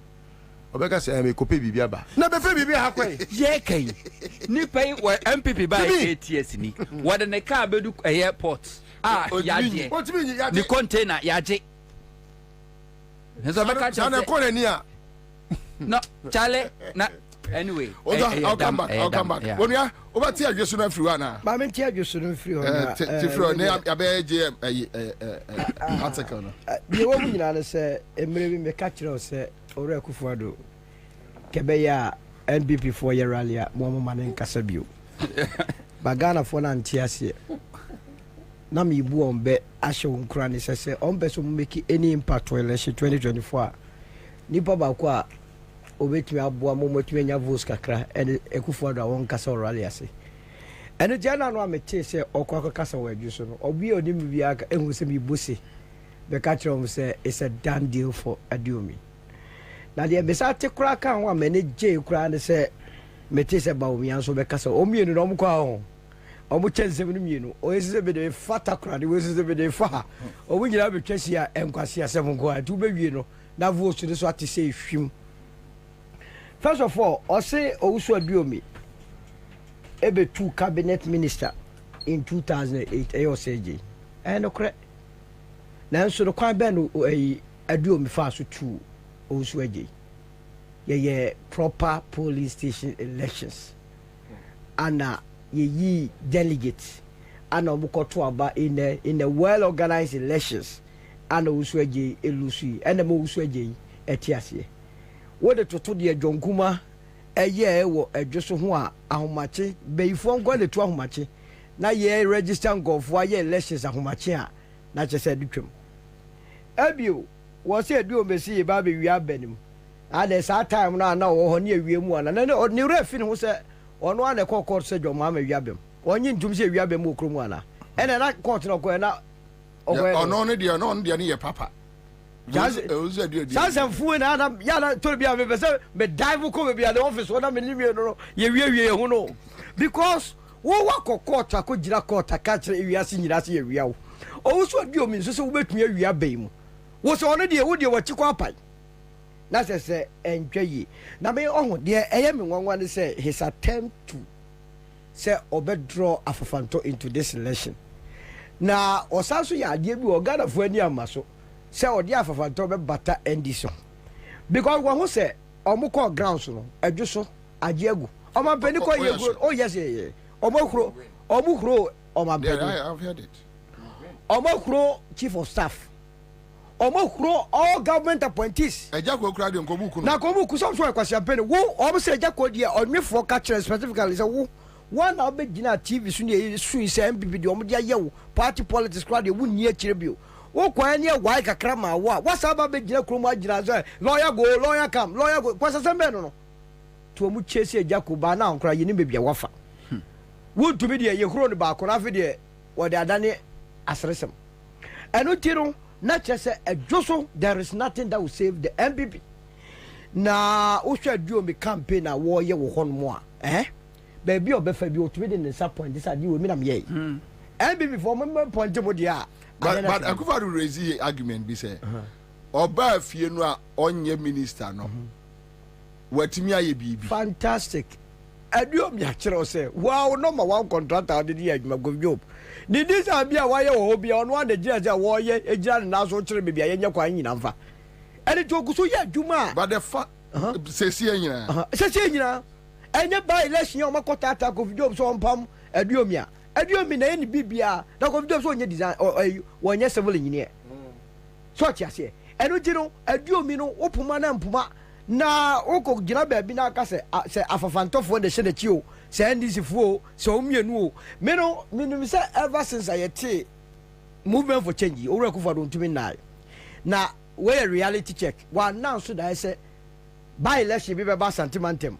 Obeka say me kope bibia ba. Na be fe bibia ha kwai. Ye kai. Ni pay we MPP by ATS ni. What the car bedu airport. Yaje. The container yaje. No, Charlie. Na anyway. I'll come back. When you are over here, you should have free one. Mama, you should have free one. Article. The woman in say, Emily me catch us say, Ore Kufuado. Kebeya NBP 4 year rally, Momo Manen Kasabio. Bagana for Nantiasia. Na me bu ombe ashe nkura ne sese ombe so make any impact to election 2024 nipa ba kwa obetumi aboa momotumi nya votes kakra ene Ekufuado awon kasa rally ase ene jana no amete se okwa kasa wadu so no obi onim bi aka ehu se mi bose be ka kire say it's a done deal for Aduomi na de be sa te kura kan wa manage kura ne se mete se ba omi anso be kasa omi no mo kwa ho omo chense mu mienu o yesi be de fata kra de wesi be de fa o mu nyina be twasi enkwase asem ko atu be wie no na vote so so ate say hwim. First of all o say Owusu Aduomi ebe two cabinet minister in 2008 ayo seje no kre na nso no kwan be no Aduomi fa so two Owusu age ye proper polling station elections ana ye delegates and obukoto aba in a well organized elections and Owusu elusi and the Owusu etiasie what the toto de adwonkuma eye wo adwoso ho a ahomache beifo ngwa le to ahomache na ye register ngofo ye elections ahomache a na chese ditwem abio wo se Aduomi si ba be wi abanim and sa time na wo ho ne awie mu ana na ne refi ne ho se ono ane court se joma ma wiabem onyi ntum se wiabem okromu ana ene na court no ko na ono ne dia no ne ye papa Sansa fu na na ya na to bia me say me dive ko bia the office wona me liwe no ye wie hu no because wo wa court akogira court aka kire ewiase nyira se ye wia wo o so adi o mi so wo betumi awia bai mu wo so ono de wo de wo chikwa pai na se entwaye na me ohun de eye me nwanwa ne say his attempt to say obedraw afafanto into this election na osanso ya ade bi o Ghana fu ani amaso say odi afafanto be bata endison because wo ho say omukọ grounds no adwoso agiagu oma peni ko yego oh yes yeah omokro I've heard it. Omokro chief of staff omokro all government appointees ejako kra de nkobuku na kobuku so so kwasi ampeni wo omo say ejako de onwefo catch specifically say wo one na be gina TV so ne su say MPP de omo de ayewo party politics kra de wo ni akire bio wo kwa ne why kakra ma wo wasa ba be gina kromo agira so lawyer go kwasa sembe no to omo chese ejako ba na onkra yini bebia wafa wo to be de ye horo ne ba ko na fe de wo de adane asresem eno tiro na chese adwoso there is nothing that will save the MPP na wo hwa duo me campaign na wo ye wo hon mo a baby obefa bi o to be de nsa point this adi wo mi na me ye MPP for me point mo dia but akufa do raise argument be say oba fie no a onye minister no watimi aye bibi fantastic aduo mi akere say wow number one contractor de dia adwuma go job ni this abia wa ye wo bia ono ade gira say wo ye egira na so kire bibia ye nya kwa nyina mfa ene to guso ye adwuma but the fa sesi nyina enye ba election o makota ata go job so mpam aduo mi na ye ni bibia na go job so onye design wo nye civil engineer so tiase eno jiro aduo mi no opuma na mpuma na oko gina ba bi na aka se afafantofo de hye chi o se ndc fo se omienu o me no say ever since I yet movement for change o reku for don tumi na we reality check wa now so that I say by election bi be ba sentimentum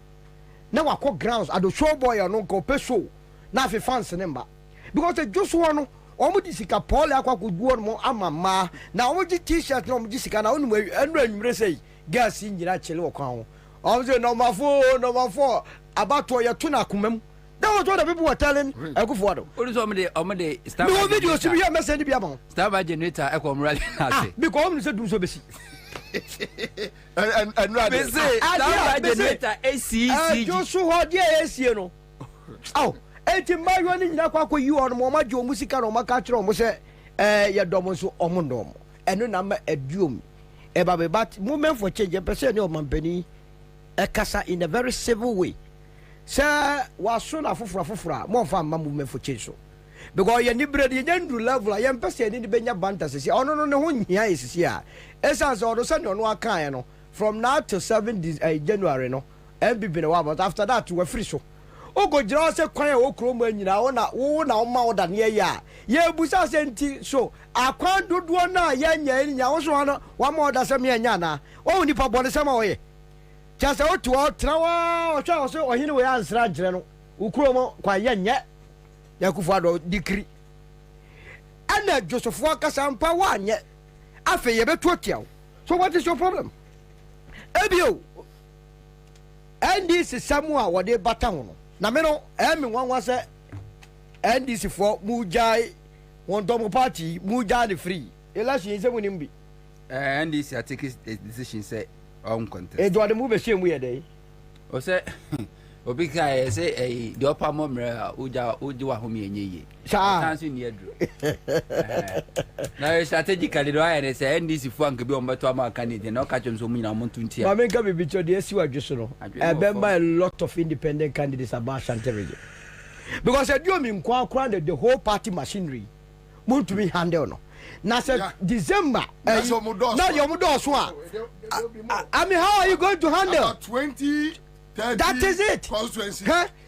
na wa ko grounds ado show boy no ko peso na fe fans nemba because the just one omo di sika Paul akwa ko guo mo amama na omo di t-shirt na omo di sika na onu anwumre sei gas nyira chele wo kwan ho say number 4 abato ye to na komam that was what the people were telling Akufo-Addo omo de start no video si bi message bi amon start by generator e ko morale na say because omo say do so besi and rather say start by generator ACC just so ho dia AC no aw enti mayo ni nyina kwa yi on mo ma jo musika no maka kire mo say ye dom so omo ndom eno na ma aduom eba but movement for change person ne o mampani ekasa in a very civil way say waso na fofora mo fa ma movement for change so because ye ni bread ye ndu level ye person ni benya banta sisi ono no ne ho nhia sisi a essence ono se ne ono aka no from now to 7 January no MPP ne wa but after that we free so ogo jira se kwan o kromo anyina wo na o ma oda ne ya ye busa se nti so akwan dodo na ye nya wo so no wa ma oda se me anya na wo nipa bone se ma wo ye chase o to o tra wa o twa so ohine we ansra jire no ukromo kwa ye nya Akufo-Addo dikri ana Joseph akasa mpa wa anya afa ye betu otiaw so what is your problem ebio NDC Samuel wo de bata ho no na me no emi nwanwa se NDC for mujai won dom party mujai the free election se munim bi NDC I take his decision say on contest Edward mu be shemu ye dey o say obi kai say the upper momre uja wa ho me enye tansu ni edro na strategically do I say NDC for anke bi o meto ama candidate na o ka chom so mu na mo tuntia ma me ka be bicho de esi wadwo no a lot of independent candidates about Sanitary because I do mean the whole party machinery want to be handled no na say December na your mudo so I mean how are you going to handle about 20 30 that is it constituency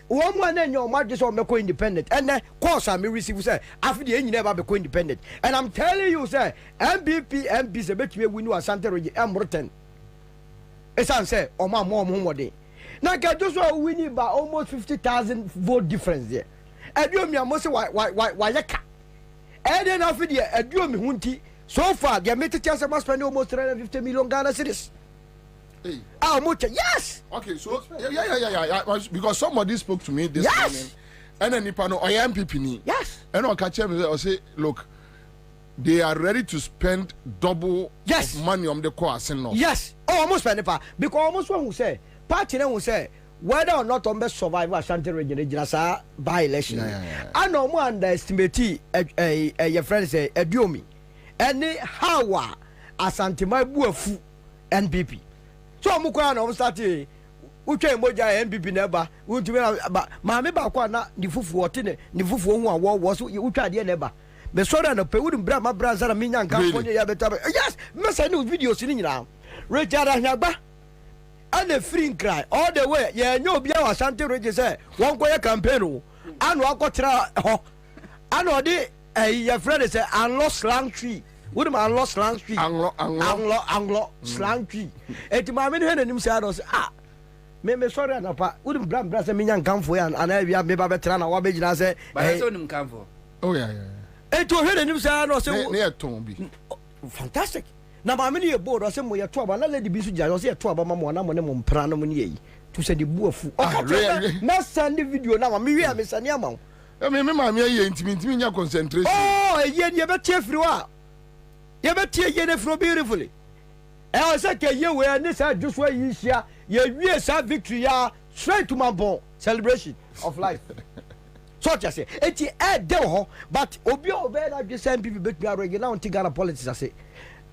one man and your marriage or make independent and then course I may receive say after the engineer never be independent and I'm telling you say MP say bet me win you Sanitary Emroten it's say o ma mo de na ga just winning by almost 50,000 vote difference there eduo mi amo say why yeka and then after the eduo mi hunti So far, the American chance must spend almost 350 million Ghana cedis. Hey. How much? Yes. Okay, so yeah. Because somebody spoke to me this morning, and then Nipano, I am PPNI. Yes. And I'll catch him and say, look, they are ready to spend double of money on the course and yes. Oh, almost spend it because almost one who say, party who say, whether or not on best survive Ashanti region, by election. I know more underestimate your friend say, a diomi. Any how Asante my buafu NPP. So I'm going to start uche moja NPP never. We to ba maame ba kwa na ni fufu otine ni fufu hu awo wo so utwa de never. Me so da no pe wudum bra ma bra zara minya nka fonye ya beta. Yes, me say no videos ni nyina. Richard Ahnyagba and a free cry all the way. Yeah, no be our Sanitary region say one go campaign o. Anu akotra ho. Anu de your friend say Unlawful slang tree. What am I lost slang tree? Anglo slang tree. Et my men had him say, me sorry, and apa, wouldn't brand brass and minion come for you, and I have maybe better or maybe I say, but I saw him come for. Oh, yeah. Et to hear him say, no, so near Tombi. Fantastic. Now, my many a board or some way a trouble, and let the Bishop I say a trouble, Mamma, and Pranamony to send the boofu. Not send the video now, Miriam, Miss Anyamon. I mean, Mamma, intimate concentration. Oh, yet you better cheer through. You better hear it from beautifully. I was like a year where this I just where you share your years of victory straight to my bone celebration of life. So just say it's a devil, but Obio bed I just send people back to now and take out politics. I say,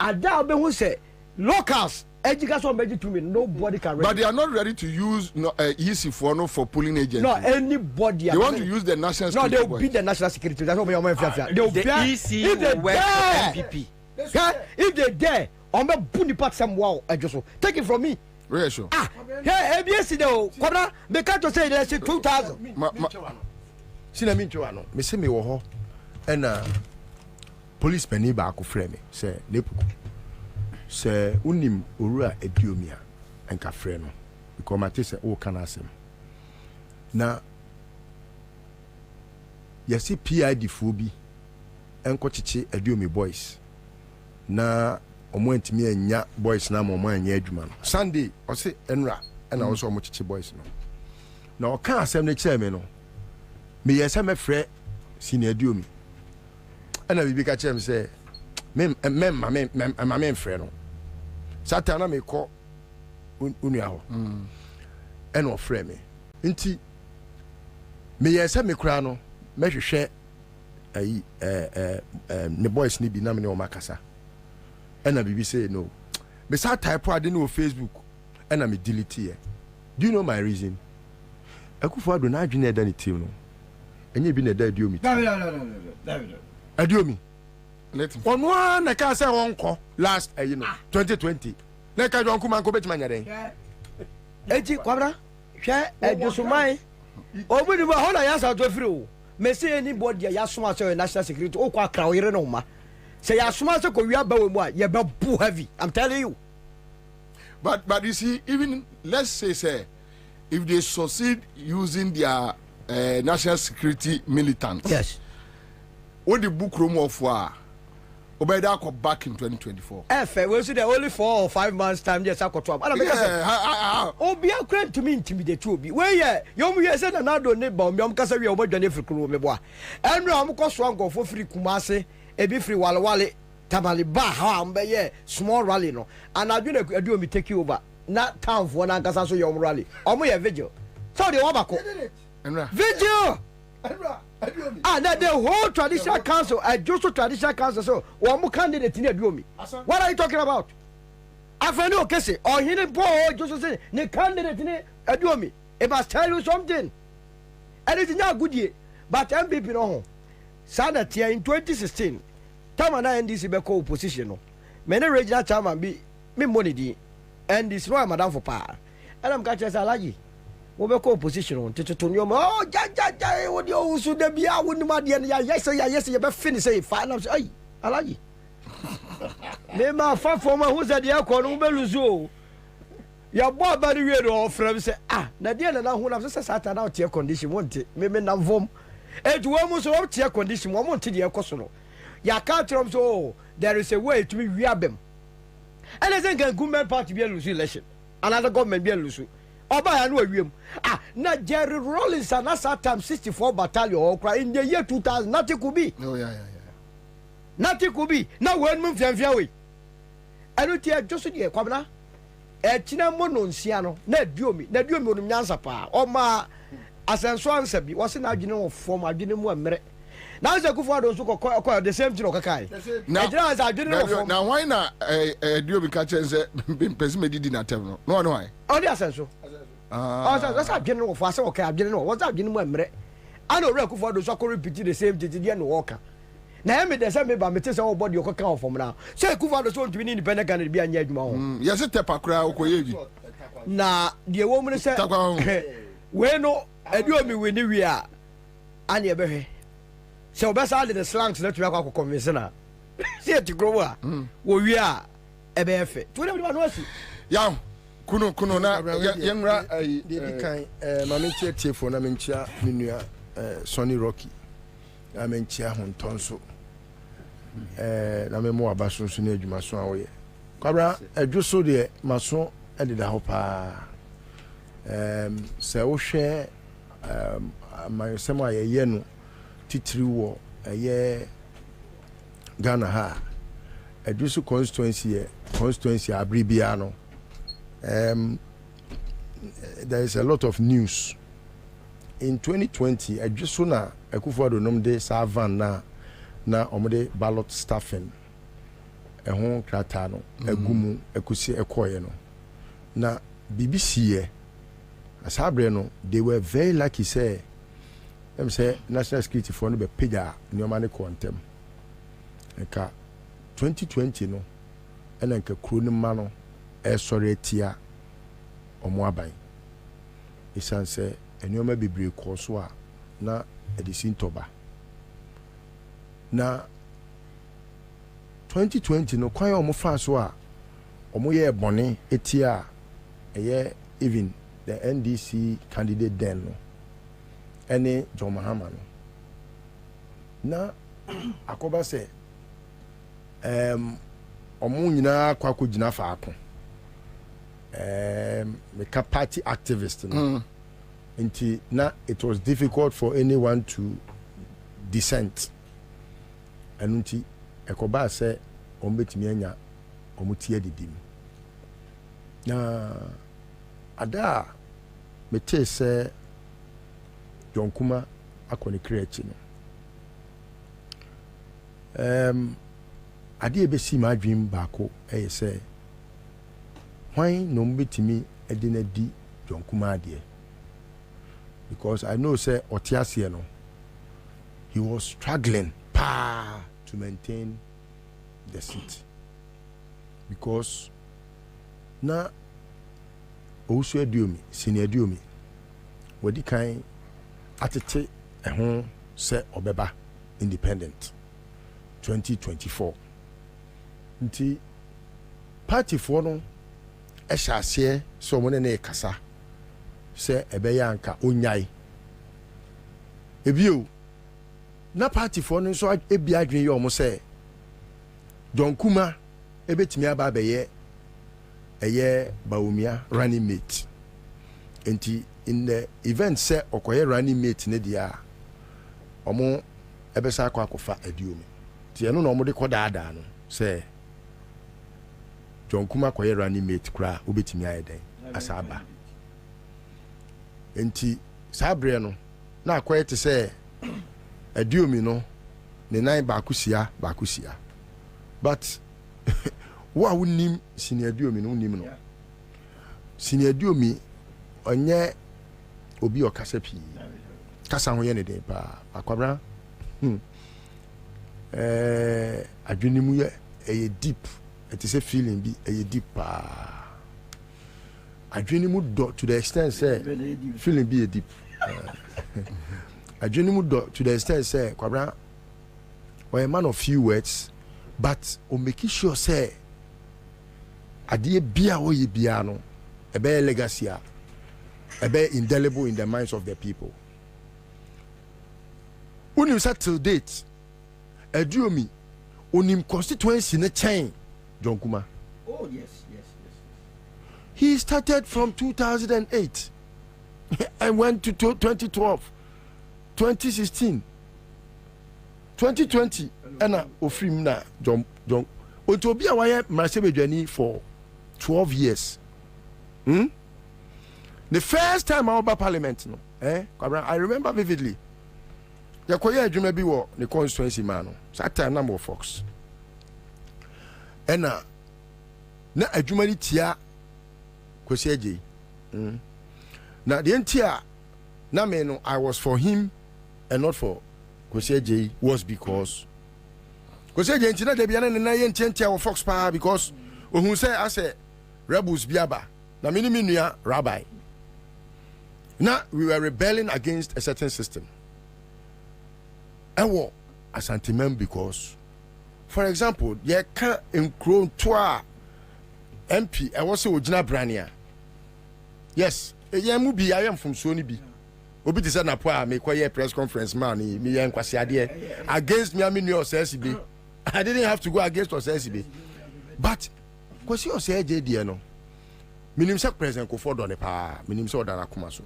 I doubt who say locals education made to me nobody can. But they are not ready to use easy for polling agents. No, anybody. They want to use the national security. No, they'll beat the national security. That's what my mind. They'll the EC will work for MPP. If they dare, I'm a bunny part some wow. I just take it from me. Very sure. Yeah, ABS though. Corner, they can't say let's say 2,000. Sinami Joano, me say me wo and police penny back frame me say nepuku say unim owura ediomia enka frɛ no because my say o kana asem na yesi PID fo bi enko chichi ediomi boys na omo antimi anya boys na omo anya adwuma no Sunday o se enra na o so omo chichi boys no na o kan asem ne kire me no me yesa me frɛ senior ediomi ana bibi ka kire me say me frɛ no satana me kɔ unua ho ɛna o frɛ me nti me yesa me kura no me hwehwɛ ayi ne boys ni bi na me ne o makasa ɛna bibi say no me sa type ade no Facebook ɛna me delete here. Do you know my reason? Akufo ado na adwene ɛda ne team no ɛnyɛ bi na ɛda adiomi adiomi ono na ka say wonko last ayi no 2020 na ka jonko man ko betima nya den eji kwabra hwɛ adwosomai obi ni ba hola ya sa to free o me say anybody ya soma say national security o kwa akra o yere no ma say ya soma say ko wi aba we mu a ye be bu heavy. I'm telling you. But you see, even let's say if they succeed using their national security militants, yes, what the book room of war Obeda go back in 2024. We see the only 4 or 5 months time just akotwa. Obi akran to me intimidate obi. Where yeah, you hear say na do ne ba me kasa wi obodwane free kuro me boa. Enro am ko so ango for free Kumase, ebi free walwale tamale ba ha am be yeah small rally no. And adwene adu me take over. Na town for na kasa so yom rally. Omo ye vigil. So the wabako. Vigil. Now the whole traditional council, just traditional council, so one candidate in Aduomi. What are you talking about? I know, Kese, or he didn't pour just say, the candidate in Aduomi. It must tell you something. And it's not good year, but MPP no. Sanitary in 2016, Tamana NDC be co-opposition. Many regional chairman be me money, and this one, Madame for power. And I'm catching Salaji. We be co-opposition on to you. Oh, ja, what you so there be? I wouldn't mind. Yes, you be finish say final. Ay, alaji. Me ma fa for ma who said the aircon who be lose. Ya boy body we do from say na dia na hu na say Satan out air condition won't me na vom. Et we mo so up air condition we won't the air so no. Ya ka trom so there is a way to be reabem. And I think a government party be a lose election. Another government be a lose. Oba I know him. Now Jerry Rollins and that's that time 64 battalion or cry in the year 2000. Nothing could be. Oh yeah. Nothing could be. Now when move away. I don't hear just here, Kwabena. China mono nsiano. Na diomi on nyansa pa. O ma asenso answer bi. Wase na adwene wo form adwene mu amere. Now say kufu ado so ko the same thing okakai. Now why na diomi ka chen say person medidi na tem no. No why? Oh the asenso. That's adwene wo for say okay adwene no. What's adwene mu amere? Ano re kufu ado so ko repeat the same thing dey no work. Na me dey say me ba me tell say wo body okakai wo form now. Say kufu ado so ntumi independent candidate bi anya adwuma ho. Yes tepa kura okoyeji. Na the woman say we no adiomi we ni wi a anya behwe. So best all the slangs that we are convincing na. See to grow a wo wi a ebefe. To dem no asi. Yaw kuno na yenra dey kan mama tie for na menchia menua Sonny Rocky. Na menchia hontonso. Na memo abaso so na adwuma so a wo ye. Kwabra adwoso de maso ededa ho pa. Se wo hwe amayesem ayeye no titiri wo Ghana ha adwoso constituency abribia no there is a lot of news in 2020 adwoso na Akufo-Addo nom de savan na omode ballot staffing ehon krata no agumu akusi ekoye no na BBC ye asabre no they were very lucky say them say national security for no be pega nyoma ne kontem eka 2020 no ena nka kuro ne ma no e sori etia omo aban isan say nyoma bebre ko so a na edisin toba na 2020 no kwan omo fa so a omo ye bone etia eye even the NDC candidate then no any John Mahama no na akoba se omo nyina kwako gina faako make party activist no nti na it was difficult for anyone to dissent and nti ekoba se ombetimi anya omutie didim na ada mete se Jonkuma akoni krechi no ade ebesi ma adwim baako se hwan no mbetimi edina di Jonkuma ade because I know say Otiasie no he was struggling to maintain the seat because na Osu Adiomi senior Adiomi wadi kan atete ehon se obeba independent 2024 nti party for no ehyaase so mo ne kasa se ebeya anka onyai ebio na party for no so ebia adwen ye omo se Jonkuma ebetimi aba beye eye Baumia running mate enti in the event say okoye running mate ne dia omo ebesa akofa Adiomi ti eno na omo de kodaada no say Jonkuma koye running mate kra obetimi ayeden asaba enti sabre no na akoye te say Adiomi no ne nan bakusia but wa wunim senior Adiomi no wunim no senior Adiomi onye obi okasa pi kasa ho ye ne den pa Akwabena adwenimu ye deep it is a feeling bi deep pa adwenimu do to the extent say feeling bi deep adwenimu do to the extent say Akwabena or a man of few words but o make sure say adie bia wo ye bia no ebe legacy a ebe indelible in the minds of the people. Unim say till date Adiomi onim constituency ne chain John Kuma. Oh yes. He started from 2008 and went to 2012, 2016, 2020 and ofrim na John Otobia why Marcebejani for 12 years. The first time I was Parliament no I remember vividly. Yakoya adwuma bi wo the constituency man no. That time number of folks. And na adwuma ni tia kwesi agye. Na the entire na me no I was for him and not for kwesi agye was because kwesi agye ntina de bia na ye ntia wo fox pa because ohun say ase rebels biaba na me ni nua rabbi. Now we were rebelling against a certain system. Ewo asantimem because, for example, ye can encroach to a MP. I was ojina brania. Yes, ye mu bi I am from Sony bi. Obi ti say na po a me kwaye press conference man me ye nkwasi ade against me amini osesibi. I didn't have to go against osesibi. But kwasi oseje die no. Minim say president ko for don pa. Minim say odara kuma so.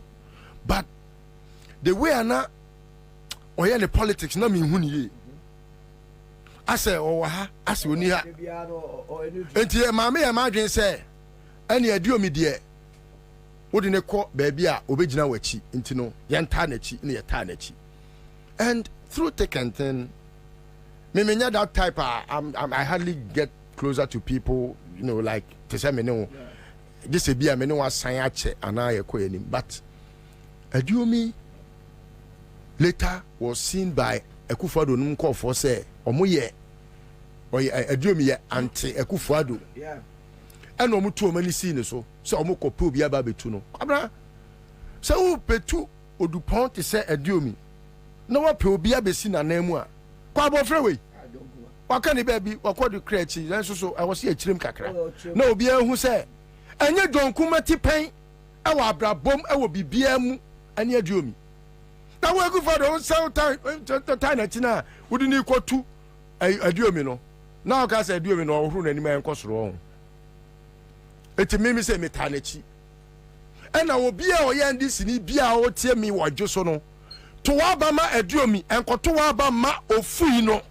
But the way I na oye the politics na me huni ye. Ase o ha, ase oni ha. Enti e ma me e ma dwen say ene aduomi de wodi ne kɔ baabi a obegyina wachi enti no yenta na chi ne yeta na chi. And through thick and thin me menya that type I hardly get closer to people, you know, like to say me no this e bia me no wasan ache ana ye kɔ enim. But Adiomi later was seen by Ekufuado num call for say omoye Adiomi ye anti Ekufuado. Yeah. And omo tu omani seen so omo kope obi aba betu no. Abra say wo petu odupon te say Adiomi. Na wa pe obi abesi na namu a. Kwa abofre we. Waka ni baby wakɔdu krechi nso so I was here chirim kakra. Na obi ahu say enye donkuma ti pen ewa abrabom ewo bibia mu ani Adiomi. Na we go for the same time na tina wudi ni kwotu Adiomi no. Na o ka say Adiomi no ohuru na nima enkosoro. Eti mimi say metanachi. Ena obi a oye ndi sini bia o tie mi wadwo so no. To wa ba ma Adiomi enkoto wa ba ma ofui no.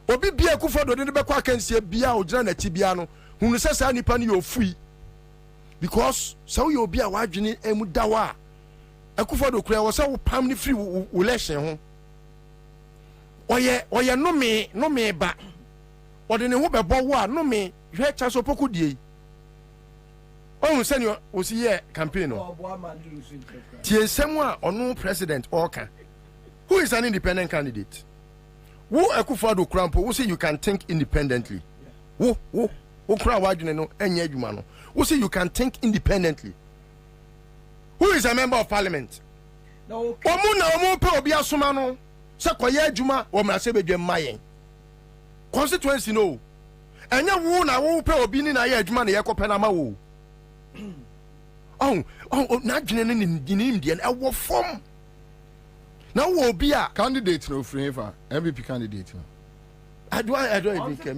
Obi bia kufodo de be kwa kansie bia o gina na ti bia no. Hunu se sa nipa ni ofui. Because so you obi a wadwene emu dawa Ekufuado kura wo say wo pam ni free wo election ho oye no me ba ode ne ho bebo wo a no me hwe cha so poku die ohun se ni o si ye campaign no tie nsem a ono president oka who is an independent candidate wo Ekufuado kura mpo wo say you can think independently wo kura wadwene no enya adwuma no wo say you can think independently. Who is a member of parliament? No. Omu pe obi asoma no. Se koye adwuma wo mrase bedwam mayen. Constituency no. Enya wo na wo pe obi ni na ye adwuma na ye kopena ma wo. Na dwene ne nim de na wo form. Na wo obi a candidate no free for MVP candidate no. I don't even care.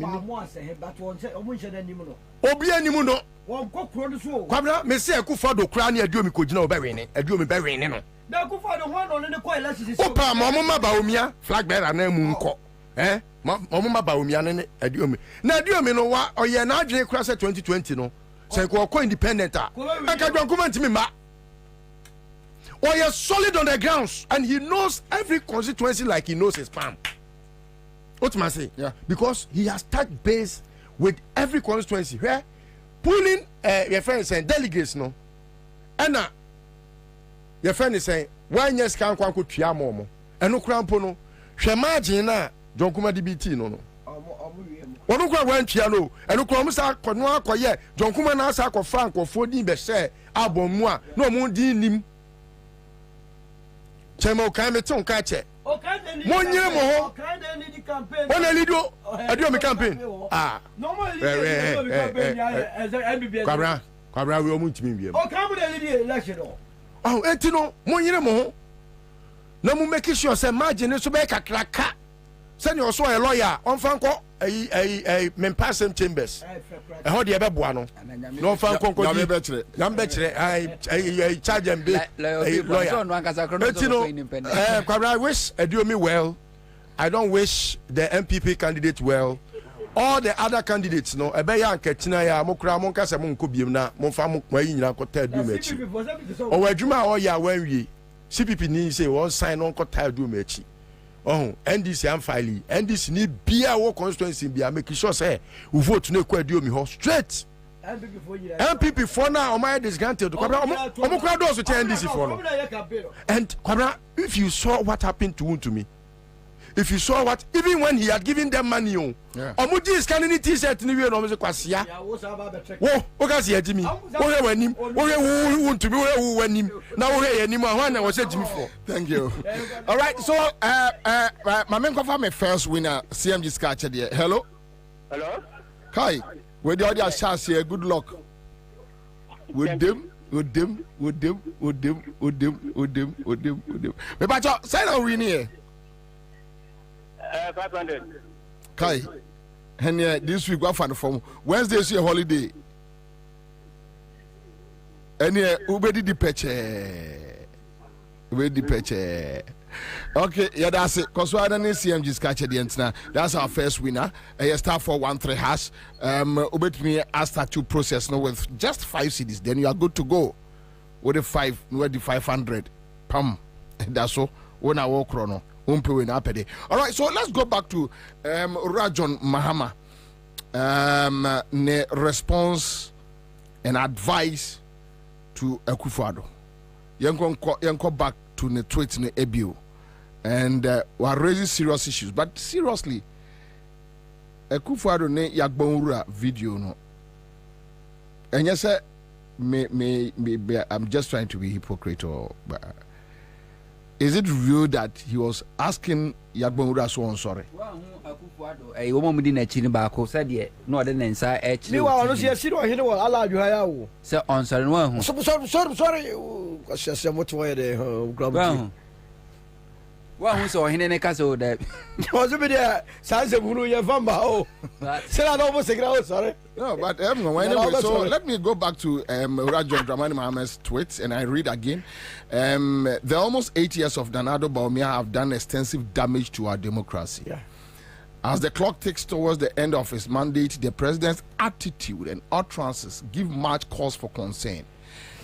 Obi animu no. Kwabena me say Ekufuado kra na Adiomi ko gina obewene Adiomi bewene no na Ekufuado ho no ne ko election opa mo ba omia flag bearer na mu nko mo ba omia ne Adiomi na Adiomi no wa oye na adwene kra se 2020 no se ko independent a aka dwankuma ntimi ma oye solid on the grounds and he knows every constituency like he knows his palm. What must say? Yeah, because he has touched base with every constituency where pulling your friend saying delegates no and your friend is saying why yes can kwanko tua momo eno krampo no hwe margin na jonkuma dbt no onu kwa wan tua no eno kwa musa kono akoye jonkuma na asa ko frankofo din be share abomu a no mu din nim chemo kan meton ka che Monye mo ho. Ona lido. Adiomi campaign. Normally Kwabra we omu ntimi biem. O kan mo de lead election o. Enti no monye mo ho. Na mu make sure say margin so be kakraka. send your so a lawyer on fanko a mempasem chambers e ho de beboa no no fanko ko nyambetre I charge and be lawyer Kwabena, I wish Eduomi well. I don't wish the MPP candidate well. All the other candidates no ebeya anketina ya mokura monka se monko biem na monfa mokwa nyina ko ta Eduomi achi o wadwuma o ya wanwie CPP ni say won sign on ko ta Eduomi achi oh NDC am file NDC ni bia wo constituency bia make sure say we vote no ko Eduomi ho straight MPP for now my disgranted Kwabena do so NDC for no and Kwabena, if you saw what happened to me, if you saw what, even when he had given them money omuji is scanning t-shirt ni we no me kwasia wo ka se Jimmy wo he wanim wo he wo ntumi wo wanim na wo he yanim a na wo se Jimmy for. Thank you. All right, so my men confirm my first winner CMG Scratch there. Hello Kai, we the audience chance here. Good luck with them. Me bacho say na win here 500 Kai, and this week what fun from Wednesday is your holiday. And ubedi di peche. Okay, yeah, that's it. Cause we are in CMG Scratch the Antina. That's our first winner. Star 413 hash. Ubet me start to process now with just 5 CDs. Then you are good to go. With the 500. Pam. That's all. When I walk chrono. All right, so let's go back to Rajon Mahama. Ne response and advice to Akufo-Addo. Yanko back to the tweet in Ebio, and we are raising serious issues. But seriously, Akufo-Addo ne Yagbonwura video no. And yes, I'm just trying to be hypocrite or. Is it real that he was asking Yagbonwura so on sorry? Woman within a chin back said yet, no, then inside H. You are honestly a serious hero. I allow you. I so on sorry, one. Sorry. What way they well, who saw him in a castle that was a bit there. Sans of Guru Yavamba. Oh, say I almost a sorry. No, but anyway, so let me go back to Rajon Dramani Mahama's tweets and I read again. The almost 8 years of Danado Bawumia have done extensive damage to our democracy. Yeah. As the clock ticks towards the end of his mandate, the president's attitude and utterances give much cause for concern.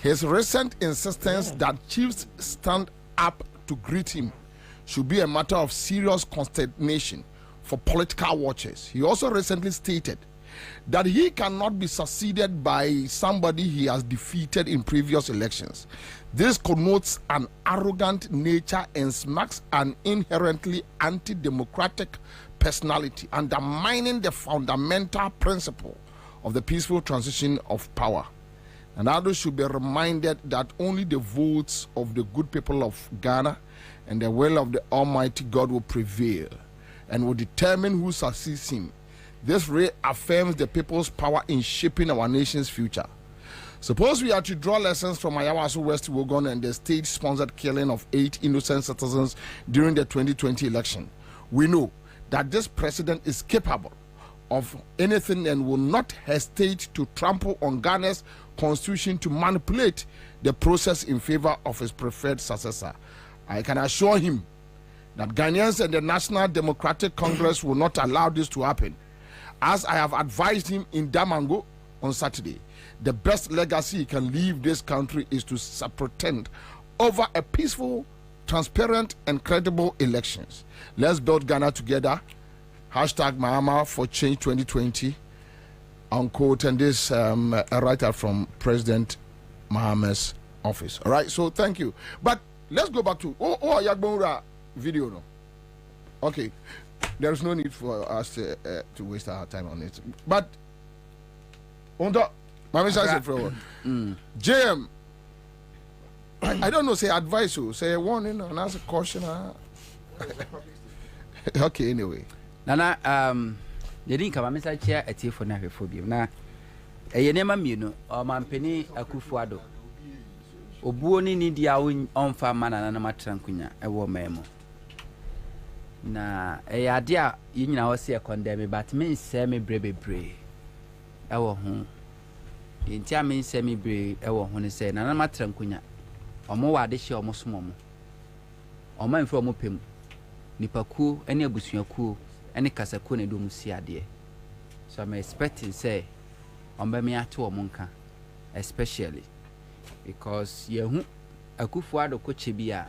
His recent insistence that chiefs stand up to greet him should be a matter of serious consternation for political watchers. He also recently stated that he cannot be succeeded by somebody he has defeated in previous elections. This connotes an arrogant nature and smacks an inherently anti-democratic personality, undermining the fundamental principle of the peaceful transition of power. And others should be reminded that only the votes of the good people of Ghana and the will of the Almighty God will prevail and will determine who succeeds him. This reaffirms the people's power in shaping our nation's future. Suppose we are to draw lessons from Ayawaso West Wogon and the state-sponsored killing of 8 innocent citizens during the 2020 election. We know that this president is capable of anything and will not hesitate to trample on Ghana's constitution to manipulate the process in favor of his preferred successor. I can assure him that Ghanaians and the National Democratic Congress will not allow this to happen. As I have advised him in Damango on Saturday, the best legacy he can leave this country is to pretend over a peaceful, transparent, and credible elections. Let's build Ghana together. Hashtag Mahama for Change 2020. Unquote. And this a write-up from President Mahama's office. All right, so thank you. But let's go back to Yagbonwura video. No? Okay, there's no need for us to waste our time on it. But on the JM, I don't know, say advice you, say warning, and ask a caution. Okay, anyway. Nana, you didn't come a chair at you for Naviphobia. Now, a name of or Mampeni Akufo-Addo. Obuoni ni dia on farm man and matrankunya a war memo. na ade a yinyina wo se condemn but me se me brebebre ewo ho enti a me se me bre ewo ho ne se na na matrankunya omo wa de hye omo somo mo omo mfro omo pem nipakuo ene abusuakuo ene kasakuo na do mu si ade so I'm expecting say omo me ato omo nka especially because yehu akufu ado ko chebia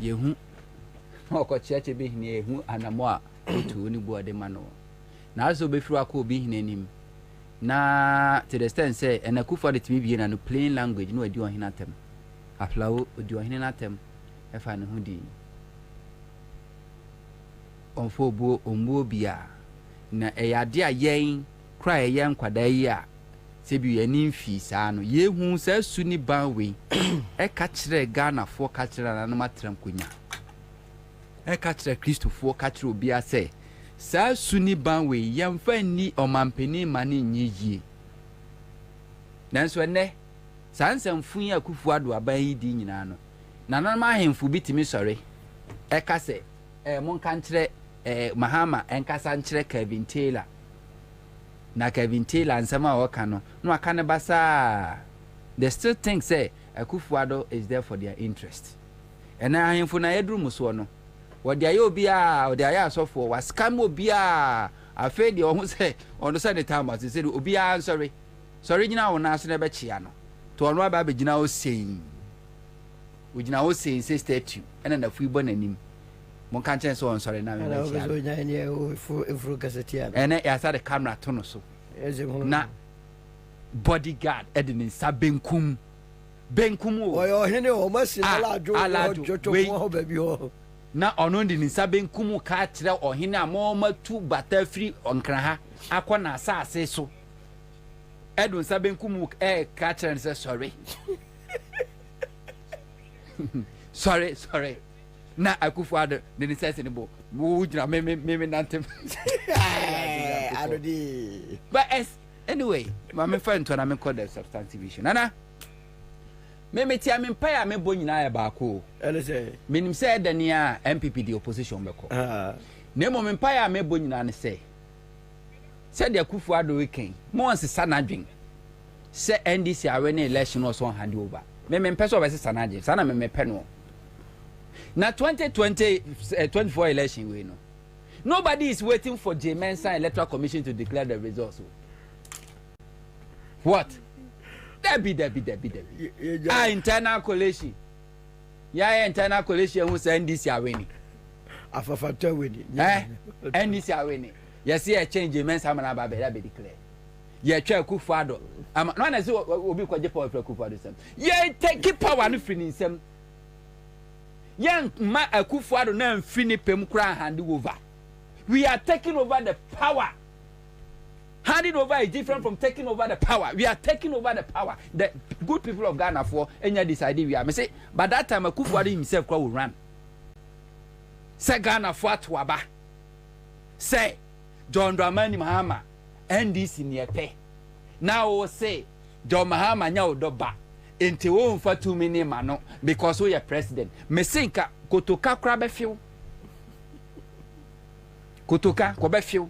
yehu okoche chebe hine yehu anamo a otu ni buade mano na aso be firu akọ obi hine nim na to the extent say en akufu ado timi bie na no plain language no adi ohina tem aflawo odi ohina na tem e fa ne ho di onfo bu ombo bia na eyade a yen kra yen kwada yi a sebi yani mfi saa no yehu sa su ni banwe e ka kire Ghana fo ka kire na no matram kunya e ka kire Christopher ka kire obi ase sa su ni banwe yemfa ni omampeni mane nyiyie nanso ne sansamfu ya kufu ado aban yi di nyina no na no ma hemfu bitimi sore e ka se mon kan kire Mahama enkasa nkire Kevin Taylor na Kevin Taylor ansama waka no no aka ne basa they still think say Akufo-Addo is there for their interest and na ahemfo na yedru muso no wodi aye obi a wodi aye asofo wa scam obi a afa de ohun say ono say the time as say obi a sorry gina wona so na be chia no to ono aba be gina o sein o gina o sein say statue ena na fu ibo nanim mon kan chen so on sorry na me ene ya sa the camera to no so na bodyguard edin sabenkum o hene o masi na lajo ho baby ho na ono ndi ni sabenkum ka kire o hene amoma tu bata free onkran ha akọ na asase so edun sabenkum ka kire say sorry na Akufo-Addo the necessity bo wo jina me nantem adodi but anyway my friend to na me call the substantive issue nana me tia me mpa ya me bo nyina ya ba ko ele say menim say dania MPP the opposition beko na mo me mpa ya me bo nyina ne say the Akufo-Addo weekend mo nsesa na dwen say NDC awe na election no so hand over me mpa so be sesa na dwen sana me pe no na 2024 election we know nobody is waiting for J Mensa Electoral Commission to declare the results. What? Debbie. Internal coalition. Yeah, internal coalition who say NDC are winning. Afafata winning. NDC are winning. Yes, yeah, change J Mensa Manaba that be declared. Yeah, try Akufo-Addo. No one say obi kwaje power for Akufo-Addo sem. Yeah, take power no free sem. Young ma Akufo-Addo na mfini pem kura hand over. We are taking over the power. Handing over is different from taking over the power. We are taking over the power. The good people of Ghana for any decided we are. Me say, by that time Akufo-Addo himself will run. Say Ghana for Twaba. Say John Dramani Mahama NDC near now say John Mahama nya odoba. Enti wo mfa 2 mini mano because we are president me sinka kotoka kra be feel kotoka ko be feel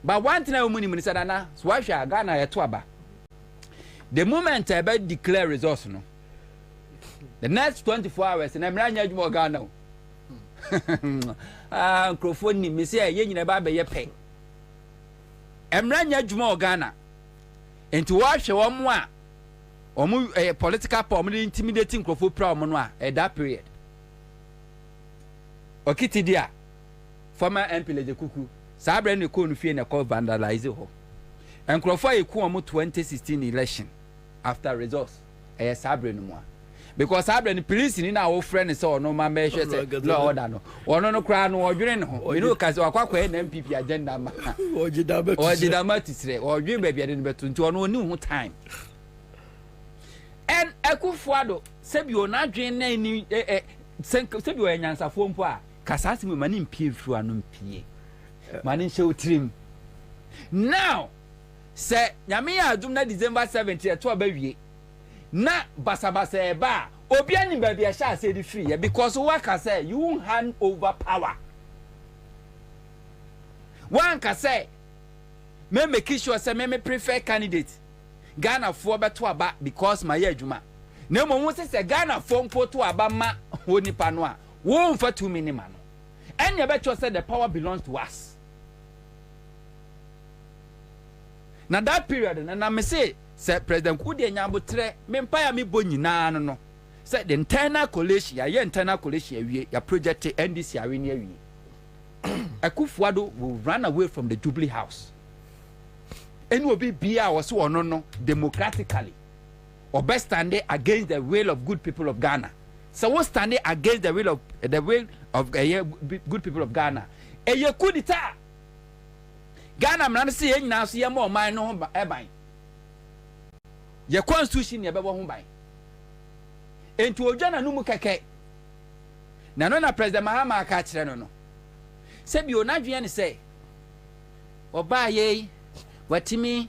but one thing I muni minister na so wa hwa Ghana yeto aba the moment I be declare results no the next 24 hours na mra nya adwuma Ghana microphone ni me say ye nyina ba be ye pe emra nya adwuma Ghana enti wa hwe wo mo a omu political power intimidating crofo problem no a that period okiti dia former MP Leje Kuku sabre ne ko no fie na call vandalize ho encrofo eku omu 2016 election after results sabre no mo because sabre ne police ni na wo friend say ono ma me hwe say law order no ono no kra no odwene no ho you know cause akwakwa na MPP agenda ma ojidama tisre odwene ba bia de betu nti ono oni ho time en Akufo-Addo sebi ona dwen na ni sebi o nyansafo mpo a kasase me mani mpie fru anu mpie mani nche utrim now se nyame ya adum na December 17 to abawie na basabasa eba obi ani ba bia sha say di free because work say you hand over power one can say me make sure say me prefer candidate Ghana for beto aba because my adwuma na mo say Ghana for mpo to aba ma woni pa no a wo mfa 2 minima no enya beto say the power belongs to us. Na that period na me say President Kudi Nyabotre me mpa ya me bo nyina no say the internal coalition ya internal coalition awie ya project NDC awie ne awie Akufo-Addo will run away from the Jubilee House. Any will be bia was so no democratically or best standing against the will of good people of Ghana. So what standing against the will of good people of Ghana? E ye kudita Ghana man see ye nyina so ye mo man no ho ban. Ye constitution ye bebo ho ban. Enti odwana no mu keke. Na no na President Mahama aka kire no no. Sebi onadwe ne say oba ye watimi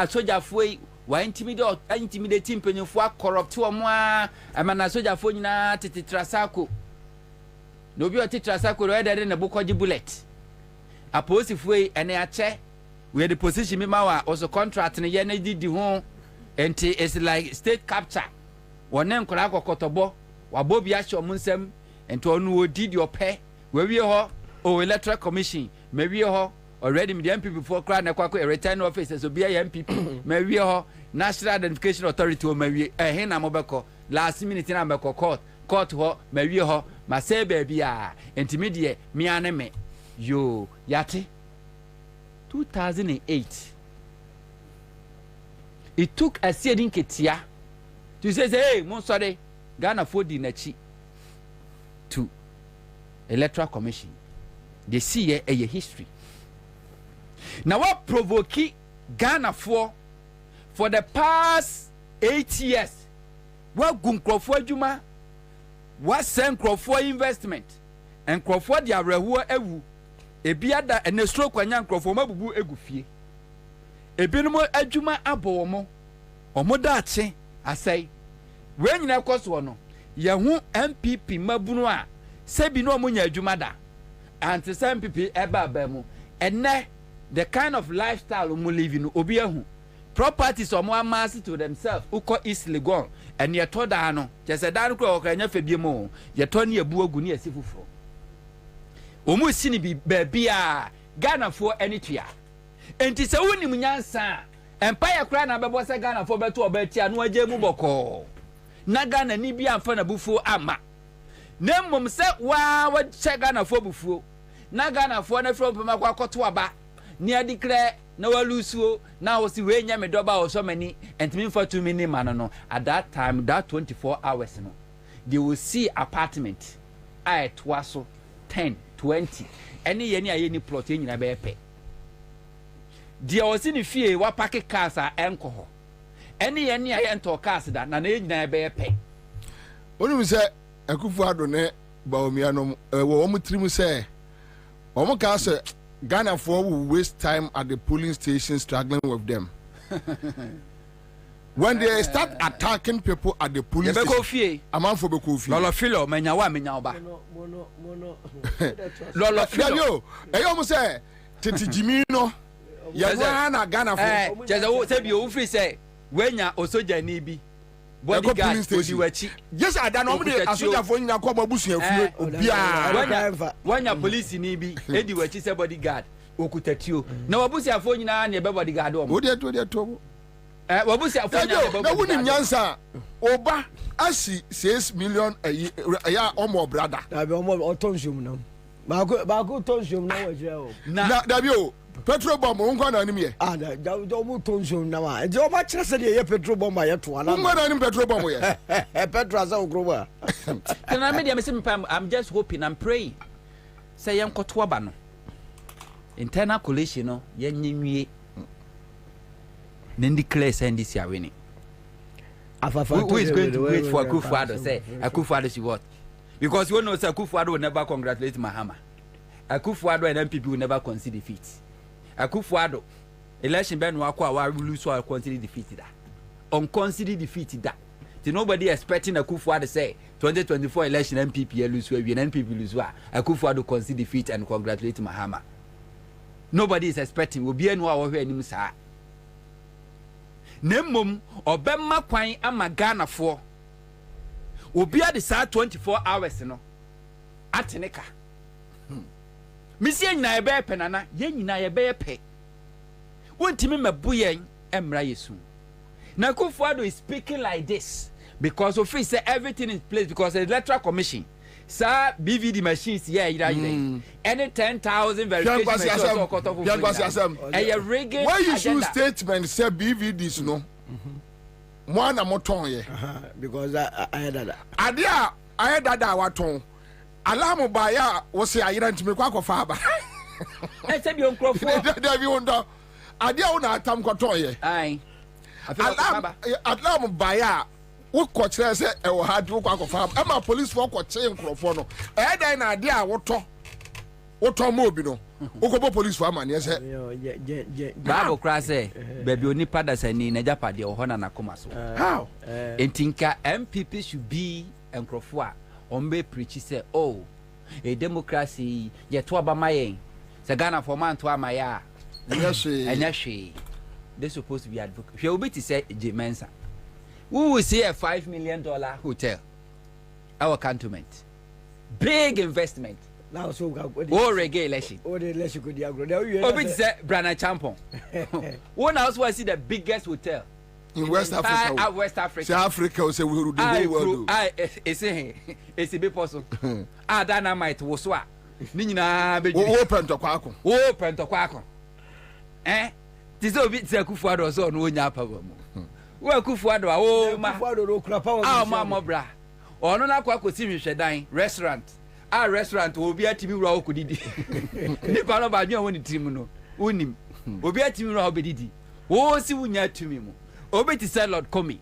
sojafo yi wa intimidate mpanyefo corrupt wo mo amana sojafo nyina tititrasako no bi otitrasako ro edede ne bokoji bullet aposifo yi ene ache we the position me ma wa also contract ne ye na didi ho enti it's like state capture wone nkora akokotobo wa Bobie acho munsem enti onu odidi ope we wie ho Electoral Commission maybe ho already the MPP before cry na kwako a return officer so be a MPP maybe ho National Identification Authority o maybe he na mobeko last minute na mbeko court ho maybe ho ma say baby a intermediate me aneme yo yate 2008 it took a seeding ketia to say hey mon sorry Ghana for di nachi to Electoral Commission. They see a history. Now what provoke Ghana for the past 8 years? What gun Crawford Juma? What send Crawford investment? And Crawford ya rehuwa ewu. Ebiada and a stroke when young Crawford mabu egufie. Ebinumo ejuma abomo. Omodache, I say. When you have cost one, Yahu MPP mabunwa. Sebi no munya ejumada. And to some people eba bemu and the kind of lifestyle we live in obiahu properties or more mass to themselves uko easily gone and ye told ano just a dan ko okanya febiemo ye toni ebu ogu ne asifufro omu sini bi bia Ghana for anytia enti se woni munyansa empire kra na bebo se Ghana for beto obetia no agye mu boko na Ghana ni bia amfa na bufuo ama nemmom se wa che Ghana for bufuo na Ghana for na from pema kwa koto aba ni adikre na walusuo na wo si we nya me doba o so mani entimi for 2 minutes man no at that time that 24 hours no they will see apartment at waso 10 20 any ye ni aye ni plot ye nyina be pe dia o si ni fie wa park cars a enko ho any ye ni aye ento cars da na ye nyina be pe onu se Akufo-Addo ne Bawumianom wo mo trimu se Omo ka say Ghana for will waste time at the polling station struggling with them. When they start attacking people at the polling station, a man for Bekofi. Lolo filo menyawa menyawa. Lolo filo. Eyo mo say Titi Jimino. Ya na Ghana for. Jeza say bi o free say wenya osoja ni bi. Bodyguard odiwachi. Yes, I don't know the asoja for nyina kwa babusu afue obia. Wanya police ni bi ediwachi say bodyguard okutatio. Na wabusu afo nyina na be bodyguard o. Odi to. Wabusu afo nyina na wuni nyansa oba asi 6 million ya omo brother. Na be omo otonshum na. Ba ko tonshum na wa jira o. Na da bi o petrol bomb unko na nim ye da mu tonshum na ma je o ba kire se de ye petrol bomb ye to ala unko na nim petrol bomb ye petrol za ogro can I media me say I'm just hoping I'm praying say yen koto aba no internal coalition no yen nwie then declare send this year winning who is going to wait for Akufo-Addo say Akufo-Addo she what because you know say Akufo-Addo will never congratulate Mahama. Akufo-Addo and MPP will never concede defeat. Akufo-Addo election ben wa kwa wa lose so concede defeat that. Unconceded defeat that. Nobody expecting Akufo-Addo say 2024 election MPP lose we and MPP lose wa. Akufo-Addo concede defeat and congratulate Mahama. nobody is expecting obi enu a wo hwe anim saa nemmom obemma kwan ama Ghana for obi ade saa 24 hours no ateneka misi nyina ye be pe nana ye nyina ye be pe wontimi mabu yen emra yesu na Kufuor is speaking like this because of say everything is placed because the Electoral Commission sir BVD machines any 10,000 verification machines rigging why you should statement say BVDs no one moton ye because I had that adia I had that waton alarm ba ya wo se ayira ntime kwa kofa ba e se bi onkrofo da bi wonda adia wo na atam koton ye ai alarm ba ya wo ko kire se e wo ha di wo kwa kofa ba ma police for ko che nkrofo no e dan na adia wo to mo obi no wo ko police for amane se Bible cry say baby oni pada sani na japade wo na nakoma so how entinka MPP should be nkrofo a ombe preach say oh a democracy yet to abamayen se Ghana for man to amaya enyashi they supposed to be advocate we obi to say Mensa we will see a $5 million hotel our cantonment big investment now so reggae election the election could obi to say Brana Champon one house was see the biggest hotel in West Africa. West Africa. South Africa say we the whole world. It's be possible. Dynamite wo so a. Ni nyina be. Wo pento kwako. Wo pento kwako. Tizo obi tse Kufuor so no onya pa ba mu. Wo Kufuor a wo ma. Kufuor no kura power. Ma mobra. Ono na kwa kosi mi hwedan restaurant. Restaurant obi atimi wura okudidi. Ni pa no ba dwen woni tim no. Unim. Obi atimi wura obedidi. Wo si wunya tumi mu. Obi ti say Lord Comey.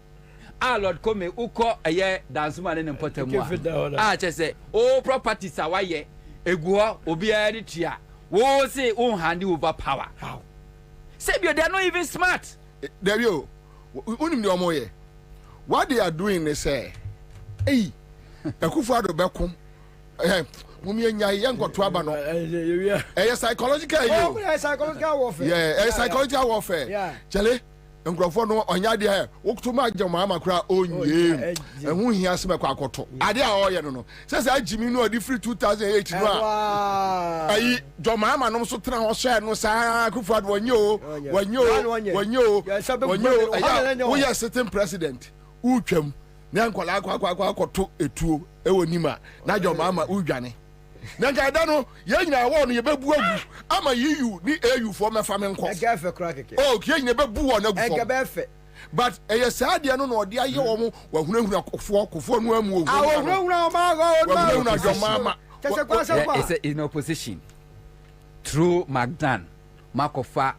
Lord Comey uko aye dance man in potamu. Chese o properties awaye egu ho obi ari tia. Wo say o hand over power. How? Say they are not even smart. There you. Unim the omoye. What they are doing they say, hey, Kufuor be kom. Mumie nya yengo to aba no. Psychological you. Psychological warfare. Yeah, psychological warfare. Yeah. Chale nkrofo no onya de ha wokutuma agema amakura onye ehun hia se mekwa akoto ade a oye no se agimi no odi free 2008 no a ayi joma ama no so tena ho share no sa Kufuor wanyo we are sitting president utwam na nkola akwa akoto etuo ewonima na joma ama udwane na nka no ye nyina wo no ye bebu agu ama yiyu ni au for me fam nko egafe kra keke ye nyina bebu wo na agu fo egafe but eye saade no ode aye wo mo wahunahuna kofo no amu ogu wahunahuna wahunahuna joma ama it's in opposition through Magdan Makofa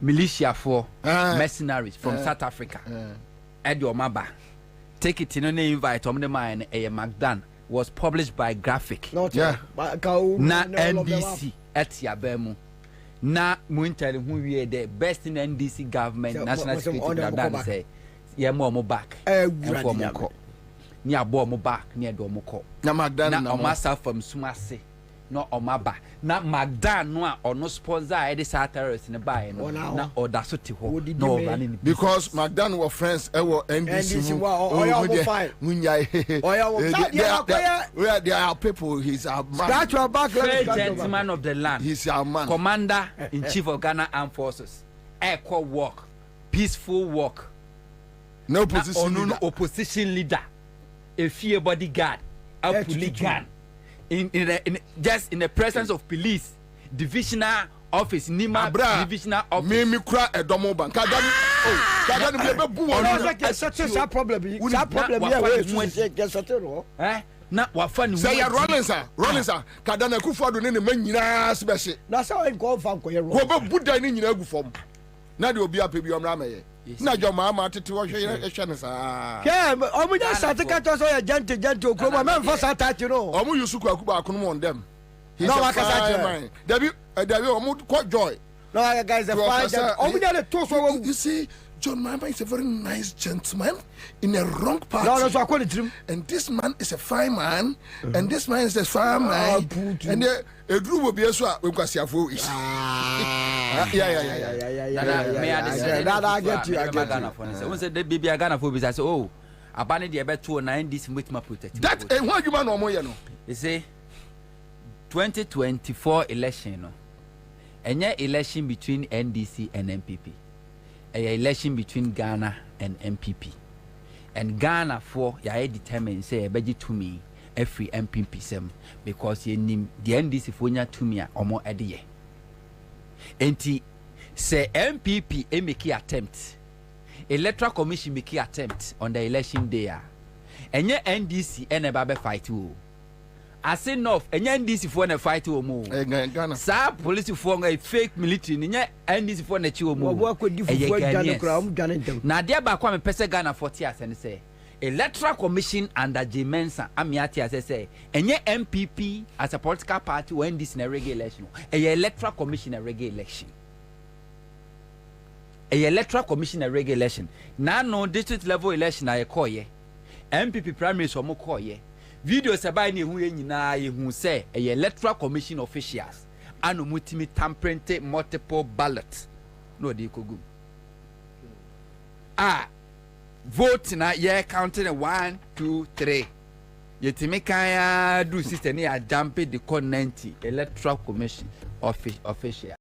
militia for mercenaries from South Africa Edio Maba take it in a invite on the mine a Magdan was published by Graphic. Na NDC at Yabemu. Na Muntari who we the best in NDC government, national security that say Yamo back. Near Bomo back near Domoko. Na Magdan na Omasa from Sumase. No Omaba. Na Magdan no or no sponsor any terrorists in the buy no or that's what no running because Magdan were friends NDC they are people he's a man gentleman of the land he's a man commander in chief of Ghana Armed Forces equal work peaceful work no opposition leader a fear bodyguard a police gun in the presence of police divisional office Nima divisional office me kura edomo bank kadani me be bu won such a problem here we get settle na wafani say ya Rollinsa kadana Kufuor ne manyina sibehye na say we go fa nkoye ro ko be budan ni nyina agu fom na de obi ape bi omra meye na joma ama tete wo hwe ehwe ne sa ke omunya certificate so ya gente okroma me mfa sa touch no omu yusuku akuba akono on them no wakasa David omu ko joy no guys the fine omunya le to so you see John Mahama is a very nice gentleman in a wrong party. No, so I call it him. And this man is a fine man, and this man is a fine man. And a group will be as well because you have voice. Yeah. I get you. Once the baby are gonna for I say, oh, I banned the about 209 this with my protect. That a one human or more, you know. They say 2024 election, no. And yeah, election between NDC and MPP. A election between Ghana and MPP. And Ghana for ya determined say a budget to me every MPP sem because ye name the NDC for nya to me or more at the year. Enti say MPP make attempt. Electoral Commission make attempt on the election day. And yeah NDC and a baby fight you. I say no, and NDC for a fight or more. Sa police for a fake military, and NDC for a chill more. What could you do? Now, there by come a person Ghana 40 years and say, Electoral Commission under J. Mensa, Amiati, as I say, and your MPP as a political party when this in a regular election, a Electoral Commission a regular election. A Electoral Commission a regular election. Now, no district level election, I call ye. MPP primaries or more call ye. Videos about who who say a Electoral Commission officials and mutimi tamprente multiple ballots. No, they could go. Vote na yeah counting 1, 2, 3. Yetime kaya do system ni a jump the con 90 Electoral Commission official.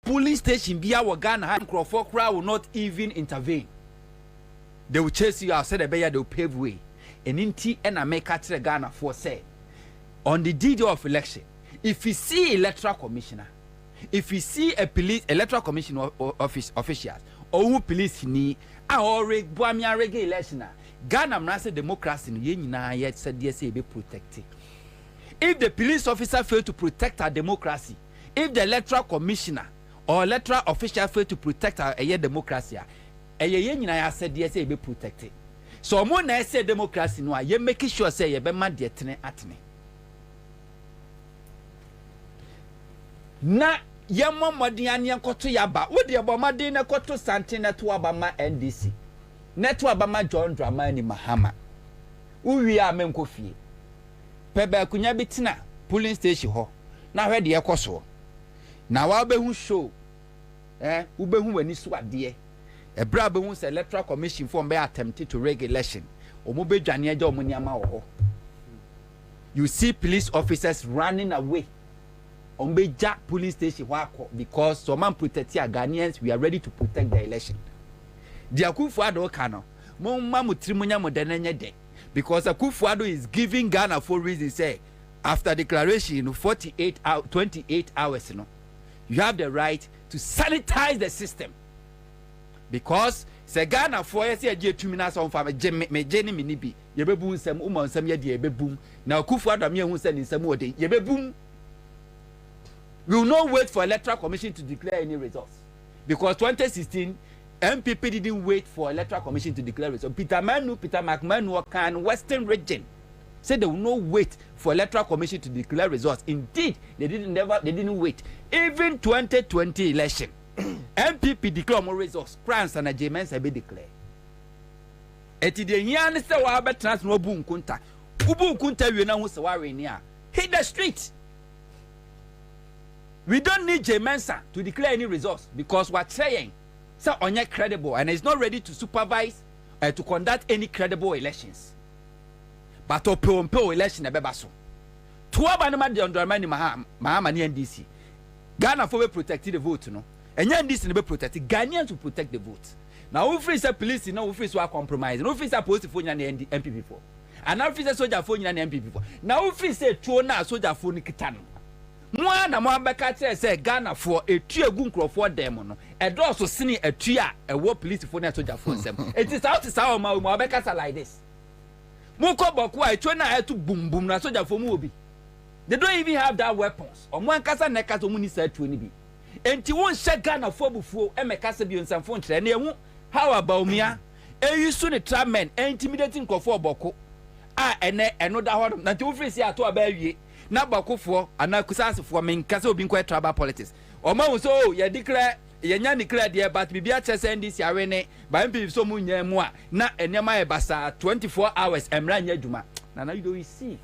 Police station be our Ghana Crawford crowd will not even intervene. They will chase you outside the bay, they will pave way. And in T and America to Ghana for say on the day of election, if you see electoral commissioner, if you see a police electoral commission office officials or who police ni already regular election, Ghana must democracy no yet said yes be protected. If the police officer fail to protect our democracy, if the electoral commissioner or electoral official fail to protect our democracy, I said yes be protected. So more na say democracy no ye make sure say ye be ma de tene atene. Na ye momodi an yan koto yaba wo de abomade na koto sante na to abama NDC na to abama John Dramani Mahama uwi a menko fie pebe akunya bitina polling station ho na hwe de ekoso na wa behu show ubehu wani so ade ebra behu se electoral commission for be attempted to rig election omo be dwane aja omo niama wo. You see police officers running away on be jack police station because someone protect our Ghanaians, we are ready to protect the election. The Akufo-Addo kano mumma mutrimunya modenenye de because Akufo-Addo is giving Ghana for reasons say after declaration 28 hours you have the right to sanitize the system because se Ghana for years ye tumina so mfa me jeni minibi yebebu nsem umma nsem ye de yebebu na Akufo-Addo me hu se nsem ode yebebu. We will not wait for Electoral Commission to declare any results because 2016 MPP didn't wait for Electoral Commission to declare results. Peter McMahon can Western region said they will not wait for Electoral Commission to declare results. Indeed, they didn't wait. Even 2020 election, MPP declare more results. France and Germans have been declared. Eti de hiane se wa be trans no bu nkunta. Ubu nkunta wi na hu se wa we ni a. Hit the street. We don't need J. Mensa to declare any results because we're saying so onye credible and is not ready to supervise to conduct any credible elections. But ope election ebebaso. Tuaba no ma de Dramani Mahama ni NDC. Ghana for be protect the vote no. And NDC be protect Ghanaians to protect the vote. Now we free say police no we free so compromise. No free say police for nya MPP for. And now free say soldier for nya MPP for. Now we free say tuo na soldier for ni kita no. Mwa na mwa beka say Ghana for a tue gu nkrofo dem no e do so sini atua e wo police for na soldier for nsem it is out is our mwa beka say like this muko boku a tue na etu boom boom na soldier for mu obi they don't even have that weapons o mwa nkasa na kasa mu ni sa tue ni bi enti won hye Ghana for bufuo e meka say bi nsam fo nkyere na ehu how about mia e yusu ne tramen intimidating nkrofo boku eno da ho na nti wo free si ato abawie na bakofo ana kusasefo menka se obi nkwa tribal politics oma wo so ye declare ye nya declare there but bibia chese ndc awene ba mp so mu nya mu a na enema e basa 24 hours emra nya adwuma na you do see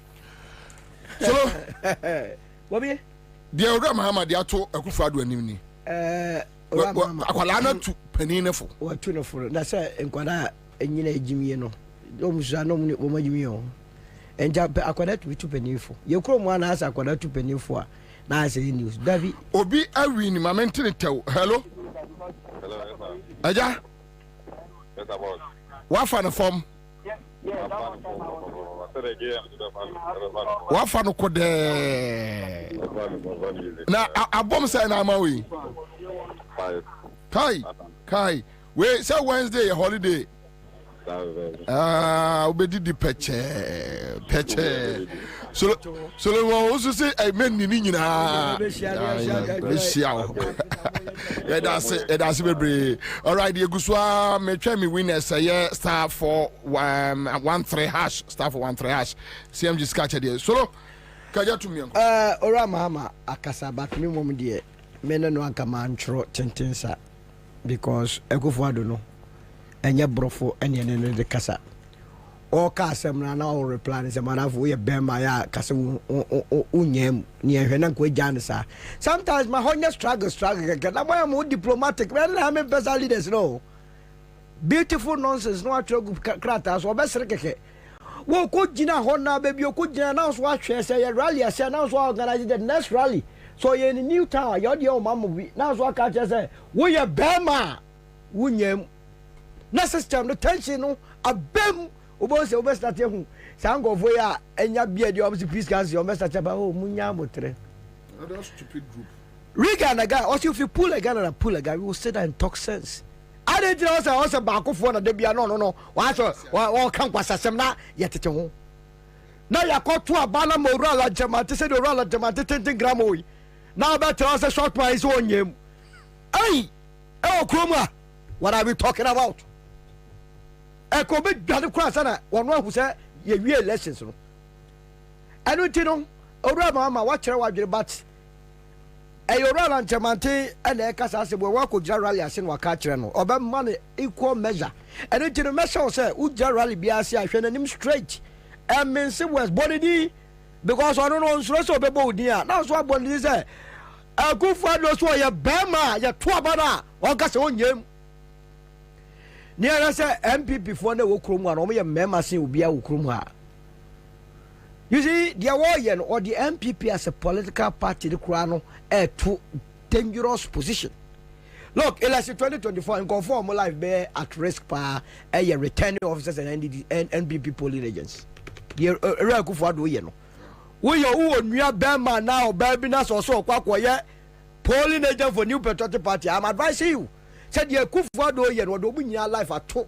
so Bobie de ora mahama de ato akufo ado anim ni akwala na tu paninefo wa tu no foro na se enkwada enyina ejimie no o musa no mu o majimie o enja akwada tu paninfo ye kro mu ana asa akwada tu paninfo a na asa news davi obi awi ni mamentene tew hello aja yes boss wa fa no form wa fa no kode na abom say na ma we kai we say Wednesday a holiday obedi di peche so wo also say I men ni nyina that's bebre. All right, you guswa me try me winners star for 13 hash star for 13 hash CMG scratch there so kaja to me ora mama akasa but me mom there me no anka man tro tentensa because ekofo ado no enye brofo ene ne de kasa o ka asem na o reply se manafo ye bema ya kasa unyem ni ehwe na ko gyan sa sometimes my honey struggle na boy am diplomatic when am person leaders no beautiful nonsense no atro krata so obesere keke wo ko gina ho na ba bi ko gina na so ahwe se ye rally ase na so organize the next rally so ye in new town your dey o mamu bi na so aka che se wo ye bema unyem na system no tension no abem obose obestart hu sangofo ya enya bia de obse peace council obestart ba o munya motre that stupid group Riga na guy also if you pull a gun and pull a guy we will sit and talk sense I didn't also back for na de bia no wa so wa kan kwasasem na yetete ho na yakoto abana mo rural jamate se de rural jamate 10 gram oyi now that also short price onyem ai okroma what are we talking about eko be dwade kwa sana wono ahu se ye wie elections no enu ti no owura mama wa kire wadwere but eyora na nchemante ene ekasa asebo wa ko gira rally ase no aka kire no oba ma ne equal measure enu ti no measure se u gira rally bia ase ahwe na nim straight emense was body because ono no nsuro se obebo odi a na so abodi se akufu ado so ye bema ye to abana o ka se onyem ni ara say MPP for na wo krom a no me mema sin obi a wo krom ha you see the warrior or the MPP as a political party the crown a too dangerous position look election 2024 and conform life be at risk pa a returning officers and NPP polling agents the era ku for do ye no wo yo wo nua bema now baby na so kwakwo ye polling agent for New Patriotic Party I'm advising you said ye kufu ado ye no do bunya life ato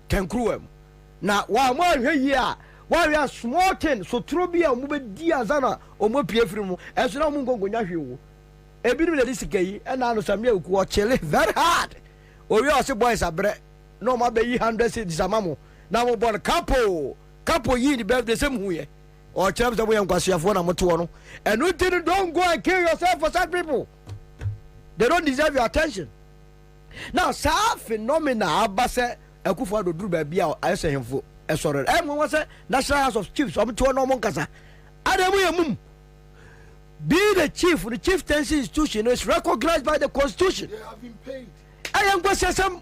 kenkruem na wa mo ahwe yi a wa we small thing so trobia mo be di azana o mo pie firi mu enso na mo ngongonya hwe wo ebiru le disikayi e na no samia ku o chele very hard o we o se boys abre no ma be yi 100 cities amamo na mo bon capo yi di birthday sem hu ye o chem se boy nkwasiafo na moto no and you don't go and kill yourself for such people. They don't deserve your attention. Now, sa phenomena abase ekufu ado duru ba bia ayese hemfo esore. Mo wa say National House of Chiefs omo to no mo nkasa. Adamu yemum. Be the chieftaincy institution is recognized by the constitution. They have been paid. I am going to say some.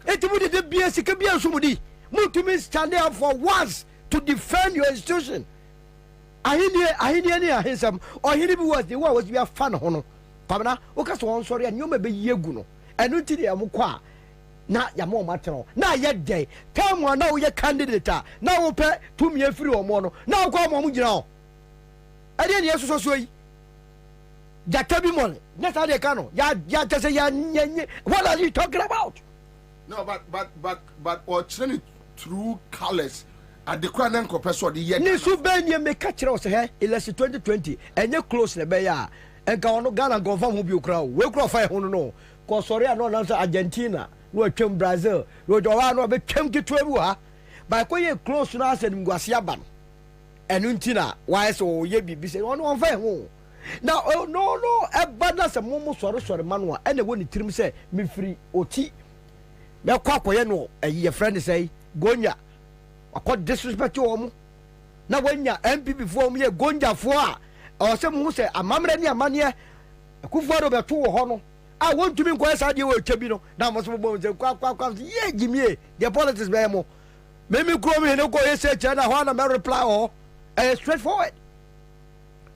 Etimu de bia sika bia sumudi. Mutumi stand up for once to defend your institution. Ahini ni ahensam. Ohini bi was the one was be a fan hono. Pamana oka so won sori anyoma be yegu no enu ti de amkwa na ya mo matero na ye dey time na wo ye candidate na wo pe tumi afiri omo no na wo kwa mo gina o ade ne yeso so yi jata bi mo na sa de ka no ya tese ya nye what are you talking about no but or training through colors at the crown and professor the year ni su be ni me ka kire o se he election 2020 enye close le be ya enka ono Ghana confirm hu bi okra we kro fa hu no ko sori ano na Argentina no atwem Brazil no do wa no be twem kitu ebu ha by koye close na say ngwase aba no enu ntina why so ye bibi say on fa ho now no ebada se momo sore manu a ene woni tirim say me free oti me kwa koye no ye friend say gonya akọ disrespect wo mu na wanya MPP fo mu ye gonja fo a o se mu se amamre ni amane akufo do beto wo ho no a wontumi nko esa de wo atwa bi no na mo so bo se kwa ye gimie the politics be mo me kro me ne ko ye se cha na ho na me reply o straightforward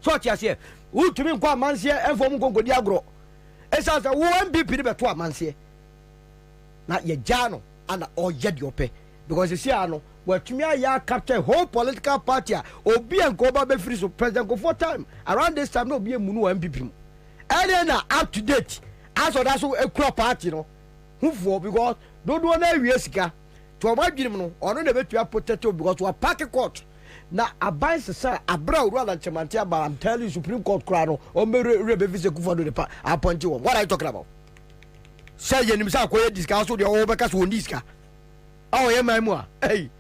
so ti ase wontumi nko amanse enfo mu konkodi agro esa se wo MPP ni beto amanse na ye jano ana o ye de ope because you see ano watumi ya capture whole political party obi enko ba be free so president go for time around this time no obi emu no MPP mu and na up to date as of that so ekura party no who for because do na wie sika to omadwini no ono na betua potato because we park court na aban sesa abra uru na chemante aba I'm telling you Supreme Court kra no o me rebe vise kufa do the appoint one what are you talking about say yenim say akoye discuss so the o be ka so diska oh yeah my mo hey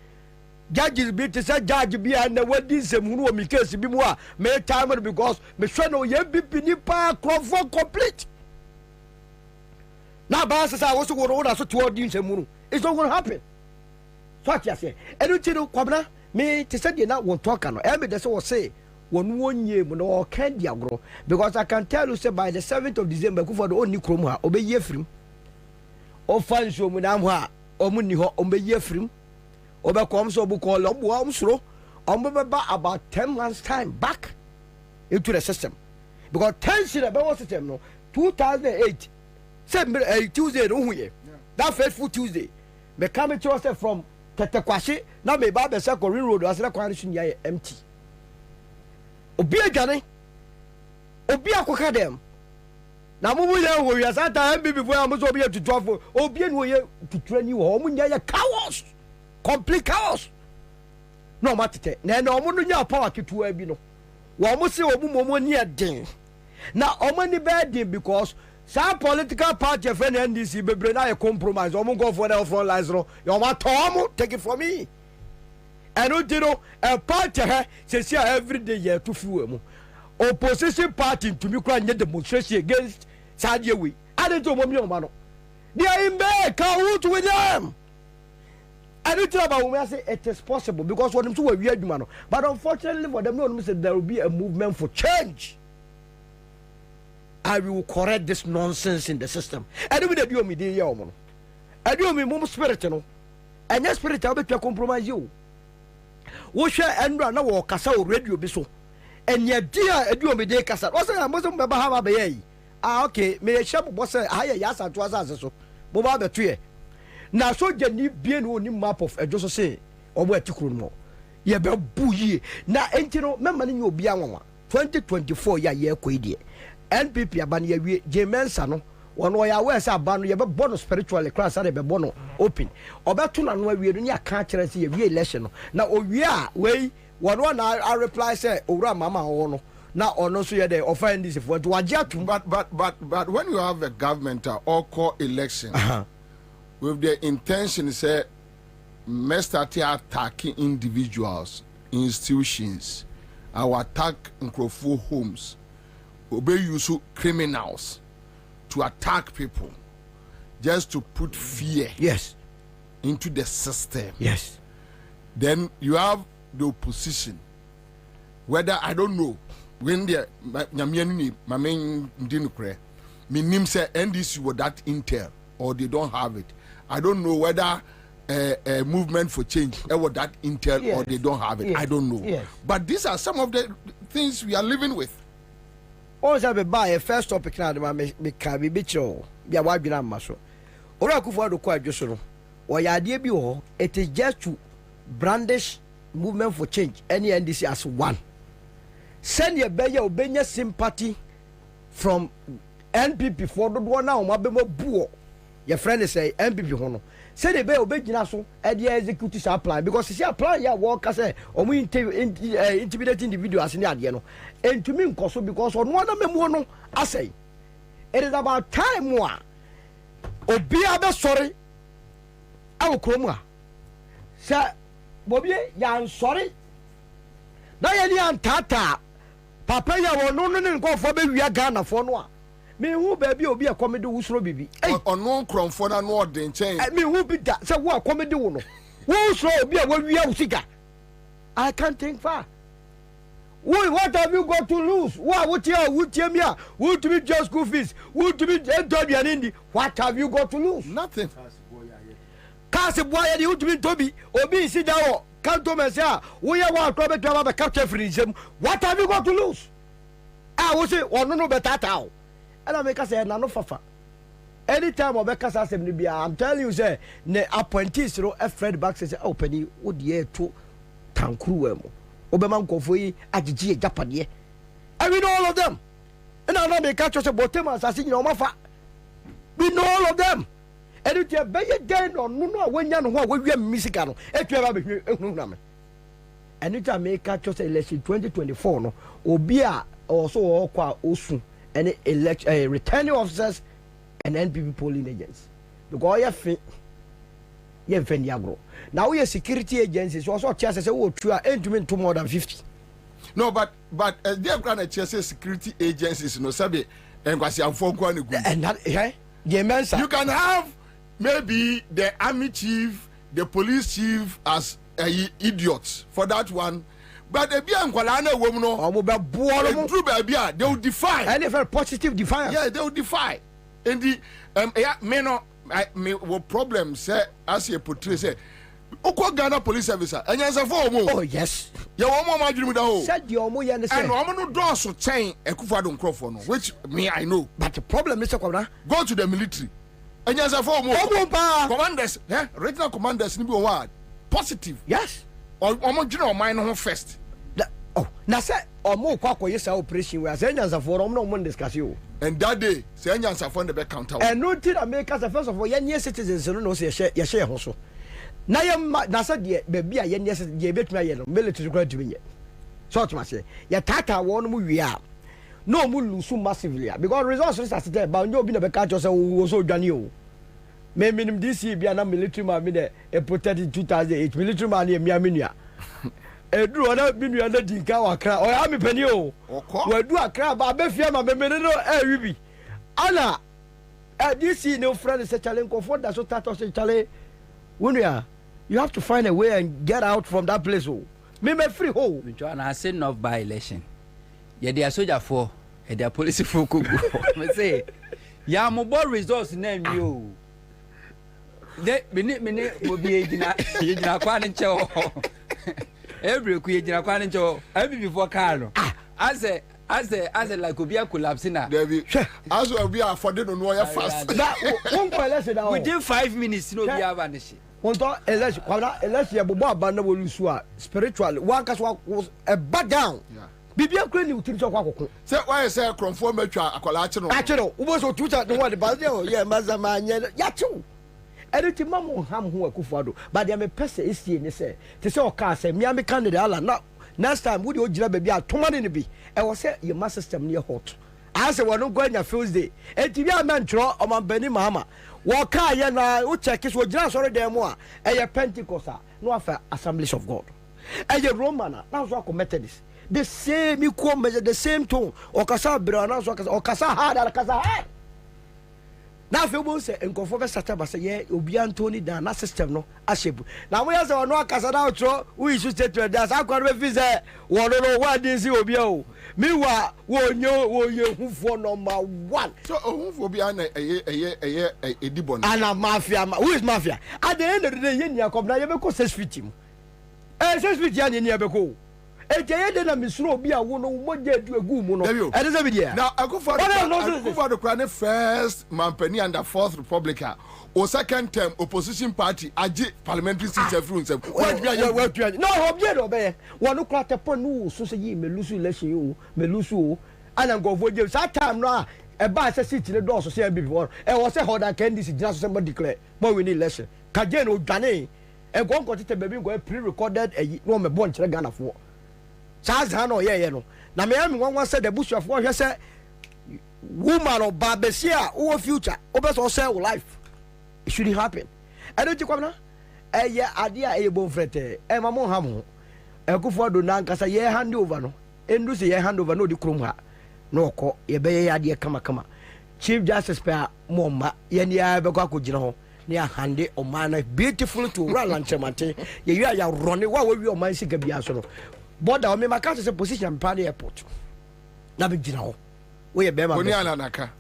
judges be to say judge be and what this mu mi case bi mu a me time because me sure no ye bi nipa crofo complete na ba say I was go order so toward this mu it's not going to happen so what you say anything Kwabena me to say dey na won talk no e me dey say won wonye mu no can di agro because I can tell you say by the 7th of December ku for the only krom ha obeyi afrim o fan so mu na ho a omuni ho obeyi afrim obekom so bu call ombo suro ombeba about 10 months time back into the system because 10 shit about system no 2008 say Tuesday no huye that faithful Tuesday me come to us from Tetekwashe na me ba be say Korin road asira kwan ya empty obi agane obi akoka dem na mumu ye wo ya sata MB before am so obi to 12 obi no ye to train you o munya ye chaos complete chaos no matete na omo no nya power ketu abi no wo mo se omo ni eden na omo ni bad because some political party friend NDC bebre na ye compromise omo go for the front lines no you ma to take it from me and you know a party say every day ye to fu mu opposition party to me kwa nye demonstration against Sadia we I don't know omo no they are in bed count with them. I don't know about when I say it is possible because what them so we adwuma no but unfortunately for them no say there will be a movement for change. I will correct this nonsense in the system. I don't do me dey here omo. I do me mum spirit no. And that spirit will be to compromise you. Wo hwe enra na wo kasa o radio bi so. Enya dia edu me dey kasa. O say am so be ba ha ba yi. Ah okay, me hye bo say aye ya asanto asase so. Bo ba beto ye. Na so jani bie no ni map of ejo so say obo atikuru no ye be buyi na enti no memma ni obi anwa 2024 ya ye koidie NPP aban ye wie Jemensa no wono ya we say aban no ye be bono spiritually class are be bono open obeto na no awie no ni aka kire say ye wie election no na owie a we wono na reply say owura mama wo no na ono so ye dey offend this for to wajiatu but when you have a government or call election with the intention say may start attacking individuals, institutions, our attack Unlawful homes, obey use criminals to attack people, just to put fear into the system. Yes. Then you have the opposition. Whether I don't know when the my main dinukre, me name say NDC with that intel or they don't have it. I don't know whether a movement for change or that intel or they don't have it. I don't know. But these are some of the things we are living with. Also, be buy a first topic now. Me can be bicho. Be a wife be maso. Ora kufu do kwa joso. Or ya idea bi ho. It is just to brandish movement for change. Any NDC as one. Send your beya obenya sympathy from NPP for the one now. Mabemo buo. Your friend is say MPP hono. Say the be obegina so e dey execute sa plan because she apply ya work say omo intimidate individuals ni ade no. Entumi nkoso because ono na memu no asay. It is about time wa obi abe sorry awo kromu a. Say Bobie yan sorry na ye ni antata papa ya wono no ne nkofo be wia Ghana fo no a me hu ba bi obi akomede wusoro bibi ono kromfo na no ode nchen me hu bi da se wo akomede wo no wusoro obi a wo wia usika. I can't think far. What have you got to lose? What to be just school fees? What to be what have you got to lose? Nothing. Kasi boy, you to be Toby, Obi sit down. Can't to me say, we are one problem to have a capture freedom. What have you got to lose? I will say, or no better now. And I make us say, no fafa. Anytime I make us ask him to be, I'm telling you, say, ne appointees, a Fred back says, oh, penny, would ye to Tankruemo. Obama Kofoyi, Ajiji, Japan, and we know all of them. And I know they catch us about them as I see you know, we know all of them. And if you're better than or no, when you know what we are missing, if you have a and if I make catch us election 2024, no, Obia also all qua Osun and elect returning officers and NPP polling agents. Because you have now we are security agencies also chances oh true entering to more than 50. No, but they have granted chances security agencies no sabe and that you can have maybe the army chief, the police chief as idiots for that one. But the Bian Kualana woman they will defy and a very positive defiance. Yeah, they will defy. And the me what problem say as you portray say Oko Ghana police officer and Ansah for mo. Oh yes. You want more madrim da ho. Said you mo yan say. And no do so chain Ekufado Nkrofo no which me I know. But the problem Mr. Kwabena go to the military. And Ansah for mo. Commanders, regional commanders ni be what? Positive. Yes. Or omo gina o mind no first. Oh, na say omo kwa koyesa operation we say Ansah for omo no discuss you. And that day, say Ansah for the back counter. And no thing America first of all, ye citizens no say share ho so. Na say de baby a ye de betuma ye no military grant to me. So to say, ya tata won mu wi a. No mu lose massively because resources are there but you be na be catch us wo so dwane o. Me minim this year na military man me de e protected 2008 military man e mia menua. Edu ona menua na dinka wakra o ya me pani o. Wadu akra ba be fia ma me no e wi bi. Ana this year no friend say challenge ko for that so tato say challenge when you have to find a way and get out from that place. Oh, me free hole. And I say not by election. Yeah, they are soldier for, and they are police for kuku. Me say, yeah, mobile results name you. They minute will be a quancho. Every kujina quancho. Every before Carlo. As a like Obia collapse na. As well be afforded on wire fast. Within 5 minutes, no be vanish. Unless you bobo abanda wolusua spiritually one case was a back down. Bibia kure ni utim so kwakoko. Say why say kromfo matwa akola achino. Achino, wo so tuta no what about you? Yeah, mazama anya. Yachu. Everything mamo ham ho akufado. But there me person is here ni say. Te say o ka say me am candidate ala na. Next time would you gira baby atoma ne bi. E wo say your mass system near hot. I say we no go anya Tuesday. E ti bia man tro o man bani mama. Wo ka ye na wo check is wo gira sorry dem a. E ye Pentecost no afa Assemblies of God. E ye Roman na so Methodist. The same equal measure, the same tone. Okasa bra na so okasa hard okasa hard. Now if you want say enkofo be startup say ye obi Anthony da na system no ashebu. Na we say no akasa na otro we issue statement that akwa be fi say wo no wa din si obi o. Me wa wo ye hufo number 1. So hufo bi an edibon. Ana mafia. Who is mafia? At the end of the day ye nia kom na ye be ko 6 feet him. 6 feet ya nia be ko. Ejeye de na misro obi a wo no moje du egu mu no. E dey say be there. Now Akufo-Addo Krane first Mampani and the 4th Republican or second term opposition party aje parliamentary seats every himself. What be no obje do be. One no kwata pon no so say yi melusu election you melusu o. Ana go voje that time no e ba say seat le do so say before. E wo say hoda candidacy just somebody declare mo we need election. Kaje no dwane e go nko tete baby go pre-recorded no me bon kire Ghana for. Charles Hano ye no na me am wan say the bushafo hwe say woman or babesia or future obeso say life it shouldn't happen. I don't think adia e bon frete e mamo ha mo ekufo do na nkasa ye hand over no endu se ye hand over no di krom ha no ko ye be ye ade kama chief justice pa momma ye ni ya be kwa ko gina ho ne ya hande o man beautiful to run lanchemate ye wi ya rone wa wi o man sika bia so no border o me maka se position pa the airport na be gina ho we ye be ma oni ala naka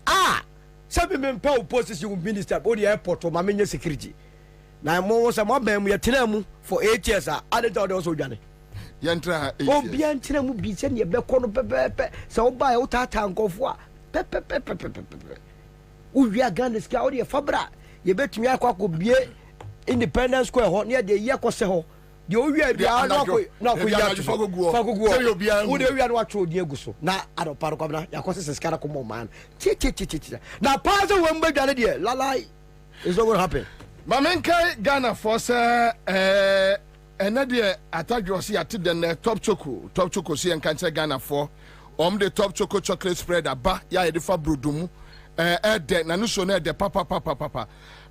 sabi me mpa opposition minister o the airport o ma menye security na mo se mo ban mu ye tena mu for 8 years ade ta o so dwane ye ntra 8 years obi antena mu bi se ne be ko no pepepe se o ba o tata nkofo a pepepe o wi agane ska o de fabra ye betumi akwa ko bie independence square ho ne de ye ko se ho de o wi bia na ko ya fagoguo se yo bia wo de wi na watwo de aguso na adoparo kwabena ya ko se ska na ko mo man chi na pass we mbadwane de lalai is not going to happen Mamenkai Ghana for say another atadwosi ati den top choco si enkanche Ghana for the top chocolate spread aba ya de fa brodumu de na no so na de papa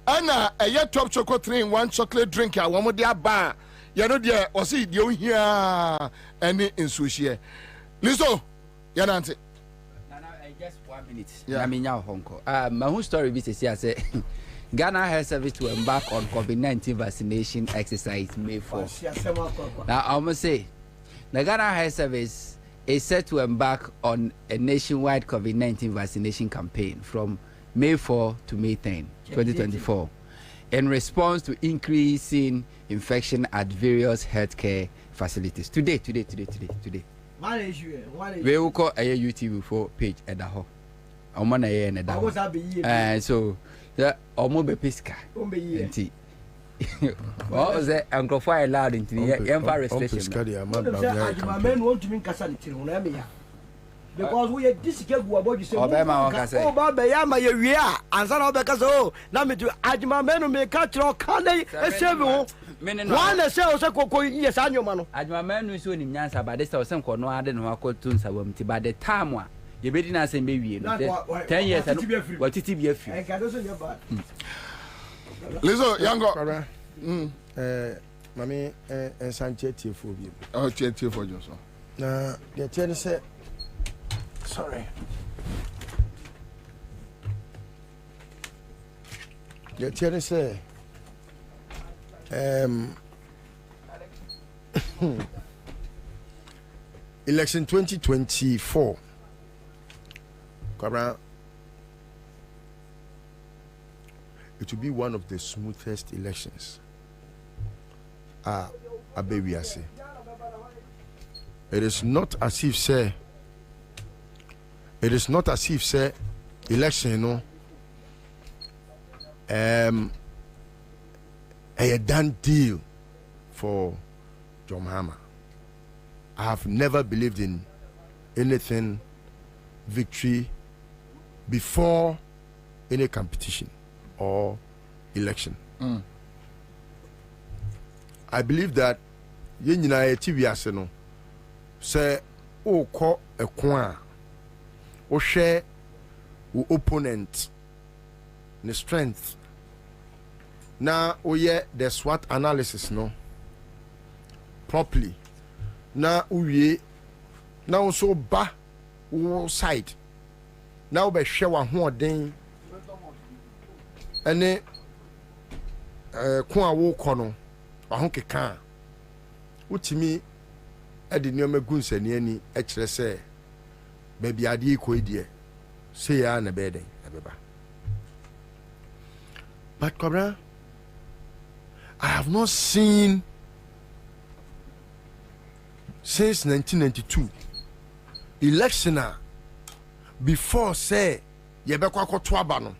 ana top choco 3-in-1 chocolate drink ya wo de aba ya no de o si de ohia any insuhie liso ya nante just 1 minute na me nya honko my whole story be say Ghana Health Service to embark on COVID-19 vaccination exercise May 4. Now, I must say, the Ghana Health Service is set to embark on a nationwide COVID-19 vaccination campaign from May 4 to May 10, 2024, in response to increasing infection at various healthcare facilities. Today. We will call a UTV4 page at the home. So the omobe pesca enti what was that uncle fire loud into the empire restriction because we disike gu about you say oh baba ya ma ye wi a ansa na obeka so na me to adjuma menu me ka tro kan dey esebe ho one na say o say kokko yes anyoma no adjuma menu so ni nyansa ba dey say o say nko no ade no akoto nsa wam ti ba the time a you be na say be wie no 10 years what titi be afi Lizo yango mami ensanche tiefo bi oh tiefo joso na the tell say sorry the tell say election 2024 Kwabena, it will be one of the smoothest elections. Abewiase. It is not as if say election, no. A done deal for John Mahama. I have never believed in anything victory before any competition or election. I believe that yenyina etiwi ase no say o ko ekwa o share o opponent the strength na o ye the SWOT analysis no properly na uwie na o so ba o side now be share wa ho den ene ko a wo kɔ no ahon keka utimi edi nneoma gunsani ani e kire se ba bi ade ko edie se ya na be den abeba but Kwabena, I have not seen since 1992 electioner before say yebekwa akoto aba no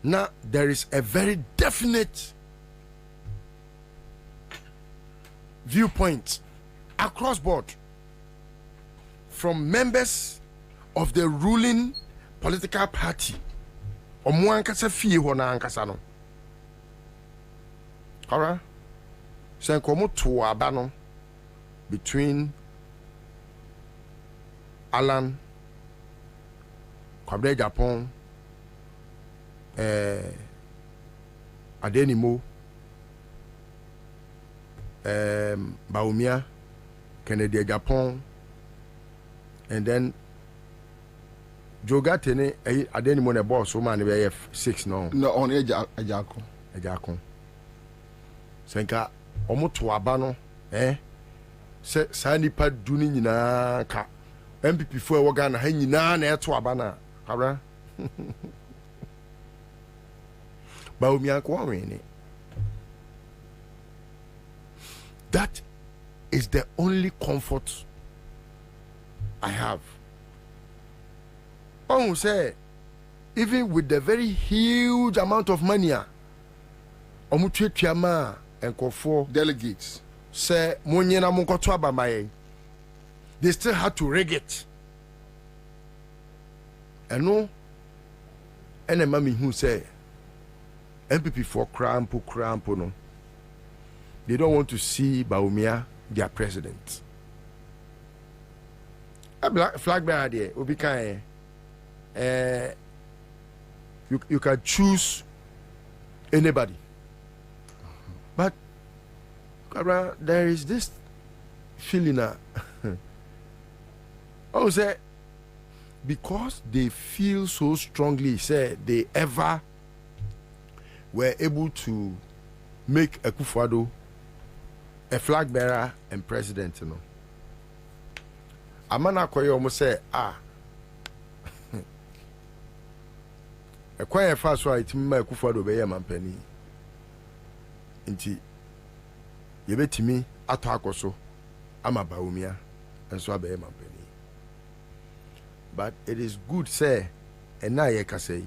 na there is a very definite viewpoint across board from members of the ruling political party omo ankasa fie ho na ankasa no alright sen komo to aba no between Alan Kwabena Japan Adenimo Baumia, Kennedy Japan, and then Jogatene, I didn't want a boss, woman, we have 6 no. No, on Ejako. Senka, Omoto Abano, Sani Pad Duni na ka. MPP for Wagana, Henina, and to Abana, Hara. Baumia Kwabena. That is the only comfort I have. Oh, say, even with the very huge amount of money, Omutuama and Kofo delegates say, Monyena Munkotua Bamaye, they still had to rig it. And no, and a mammy who say, MPP for crampo no. They don't want to see Baumia their president. A black flag bearer there, Obika. You can choose anybody, but there is this feeling oh, say because they feel so strongly, say they ever were able to make Akufo-Addo a flag bearer and president, you know. Amana Koyo almost say, a quiet fast right to me, Akufo-Addo be a man penny. Inti, you bet me, attack also. I'm a Baumia, and so I be a man penny. But it is good, say, and now I can say,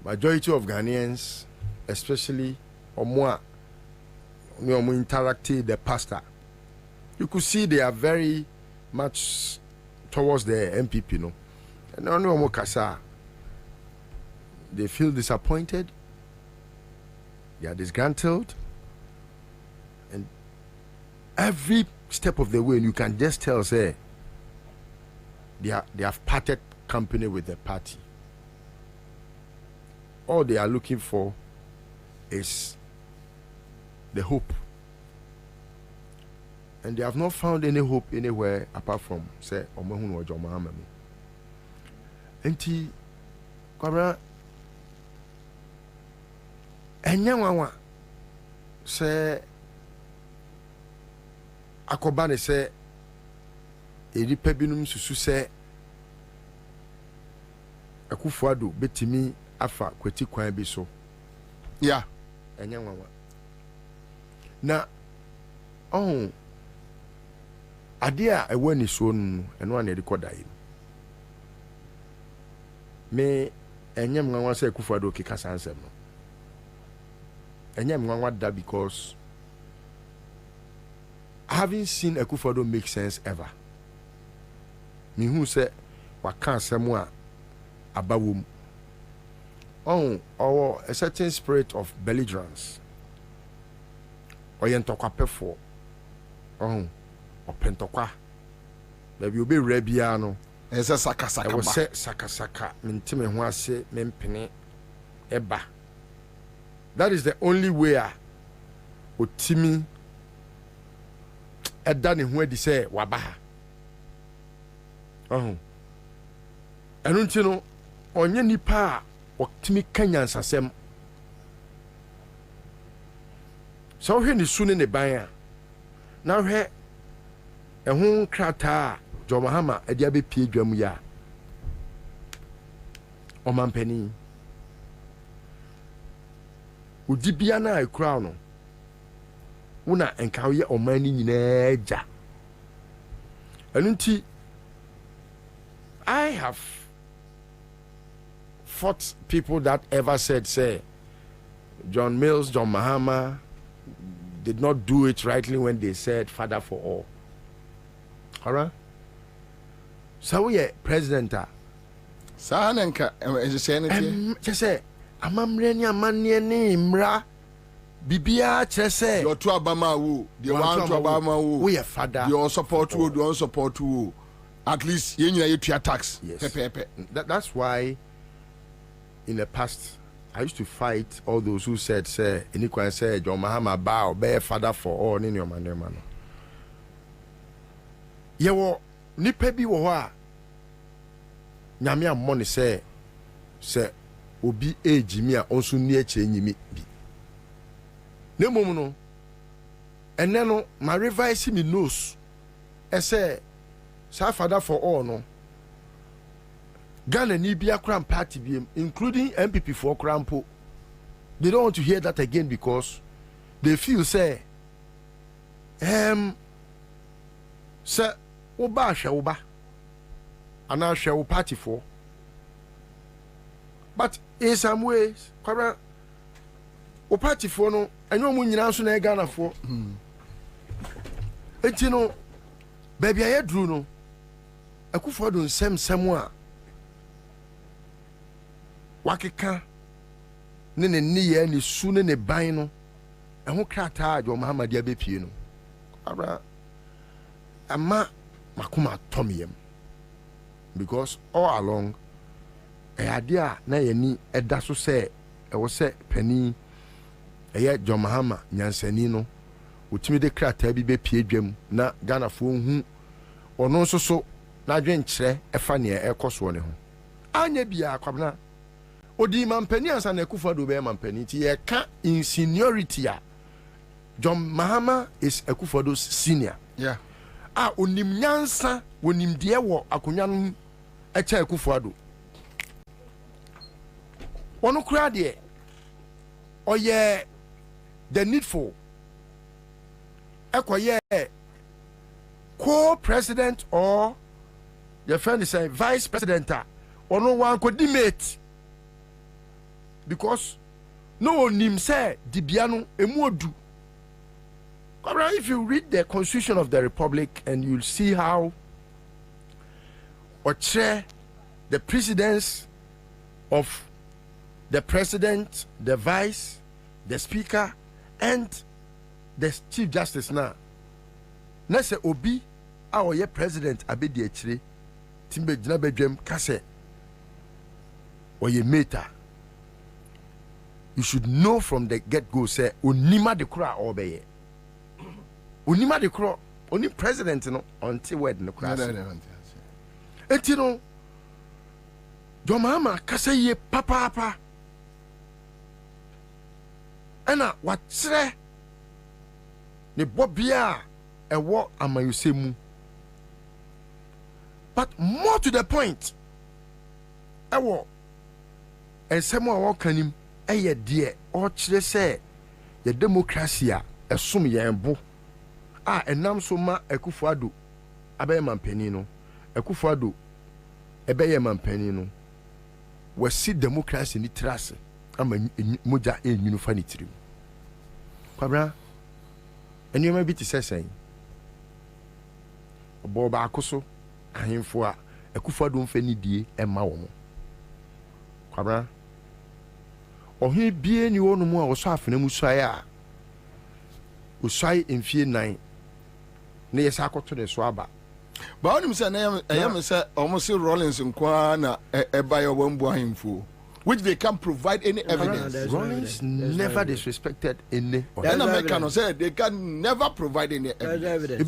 majority of Ghanaians, especially or more interactive the pastor, you could see they are very much towards the MPP, no, and no more kasa. They feel disappointed, they are disgruntled, and every step of the way you can just tell, say, they have parted company with the party. All they are looking for is the hope, and they have not found any hope anywhere apart from say Omehun or Jomahama. Enti Kwabena enyanwa say akobane say eripa binum susu say Akufo-Addo betimi afa kweti kwan bi so yeah enyanwa na oh adia ewe ni so nu eno an record ayi me enyem nwanwa say Akufo-Addo kika sansem no enyem nwanwa da because I haven't seen Akufo-Addo make sense ever. Me who say waka asem a abawom or a certain spirit of belligerence or yentokwa pefo or pentokwa maybe obe rebia no ese sakasaka ba se sakasaka mentime ho ase mempene eba. That is the only way otimi eda ne ho adi say waba enu nti no onye nipa otimi kanyansasem so hwe ni sune ne ban a na hwe ehun krata Jomahama edi abepie dwam ya omampani udibia na ekura no una enka ye omani nyina agya enu nti I have fought people that ever said, say, John Mills, John Mahama did not do it rightly when they said father for all. Alright? So we are president. Sahanenka is saying just say, Amamrenia Maniani Mra Bibia Chese. Your two Obama woo, the one to Obama woo, we are father. The support woo, the support woo. At least you need to tax. Yes. That's why in the past I used to fight all those who said, say, anyone said, John Mahama bow, bear father for all in your man. Ye wo nipa bi wo ho a nyame ammo ne se obi age mi a onso ni akire nyimi bi ne mom no ene no ma revise me nose ese sa father for all no Ghana ni bia kram party bi including MPP for krampo they don't want to hear that again because they feel say say Oba Shauba and I shall party for. But in some ways, Kwabena, o party for no, I know when you answer na Ghana for. And you know, baby, I drew no. I could for do somewhere. Wakika, nene niye ni sune ne baino, and who crata your Muhammad Yabepino. Ama makuma tomiyem because all along idea na yeni eda so say e wo say pani eye John Mahama nyansani no otimi de krata bi be pie dwam na Ghana fo hu ono nso so na dwen kire efa ne ekoso ne ho anya bia Kwabena odi mampani ansa na Akufo-Addo be mampani ti ye ka in seniority a John Mahama is Akufo-Addo's senior. Yeah. Onim nyansa wonim de wo akonya no echa Akufo-Addo ono kura de oye the needful ekoye co-president or your friend is saying vice president ono wan ko dimate because no onim say dibia no emu odu. If you read the Constitution of the Republic and you'll see how the precedence of the president, the vice, the speaker, and the chief justice now. Let's say Obi, our year president, Abedi Echire, Timbe Jinabedjem Kase, or ye meta. You should know from the get-go, say, Unima de Kura Obeye. Unima de Kura, only president, you know, until wed no class. And you know, John Mahama Kase ye papa. And what say? Ne Bobia a war amayusemu. But more to the point, a war and someone walking him a ye dear or say the democracy a sum yambo. And nam so ma Akufo-Addo abe man penino. Akufo-Addo ebe man penino. We see democracy ni trase. Ama moja unifanitiri. Kwabena, eni ma bi ti sesen. Obo ba akoso ahemfo a Akufo-Addo mfa ni die ema wo mo. Kwabena, ohin bie ni wonu mu a wo so afena mu suaye a usai mfie 9 na yesa akoto de so aba ba onim say na ayam say almost Rollins nkwa na eba yo wambu ahemfo which they can provide any evidence. Rollins never disrespected any. And Americans say they can never provide any evidence.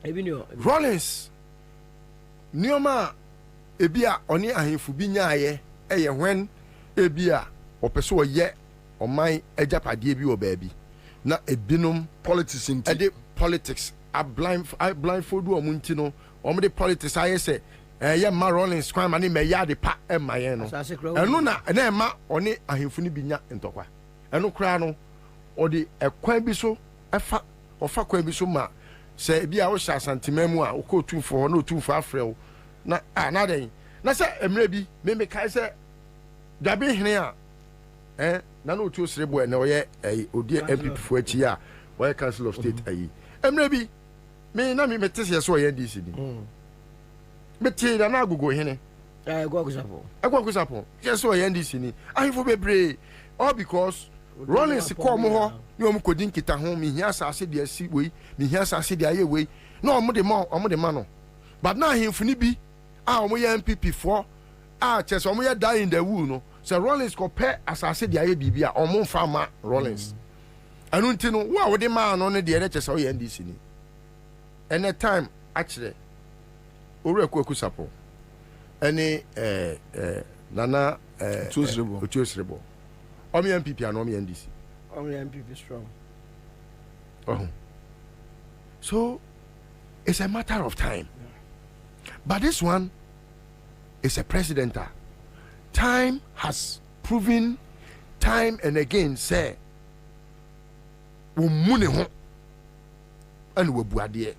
Ebinio Rollins nioma ebia oni ahemfo bi nyaaye eye when ebia opeso ye oman ejapade bi o baabi na ebinom politics in the politics a blindfold omunti no omde politics aye say ye ma Rollins kwan ma ne me ya de pa e ma ye no enu na ma oni ahemfo ni bi nya ntokwa enu kra no odi ekwan bi so efa ofa kwan bi so ma se bia wo sha santimemu a wo tumfo na tumfo afrew na na den na se emre bi me kai se dabe hene a na no tu srebo na oye odi MPP fo achi a oye council of state ayi emre bi me na me metese so oye DC ni meti na agogo hene egwakusapo yes so oye DC ni ahifo bebre all because Rollins come ho ni omo kodin kita ho mi hia asase de asi wei mi hia asase de aye wei na omo de ma no but na ahimfo ni bi a omo ye MPP fo a chese omo ye die in the wool no sɛ Rollins kɔpɛ asase de ayɛ biribi a ɔmo mfa ma Rollins ɛno nti no wo a wode maa no ne deɛ ɛkyɛ sɛ woyɛ NDC ni ɛnɛ time akyerɛ owura Kwaku Sapɔ ɛne Nana Otuosirebo ɔmo yɛ MPP ana ɔmo yɛ NDC ɔmo yɛ MPP strong so it's a matter of time but this one is a president. Time has proven time and again say wo mu ne ho and wo buade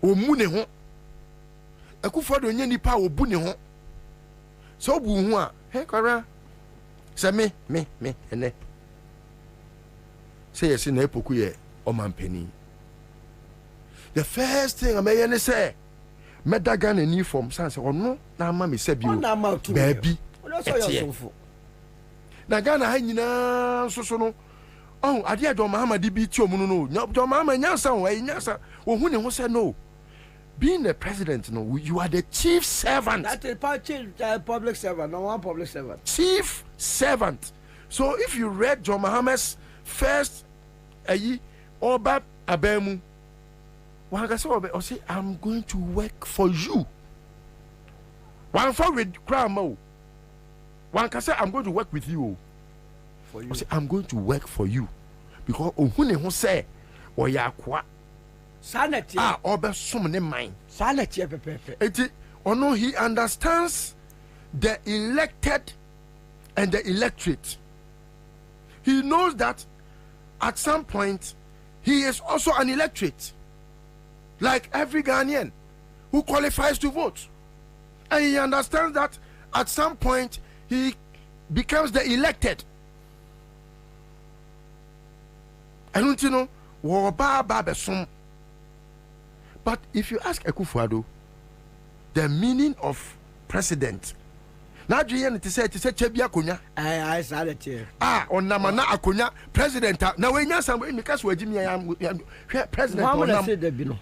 wo mu ne ho Akufo-Addo nya nipa wo bu ne ho so bu ho a he kwara say me ene say yes na epoku ye omampani. The first thing I may say Medagan and uniform sans or no na ma me say bi baby na Ghana ha nyina so no oh ade John Mahama di bi ti omu no John Mahama nyansa wo hu ne ho say no being the president no you are the chief servant. That is public servant, no one public servant. Chief servant. So if you read John Mahama's first Oba Abemu, one say I'm going to work for you. One for with Kramo. One can say I'm going to work with you. For you. Say I'm going to work for you because who say or yakwa. Sanity. Oba sumne mind. Sanity pepe. It no he understands the elected and the electorate. He knows that at some point he is also an electorate. Like every Ghanaian who qualifies to vote. And he understands that at some point he becomes the elected. I don't know. But if you ask Akufo-Addo, the meaning of president, now do you say Chebi Akonya? I said it here. Onamana Akonya, president. Now when you say because we Jimmy president. How say that bino?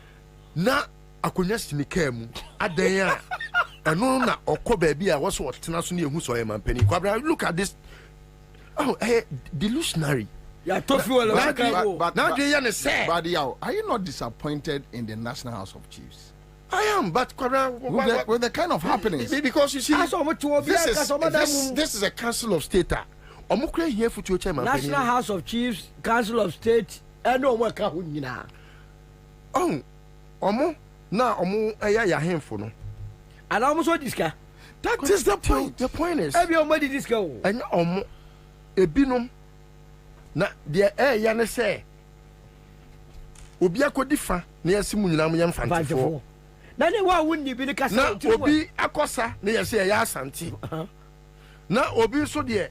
Na Akonya sinike mu adan a eno na okọ baabi a was what tena so na ehu so man pani. Kwabena, look at this. Delusionary. Yeah, but now they say. But are you not disappointed in the National House of Chiefs? I am, but with the kind of happenings. Because you see, this is a Council of State. National House of Chiefs, Council of State, and no work out. Oh, now ya handful. And almost what this guy. That is the point. The point is, everybody this go. And a binum. Na the yana say obi akodifa na yasimu nyina mo yemfantifo na ne wa wonni bi ne kasa na obi akosa na yase ya asanti na obi so de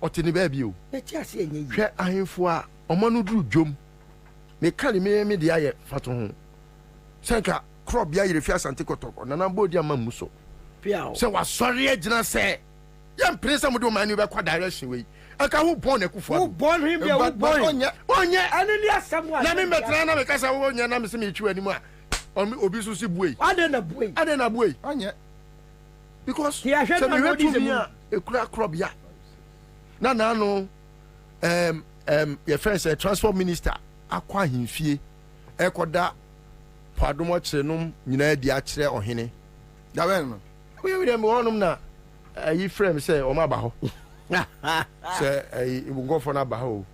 otini ba bi o na ti ase enye yi hwe ahemfo a omanu duru dwom me kale me de aye fato ho senka crop ya yire fi asante kotoko na na bodi amamu so piao se wa sori agina se yam prince amudo manu be kwa direction we aka who born Akufo-Addo who born him there who born onye anani asamwa na me metra na me kasa wo onye na me se me twi animu a obi so si buei ade na buei onye because he ahwe na no dis ekura crop ya na no your friend say transport minister akwa himfie ekoda padomo kyerenom nyina di akere ohene da ben no we dem wonum na yi frame say o ma ba ho say go for na ba ho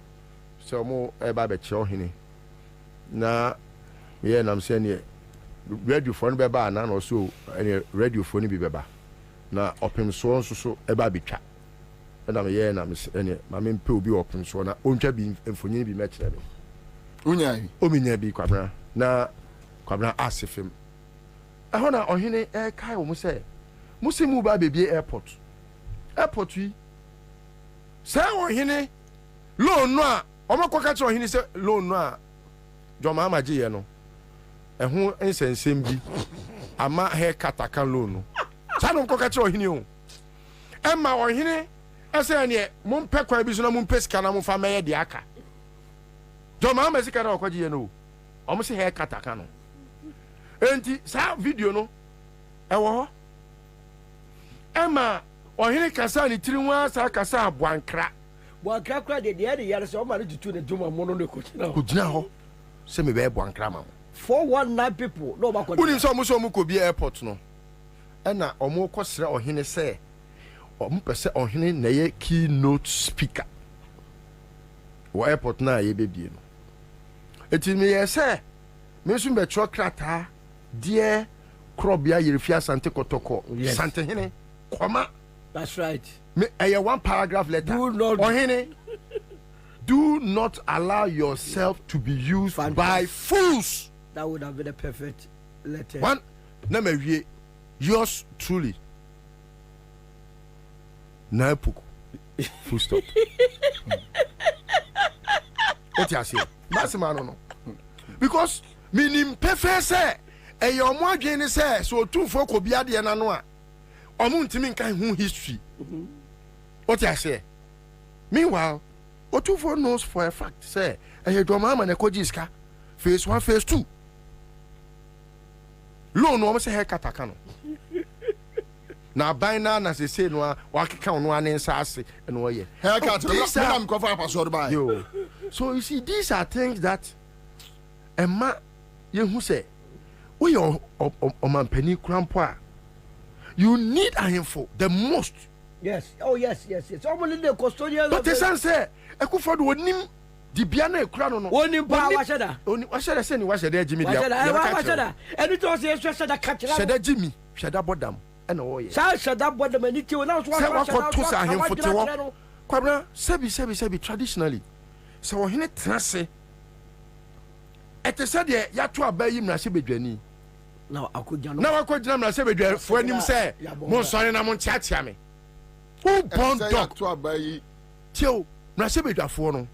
say o ba be kye ohene na ye nam say ne radio phone be ba na no so radio phone bi be ba na opem so nso e ba betwa na me ye na me ne ma me mpe obi opem so na ontwa bi mfonyin bi me kire me unyai o minya bi Kwabena na Kwabena asefem ehona ohene kai wo mo say musimu ba bebie airport yi say ohene loan no a omakoka che ohene say loan no a Joma amaje ye no ehu ensensem bi ama he kataka loan no sa no koka che ohene o emma ohene ese ne mumpe kwa bi so na mumpe sika na mfa meye de aka Joma amasika na okwaje ye no omo se he kataka no enti sa video no ewo ho Emma ɔhene kasa ne tiri ho asa kasa aboankra boankra de de yare so ma no tutu ne dwuma mo no ko gyina hɔ sɛ me bɛyɛ boankra ma mo 419 people no ba ko woni sɛ ɔmo kɔ bi airport no ɛna ɔmo kɔsrɛ ɔhene sɛ ɔmo pɛ sɛ ɔhene na yɛ keynote speaker wɔ airport na yɛ bebie no eti me yɛ sɛ me nso bɛtwerɛ krataa deɛ krɔbea yɛrefi asante kɔtɔkɔ sante hene kɔma. That's right. Me, one paragraph letter. Do not allow yourself to be used by fools. That would have been a perfect letter. One, number yours truly. Napuku. Full stop. What you say? No. Because minim perfect say. Your more again say so two folk will be at the end. Omuntimi nkan hu history. What I say? Meanwhile, Otufo knows for a fact say e do mama na kojiska phase 1 phase 2. Loan no say he kataka no. Na buy na say no wa keka no an nsase no ye. Haircut am cover up so buy. Yo. So you see these are things that Emma you who say we o man penny crampo a you need a info the most. Yes. Oh yes. Only the custodian. But the son say, "Ekufo do onim di bia na ekura no no." Onim pa washada. Oni washada say ni washada Jimmy dia. Washada. Eni to say washada catch. Shada Jimmy, shada bodam. E na wo ye. Shada bodam ani ti o na so washada. Say what to say ahemfo te wo. Kwabena, sebi traditionally. So wo hene trase. Ete say de ya to abayi mra se bedwani. Na akogya mra se bedwa fo anim say mo sori na mo ntiatia me who born dog to abayi tio mra se bedwa fo no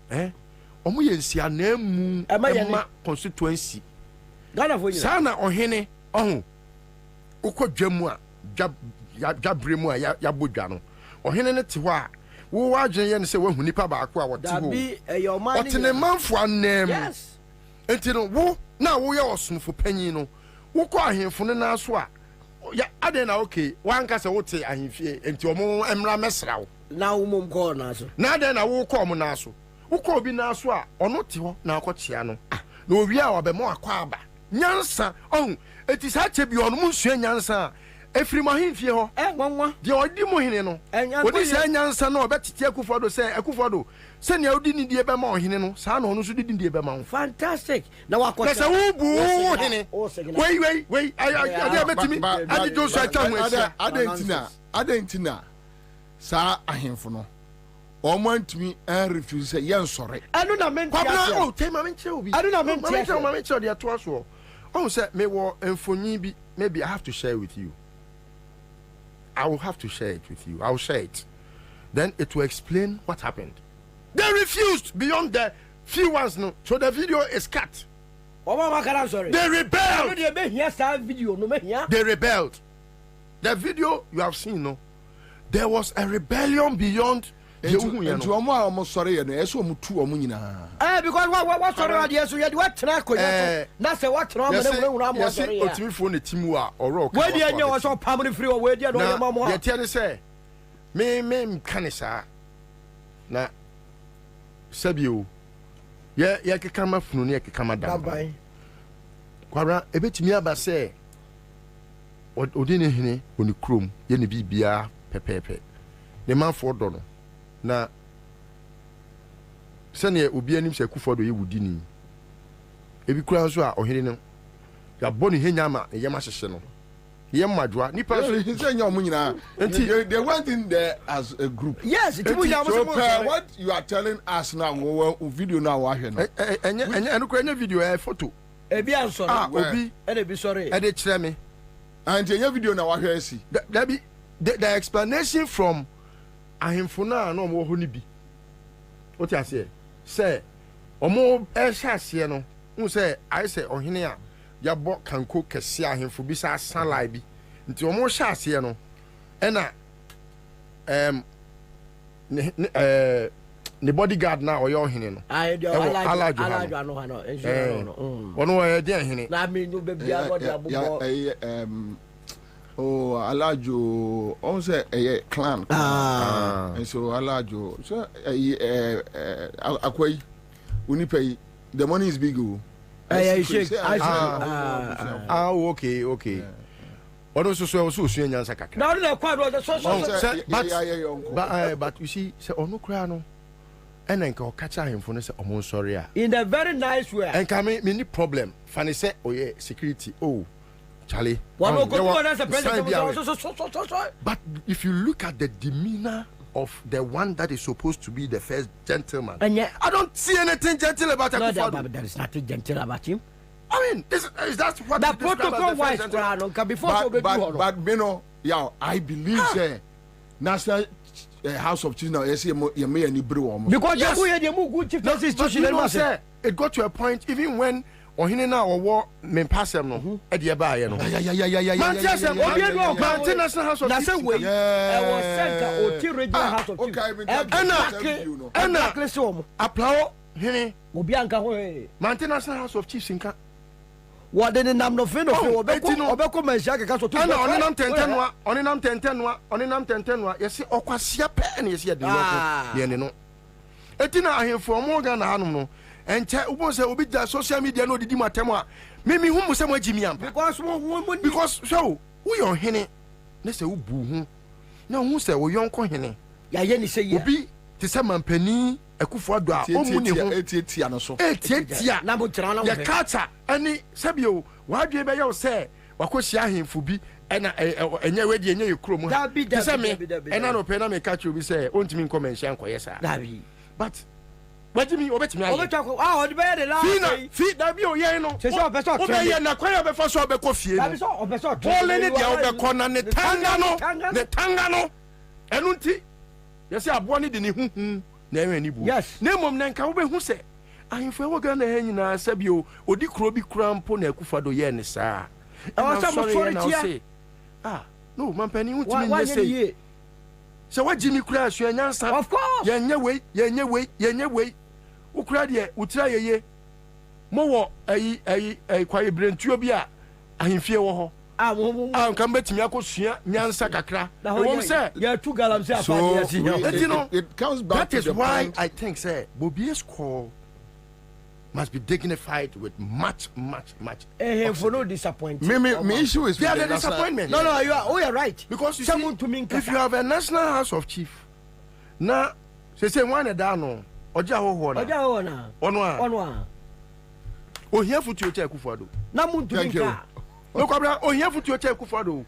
omo ye nsia na mu ema constituency Ghana fo nyina sana ohene ohun ukodwa mu a dwa bremu a ya bodwa no ohene ne te ho a wo wadwen ye ne se wahu nipa ba ko a wote ho otene manfo anem yes entino wo na wo ye osumfo panyin no wokɔ ahemfo no na so a ya ade na okay wanka se wote ahemfie enti omo emra mesra wo na wo mom kɔ na so na ade na wo kɔ omo na so wokɔ obi na so a ɔno te hɔ na akɔkyea no na owi a ɔbɛmo akɔ aba nyansa ɔhu eti sa che bi ɔno mu nsua nyansa efiri mo ahemfie hɔ nwanwa de ɔdi mo hene no odi sa nyansa na ɔbɛtete akufo do sɛ akufo do sɛ ne odi ni die bɛma ɔhene no saa na ɔno so di die bɛma wo fantastic na wakɔ sɛ wo bu hene wei ade betimi ade jo so atwa ho asia adentina saa ahemfo no ɔmo antumi refuse sɛ yɛn sɔre ɛno na menti kwabena o tema menkyɛ obi ɛno na menti de ato aso ɔhu sɛ me wɔ mfonyin bi maybe I have to share with you. I will have to share it with you. I'll share it. Then it will explain what happened. They refused beyond the few ones. No, so the video is cut. Sorry. They rebelled. They rebelled. The video you have seen, no, there was a rebellion beyond. Because what sorry yes you what track that's what where the you was on family free or where the mama you tell say me kanisa na sabio ya kekama funu ne kekama damba kwara ebetimi aba say odi ne hene oni krom ye ne bibia pepepe ne manfo do no na sene obi anim se kufodo ye wudi ni ebi kura so a ohene no ya boni henya ma ye ma hyehye no ye madwa nipa so henya omu nyina they went in there as a group. Yes, so what you are telling us now video now wa hwe no enya kura enya video photo ebi ansori obi e be sorry e de kire me and enya video na wa hwe asi that be the explanation from ahemfo na omo ho ni bi o ti ase say omo e hye ase no hu say I say ohene a ya bo kanko kese ahemfo bi sa sanlai bi nti omo hye ase no e na ne bodyguard na oyo ohene no alajo no ono e de ohene na me no be bia body abubo Oh, Alajo, also a clan. And so Alajo, so Akwai, Unipe, the money is big. Okay. What also so Ansah kakra. Now the quad but you see, say onu kra no. And then go catch him for say omo sorry. In a very nice way. And can me any problem. Fanny say oh yeah security. Oh Charlie. But if you look at the demeanor of the one that is supposed to be the first gentleman, and yeah, I don't see anything gentle about him. No, there is nothing gentle about him. I mean, is that what the protocol wise before but you know, yeah, I believe say National House of Chiefs now you may any brew because it got to a point even when Ohine na war men pass them no e dey buy no National House of Chiefs way was sent to regional House of Chiefs and applaud hene obi anka ho National House of Chiefs nka what the nam no fe obeko mensia keka so to na onenam tentenwa yesi okwasia pe na yesi de no etina ahemfo omo ga na hanom no enche ubo se obi da social media no didi matem a me hu musem agimi am because so who your hene na se ubu hu na hu se wo yonko hene ya ye ni se ye obi ti se mampani akufo ado a omu ne hu etia no so etia na bo tira na ya kata ani sabio wadwe be ye se wakosia ahemfo bi ena enye wedi enye yekro mu ti se me ena no pe na me catch obi se ontimi nkomensia nkoyesa but what do you mean? Obetimi aye. Odi be the last. Fi da bi oye no. Se so be so. Obe na kwa be fa so be ko fie no. Da bi so obe so. Pole ne dia obe ko na ne tanga no. Enu nti. Yesi abo ne de ne huhu na enwe ni bu. Yes. Na mom na nka obe hu se. Ahemfo e wo ga na ha nyina sabio odi kro bi kura mpo na akufado ye ne saa. No, mampani hu timi ne say. So what Jimmy crash you Ansah? Of course. Yenye way. Ukra de utira ye. Mo wo kwaye brentuo bi a ahemfie wo ho. Kan betimi akosua Ansah kakra. Wo say ya two galam say it comes back that is why point. I think say Bobie's call must be dignified with much for no disappointment. Me issue is the disappointment. No, you are right. Because you see, if you have a National House of Chief, na say one down oja ho na ono o here futu o check Kufuado na muntu nka no kwabra o here futu o check Kufuado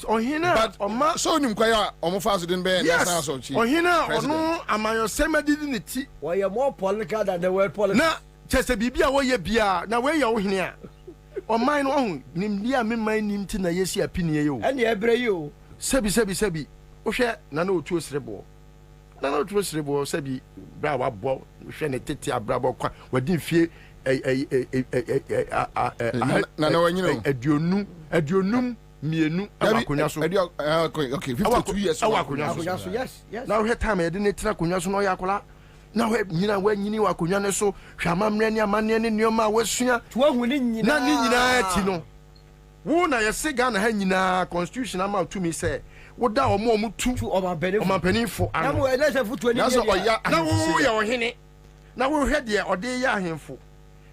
o hina but so nim kwaya o mo faso din be National House of Chief o hina ono amayo semadi ni ti we are more political than the world politics na chese bibia wo ye bia na we ye wo hene a o man no hu nim dia me man nim ti na yesi apini ye o ene ebre ye o sebi o hwe na na otu osrebo sebi bra wa bo hwe ne tete abrabo kwa wadi fie na wanyino aduonum mienu akonya so okay 52 years akonya so yes na hwe time ye de ne tira akonya so no yakola na we nyina wa nyini wa konwa ne so hwamamre ne amane ne nioma wasua to ahu ne nyina na ne nyina ti no wo na ye se Ghana ha nyina constitution ama to me say wo da omo tu omampani fo na mo na se futu ani na wo ya ohene na wo hwe de ode ya ahemfo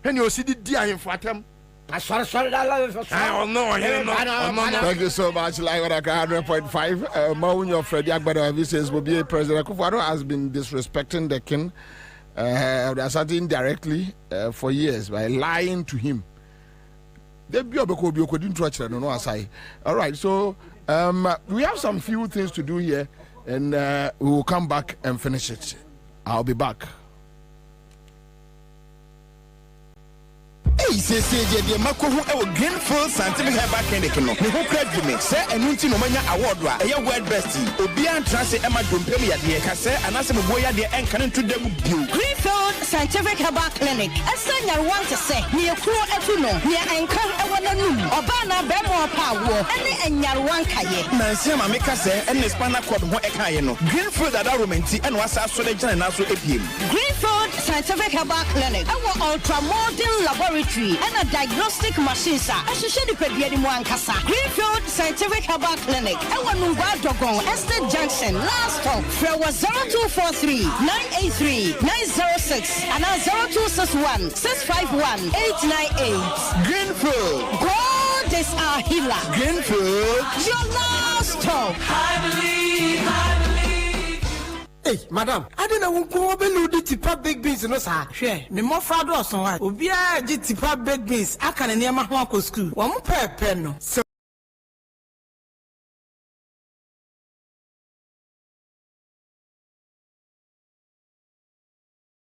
hene osidi di ahemfo atem Thank you so much. Like what I got 100.5. Maunyo Freddy Agbado says Bobie President Kufuado has been disrespecting the king, indirectly for years by lying to him. All right, so we have some few things to do here, and we will come back and finish it. I'll be back. Say the Makohu Greenfield Scientific Herbal Clinic. No, who credit me? Say and Unti no mania award. A word best. Obian Transit Emma Dumpemia, the Cassa, and Ansah Boya, the Encanin to them. Greenfield Scientific Herbal Clinic. As I want to say, near Kuro Etuno, near Ankara Ewanum, Obana Bemo Power, and Yarwankaye. Nansima Mikase, and the Spana Code Ekayeno. Greenfield at Arumanti, and was also the General APM. Greenfield Scientific Herbal Clinic. Our ultra modern laboratory. laboratory and a diagnostic machines. Ashisheni Pediani Mwankasa. Greenfield Scientific Herbal Clinic. Ewa Numba Dogon Estate Junction. Last stop. Frewa 0243 983 906 and 0261 651 898. Greenfield. God is our healer. Greenfield. Your last stop. I believe. Hey, madam, I didn't know who will do tipa big beans no sir. Share, me more fraud or so. Obia tipa big beans. I can near my school. One per pen. So